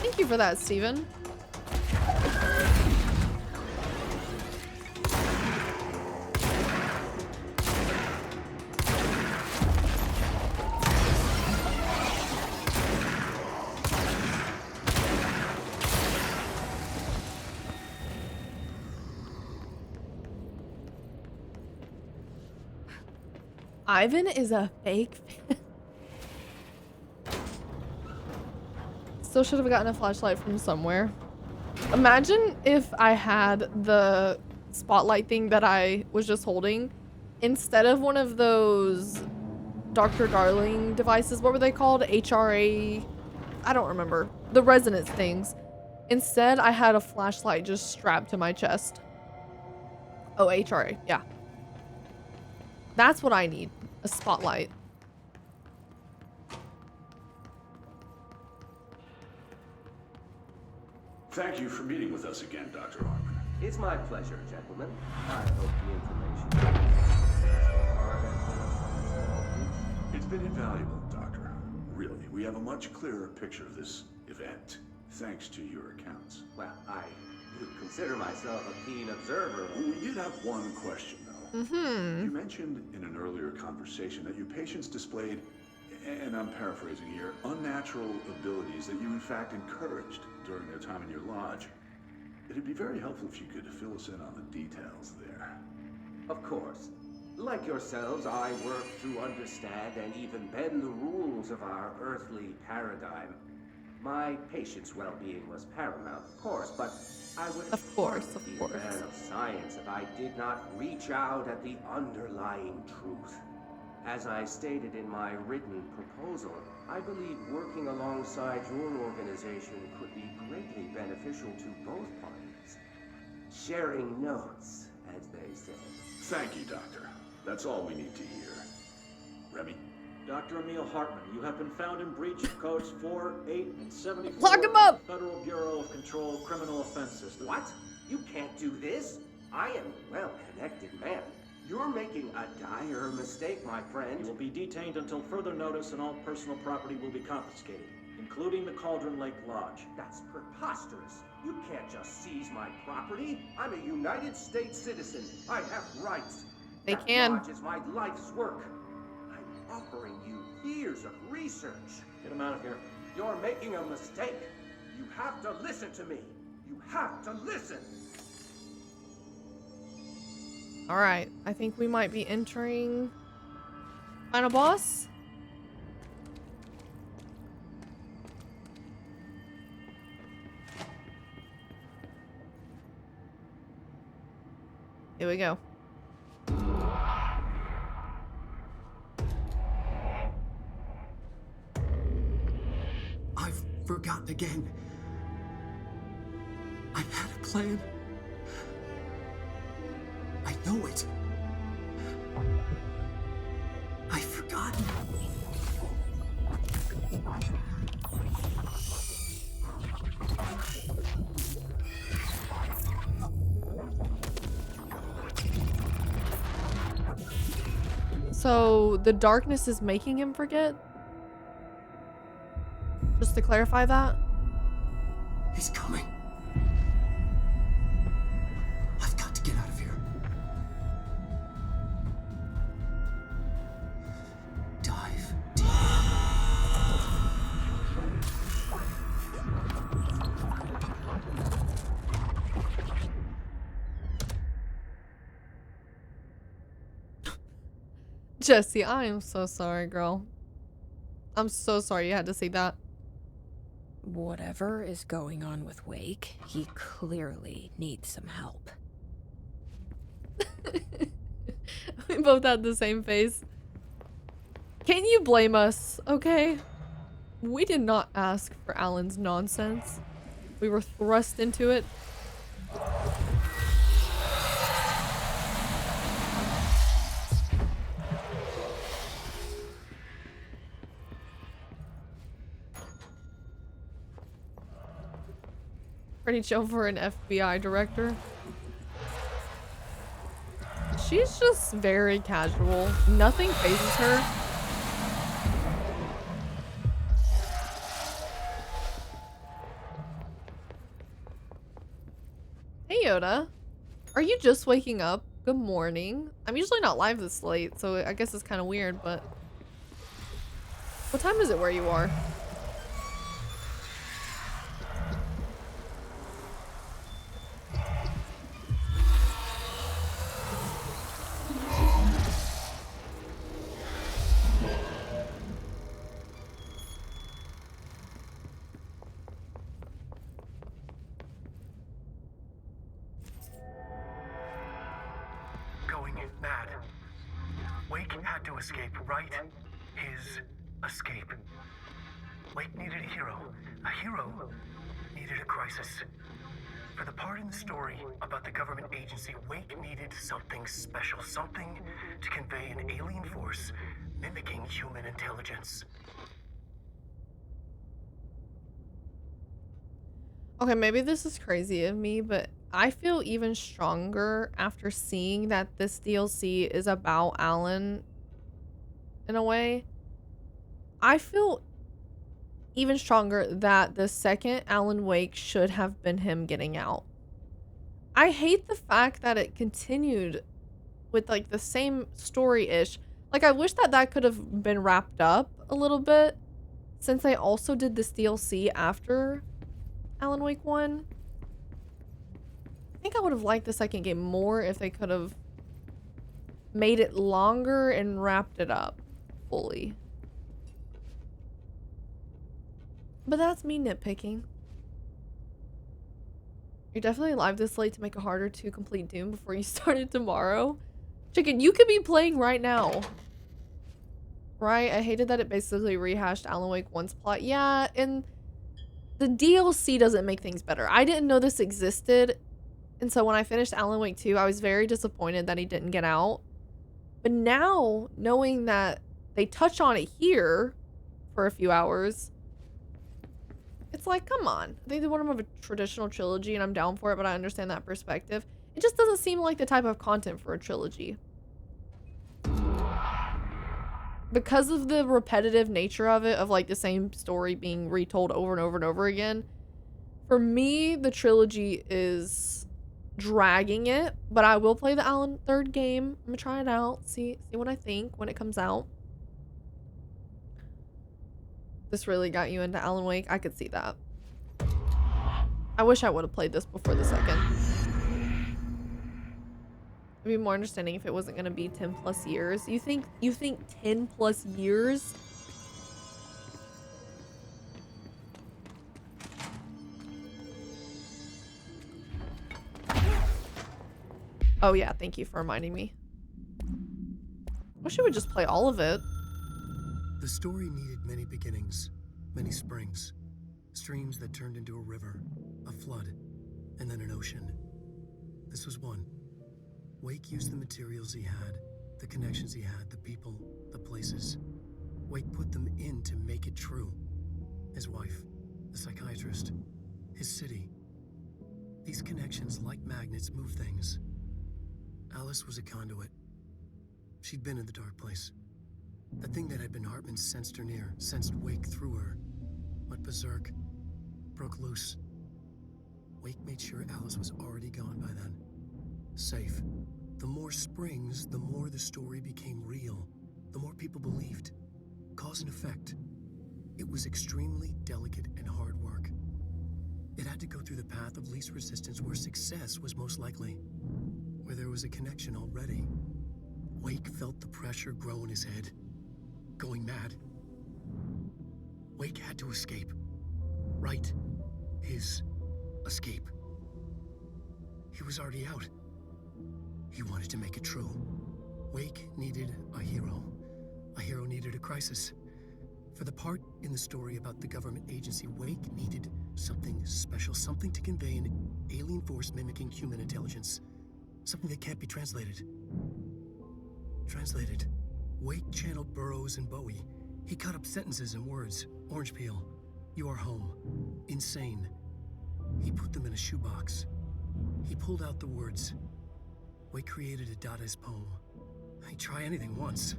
Thank you for that, Steven. Ivan is a fake fan. Still should have gotten a flashlight from somewhere. Imagine if I had the spotlight thing that I was just holding instead of one of those Dr. Darling devices. What were they called? HRA? I don't remember. The resonance things. Instead, I had a flashlight just strapped to my chest. Oh, HRA. Yeah. That's what I need. A spotlight. Thank you for meeting with us again, Dr. Hartman. It's my pleasure, gentlemen. I hope the information... It's been invaluable, Doctor. Really, we have a much clearer picture of this event, thanks to your accounts. Well, I would consider myself a keen observer. We did have one question, though. You mentioned in an earlier conversation that your patients displayed, and I'm paraphrasing here, unnatural abilities that you in fact encouraged during their time in your lodge. It'd be very helpful if you could fill us in on the details there. Of course. Like yourselves, I work to understand and even bend the rules of our earthly paradigm. My patient's well-being was paramount, of course, but I would of course be a man of science if I did not reach out at the underlying truth. As I stated in my written proposal, I believe working alongside your organization could be greatly beneficial to both parties. Sharing notes, as they say. Thank you, Doctor. That's all we need to hear. Remy? Dr. Emil Hartman, you have been found in breach of codes 4, 8, and 74 Lock him up! of the Federal Bureau of Control Criminal Offense System. What? You can't do this? I am a well-connected man. You're making a dire mistake, my friend. You will be detained until further notice and all personal property will be confiscated, including the Cauldron Lake Lodge. That's preposterous. You can't just seize my property. I'm a United States citizen. I have rights. They that can. Lodge is my life's work. I'm offering you years of research. Get him out of here. You're making a mistake. You have to listen to me. You have to listen. All right. I think we might be entering final boss. Here we go. I've forgotten again. I had a plan. I know it. I've forgotten. So the darkness is making him forget? Just to clarify that? He's coming. I've got to get out of here. Dive deep. Jesse, I am so sorry, girl. I'm so sorry you had to see that. Whatever is going on with Wake, he clearly needs some help. We both had the same face. Can you blame us, okay? We did not ask for Alan's nonsense. We were thrust into it. Pretty chill for an FBI director. She's just very casual. Nothing phases her. Hey Yoda. Are you just waking up? Good morning. I'm usually not live this late, so I guess it's kind of weird, but... What time is it where you are? had to escape, right? His escape. Wake needed a hero. A hero needed a crisis. For the part in the story about the government agency, Wake needed something special, something to convey an alien force mimicking human intelligence. Okay, maybe this is crazy of me, but I feel even stronger after seeing that this DLC is about Alan in a way. I feel even stronger that the second Alan Wake should have been him getting out. I hate the fact that it continued with like the same story-ish. Like, I wish that that could have been wrapped up a little bit since they also did this DLC after Alan Wake 1. I think I would have liked the second game more if they could have made it longer and wrapped it up fully. But that's me nitpicking. You're definitely live this late to make it harder to complete Doom before you started tomorrow. Chicken, you could be playing right now. Right? I hated that it basically rehashed Alan Wake 1's plot. Yeah, and the DLC doesn't make things better. I didn't know this existed. And so when I finished Alan Wake 2, I was very disappointed that he didn't get out. But now, knowing that they touch on it here for a few hours, it's like, come on. I think they want him of a traditional trilogy, and I'm down for it, but I understand that perspective. It just doesn't seem like the type of content for a trilogy. Because of the repetitive nature of it, of like the same story being retold over and over and over again, for me, the trilogy is dragging it, but I will play the Alan third game. I'm gonna try it out, see what I think when it comes out. This really got you into Alan Wake. I could see that. I wish I would have played this before the second. I'd be more understanding if it wasn't gonna be 10 plus years. You think 10 plus years? Oh yeah, thank you for reminding me. Wish you would just play all of it. The story needed many beginnings, many springs, streams that turned into a river, a flood, and then an ocean. This was one. Wake used the materials he had, the connections he had, the people, the places. Wake put them in to make it true. His wife, the psychiatrist, his city. These connections, like magnets, move things. Alice was a conduit. She'd been in the dark place. The thing that had been Hartman sensed her near, sensed Wake through her. Went berserk, broke loose. Wake made sure Alice was already gone by then. Safe. The more springs, the more the story became real. The more people believed. Cause and effect. It was extremely delicate and hard work. It had to go through the path of least resistance where success was most likely. Where there was a connection already. Wake felt the pressure grow in his head. Going mad. Wake had to escape. Right. His escape. He was already out. He wanted to make it true. Wake needed a hero. A hero needed a crisis. For the part in the story about the government agency, Wake needed something special, something to convey an alien force mimicking human intelligence. Something that can't be translated. Translated. Wake channeled Burroughs and Bowie. He cut up sentences and words. Orange peel. You are home. Insane. He put them in a shoebox. He pulled out the words. Wake created a Dadaist poem. He'd try anything once.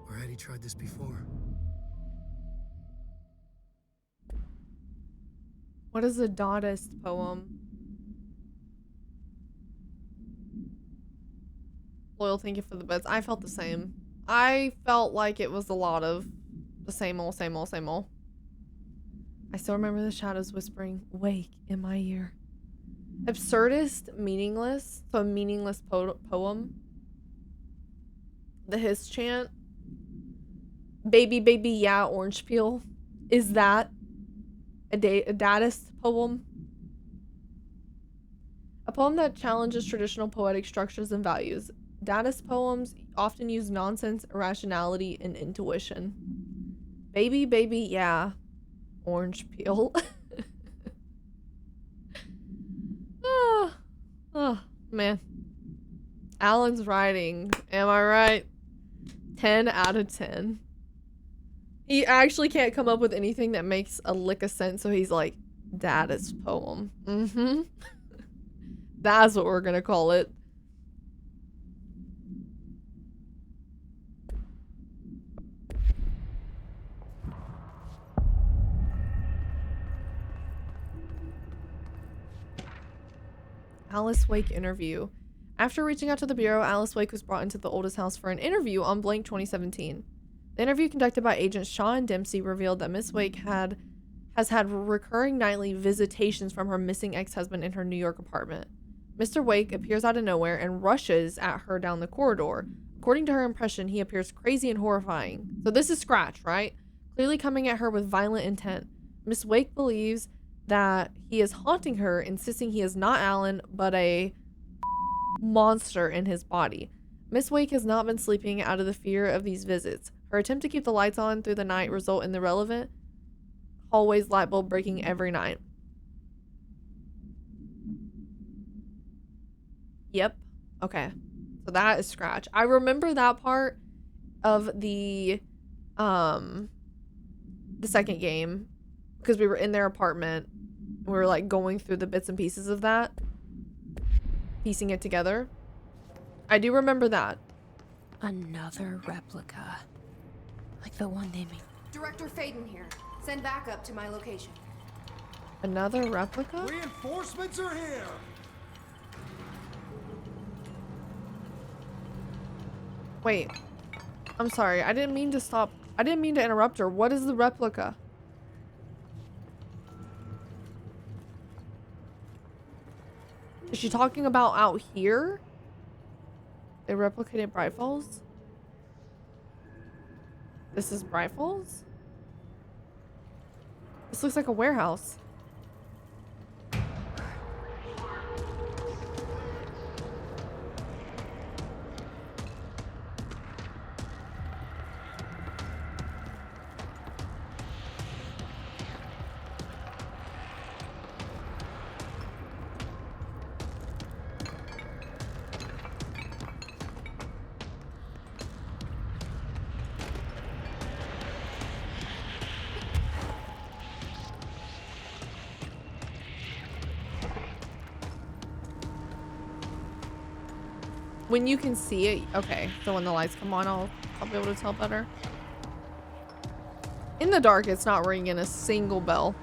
Or had he tried this before? What is a Dadaist poem? Loyal, thank you for the bits. I felt the same. I felt like it was a lot of the same old, same old, same old. I still remember the shadows whispering, "Wake" in my ear. Absurdist, meaningless. So a meaningless poem. The hiss chant. Baby, baby, yeah, orange peel. Is that a Dadaist poem? A poem that challenges traditional poetic structures and values. Dadaist poems often use nonsense, irrationality, and intuition. Baby, baby, yeah. Orange peel. Oh, man. Alan's writing. Am I right? 10 out of 10. He actually can't come up with anything that makes a lick of sense, so he's like, Dadaist poem. Mm-hmm. That's what we're gonna call it. Alice Wake interview. After reaching out to the Bureau, Alice Wake was brought into the oldest house for an interview on blank 2017. The interview conducted by agents Shaw and Dempsey revealed that Miss Wake has had recurring nightly visitations from her missing ex-husband in her New York apartment. Mr. Wake appears out of nowhere and rushes at her down the corridor. According to her impression, he appears crazy and horrifying. So this is Scratch, right? Clearly coming at her with violent intent. Miss Wake believes that he is haunting her, insisting he is not Alan, but a monster in his body. Miss Wake has not been sleeping out of the fear of these visits. Her attempt to keep the lights on through the night result in the relevant hallway's light bulb breaking every night. Yep. Okay. So that is Scratch. I remember that part of the second game because we were in their apartment. We were like going through the bits and pieces of that, piecing it together. I do remember that. Another replica. Like the one they made. Director Faden here. Send backup to my location. Another replica? Reinforcements are here! Wait. I'm sorry. I didn't mean to stop. I didn't mean to interrupt her. What is the replica? Is she talking about out here? They replicated Bright Falls? This is Bright Falls? This looks like a warehouse. When you can see it, okay. So when the lights come on, I'll be able to tell better. In the dark, it's not ringing a single bell.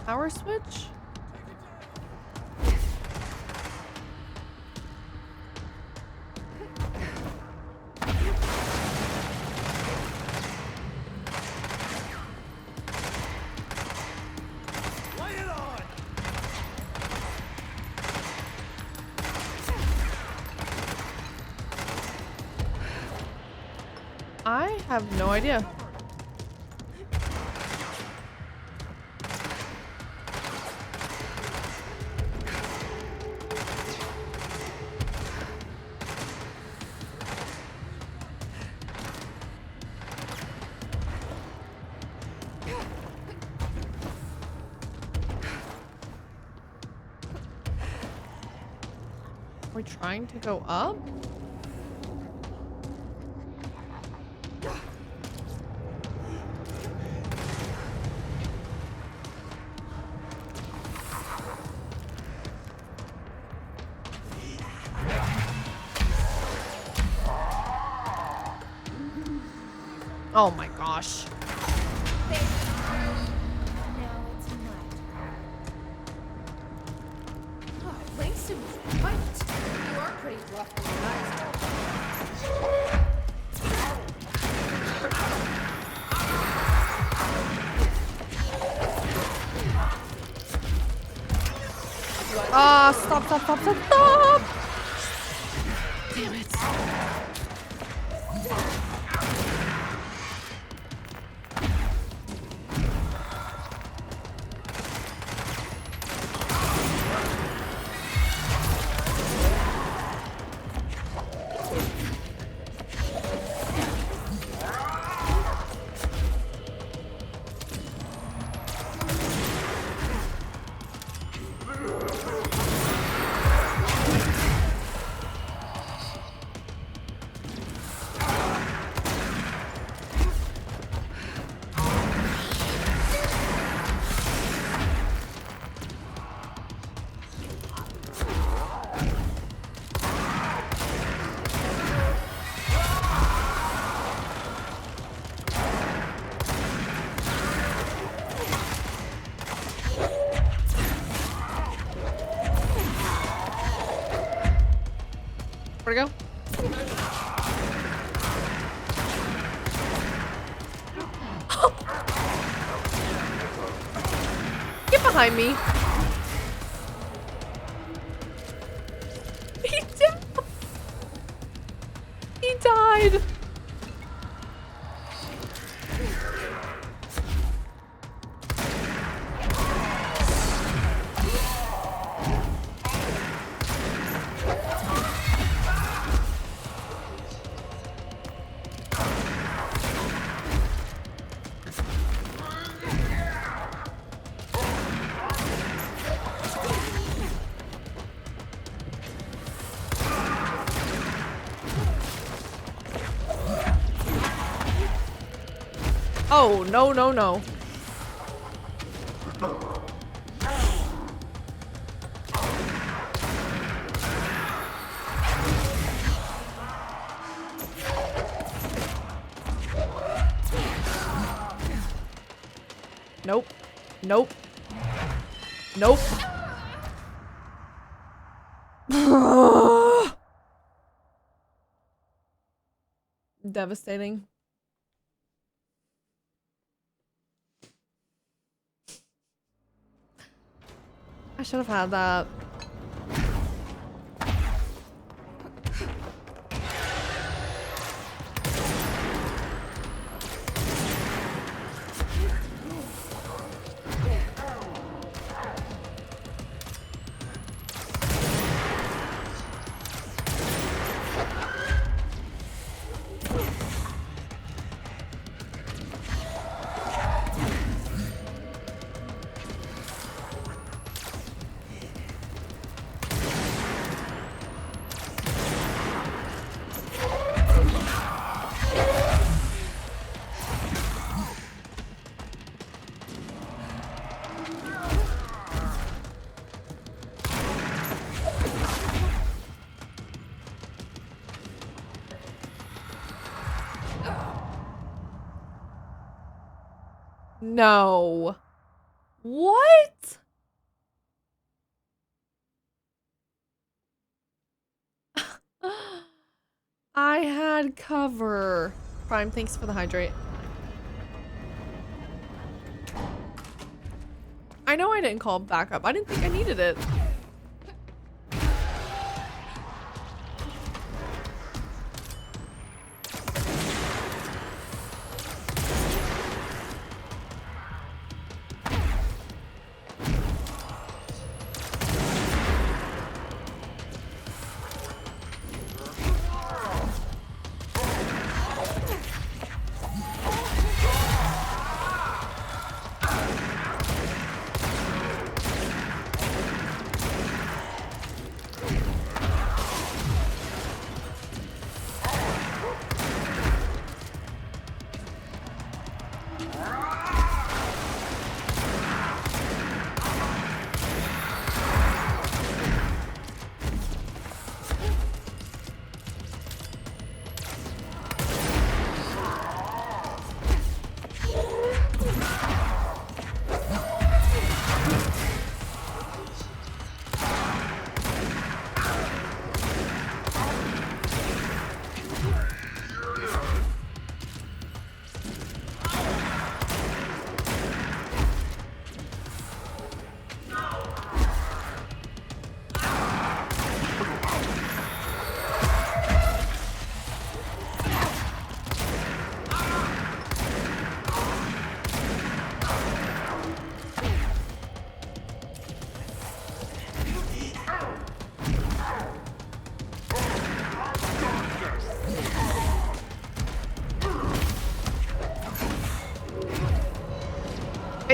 Power switch? I have no idea. trying to go up? Oh my gosh. Langston was right. You are pretty rough on the eyes. Ah, stop, stop, stop, stop, stop! Damn it. Where'd it go? Get behind me. He died. He died. Oh, no, no, no. Nope. Nope. Nope. Devastating. I should have had that. No. What? I had cover. Prime, thanks for the hydrate. I know I didn't call backup. I didn't think I needed it.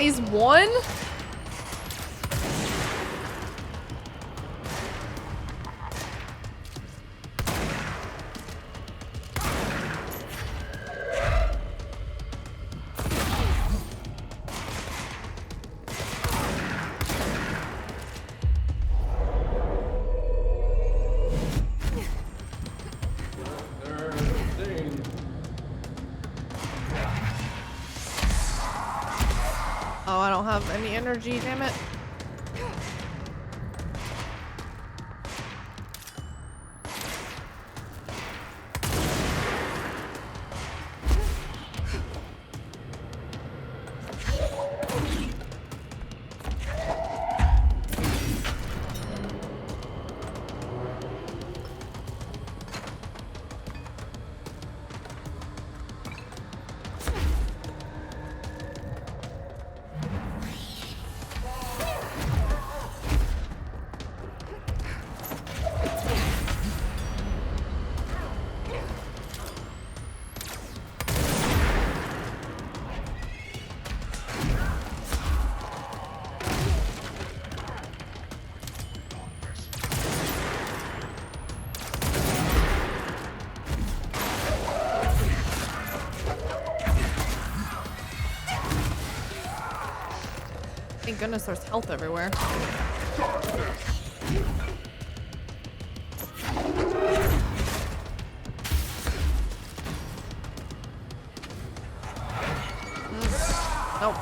phase 1? Oh, I don't have any energy, damn it. Thank goodness there's health everywhere. Nope.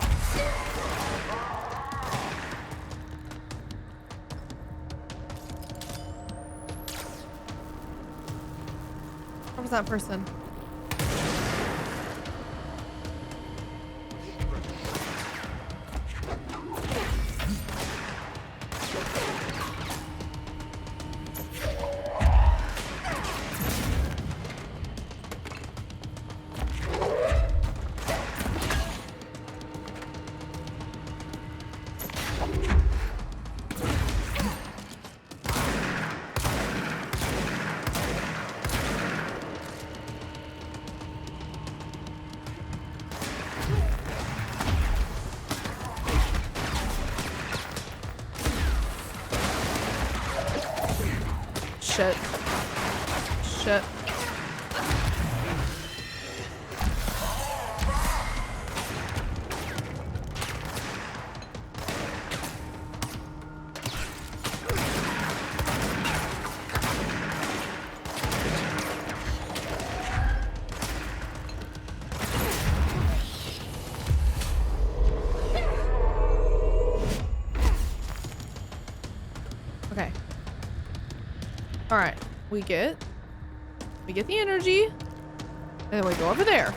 Where was that person? Shit. Shit. Okay. All right. We get the energy, and then we go over there.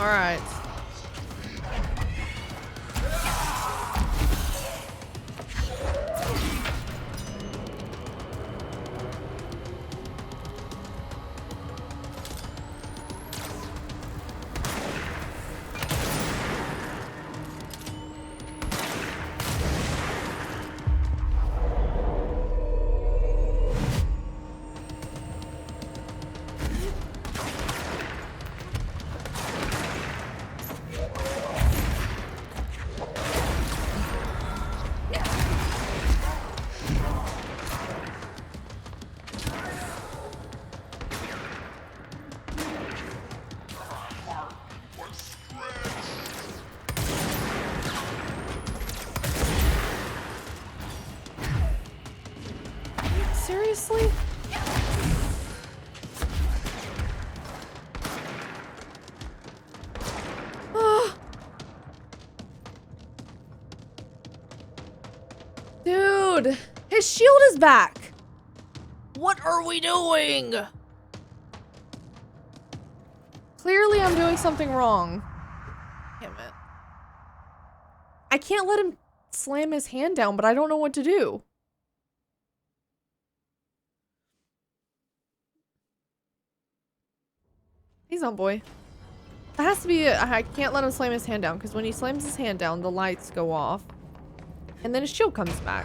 All right. Seriously? Dude, his shield is back. What are we doing? Clearly I'm doing something wrong. Damn it. I can't let him slam his hand down, but I don't know what to do. He's on, boy. That has to be it. I can't let him slam his hand down because when he slams his hand down, the lights go off. And then his shield comes back.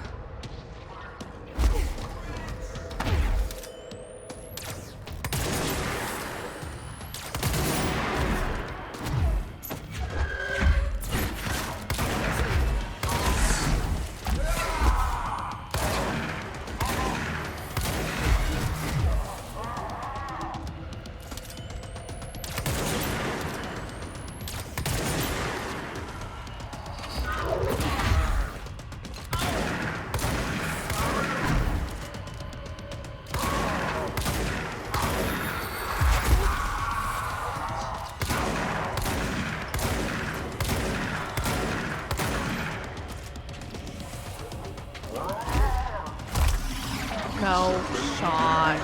No shot.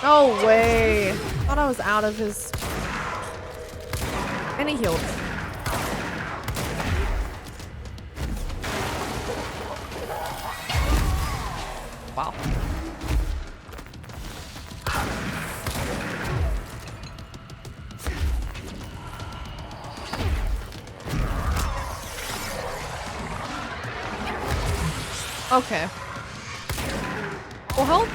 No way. Thought I was out of his. And he healed. Wow. Okay. Well, help.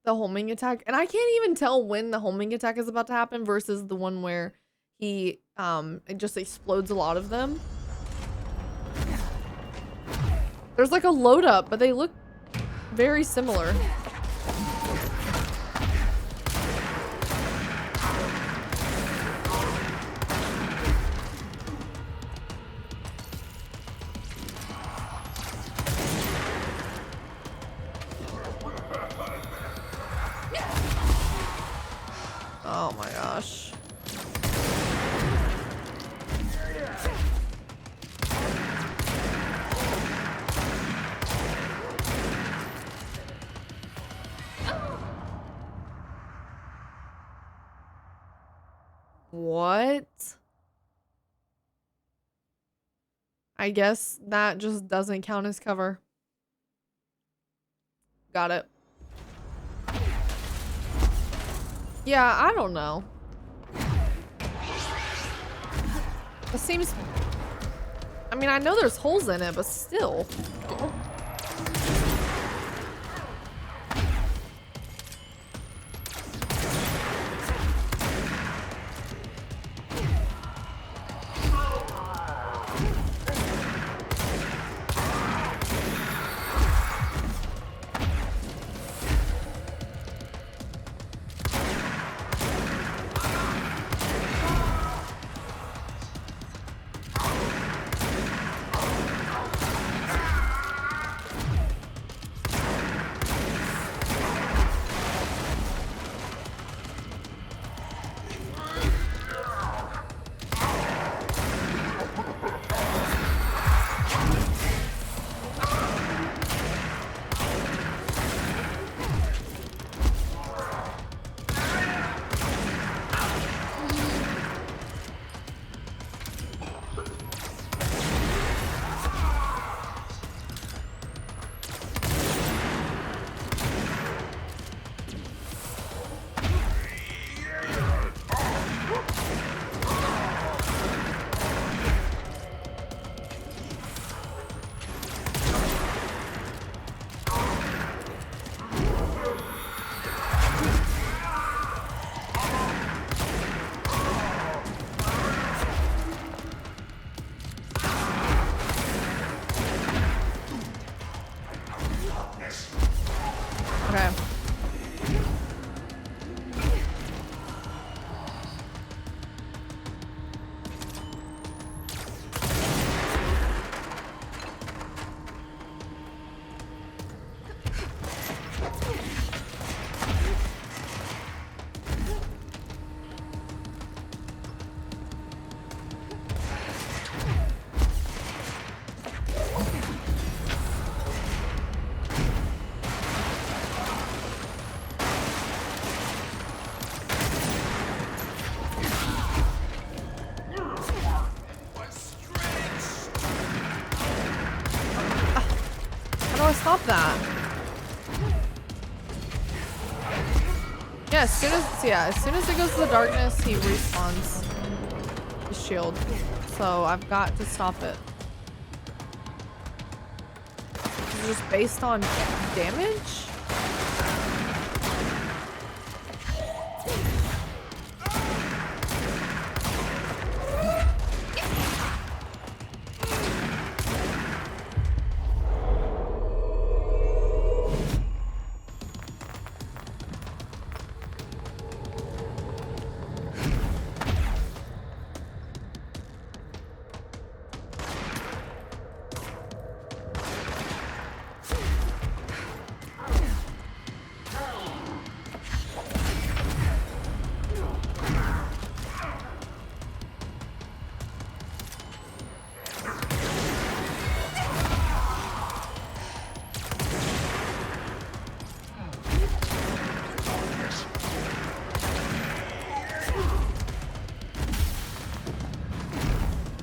The homing attack, and I can't even tell when the homing attack is about to happen versus the one where he it just explodes a lot of them. There's like a load up, but they look very similar. Oh my gosh. What? I guess that just doesn't count as cover. Got it. Yeah, I don't know. It seems... I mean, I know there's holes in it, but still. stop that? Yeah, as soon as it goes to the darkness, he respawns his shield. So I've got to stop it. Is it just based on damage?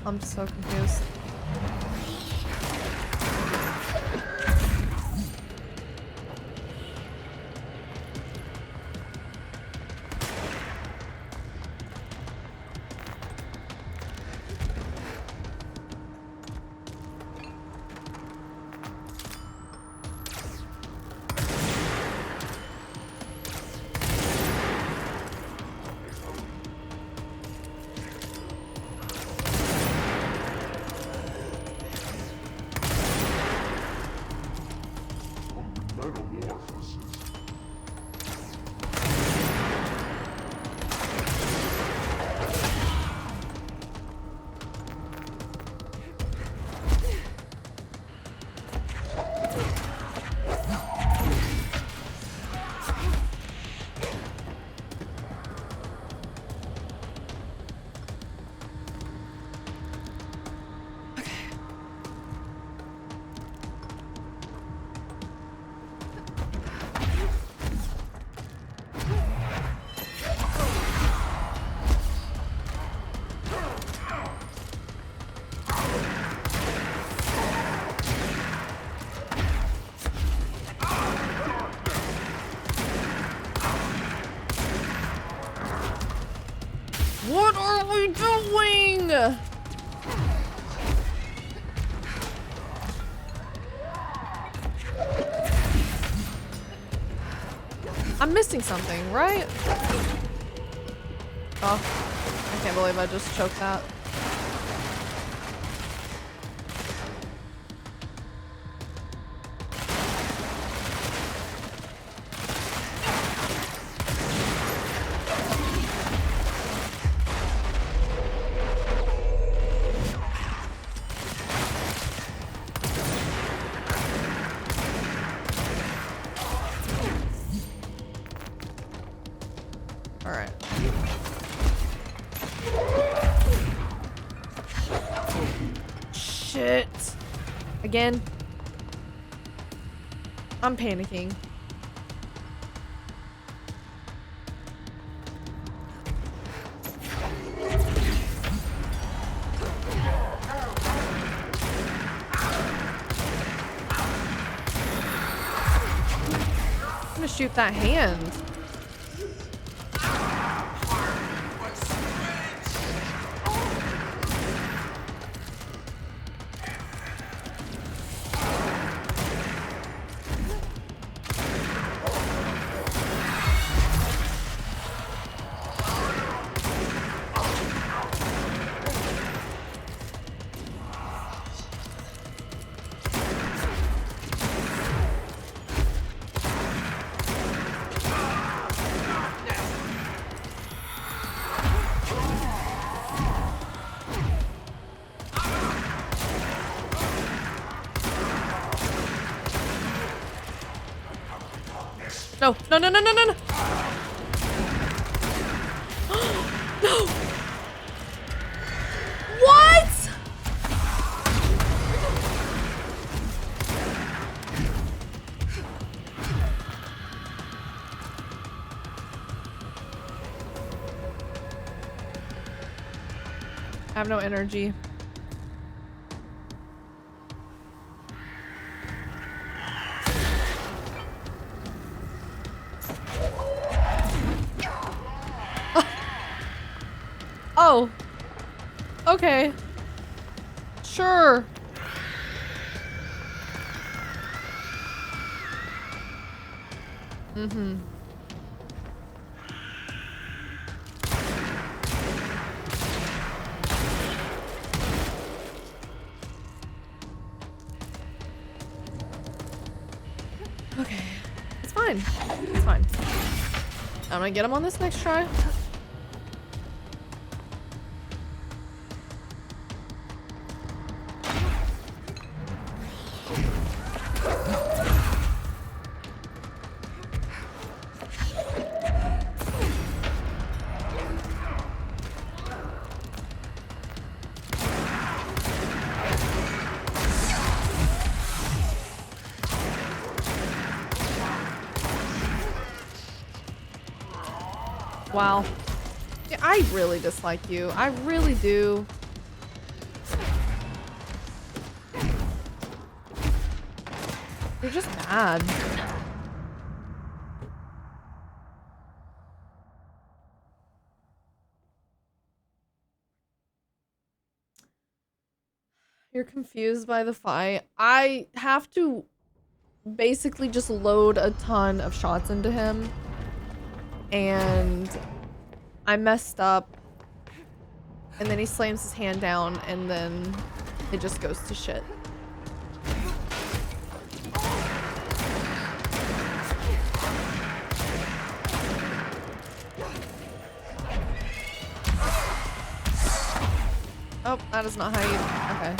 I'm so confused. What are we doing? I'm missing something, right? Oh, I can't believe I just choked that. Again. I'm panicking. I'm gonna shoot that hand. No, no, no, no, no, no, no. No. What? I have no energy. Oh. Okay. Sure. Mm-hmm. Okay. It's fine. It's fine. I'm gonna get him on this next try. Wow. Yeah, I really dislike you. I really do. You're just mad. You're confused by the fight. I have to basically just load a ton of shots into him. And I messed up. And then he slams his hand down and then it just goes to shit. Oh, that is not how you... Okay.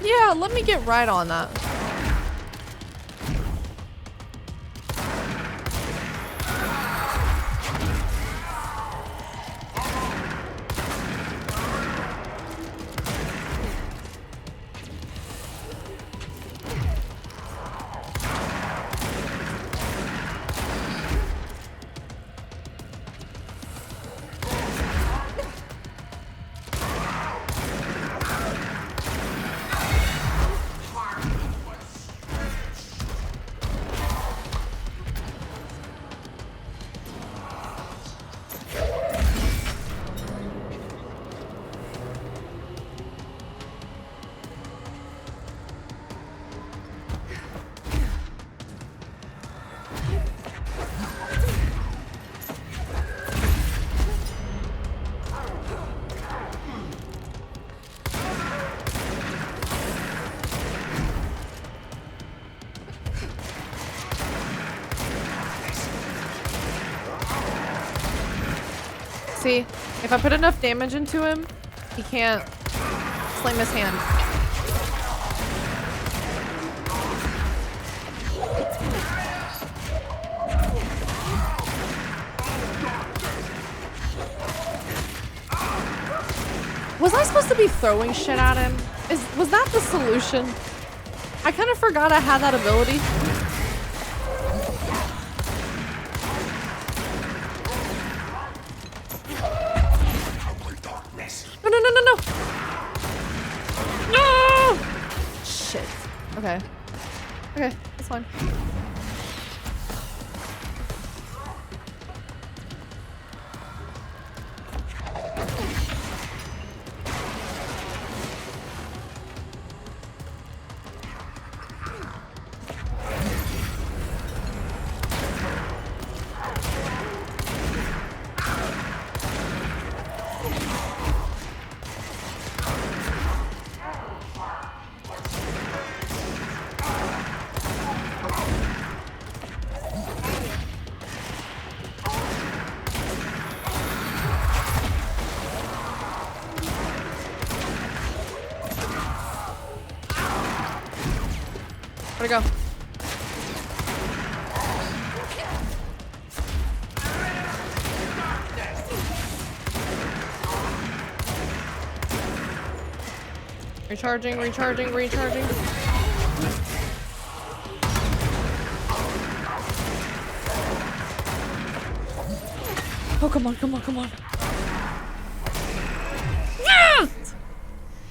Yeah, let me get right on that. See, if I put enough damage into him, he can't slam his hand. Was I supposed to be throwing shit at him? Was that the solution? I kind of forgot I had that ability. No! Shit. Okay. Okay, that's fine. Where'd it go? Recharging, recharging, recharging. Oh, come on, come on, come on. Yes!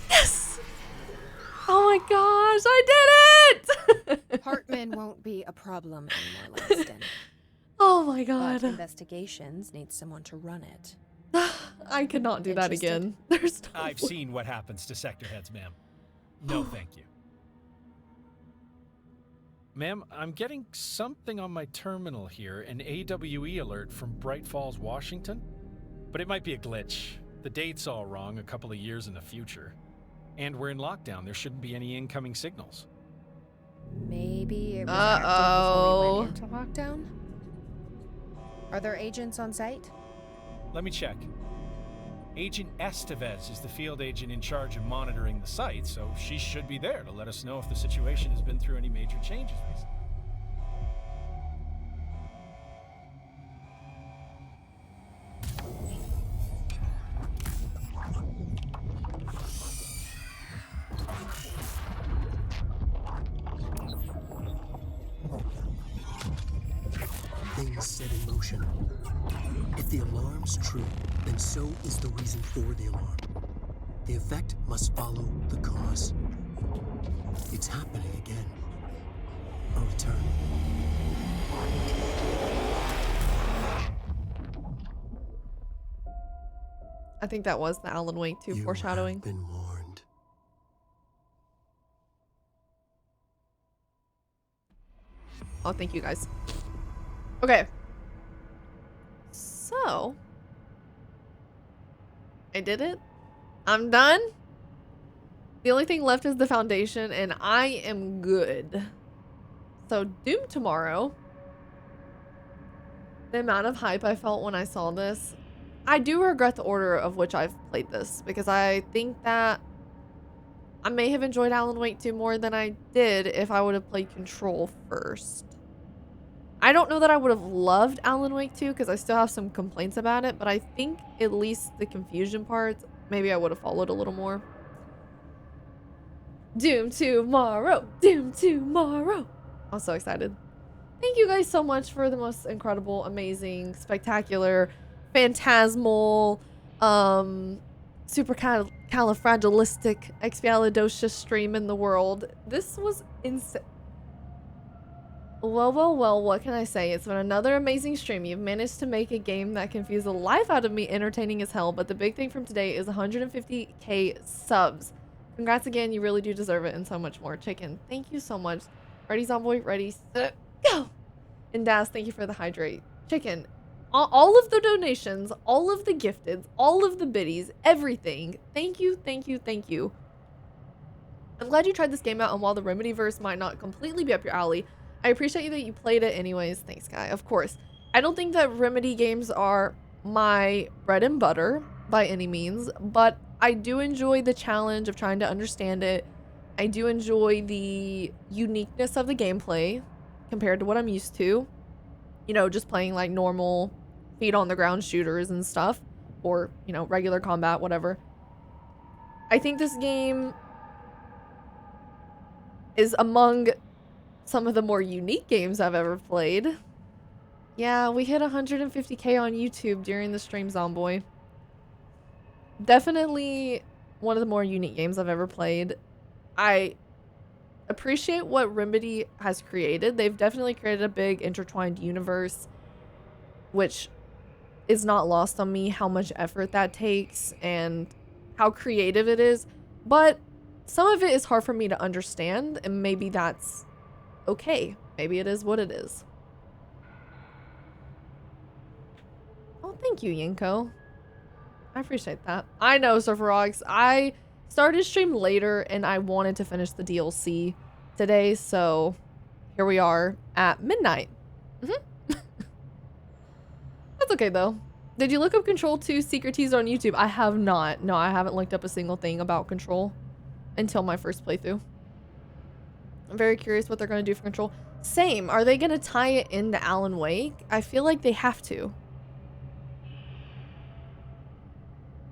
Yes! Oh my gosh, I did it! Hartman won't be a problem anymore, Langston. Oh my god. But investigations need someone to run it. I could not do that again. There's no I've seen what happens to sector heads, ma'am. No, thank you. Ma'am, I'm getting something on my terminal here, an AWE alert from Bright Falls, Washington. But it might be a glitch. The date's all wrong, a couple of years in the future. And we're in lockdown. There shouldn't be any incoming signals. Maybe it was active before we went into lockdown? Are there agents on site? Let me check. Agent Estevez is the field agent in charge of monitoring the site, so she should be there to let us know if the situation has been through any major changes recently. Things set in motion. If the alarm's true, then so is the reason for the alarm. The effect must follow the cause. It's happening again. A return. I think that was the Alan Wake 2 foreshadowing. Have been warned. Oh, thank you guys. Okay. So, I did it. I'm done. The only thing left is the foundation, and I am good. So, Doom tomorrow. The amount of hype I felt when I saw this. I do regret the order of which I've played this, because I think that I may have enjoyed Alan Wake 2 more than I did if I would have played Control first. I don't know that I would have loved Alan Wake 2 because I still have some complaints about it, but I think at least the confusion parts, maybe I would have followed a little more. Doom tomorrow! Doom tomorrow! I'm so excited. Thank you guys so much for the most incredible, amazing, spectacular, phantasmal, supercalifragilistic expialidocious stream in the world. This was insane. Well, well, well, what can I say? It's been another amazing stream. You've managed to make a game that confused the life out of me entertaining as hell, but the big thing from today is 150k subs. Congrats again, you really do deserve it, and so much more. Chicken, thank you so much. Ready, Zomboy? Ready, set, go! And Daz, thank you for the hydrate. Chicken, all of the donations, all of the gifteds, all of the biddies, everything. Thank you, thank you, thank you. I'm glad you tried this game out, and while the Remedyverse might not completely be up your alley, I appreciate that you played it anyways. Thanks, Guy. Of course. I don't think that Remedy games are my bread and butter by any means, but I do enjoy the challenge of trying to understand it. I do enjoy the uniqueness of the gameplay compared to what I'm used to. You know, just playing like normal feet on the ground shooters and stuff, or, you know, regular combat, whatever. I think this game is among some of the more unique games I've ever played. Yeah, we hit 150k on YouTube during the stream, Zomboy. Definitely one of the more unique games I've ever played. I appreciate what Remedy has created. They've definitely created a big intertwined universe, which is not lost on me how much effort that takes and how creative it is. But some of it is hard for me to understand, and maybe that's okay. Maybe it is what it is. Oh, thank you, Yinko. I appreciate that. I know, Surferox. I started stream later and I wanted to finish the DLC today, so here we are at midnight. That's okay though. Did you look up Control 2 secret teaser on YouTube? I have not. No, I haven't looked up a single thing about Control until my first playthrough. I'm very curious what they're going to do for Control. Same. Are they going to tie it into Alan Wake? I feel like they have to.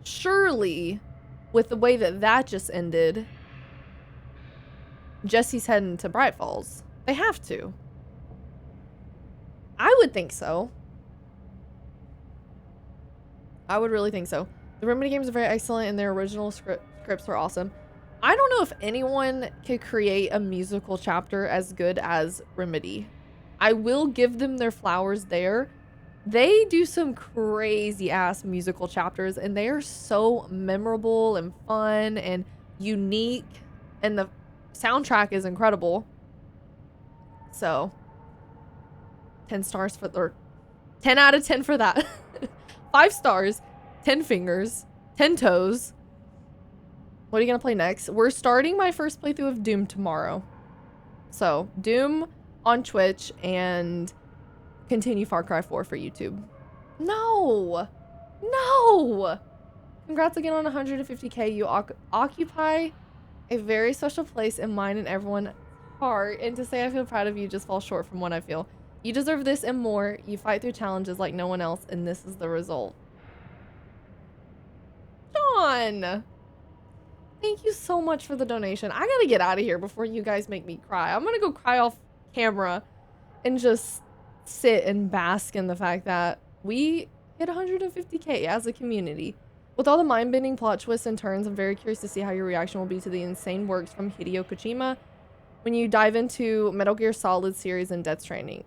Surely, with the way that that just ended, Jesse's heading to Bright Falls. They have to. I would think so. I would really think so. The Remedy games are very excellent and their original scripts were awesome. I don't know if anyone could create a musical chapter as good as Remedy. I will give them their flowers there. They do some crazy ass musical chapters and they are so memorable and fun and unique, and the soundtrack is incredible. So 10 stars for, or 10 out of 10 for that. 5 stars, 10 fingers, 10 toes. What are you gonna play next? We're starting my first playthrough of Doom tomorrow. So Doom on Twitch and continue Far Cry 4 for YouTube. No! No! Congrats again on 150K. You occupy a very special place in mine and everyone's heart. And to say I feel proud of you just falls short from what I feel. You deserve this and more. You fight through challenges like no one else, and this is the result. John! Thank you so much for the donation. I gotta get out of here before you guys make me cry. I'm gonna go cry off camera and just sit and bask in the fact that we hit 150K as a community. With all the mind-bending plot twists and turns, I'm very curious to see how your reaction will be to the insane works from Hideo Kojima when you dive into Metal Gear Solid series and Death Stranding.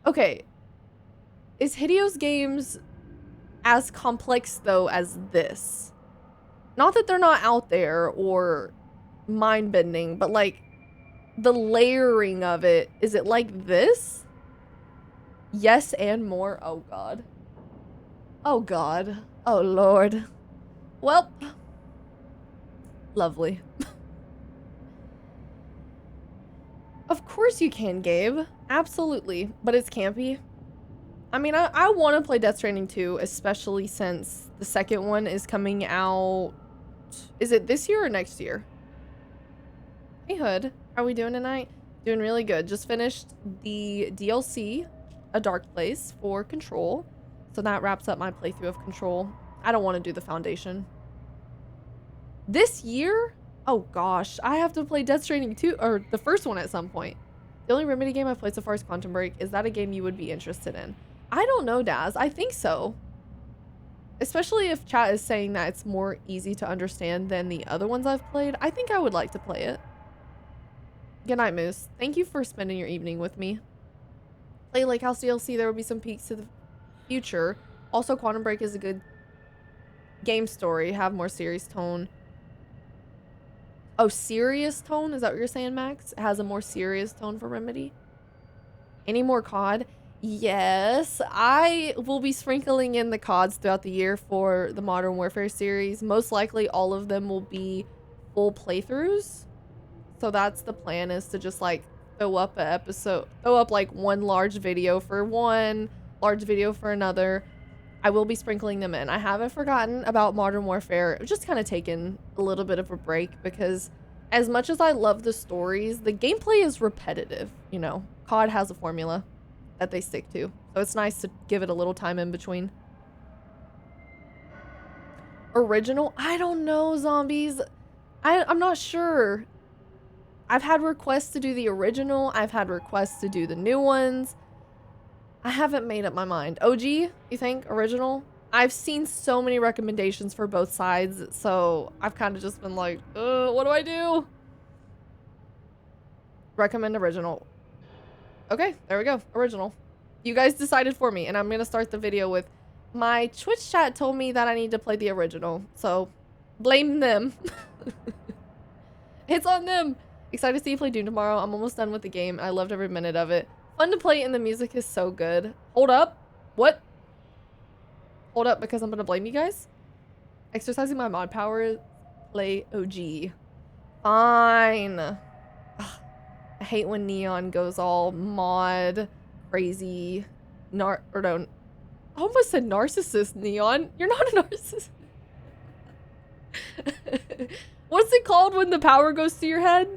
Okay. Is Hideo's games as complex though as this? Not that they're not out there or mind-bending, but like the layering of it, is it like this? Yes, and more. Oh god. Oh god. Oh lord. Well, lovely. Of course you can, Gabe. Absolutely. But it's campy. I mean, I want to play Death Stranding 2, especially since the second one is coming out. Is it this year or next year? Hey, Hood. How are we doing tonight? Doing really good. Just finished the DLC, A Dark Place, for Control. So that wraps up my playthrough of Control. I don't want to do the Foundation. This year? Oh gosh, I have to play Death Stranding 2, or the first one at some point. The only Remedy game I've played so far is Quantum Break. Is that a game you would be interested in? I don't know, Daz. I think so. Especially if chat is saying that it's more easy to understand than the other ones I've played. I think I would like to play it. Good night, Moose. Thank you for spending your evening with me. Play Lake House DLC. There will be some peaks to the future. Also, Quantum Break is a good game story. Have more serious tone. Oh, serious tone? Is that what you're saying, Max? It has a more serious tone for Remedy. Any more COD? Yes, I will be sprinkling in the CODs throughout the year for the Modern Warfare series. Most likely all of them will be full playthroughs. So that's the plan, is to just like throw up like one large video for one, large video for another. I will be sprinkling them in. I haven't forgotten about Modern Warfare. I've just kind of taken a little bit of a break because as much as I love the stories, the gameplay is repetitive. You know, COD has a formula that they stick to. So it's nice to give it a little time in between. Original? I don't know, zombies. I'm not sure. I've had requests to do the original. I've had requests to do the new ones. I haven't made up my mind. OG, you think? Original? I've seen so many recommendations for both sides, so I've kind of just been like, what do I do? Recommend original. Okay, there we go. Original. You guys decided for me, and I'm going to start the video with my Twitch chat told me that I need to play the original, so blame them. It's on them. Excited to see you play Doom tomorrow. I'm almost done with the game. I loved every minute of it. Fun to play, and the music is so good. Hold up. What? Hold up, because I'm going to blame you guys? Exercising my mod power. Play OG. Fine. Ugh. I hate when Neon goes all mod crazy. I almost said narcissist, Neon. You're not a narcissist. What's it called when the power goes to your head?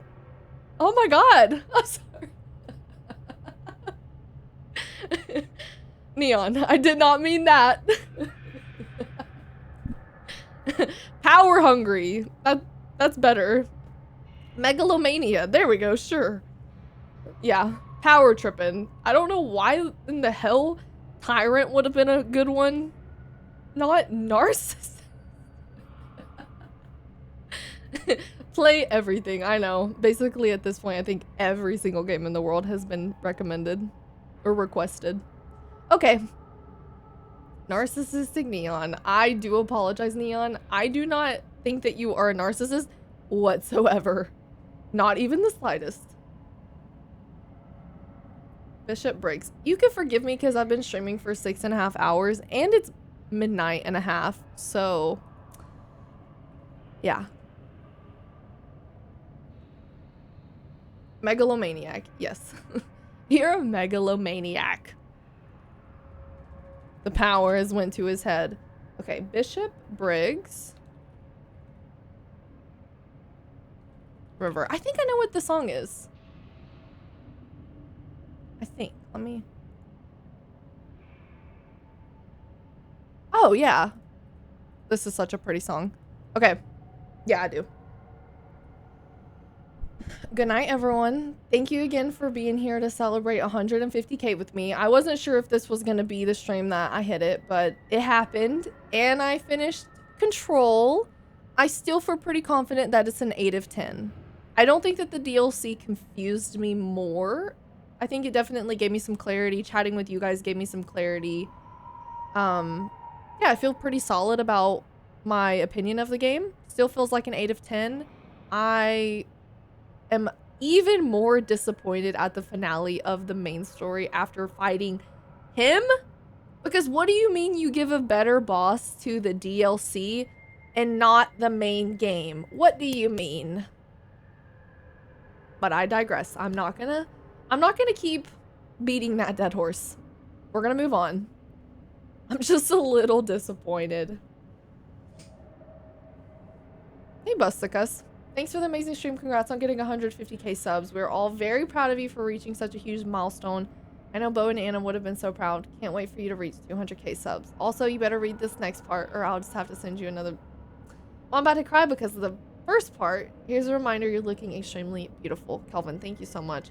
Oh my god. I'm sorry. Neon, I did not mean that. Power hungry. That's better. Megalomania. There we go, sure. Yeah, power tripping. I don't know why in the hell Tyrant would have been a good one. Not Narcissus. Play everything, I know. Basically at this point, I think every single game in the world has been recommended or requested. Okay. Narcissistic Neon. I do apologize, Neon. I do not think that you are a narcissist whatsoever. Not even the slightest. Bishop Briggs. You can forgive me because I've been streaming for 6.5 hours and it's midnight and a half. So, yeah. Megalomaniac. Yes. You're a megalomaniac. The powers went to his head. Okay, Bishop Briggs. River. I think I know what the song is. I think. Let me... Oh, yeah. This is such a pretty song. Okay. Yeah, I do. Good night, everyone. Thank you again for being here to celebrate 150K with me. I wasn't sure if this was going to be the stream that I hit it, but it happened. And I finished Control. I still feel pretty confident that it's an 8 of 10. I don't think that the DLC confused me more. I think it definitely gave me some clarity. Chatting with you guys gave me some clarity. Yeah, I feel pretty solid about my opinion of the game. Still feels like an 8 of 10. I am even more disappointed at the finale of the main story after fighting him. Because what do you mean you give a better boss to the DLC and not the main game? What do you mean? But I digress. I'm not gonna keep beating that dead horse. We're gonna move on. I'm just a little disappointed. Hey, Bustikus. Thanks for the amazing stream. Congrats on getting 150K subs. We're all very proud of you for reaching such a huge milestone. I know Bo and Anna would have been so proud. Can't wait for you to reach 200K subs. Also, you better read this next part or I'll just have to send you another... Well, I'm about to cry because of the first part. Here's a reminder you're looking extremely beautiful. Kelvin, thank you so much.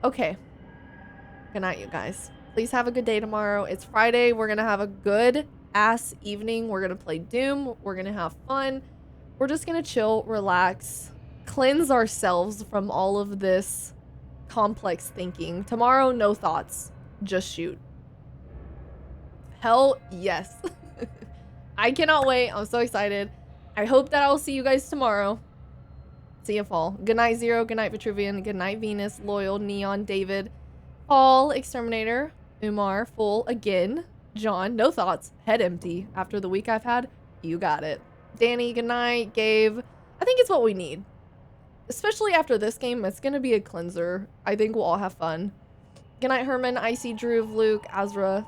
Okay. Good night, you guys. Please have a good day tomorrow. It's Friday. We're going to have a good ass evening. We're going to play Doom. We're going to have fun. We're just going to chill, relax, cleanse ourselves from all of this complex thinking. Tomorrow, no thoughts. Just shoot. Hell yes. I cannot wait. I'm so excited. I hope that I'll see you guys tomorrow. See you fall. Good night, Zero. Good night, Vitruvian. Good night, Venus, Loyal, Neon, David, Paul, Exterminator, Umar, Full, again, John, no thoughts, head empty. After the week I've had, you got it. Danny, good night. Gabe, I think it's what we need. Especially after this game, it's going to be a cleanser. I think we'll all have fun. Good night, Herman, Icy, Drew, Luke, Azra,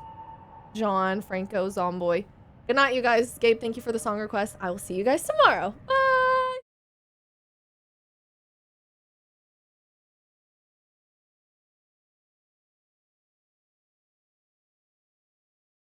John, Franco, Zomboy. Good night, you guys. Gabe, thank you for the song request. I will see you guys tomorrow. Bye.